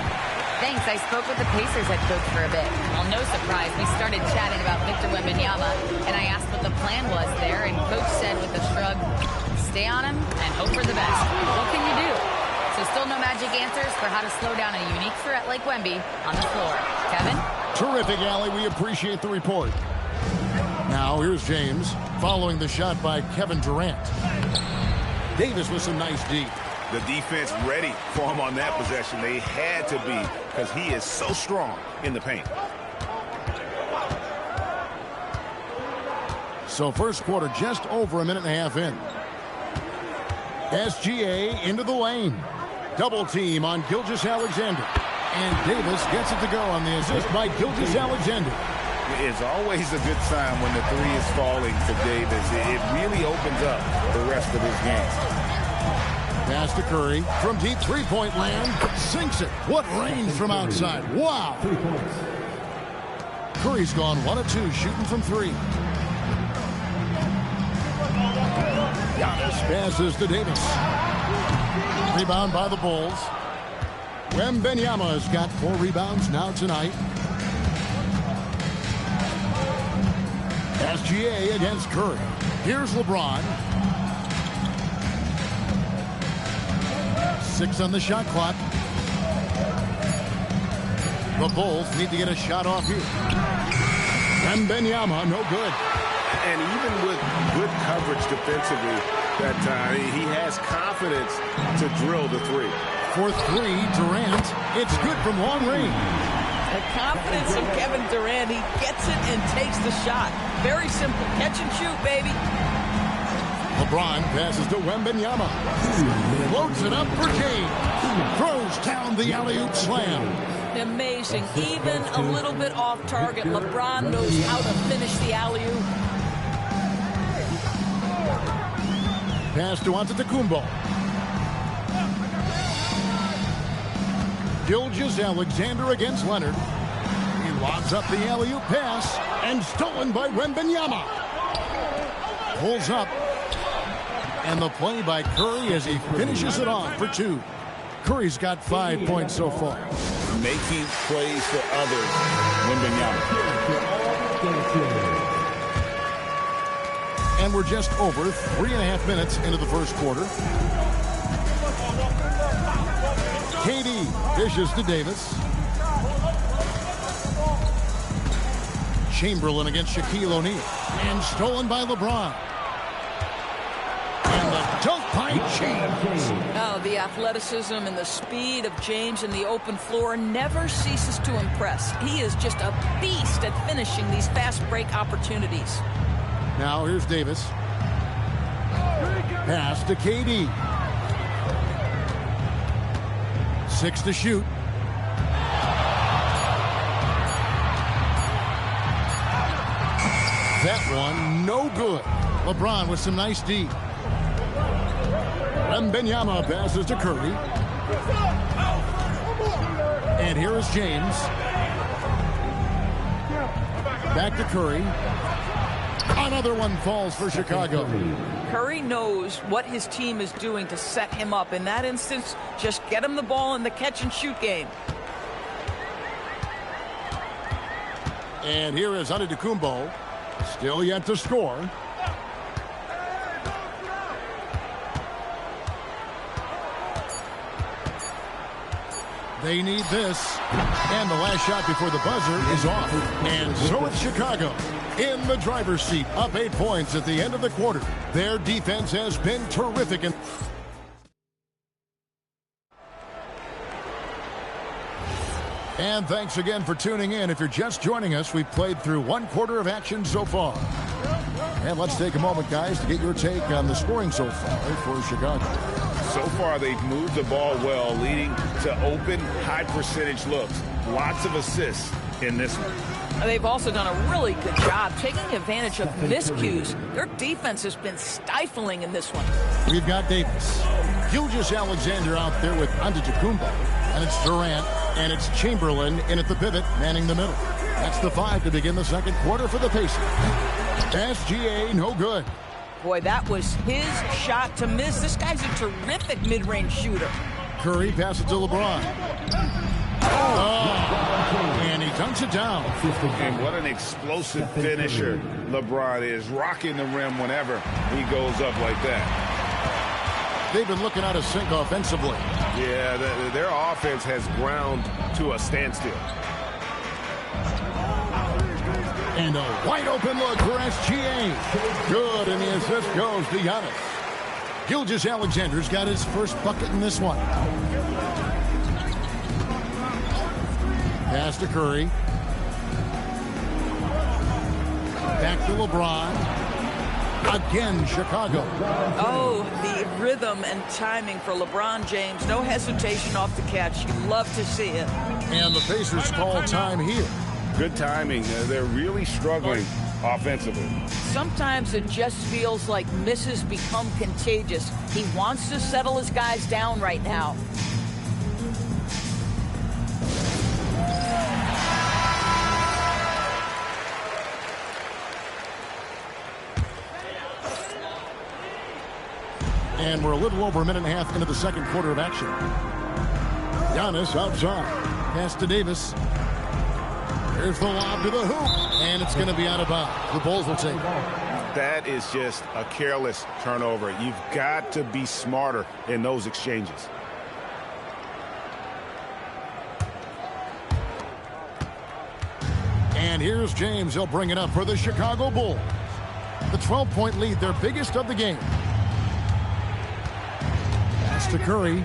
Thanks. I spoke with the Pacers head coach for a bit. Well, no surprise. We started chatting about Victor Wembanyama, and I asked what the plan was there, and coach said with a shrug, stay on him and hope for the best. What can you do? So still no magic answers for how to slow down a unique threat like Wemby on the floor. Kevin? Terrific, Allie. We appreciate the report. Now here's James following the shot by Kevin Durant. Davis with some nice D. The defense ready for him on that possession. They had to be because he is so strong in the paint. So first quarter just over a minute and a half in. SGA into the lane. Double team on Gilgeous-Alexander. And Davis gets it to go on the assist by Gilgeous-Alexander. It's always a good sign when the three is falling for Davis. It really opens up the rest of his game. Pass to Curry from deep three-point land. Sinks it. What range from outside. Wow. Curry's gone 1 of 2 shooting from three. Giannis passes to Davis. Rebound by the Bulls. Wembanyama has got 4 rebounds now tonight. SGA against Curry. Here's LeBron. 6 on the shot clock. The Bulls need to get a shot off here. Wembanyama, no good. And even with good coverage defensively that time, he has confidence to drill the three. For three, Durant. It's good from long range. The confidence of Kevin Durant. He gets it and takes the shot. Very simple. Catch and shoot, baby. LeBron passes to Wembanyama. Floats it up for James. Throws down the alley-oop slam. Amazing. Even a little bit off target. LeBron knows how to finish the alley-oop. Pass to Antetokounmpo. Gilgeous-Alexander against Leonard. He lobs up the alley-oop pass and stolen by Wembanyama. Pulls up. And the play by Curry as he finishes it off for 2. Curry's got 5 points so far. Making plays for others. Wembanyama. And we're just over 3.5 minutes into the first quarter. KD dishes to Davis. Chamberlain against Shaquille O'Neal. And stolen by LeBron. And the dunk by James. Oh, the athleticism and the speed of James in the open floor never ceases to impress. He is just a beast at finishing these fast break opportunities. Now here's Davis. Pass to KD. 6 to shoot. That one, no good. LeBron with some nice D. Wembanyama passes to Curry. And here is James. Back to Curry. Another one falls for Chicago. Curry knows what his team is doing to set him up. In that instance, just get him the ball in the catch-and-shoot game. And here is Antetokounmpo. Still yet to score. They need this. And the last shot before the buzzer is off. And so it's Chicago in the driver's seat, up 8 points at the end of the quarter. Their defense has been terrific. And thanks again for tuning in. If you're just joining us, we've played through 1/4 of action so far. And let's take a moment, guys, to get your take on the scoring so far for Chicago. So far, they've moved the ball well, leading to open, high-percentage looks. Lots of assists in this one. They've also done a really good job taking advantage of miscues. Their defense has been stifling in this one. We've got Davis. Gilgeous-Alexander out there with Antetokounmpo. And it's Durant, and it's Chamberlain in at the pivot, manning the middle. That's the 5 to begin the second quarter for the Pacers. SGA, no good. Boy, that was his shot to miss. This guy's a terrific mid-range shooter. Curry passes to LeBron. And he dunks it down. And what an explosive finisher LeBron is, rocking the rim whenever he goes up like that. They've been looking out of sync offensively. Yeah, their offense has ground to a standstill. And a wide open look for SGA. Good, and the assist goes to Giannis. Gilgeous-Alexander's got his first bucket in this one. Pass to Curry. Back to LeBron. Again, Chicago. Oh, the rhythm and timing for LeBron James. No hesitation off the catch. You love to see it. And the Pacers call time here. Good timing. They're really struggling offensively. Sometimes it just feels like misses become contagious. He wants to settle his guys down right now. And we're a little over a minute and a half into the second quarter of action. Giannis outside. Pass to Davis. There's the lob to the hoop. And it's going to be out of bounds. The Bulls will take it. That is just a careless turnover. You've got to be smarter in those exchanges. And here's James. He'll bring it up for the Chicago Bulls. The 12-point lead, their biggest of the game. Pass to Curry.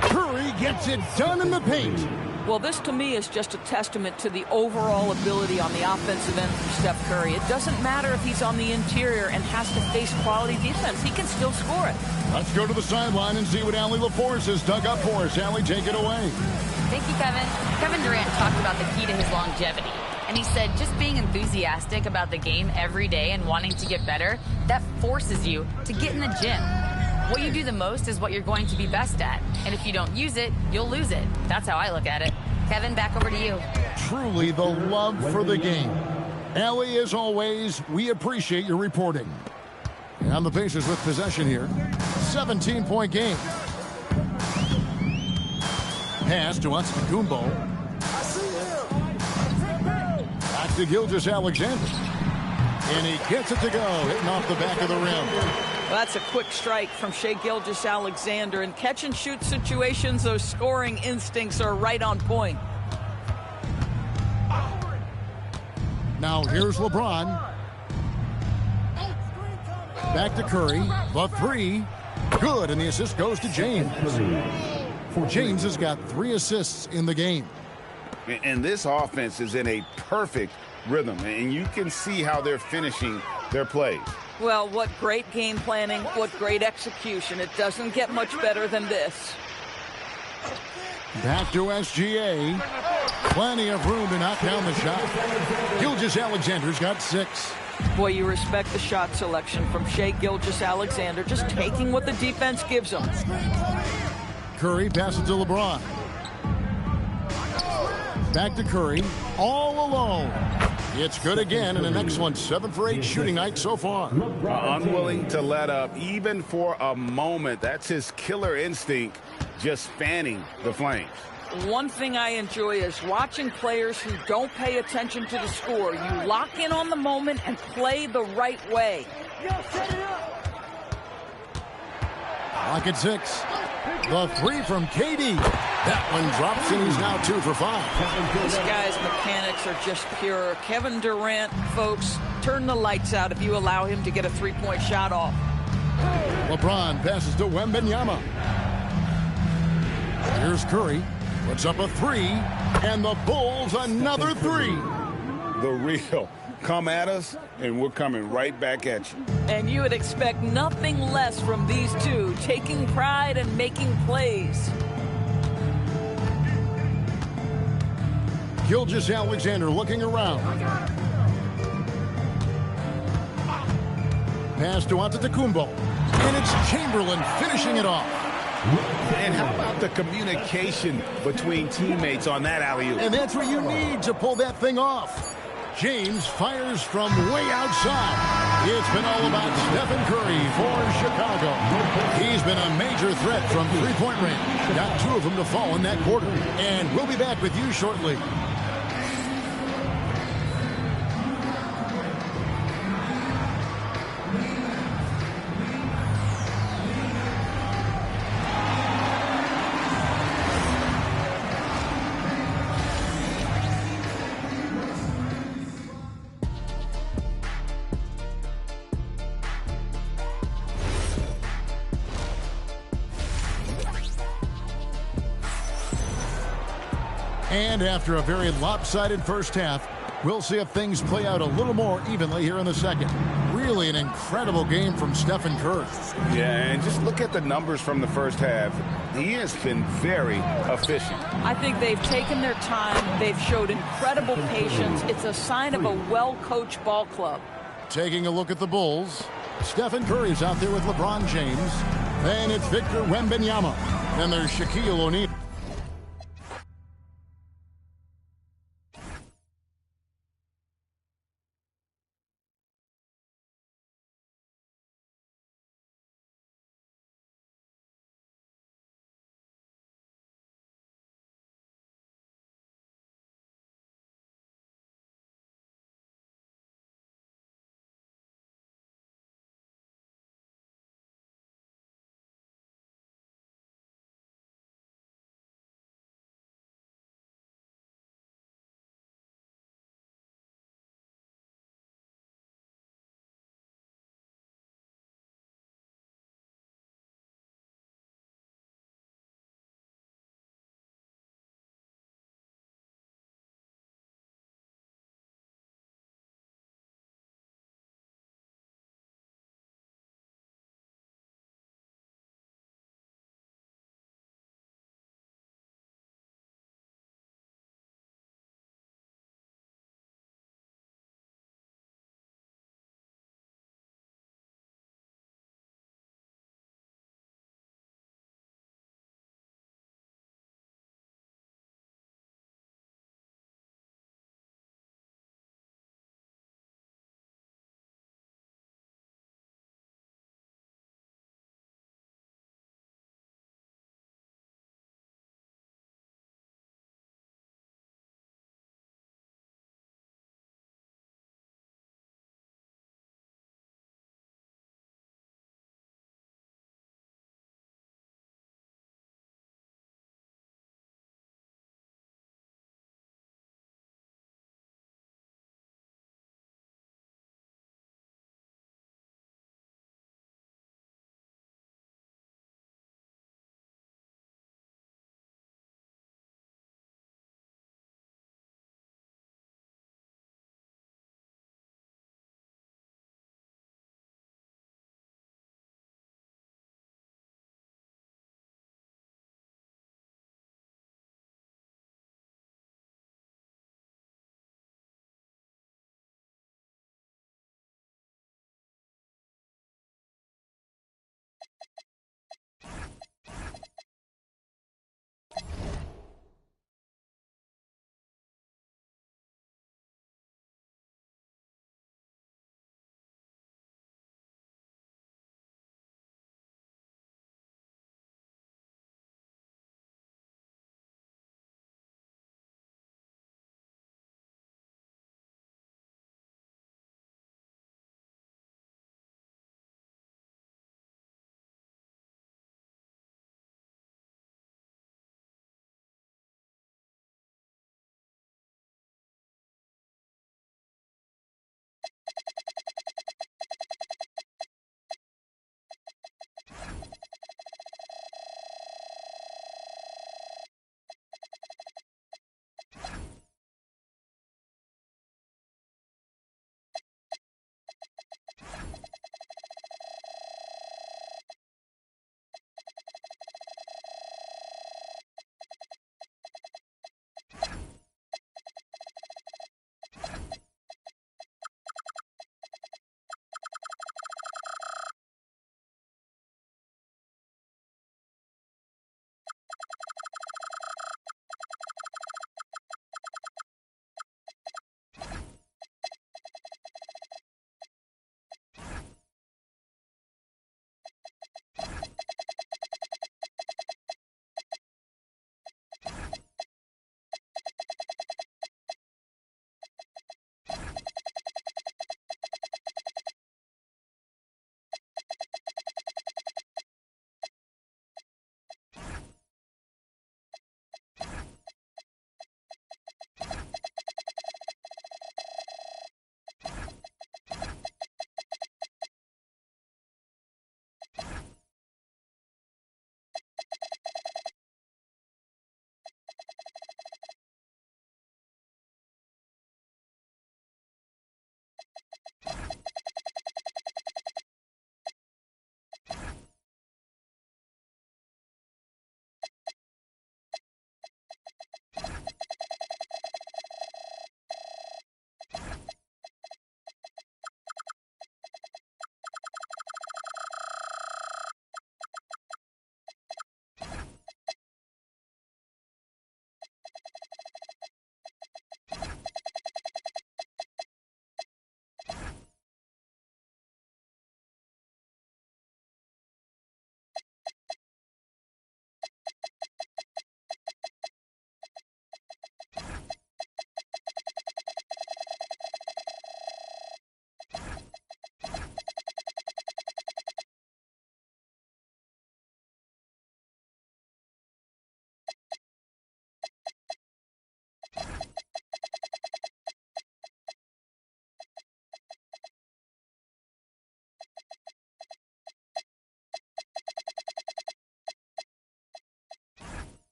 Curry gets it done in the paint. Well, this to me is just a testament to the overall ability on the offensive end from Steph Curry. It doesn't matter if he's on the interior and has to face quality defense. He can still score it. Let's go to the sideline and see what Allie LaForce has dug up for us. Allie, take it away. Thank you, Kevin. Kevin Durant talked about the key to his longevity. And he said just being enthusiastic about the game every day and wanting to get better, that forces you to get in the gym. What you do the most is what you're going to be best at. And if you don't use it, you'll lose it. That's how I look at it. Kevin, back over to you. Truly the love for the game. Allie, as always, we appreciate your reporting. And the Pacers with possession here. 17-point game. Pass to Antetokounmpo. Back to Gilgeous-Alexander. And he gets it to go, hitting off the back of the rim. Well, that's a quick strike from Shai Gilgeous-Alexander. In catch-and-shoot situations, those scoring instincts are right on point. Now here's LeBron. Back to Curry. The three. Good, and the assist goes to James. James has got 3 assists in the game. And this offense is in a perfect rhythm, and you can see how they're finishing their plays. Well, what great game planning, what great execution. It doesn't get much better than this. Back to SGA. Plenty of room to knock down the shot. Gilgeous-Alexander's got 6. Boy, you respect the shot selection from Shai Gilgeous-Alexander, just taking what the defense gives him. Curry passes to LeBron. Back to Curry, all alone. It's good again, and an excellent 7 for 8 shooting night so far. Unwilling to let up, even for a moment. That's his killer instinct, just fanning the flames. One thing I enjoy is watching players who don't pay attention to the score. You lock in on the moment and play the right way. Lock at 6. The 3 from KD. That one drops, and he's now 2 for 5. This guy's mechanics are just pure. Kevin Durant, folks, turn the lights out if you allow him to get a 3-point shot off. LeBron passes to Wembanyama. Here's Curry. Puts up a three. And the Bulls another three. The real. Come at us, and we're coming right back at you. And you would expect nothing less from these two, taking pride and making plays. Gilgeous-Alexander looking around. Pass to Antetokounmpo. And it's Chamberlain finishing it off. And how about the communication between teammates on that alley-oop? And that's what you need to pull that thing off. James fires from way outside. It's been all about Stephen Curry for Chicago. He's been a major threat from three-point range. Got two of them to fall in that quarter. And we'll be back with you shortly. And after a very lopsided first half, we'll see if things play out a little more evenly here in the second. Really an incredible game from Stephen Curry. Yeah, and just look at the numbers from the first half. He has been very efficient. I think they've taken their time. They've showed incredible patience. It's a sign of a well-coached ball club. Taking a look at the Bulls, Stephen Curry's out there with LeBron James. Then it's Victor Wembanyama. Then there's Shaquille O'Neal.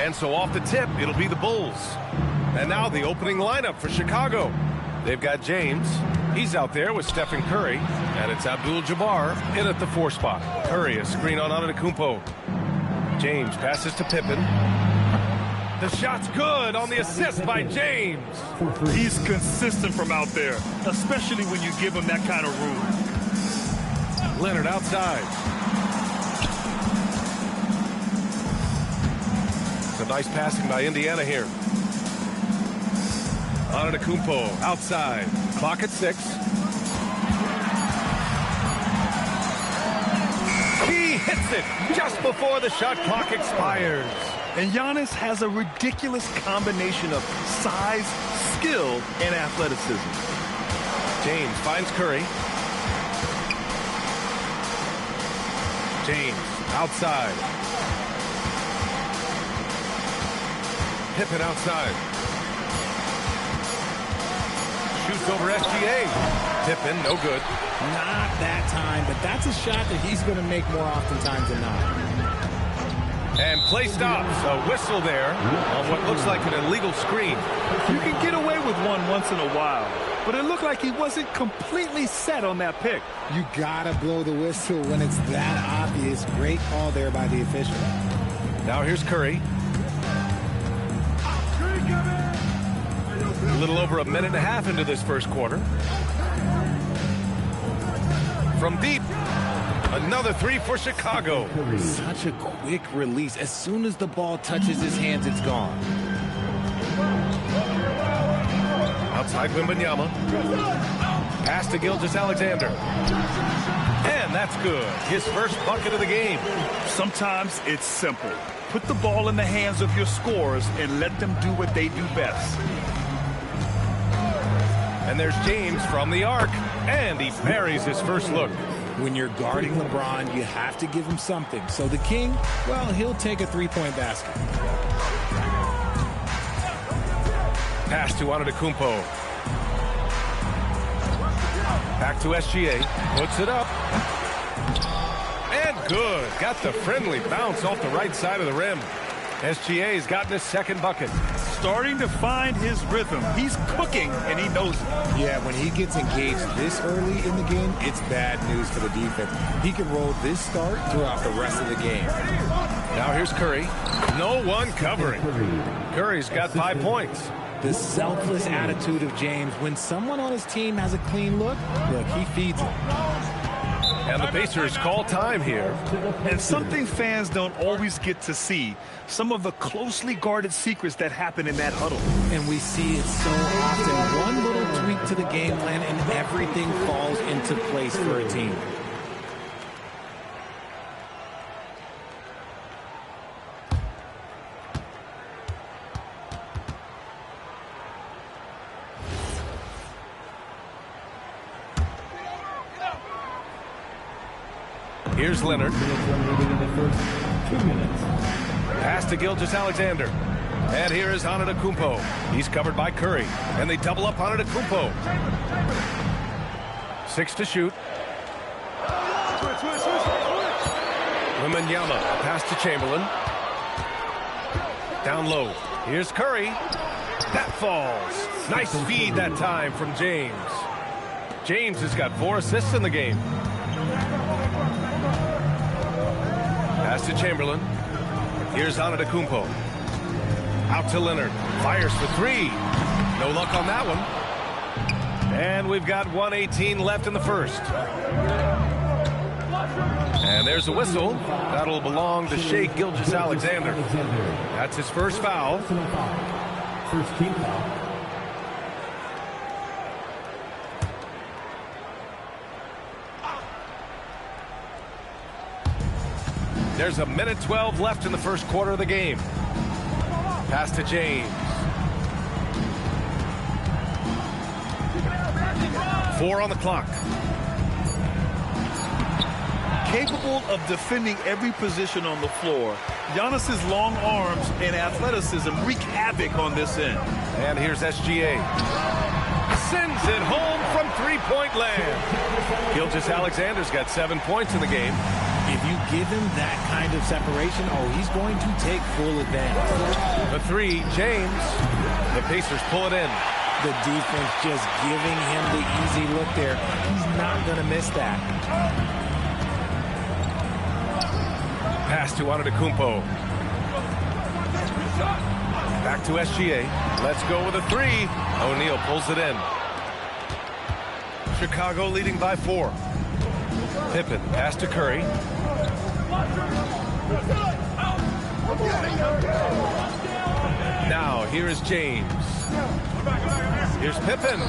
And so off the tip, it'll be the Bulls. And now the opening lineup for Chicago. They've got James. He's out there with Stephen Curry. And it's Abdul-Jabbar in at the 4 spot. Curry, a screen on Antetokounmpo. James passes to Pippen. The shot's good on the assist by James. He's consistent from out there, especially when you give him that kind of room. Leonard outside. Some nice passing by Indiana here. Antetokounmpo outside. Clock at 6. He hits it just before the shot clock expires. And Giannis has a ridiculous combination of size, skill, and athleticism. James finds Curry. James outside. Pippen outside. Shoots over SGA. Pippen, no good. Not that time, but that's a shot that he's going to make more oftentimes than not. And play stops. A whistle there on what looks like an illegal screen. You can get away with one once in a while, but it looked like he wasn't completely set on that pick. You got to blow the whistle when it's that obvious. Great call there by the official. Now here's Curry. A little over a minute and a half into this first quarter. From deep. Another 3 for Chicago. Such a quick release. As soon as the ball touches his hands, it's gone. Outside Wembanyama. Pass to Gilgeous-Alexander. And that's good. His first bucket of the game. Sometimes it's simple. Put the ball in the hands of your scorers and let them do what they do best. And there's James from the arc. And he buries his first look. When you're guarding LeBron, you have to give him something. So the King, well, he'll take a 3-point basket. Pass to Antetokounmpo. Back to SGA. Puts it up. And good. Got the friendly bounce off the right side of the rim. SGA's gotten his second bucket. Starting to find his rhythm. He's cooking, and he knows it. Yeah, when he gets engaged this early in the game, it's bad news for the defense. He can roll this start throughout the rest of the game. Now here's Curry. No one covering. Curry's got 5 points. The selfless attitude of James. When someone on his team has a clean look, he feeds it. And the Pacers call time here. And something fans don't always get to see, some of the closely guarded secrets that happen in that huddle. And we see it so often. One little tweak to the game plan and everything falls into place for a team. Here's Leonard. Pass to Gilgeous-Alexander. And here is Antetokounmpo. He's covered by Curry. And they double up Antetokounmpo. 6 to shoot. Wembanyama. Pass to Chamberlain. Down low. Here's Curry. That falls. Nice feed that time from James. James has got 4 assists in the game. Pass to Chamberlain. Here's Antetokounmpo. Out to Leonard. Fires for 3. No luck on that one. And we've got 1:18 left in the first. And there's a whistle. That'll belong to Shai Gilgeous-Alexander. That's his first foul. First team foul. There's a minute 12 left in the first quarter of the game. Pass to James. 4 on the clock. Capable of defending every position on the floor, Giannis's long arms and athleticism wreak havoc on this end. And here's SGA. Sends it home from 3-point land. Gilgeous-Alexander's got 7 points in the game. If you give him that kind of separation, he's going to take full advantage. The three, James. The Pacers pull it in. The defense just giving him the easy look there. He's not going to miss that. Pass to Antetokounmpo. Back to SGA. Let's go with a three. O'Neal pulls it in. Chicago leading by 4. Pippen, pass to Curry. Now, here is James. Here's Pippen.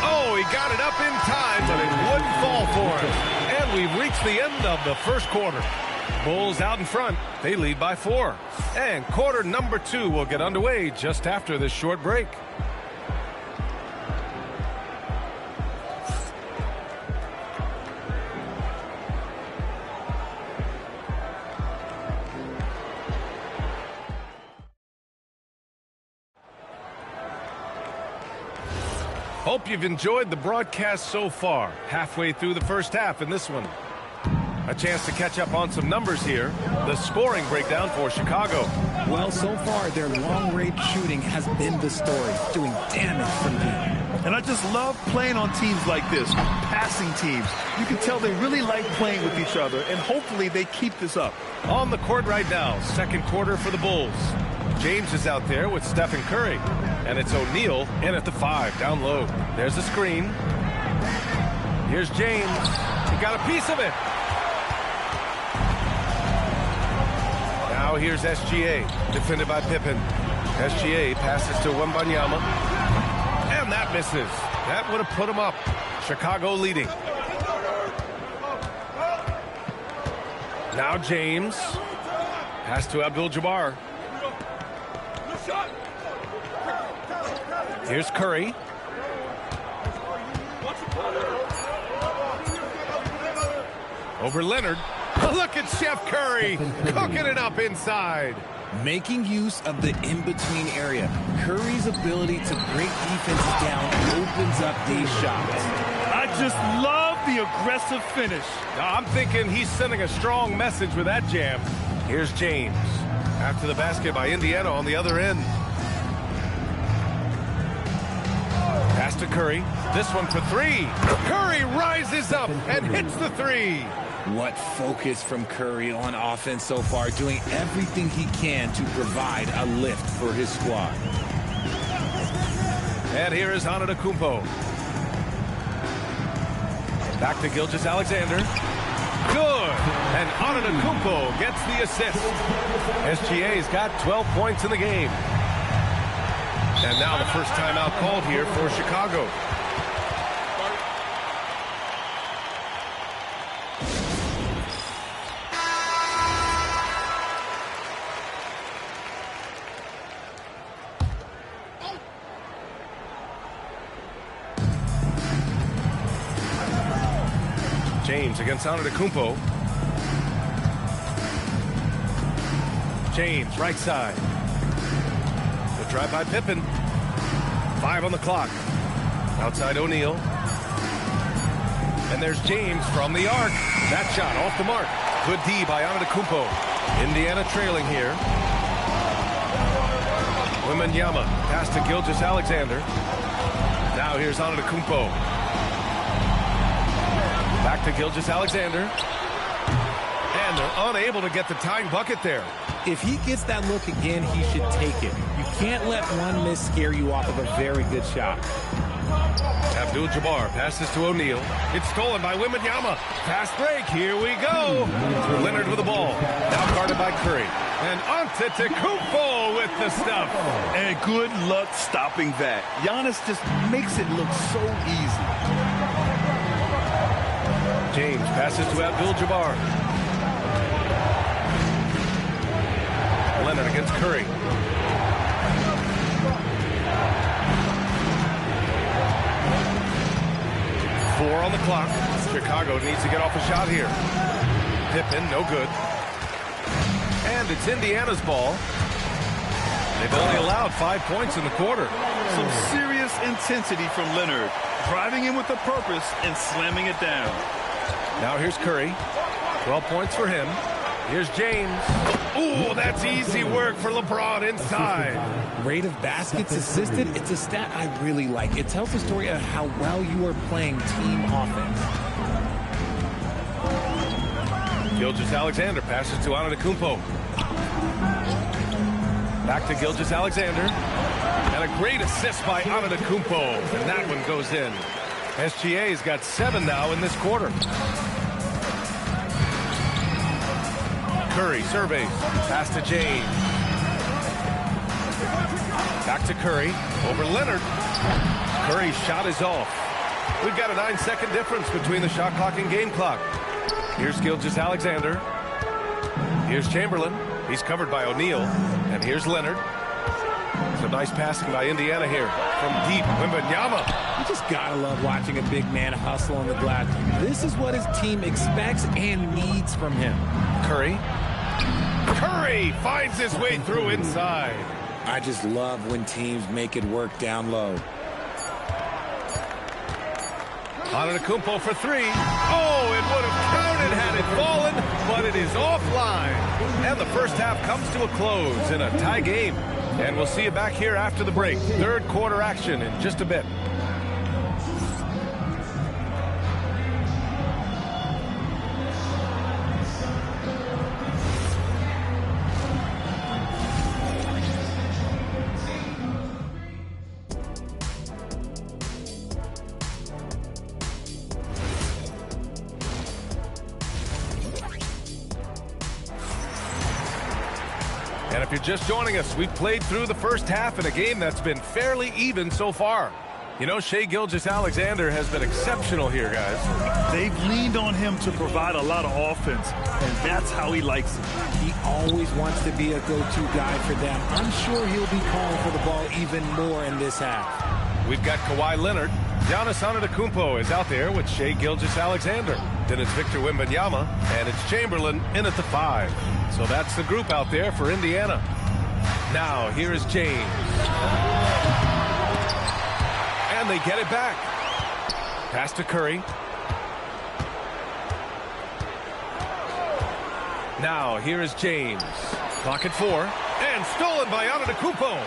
Oh, he got it up in time, but it wouldn't fall for him. And we've reached the end of the first quarter. Bulls out in front. They lead by 4. And quarter number 2 will get underway just after this short break. Hope you've enjoyed the broadcast so far. Halfway through the first half in this one. A chance to catch up on some numbers here. The scoring breakdown for Chicago. Well, so far, their long-range shooting has been the story, doing damage from deep. And I just love playing on teams like this, passing teams. You can tell they really like playing with each other, and hopefully they keep this up. On the court right now, second quarter for the Bulls. James is out there with Stephen Curry. And it's O'Neal in at the 5, down low. There's the screen. Here's James. He got a piece of it. Now here's SGA, defended by Pippen. SGA passes to Wembanyama. And that misses. That would have put him up. Chicago leading. Now James. Pass to Abdul-Jabbar. Here's Curry. Over Leonard. Look at Chef Curry cooking it up inside. Making use of the in-between area. Curry's ability to break defenses down opens up these shots. I just love the aggressive finish. I'm thinking he's sending a strong message with that jam. Here's James. After the basket by Indiana on the other end. Pass to Curry. This one for 3. Curry rises up and hits the 3. What focus from Curry on offense so far, doing everything he can to provide a lift for his squad. And here is Antetokounmpo. Back to Gilgeous-Alexander. Good. And Antetokounmpo gets the assist. SGA's got 12 points in the game. And now the first timeout called here for Chicago. James against Antetokounmpo. James, right side. The drive by Pippen. 5 on the clock. Outside O'Neal. And there's James from the arc. That shot off the mark. Good D by Antetokounmpo. Indiana trailing here. Wembanyama. Pass to Gilgeous-Alexander. Now here's Antetokounmpo. Back to Gilgeous-Alexander. And they're unable to get the tying bucket there. If he gets that look again, he should take it. You can't let one miss scare you off of a very good shot. Abdul-Jabbar passes to O'Neal. It's stolen by Wembanyama. Fast break. Here we go. Leonard with the ball. Now guarded by Curry. And Antetokounmpo with the stuff. And good luck stopping that. Giannis just makes it look so easy. James passes to Abdul-Jabbar. Leonard against Curry. Four on the clock. Chicago needs to get off a shot here. Pippen, no good. And it's Indiana's ball. They've only allowed 5 points in the quarter. Some serious intensity from Leonard. Driving in with a purpose and slamming it down. Now here's Curry. 12 points for him. Here's James. Ooh, that's easy work for LeBron inside. Rate of baskets assisted, it's a stat I really like. It tells the story of how well you are playing team offense. Gilgeous-Alexander passes to Antetokounmpo. Back to Gilgeous-Alexander. And a great assist by Antetokounmpo. And that one goes in. SGA's got 7 now in this quarter. Curry surveys. Pass to James. Back to Curry. Over Leonard. Curry's shot is off. We've got a 9-second difference between the shot clock and game clock. Here's Gilgeous-Alexander. Here's Chamberlain. He's covered by O'Neal. And here's Leonard. Some nice passing by Indiana here. From deep, Wembanyama. You just gotta love watching a big man hustle on the glass. This is what his team expects and needs from him. Curry. Curry finds his way through inside. I just love when teams make it work down low. Antetokounmpo for 3. Oh, it would have counted had it fallen, but it is offline. And the first half comes to a close in a tie game. And we'll see you back here after the break. Third quarter action in just a bit. And if you're just joining us, we've played through the first half in a game that's been fairly even so far. You know, Shai Gilgeous-Alexander has been exceptional here, guys. They've leaned on him to provide a lot of offense, and that's how he likes it. He always wants to be a go-to guy for them. I'm sure he'll be calling for the ball even more in this half. We've got Kawhi Leonard. Giannis Antetokounmpo is out there with Shai Gilgeous-Alexander. Then it's Victor Wembanyama, and it's Chamberlain in at the 5. So that's the group out there for Indiana. Now, here is James. And they get it back. Pass to Curry. Now, here is James. Clock at 4. And stolen by Antetokounmpo.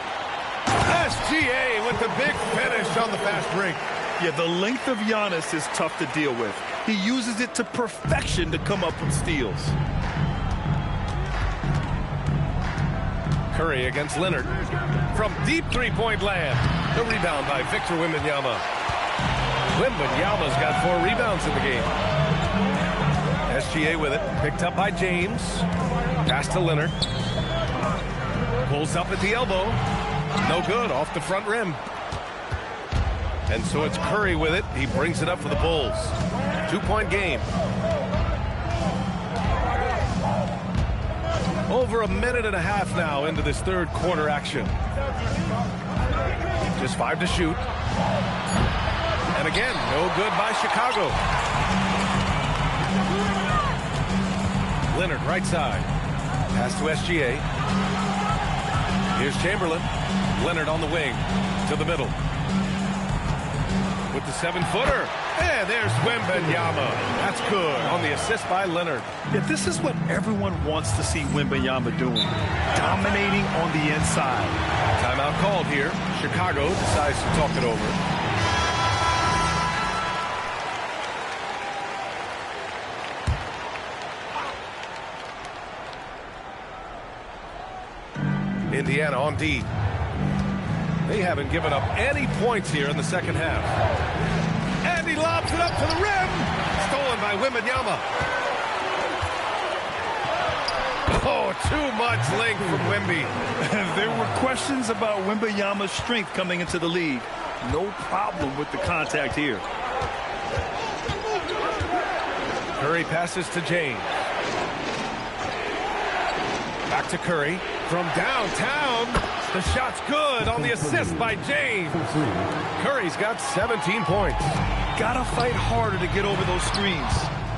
SGA with the big finish on the fast break. Yeah, the length of Giannis is tough to deal with. He uses it to perfection to come up with steals. Curry against Leonard. From deep three-point land. The rebound by Victor Wembanyama. Wembanyama's got 4 rebounds in the game. SGA with it. Picked up by James. Pass to Leonard. Pulls up at the elbow. No good. Off the front rim. And so it's Curry with it. He brings it up for the Bulls. 2-point game. Over a minute and a half now into this third quarter action. Just 5 to shoot. And again, no good by Chicago. Leonard right side. Pass to SGA. Here's Chamberlain. Leonard on the wing. To the middle. With the 7-footer. And there's Wembanyama. That's good on the assist by Leonard. Yeah, this is what everyone wants to see Wembanyama doing. Dominating on the inside. Timeout called here. Chicago decides to talk it over. Indiana on D. They haven't given up any points here in the second half. And he lobs it up to the rim. Stolen by Wembanyama. Oh, too much length from Wemby. There were questions about Wembanyama's strength coming into the league. No problem with the contact here. Curry passes to James. Back to Curry. From downtown, the shot's good on the assist by James. Curry's got 17 points. Gotta fight harder to get over those screens.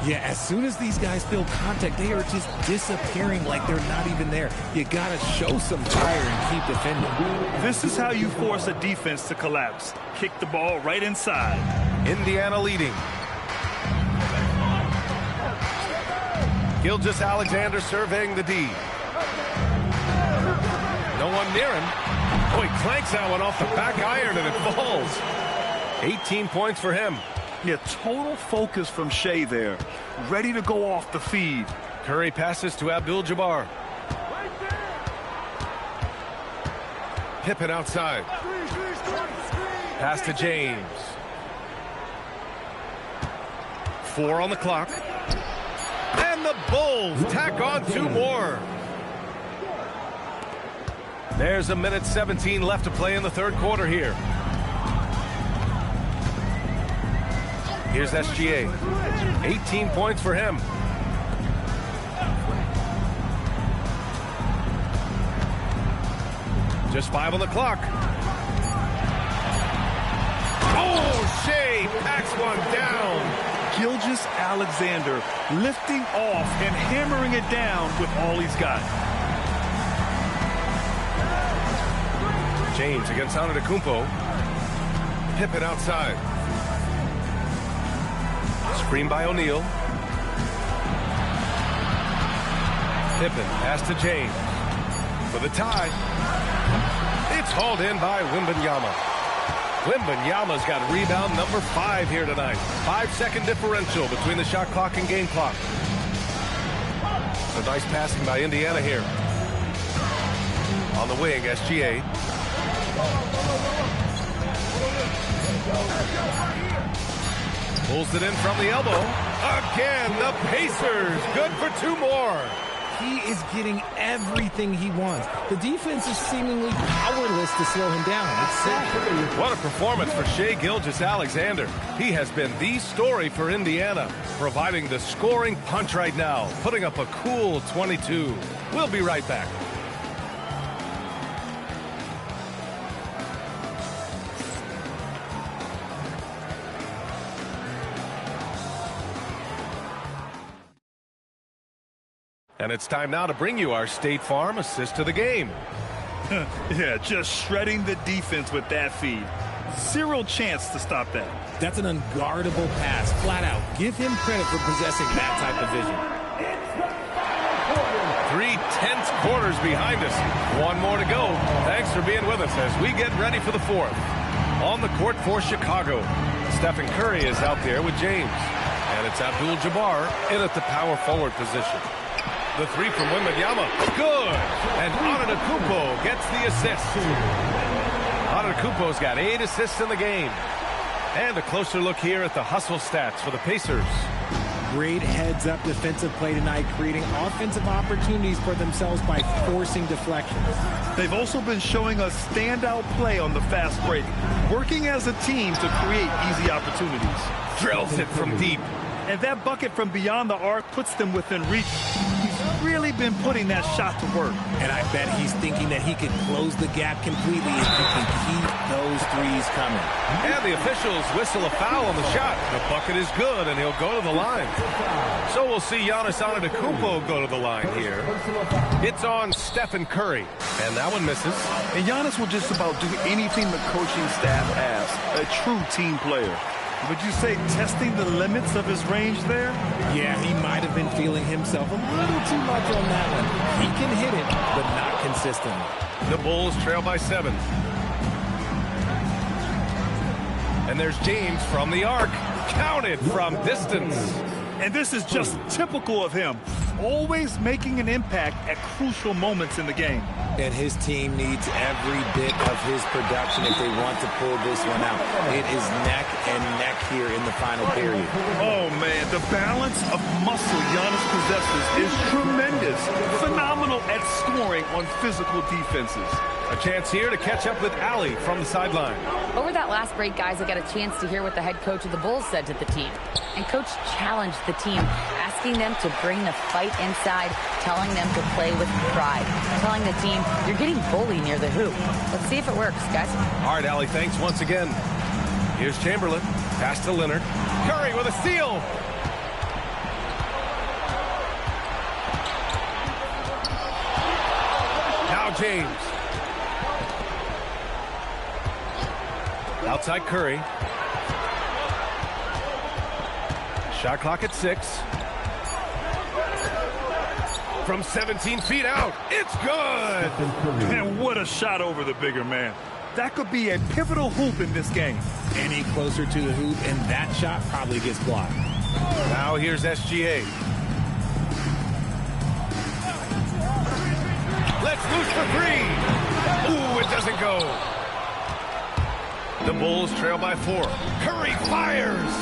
Yeah, as soon as these guys feel contact, they are just disappearing like they're not even there. You gotta show some fire and keep defending. This is how you force a defense to collapse. Kick the ball right inside. Indiana leading. Gilgeous-Alexander surveying the D. No one near him. Oh, he clanks that one off the back iron and it falls. 18 points for him. Yeah, total focus from Shea there. Ready to go off the feed. Curry passes to Abdul-Jabbar. Pippen outside. Pass to James. 4 on the clock. And the Bulls tack on 2 more. There's 1:17 left to play in the third quarter here. Here's SGA. 18 points for him. Just 5 on the clock. Oh, Shea packs one down. Gilgeous-Alexander lifting off and hammering it down with all he's got. James against Antetokounmpo. Pippen outside. Screen by O'Neal. Pippen pass to James. For the tie. It's hauled in by Wembanyama. Wembanyama's got rebound number 5 here tonight. 5-second differential between the shot clock and game clock. A nice passing by Indiana here. On the wing, SGA. Pulls it in from the elbow. Again, the Pacers. Good for 2 more. He is getting everything he wants. The defense is seemingly powerless to slow him down. It's sad. What a performance for Shea Gilgeous-Alexander. He has been the story for Indiana, providing the scoring punch right now, putting up a cool 22. We'll be right back. And it's time now to bring you our State Farm assist to the game. Yeah, just shredding the defense with that feed. Zero chance to stop that. That's an unguardable pass, flat out. Give him credit for possessing that type of vision. 3 tense quarters behind us. 1 more to go. Thanks for being with us as we get ready for the 4th. On the court for Chicago, Stephen Curry is out there with James. And it's Abdul-Jabbar in at the power forward position. The 3 from Wembanyama. Good. And Antetokounmpo gets the assist. Antetokounmpo's got 8 assists in the game. And a closer look here at the hustle stats for the Pacers. Great heads-up defensive play tonight, creating offensive opportunities for themselves by forcing deflections. They've also been showing us standout play on the fast break, working as a team to create easy opportunities. Drills it from deep. And that bucket from beyond the arc puts them within reach. He's really been putting that shot to work. And I bet he's thinking that he can close the gap completely if he can keep those threes coming. And the officials whistle a foul on the shot. The bucket is good, and he'll go to the line. So we'll see Giannis Antetokounmpo go to the line here. It's on Stephen Curry. And that one misses. And Giannis will just about do anything the coaching staff asks. A true team player. Would you say testing the limits of his range there? Yeah, he might have been feeling himself a little too much on that one. He can hit it, but not consistently. The Bulls trail by 7. And there's James from the arc. Counted from distance. And this is just typical of him. Always making an impact at crucial moments in the game. And his team needs every bit of his production if they want to pull this one out. It is neck and neck here in the final period. Oh, man, the balance of muscle Giannis possesses is tremendous. Phenomenal at scoring on physical defenses. A chance here to catch up with Allie from the sideline. Over that last break, guys, I got a chance to hear what the head coach of the Bulls said to the team. And Coach challenged the team, asking them to bring the fight inside, telling them to play with pride, telling the team, you're getting bullied near the hoop. Let's see if it works, guys. All right, Allie, thanks once again. Here's Chamberlain. Pass to Leonard. Curry with a steal. Now James. Outside Curry. Shot clock at 6. from 17 feet out. It's good. And what a shot over the bigger man. That could be a pivotal hoop in this game. Any closer to the hoop, and that shot probably gets blocked. Now here's SGA. Let's loose for three. Ooh, it doesn't go. The Bulls trail by 4. Curry fires.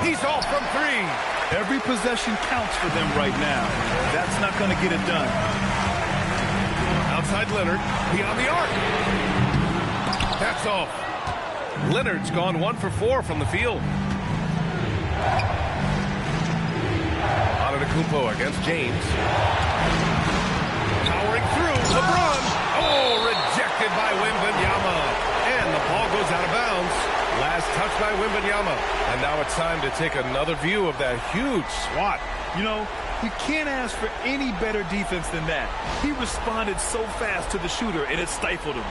He's off from 3. Every possession counts for them right now. That's not going to get it done. Outside Leonard, beyond the arc. That's off. Leonard's gone 1 for 4 from the field. Antetokounmpo against James. Powering through, LeBron. Oh, rejected by Wembanyama. And the ball goes out of bounds. Last touch by Wembanyama. And now it's time to take another view of that huge swat. You know, you can't ask for any better defense than that. He responded so fast to the shooter, and it stifled him.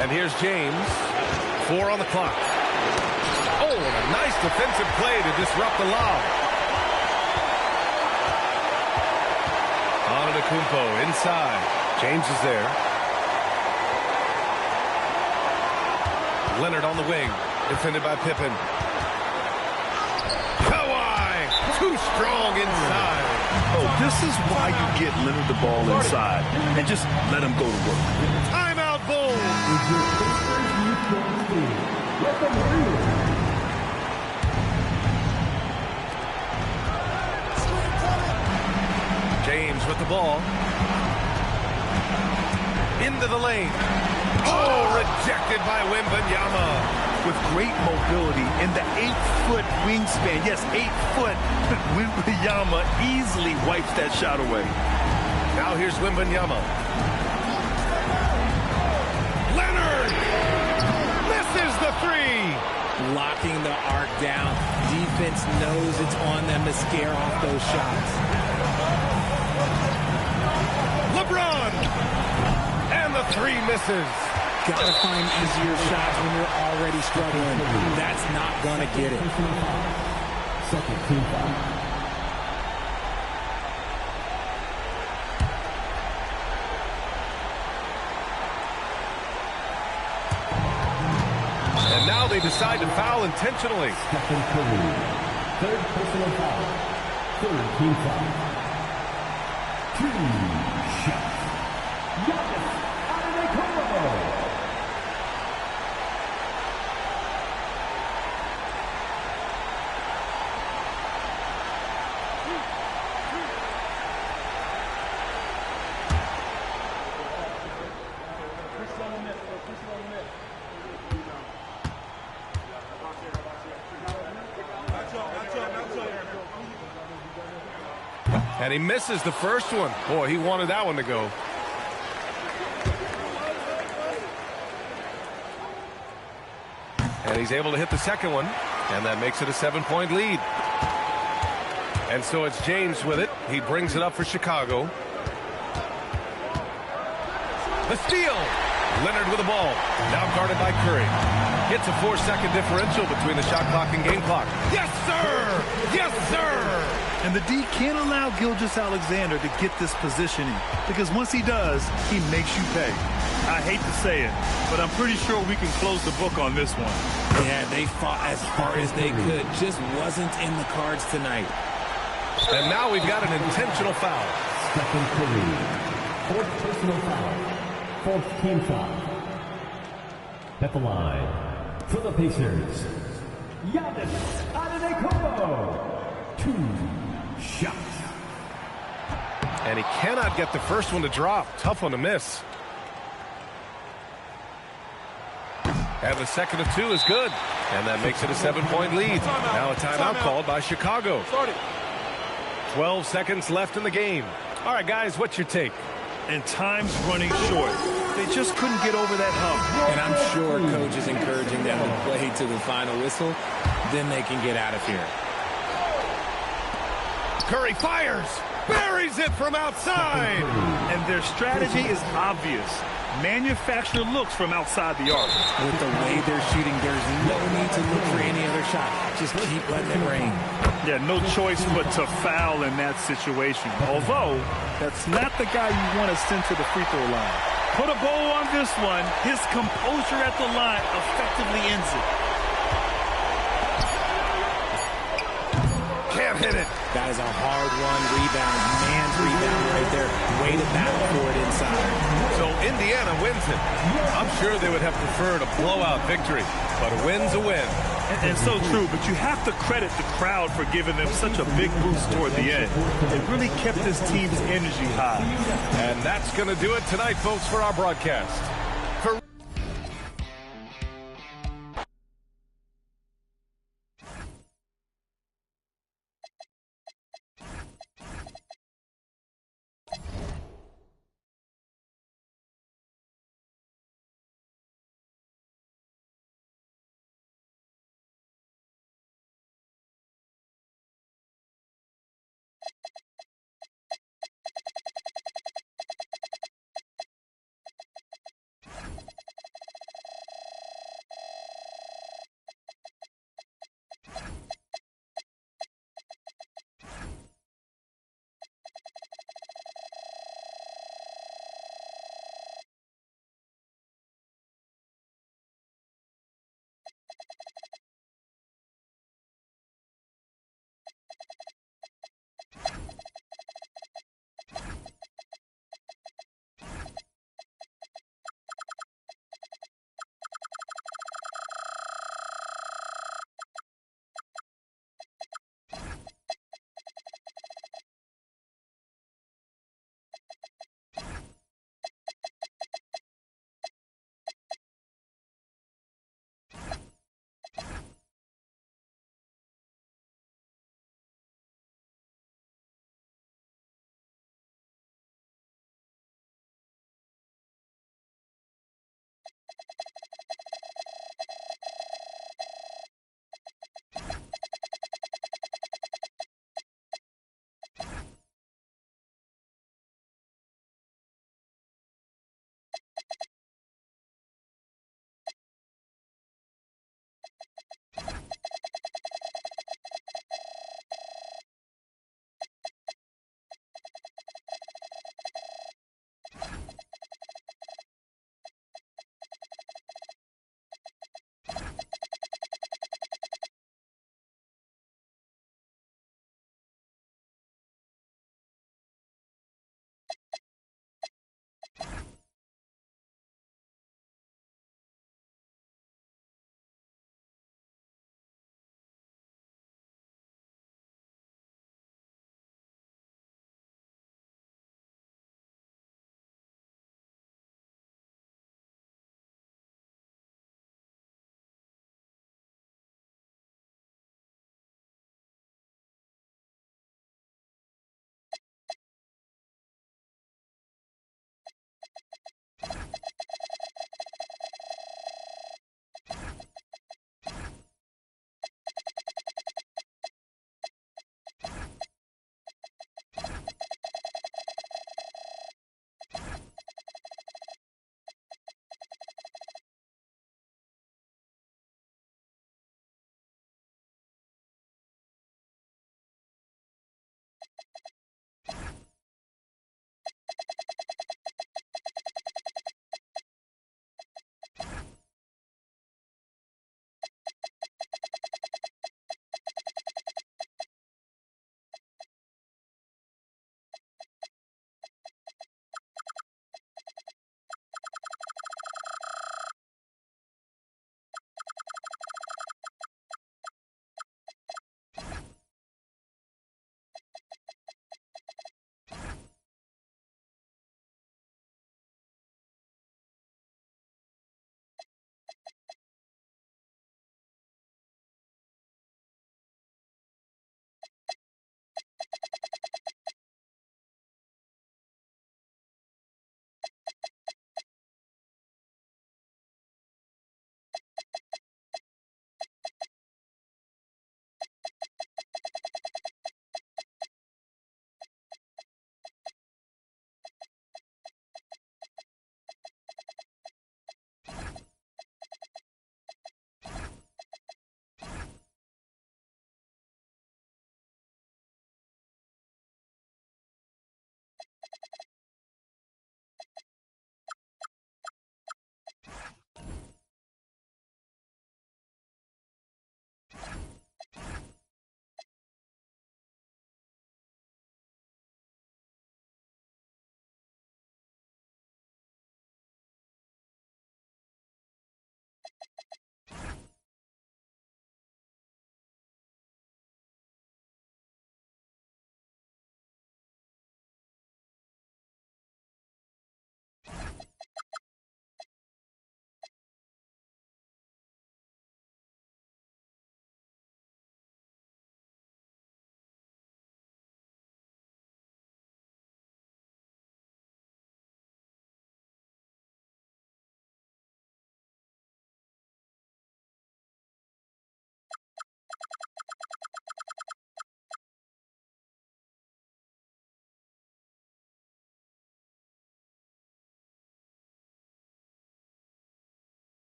And here's James. 4 on the clock. Oh, and a nice defensive play to disrupt the lob. Antetokounmpo inside. James is there. Leonard on the wing. Defended by Pippen. Kawhi! Too strong inside. Oh, this is why you get Leonard the ball inside and just let him go to work. Timeout, Bulls! James with the ball. Into the lane. Oh, rejected by Wembanyama. With great mobility in the 8-foot wingspan. Yes, 8 foot. Wembanyama easily wipes that shot away. Now here's Wembanyama. Leonard! Misses the 3! Locking the arc down. Defense knows it's on them to scare off those shots. LeBron! And the 3 misses. Gotta find easier shots when you're already struggling. That's not gonna get it. Second team foul. And now they decide to foul intentionally. Stephen Curry. Third personal foul. Third team foul. 2 shots. Giannis Antetokounmpo. And he misses the first one. Boy, he wanted that one to go. And he's able to hit the second one. And that makes it a 7-point lead. And so it's James with it. He brings it up for Chicago. The steal. Leonard with the ball. Now guarded by Curry. Gets a 4-second differential between the shot clock and game clock. Yes, sir! Yes, sir! And the D can't allow Gilgeous-Alexander to get this positioning, because once he does, he makes you pay. I hate to say it, but I'm pretty sure we can close the book on this one. Yeah, they fought as hard as they could. Just wasn't in the cards tonight. And now we've got an intentional foul. Stephen Curry. Fourth personal foul. Fourth team foul. At the line for the Pacers, Giannis Antetokounmpo. 2 shots. And he cannot get the first one to drop. Tough one to miss. And the second of 2 is good. And that makes it a 7-point lead. Now a timeout called by Chicago. 12 seconds left in the game. All right, guys, what's your take? And time's running short. They just couldn't get over that hump. And I'm sure coach is encouraging them to play to the final whistle. Then they can get out of here. Curry fires. buries it from outside. And their strategy is obvious. Manufacture looks from outside the arc. With the way they're shooting, there's no need to look for any other shot. Just keep letting it rain. Yeah, no choice but to foul in that situation. Although, that's not the guy you want to send to the free throw line. Put a bow on this one. His composure at the line effectively ends it. Can't hit it. That is a hard-won rebound. Man's rebound right there. Way to battle for it inside. So Indiana wins it. I'm sure they would have preferred a blowout victory, but a win's a win. And so true, but you have to credit the crowd for giving them such a big boost toward the end. It really kept this team's energy high. And that's going to do it tonight, folks, for our broadcast.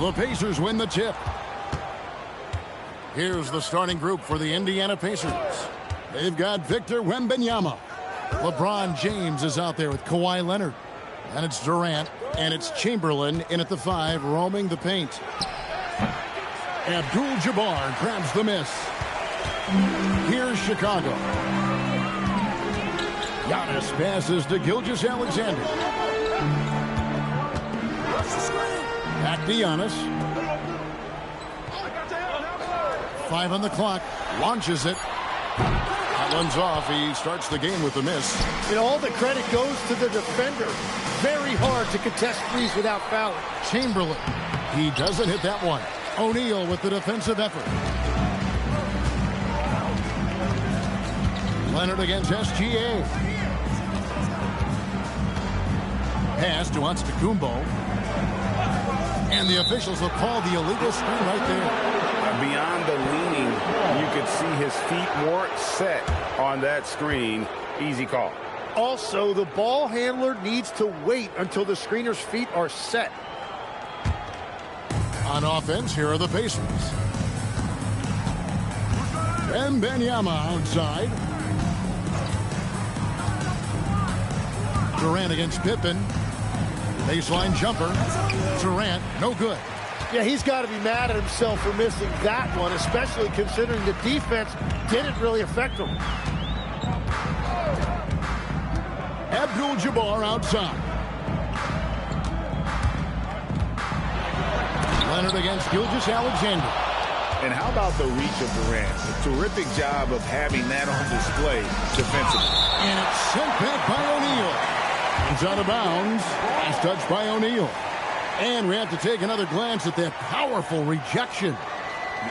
The Pacers win the tip. Here's the starting group for the Indiana Pacers. They've got Victor Wembanyama. LeBron James is out there with Kawhi Leonard. And it's Durant, and it's Chamberlain in at the 5, roaming the paint. Abdul-Jabbar grabs the miss. Here's Chicago. Giannis passes to Gilgeous-Alexander. Back to Giannis. 5 on the clock. Launches it. That one's off. He starts the game with the miss. And all the credit goes to the defender. Very hard to contest threes without fouling. Chamberlain. He doesn't hit that one. O'Neal with the defensive effort. Leonard against SGA. Pass to Antetokounmpo. And the officials will call the illegal screen right there. Beyond the leaning, you could see his feet more set on that screen. Easy call. Also, the ball handler needs to wait until the screener's feet are set. On offense, here are the Pacers. Wembanyama outside. Durant against Pippen. Baseline jumper. Durant, no good. Yeah, he's got to be mad at himself for missing that one, especially considering the defense didn't really affect him. Abdul-Jabbar outside. Leonard against Gilgeous-Alexander. And how about the reach of Durant? A terrific job of having that on display defensively. And it's sent back by O'Neal. It's out of bounds. Last touch by O'Neal. And we have to take another glance at that powerful rejection.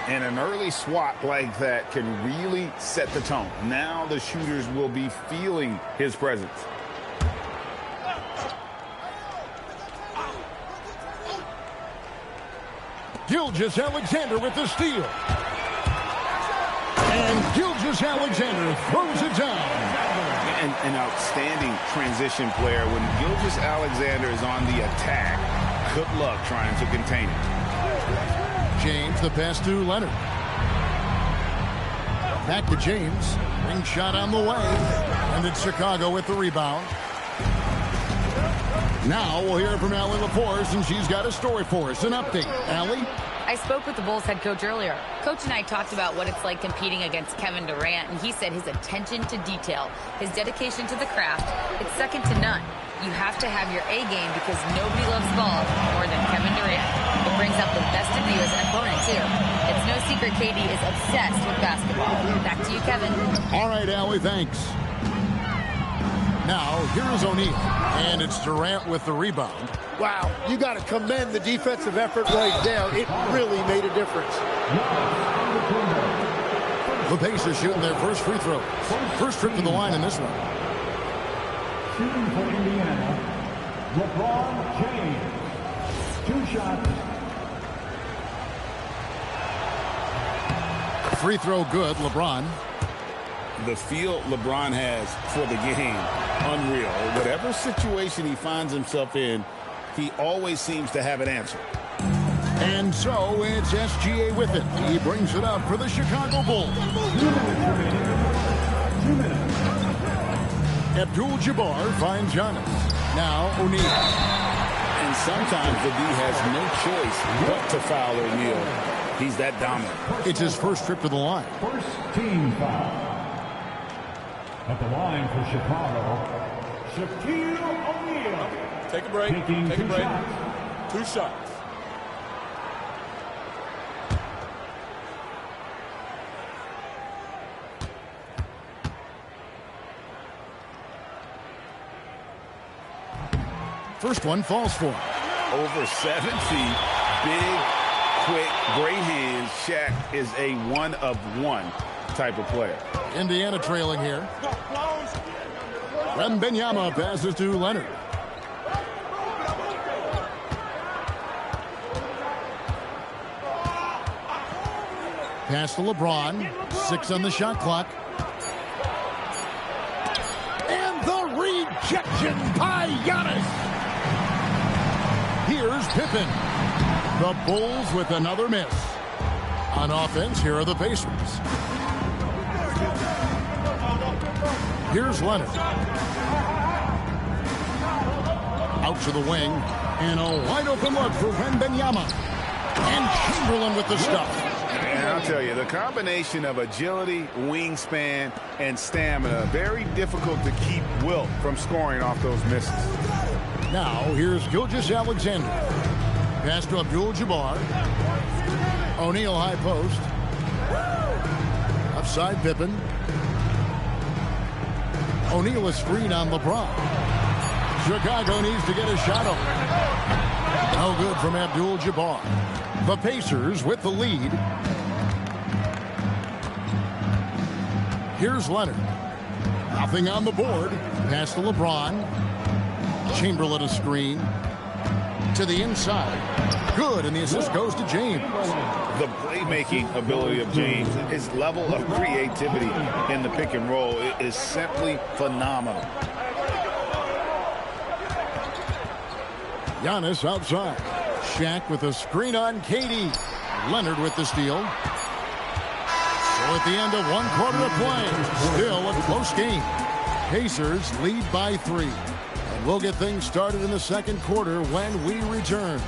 And an early swat like that can really set the tone. Now the shooters will be feeling his presence. Gilgeous-Alexander with the steal. And Gilgeous-Alexander throws it down. An outstanding transition player. When Gilgeous-Alexander is on the attack, good luck trying to contain it. James, the pass to Leonard. Back to James. Ring shot on the way. And it's Chicago with the rebound. Now we'll hear from Allie LaForce, and she's got a story for us. An update. Allie? I spoke with the Bulls head coach earlier. Coach and I talked about what it's like competing against Kevin Durant, and he said his attention to detail, his dedication to the craft, it's second to none. You have to have your A game because nobody loves ball more than Kevin Durant. It brings out the best of you as an opponent, too. It's no secret KD is obsessed with basketball. Back to you, Kevin. All right, Allie, thanks. Now, here's O'Neal, and it's Durant with the rebound. Wow, you got to commend the defensive effort right there. It really made a difference. The Pacers shooting their first free throw. First trip to the line in this one. Shooting for Indiana, LeBron James. 2 shots. Free throw good, LeBron. The feel LeBron has for the game, unreal. Whatever situation he finds himself in, he always seems to have an answer. And so it's SGA with it. He brings it up for the Chicago Bulls. 2 minutes. Abdul-Jabbar finds Giannis. Now O'Neal. And sometimes the D has no choice but to foul O'Neal. He's that dominant. It's his first trip to the line. First team foul. At the line for Chicago, Shaquille O'Neal. Take a break. Take a break. Shots. 2 shots. First one falls for him. Over 7 feet, big, quick, great hands. Shaq is a one-of-one type of player. Indiana trailing here. Wembanyama passes to Leonard. Pass to LeBron. 6 on the shot clock. And the rejection by Giannis. Here's Pippen. The Bulls with another miss. On offense, here are the Pacers. Here's Leonard. Out to the wing. And a wide open look for Wembanyama. And Chamberlain with the stuff. And I'll tell you, the combination of agility, wingspan, and stamina, very difficult to keep Wilt from scoring off those misses. Now, here's Gilgeous-Alexander. Pass to Abdul-Jabbar. O'Neal high post. Upside Pippen. O'Neal is screen on LeBron. Chicago needs to get a shot off. No good from Abdul-Jabbar. The Pacers with the lead. Here's Leonard. Nothing on the board. Pass to LeBron. Chamberlain a screen. To the inside. Good, and the assist goes to James. The playmaking ability of James, his level of creativity in the pick and roll is simply phenomenal. Giannis outside. Shaq with a screen on KD. Leonard with the steal. So at the end of one quarter of play, still a close game. Pacers lead by 3. And we'll get things started in the second quarter when we return.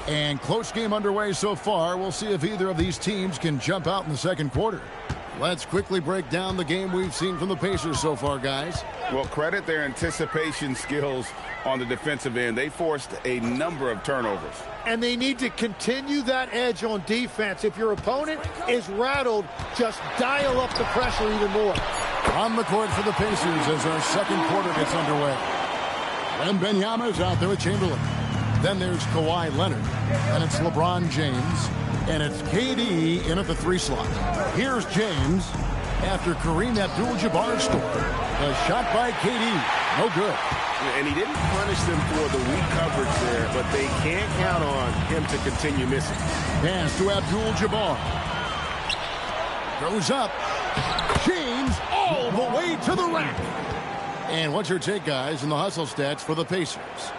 And close game underway so far. We'll see if either of these teams can jump out in the second quarter. Let's quickly break down the game we've seen from the Pacers so far, guys. Well, credit their anticipation skills on the defensive end. They forced a number of turnovers. And they need to continue that edge on defense. If your opponent is rattled, just dial up the pressure even more. On the court for the Pacers as our second quarter gets underway. Wembanyama's out there with Chamberlain. Then there's Kawhi Leonard. And it's LeBron James. And it's KD in at the 3 slot. Here's James after Kareem Abdul-Jabbar scored. A shot by KD. No good. And he didn't punish them for the weak coverage there, but they can't count on him to continue missing. Pass to Abdul-Jabbar. Goes up. James all the way to the rack. And what's your take, guys, in the hustle stats for the Pacers?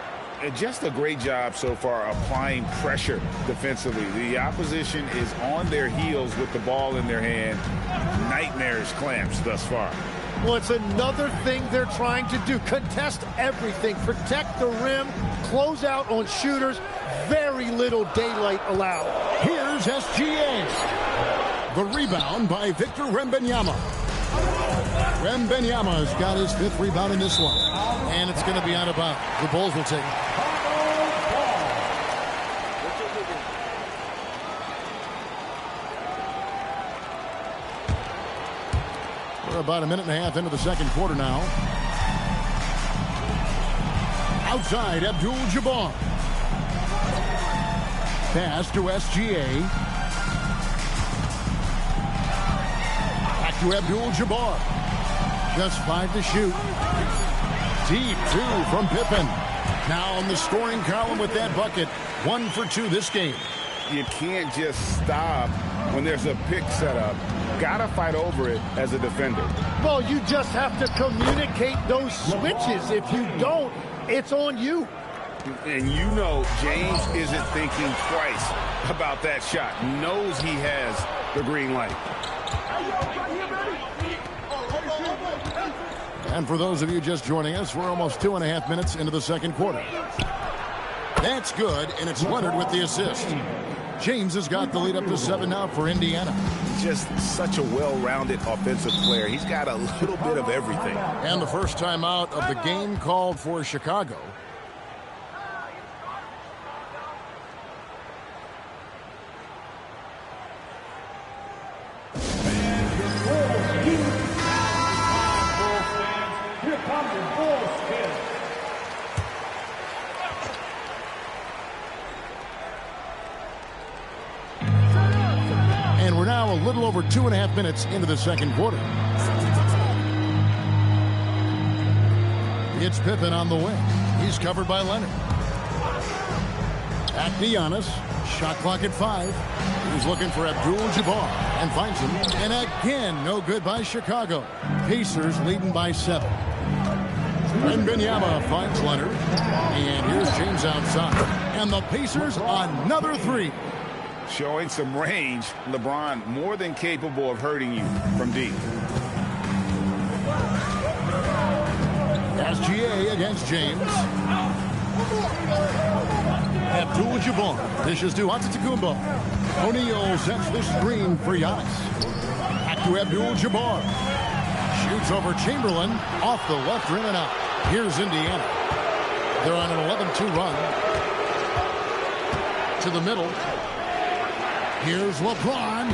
Just a great job so far applying pressure defensively. The opposition is on their heels with the ball in their hand. Nightmarish clamps thus far. Well, it's another thing they're trying to do. Contest everything. Protect the rim. Close out on shooters. Very little daylight allowed. Here's SGA. The rebound by Victor Wembanyama. Wembanyama's got his 5th rebound in this one. And it's going to be out of bounds. The Bulls will take it. We're about a minute and a half into the second quarter now. Outside, Abdul-Jabbar. Pass to SGA. Back to Abdul-Jabbar. Just 5 to shoot. Deep 2 from Pippen. Now in the scoring column with that bucket. 1 for 2 this game. You can't just stop when there's a pick set up. Gotta fight over it as a defender. Well, you just have to communicate those switches. If you don't, it's on you. And you know James isn't thinking twice about that shot. Knows he has the green light. And for those of you just joining us, we're almost 2.5 minutes into the second quarter. That's good, and it's Leonard with the assist. James has got the lead up to 7 now for Indiana. Just such a well-rounded offensive player. He's got a little bit of everything. And the first time out of the game called for Chicago. Here comes the Bulls kid. And we're now a little over 2.5 minutes into the second quarter. It's Pippen on the wing. He's covered by Leonard. Back to Giannis. Shot clock at 5. He's looking for Abdul-Jabbar and finds him. And again, no good by Chicago. Pacers leading by 7. Wembanyama finds Leonard. And here's James outside. And the Pacers another 3. Showing some range. LeBron more than capable of hurting you from deep. SGA against James. Abdul-Jabbar dishes to Antetokounmpo. O'Neal sets the screen for Giannis. Back to Abdul-Jabbar. Shoots over Chamberlain. Off the left rim and out. Here's Indiana. They're on an 11-2 run. To the middle. Here's LeBron.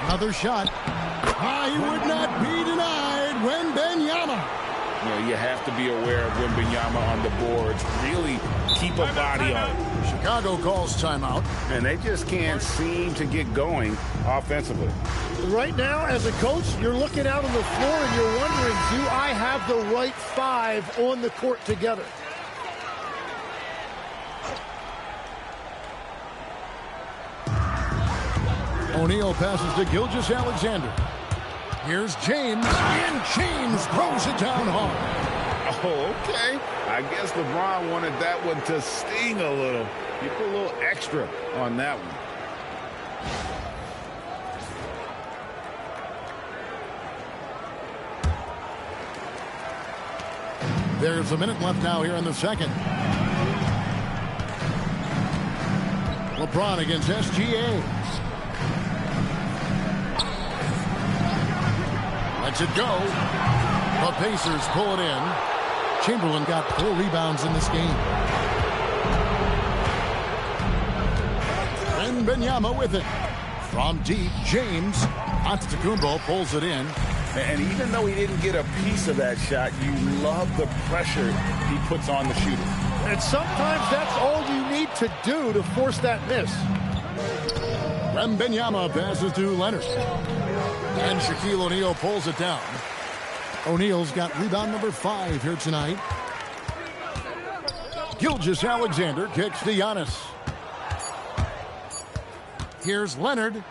Another shot. He would not be denied. Wembanyama. You know, you have to be aware of Wembanyama on the boards. Really keep a body on it. Chicago calls timeout. And they just can't seem to get going offensively. Right now, as a coach, you're looking out on the floor and you're wondering, do I have the right 5 on the court together? O'Neal passes to Gilgeous-Alexander. Here's James, and James throws it down hard. Oh, okay. I guess LeBron wanted that one to sting a little. You put a little extra on that one. There's a minute left now here in the second. LeBron against SGA. Lets it go. The Pacers pull it in. Chamberlain got 4 rebounds in this game. And Wembanyama with it. From deep, James. Antetokounmpo pulls it in. And even though he didn't get a piece of that shot, you love the pressure he puts on the shooter. And sometimes that's all you need to do to force that miss. Wembanyama passes to Leonard. And Shaquille O'Neal pulls it down. O'Neal's got rebound number 5 here tonight. Gilgeous-Alexander kicks to Giannis. Here's Leonard. And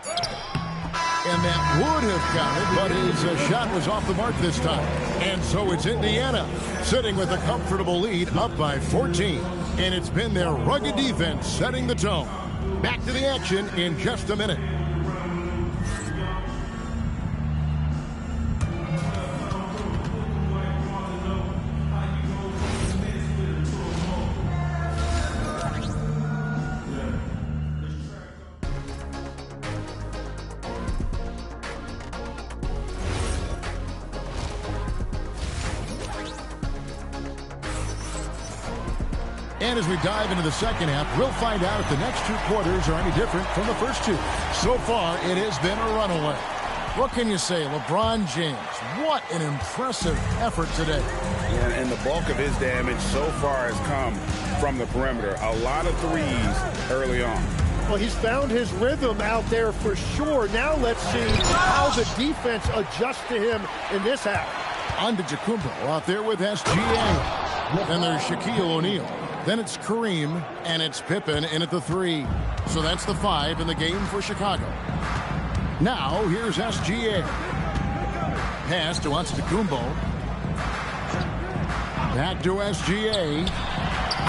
that would have counted, but his shot was off the mark this time. And so it's Indiana sitting with a comfortable lead up by 14. And it's been their rugged defense setting the tone. Back to the action in just a minute. And as we dive into the second half, we'll find out if the next 2 quarters are any different from the first 2. So far, it has been a runaway. What can you say? LeBron James, what an impressive effort today. And the bulk of his damage so far has come from the perimeter. A lot of threes early on. Well, he's found his rhythm out there for sure. Now let's see how the defense adjusts to him in this half. Antetokounmpo out there with SGA. Then there's Shaquille O'Neal. Then it's Kareem, and it's Pippen in at the 3. So that's the 5 in the game for Chicago. Now, here's SGA. Pass to Antetokounmpo. Back to SGA.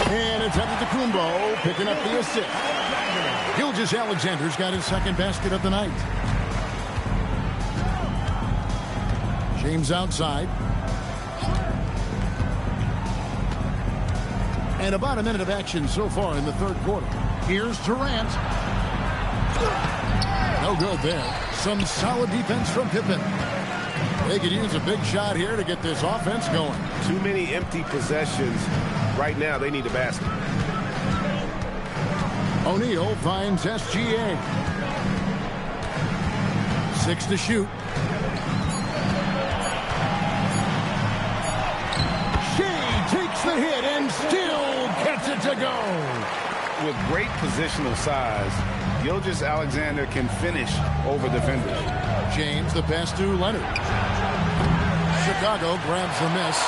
And it's Antetokounmpo picking up the assist. Gilgeous-Alexander's got his second basket of the night. James outside. And about a minute of action so far in the third quarter. Here's Durant. No good there. Some solid defense from Pippen. They could use a big shot here to get this offense going. Too many empty possessions. Right now, they need a basket. O'Neal finds SGA. 6 to shoot. Shea takes the hit and still gets it to go. With great positional size, Gilgeous-Alexander can finish over defenders. James, the pass to Leonard. Chicago grabs the miss.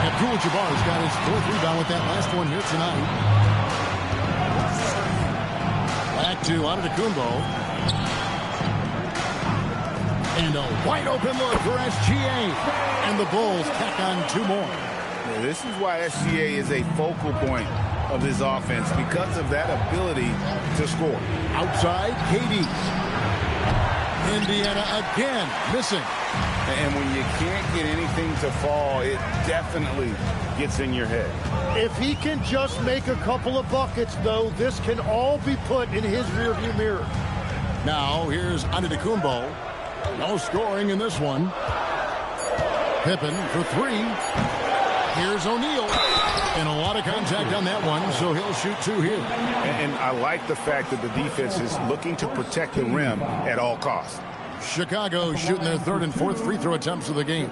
Abdul-Jabbar's got his 4th rebound with that last one here tonight. Back to Antetokounmpo. And a wide open look for SGA. And the Bulls tack on 2 more. Yeah, this is why SGA is a focal point of this offense, because of that ability to score. Outside, KD. Indiana again missing. And when you can't get anything to fall, it definitely gets in your head. If he can just make a couple of buckets, though, this can all be put in his rearview mirror. Now, here's Antetokounmpo. No scoring in this one. Pippen for 3. Here's O'Neal. And a lot of contact on that one, so he'll shoot 2 here. And I like the fact that the defense is looking to protect the rim at all costs. Chicago shooting their 3rd and 4th free throw attempts of the game.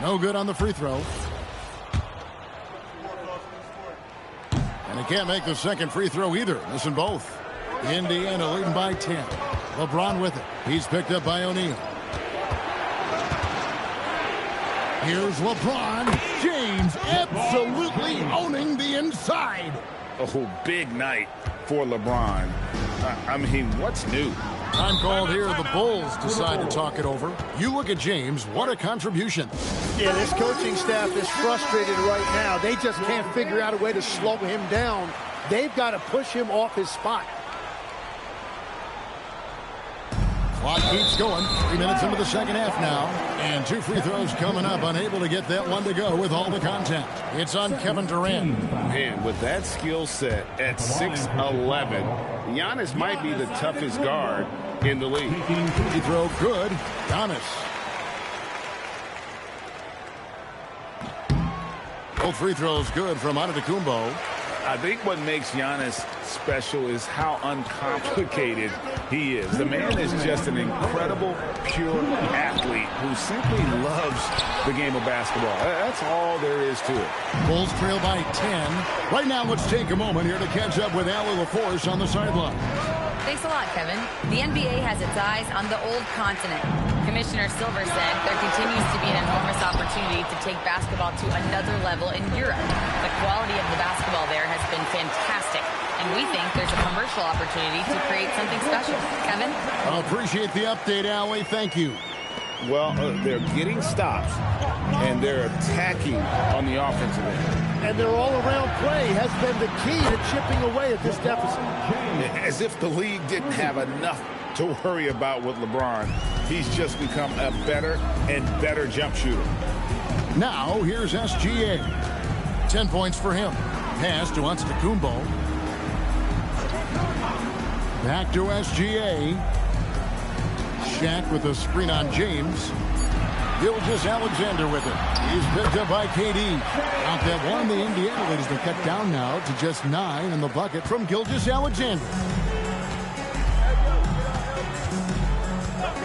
No good on the free throw. And he can't make the 2nd free throw either. Missing both. Indiana leading by 10. LeBron with it. He's picked up by O'Neal. Here's LeBron James absolutely owning the inside. Oh, big night for LeBron. I mean, what's new? Time called here. The Bulls decide to talk it over. You look at James. What a contribution. Yeah, this coaching staff is frustrated right now. They just can't figure out a way to slow him down. They've got to push him off his spot. Clock keeps going. 3 minutes into the second half now. And 2 free throws coming up. Unable to get that one to go with all the contact. It's on Kevin Durant. Man, with that skill set at 6'11", Giannis might be the toughest guard in the league. Free throw good. Giannis. Both free throws good from Antetokounmpo. I think what makes Giannis special is how uncomplicated he is. The man is just an incredible, pure athlete who simply loves the game of basketball. That's all there is to it. Bulls trail by 10. Right now, let's take a moment here to catch up with Allie LaForce on the sideline. Thanks a lot, Kevin. The NBA has its eyes on the old continent. Commissioner Silver said there continues to be an enormous opportunity to take basketball to another level in Europe. The quality of the basketball there has been fantastic, and we think there's a commercial opportunity to create something special. Kevin? I appreciate the update, Allie. Thank you. Well, they're getting stops, and they're attacking on the offensive end. And their all-around play has been the key to chipping away at this deficit. As if the league didn't have enough to worry about with LeBron. He's just become a better and better jump shooter. Now, here's SGA. 10 points for him. Pass to Antetokounmpo. Back to SGA. Shaq with a screen on James. Gilgeous-Alexander with it. He's picked up by KD. Out that one, the Indiana lead has been cut down now to just 9 in the bucket from Gilgeous-Alexander.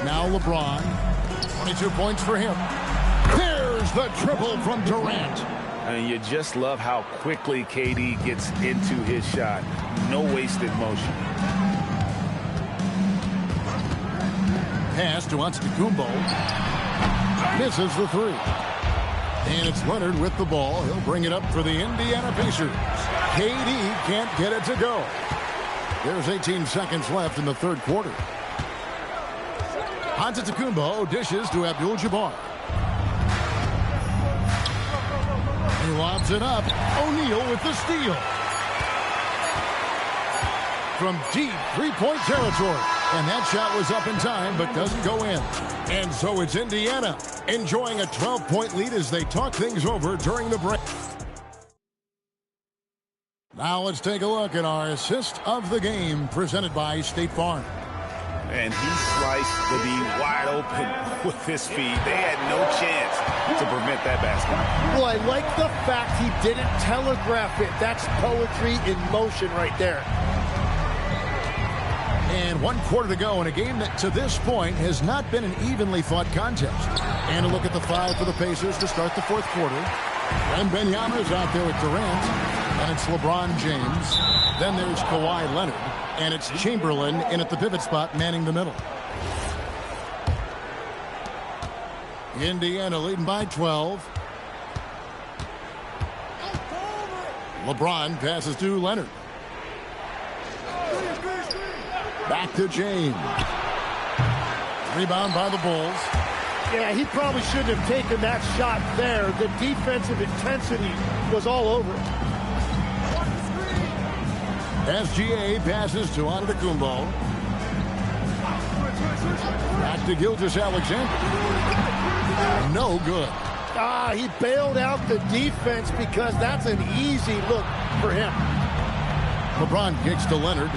Now LeBron. 22 points for him. There's the triple from Durant. And you just love how quickly KD gets into his shot. No wasted motion. Pass to Antetokounmpo. Misses the 3. And it's Leonard with the ball. He'll bring it up for the Indiana Pacers. KD can't get it to go. There's 18 seconds left in the 3rd quarter. Antetokounmpo dishes to Abdul-Jabbar. He lobs it up. O'Neal with the steal. From deep 3-point territory. And that shot was up in time, but doesn't go in. And so it's Indiana enjoying a 12-point lead as they talk things over during the break. Now let's take a look at our assist of the game presented by State Farm. And he sliced the D wide open with his feet. They had no chance to prevent that basket. Well, I like the fact he didn't telegraph it. That's poetry in motion right there. And 1 quarter to go in a game that to this point has not been an evenly fought contest. And a look at the 5 for the Pacers to start the 4th quarter. Wembanyama's out there with Durant. And it's LeBron James. Then there's Kawhi Leonard. And it's Chamberlain in at the pivot spot manning the middle. Indiana leading by 12. LeBron passes to Leonard. Back to James. Rebound by the Bulls. Yeah, he probably shouldn't have taken that shot there. The defensive intensity was all over it. SGA passes to Antetokounmpo. Back to Gilgeous-Alexander. No good. He bailed out the defense because that's an easy look for him. LeBron kicks to Leonard.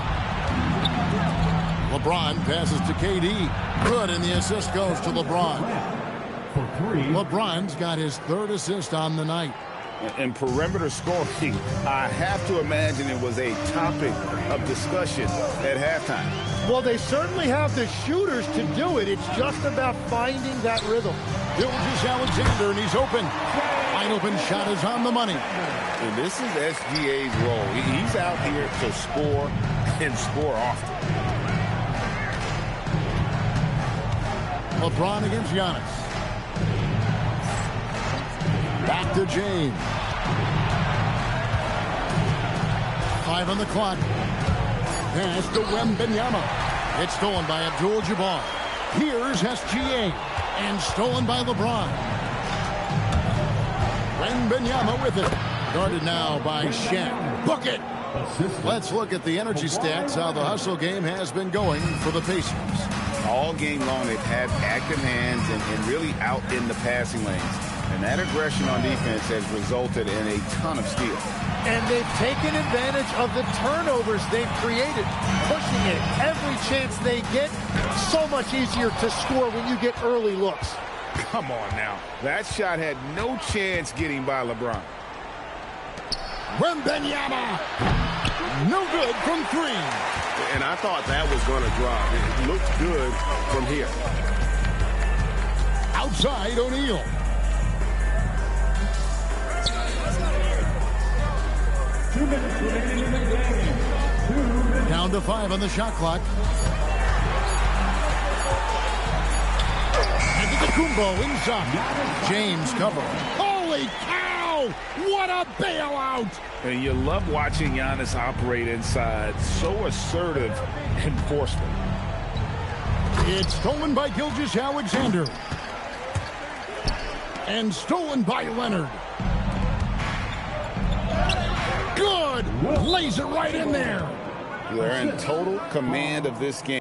LeBron passes to KD. Good, and the assist goes to LeBron. LeBron's got his 3rd assist on the night. And perimeter scoring, I have to imagine it was a topic of discussion at halftime. Well, they certainly have the shooters to do it. It's just about finding that rhythm. Gilgeous-Alexander, and he's open. Wide open shot is on the money. And this is SGA's role. He's out here to score and score often. LeBron against Giannis. Back to James. 5 on the clock. Pass to Wembanyama. It's stolen by Abdul-Jabbar. Here's SGA. And stolen by LeBron. Wembanyama with it. Guarded now by Shaq. Book it. Let's look at the energy stats, how the hustle game has been going for the Pacers. All game long, they've had active hands and really out in the passing lanes. And that aggression on defense has resulted in a ton of steals. And they've taken advantage of the turnovers they've created, pushing it every chance they get. So much easier to score when you get early looks. Come on now. That shot had no chance getting by LeBron. Wembanyama. No good from 3. And I thought that was going to drop. It looked good from here. Outside O'Neal. Down to 5 on the shot clock. Antetokounmpo inside. James cover. Holy cow! What a bailout! And you love watching Giannis operate inside. So assertive and forceful. It's stolen by Gilgeous-Alexander. And stolen by Leonard. Good! Lays it right in there. They're in total command of this game.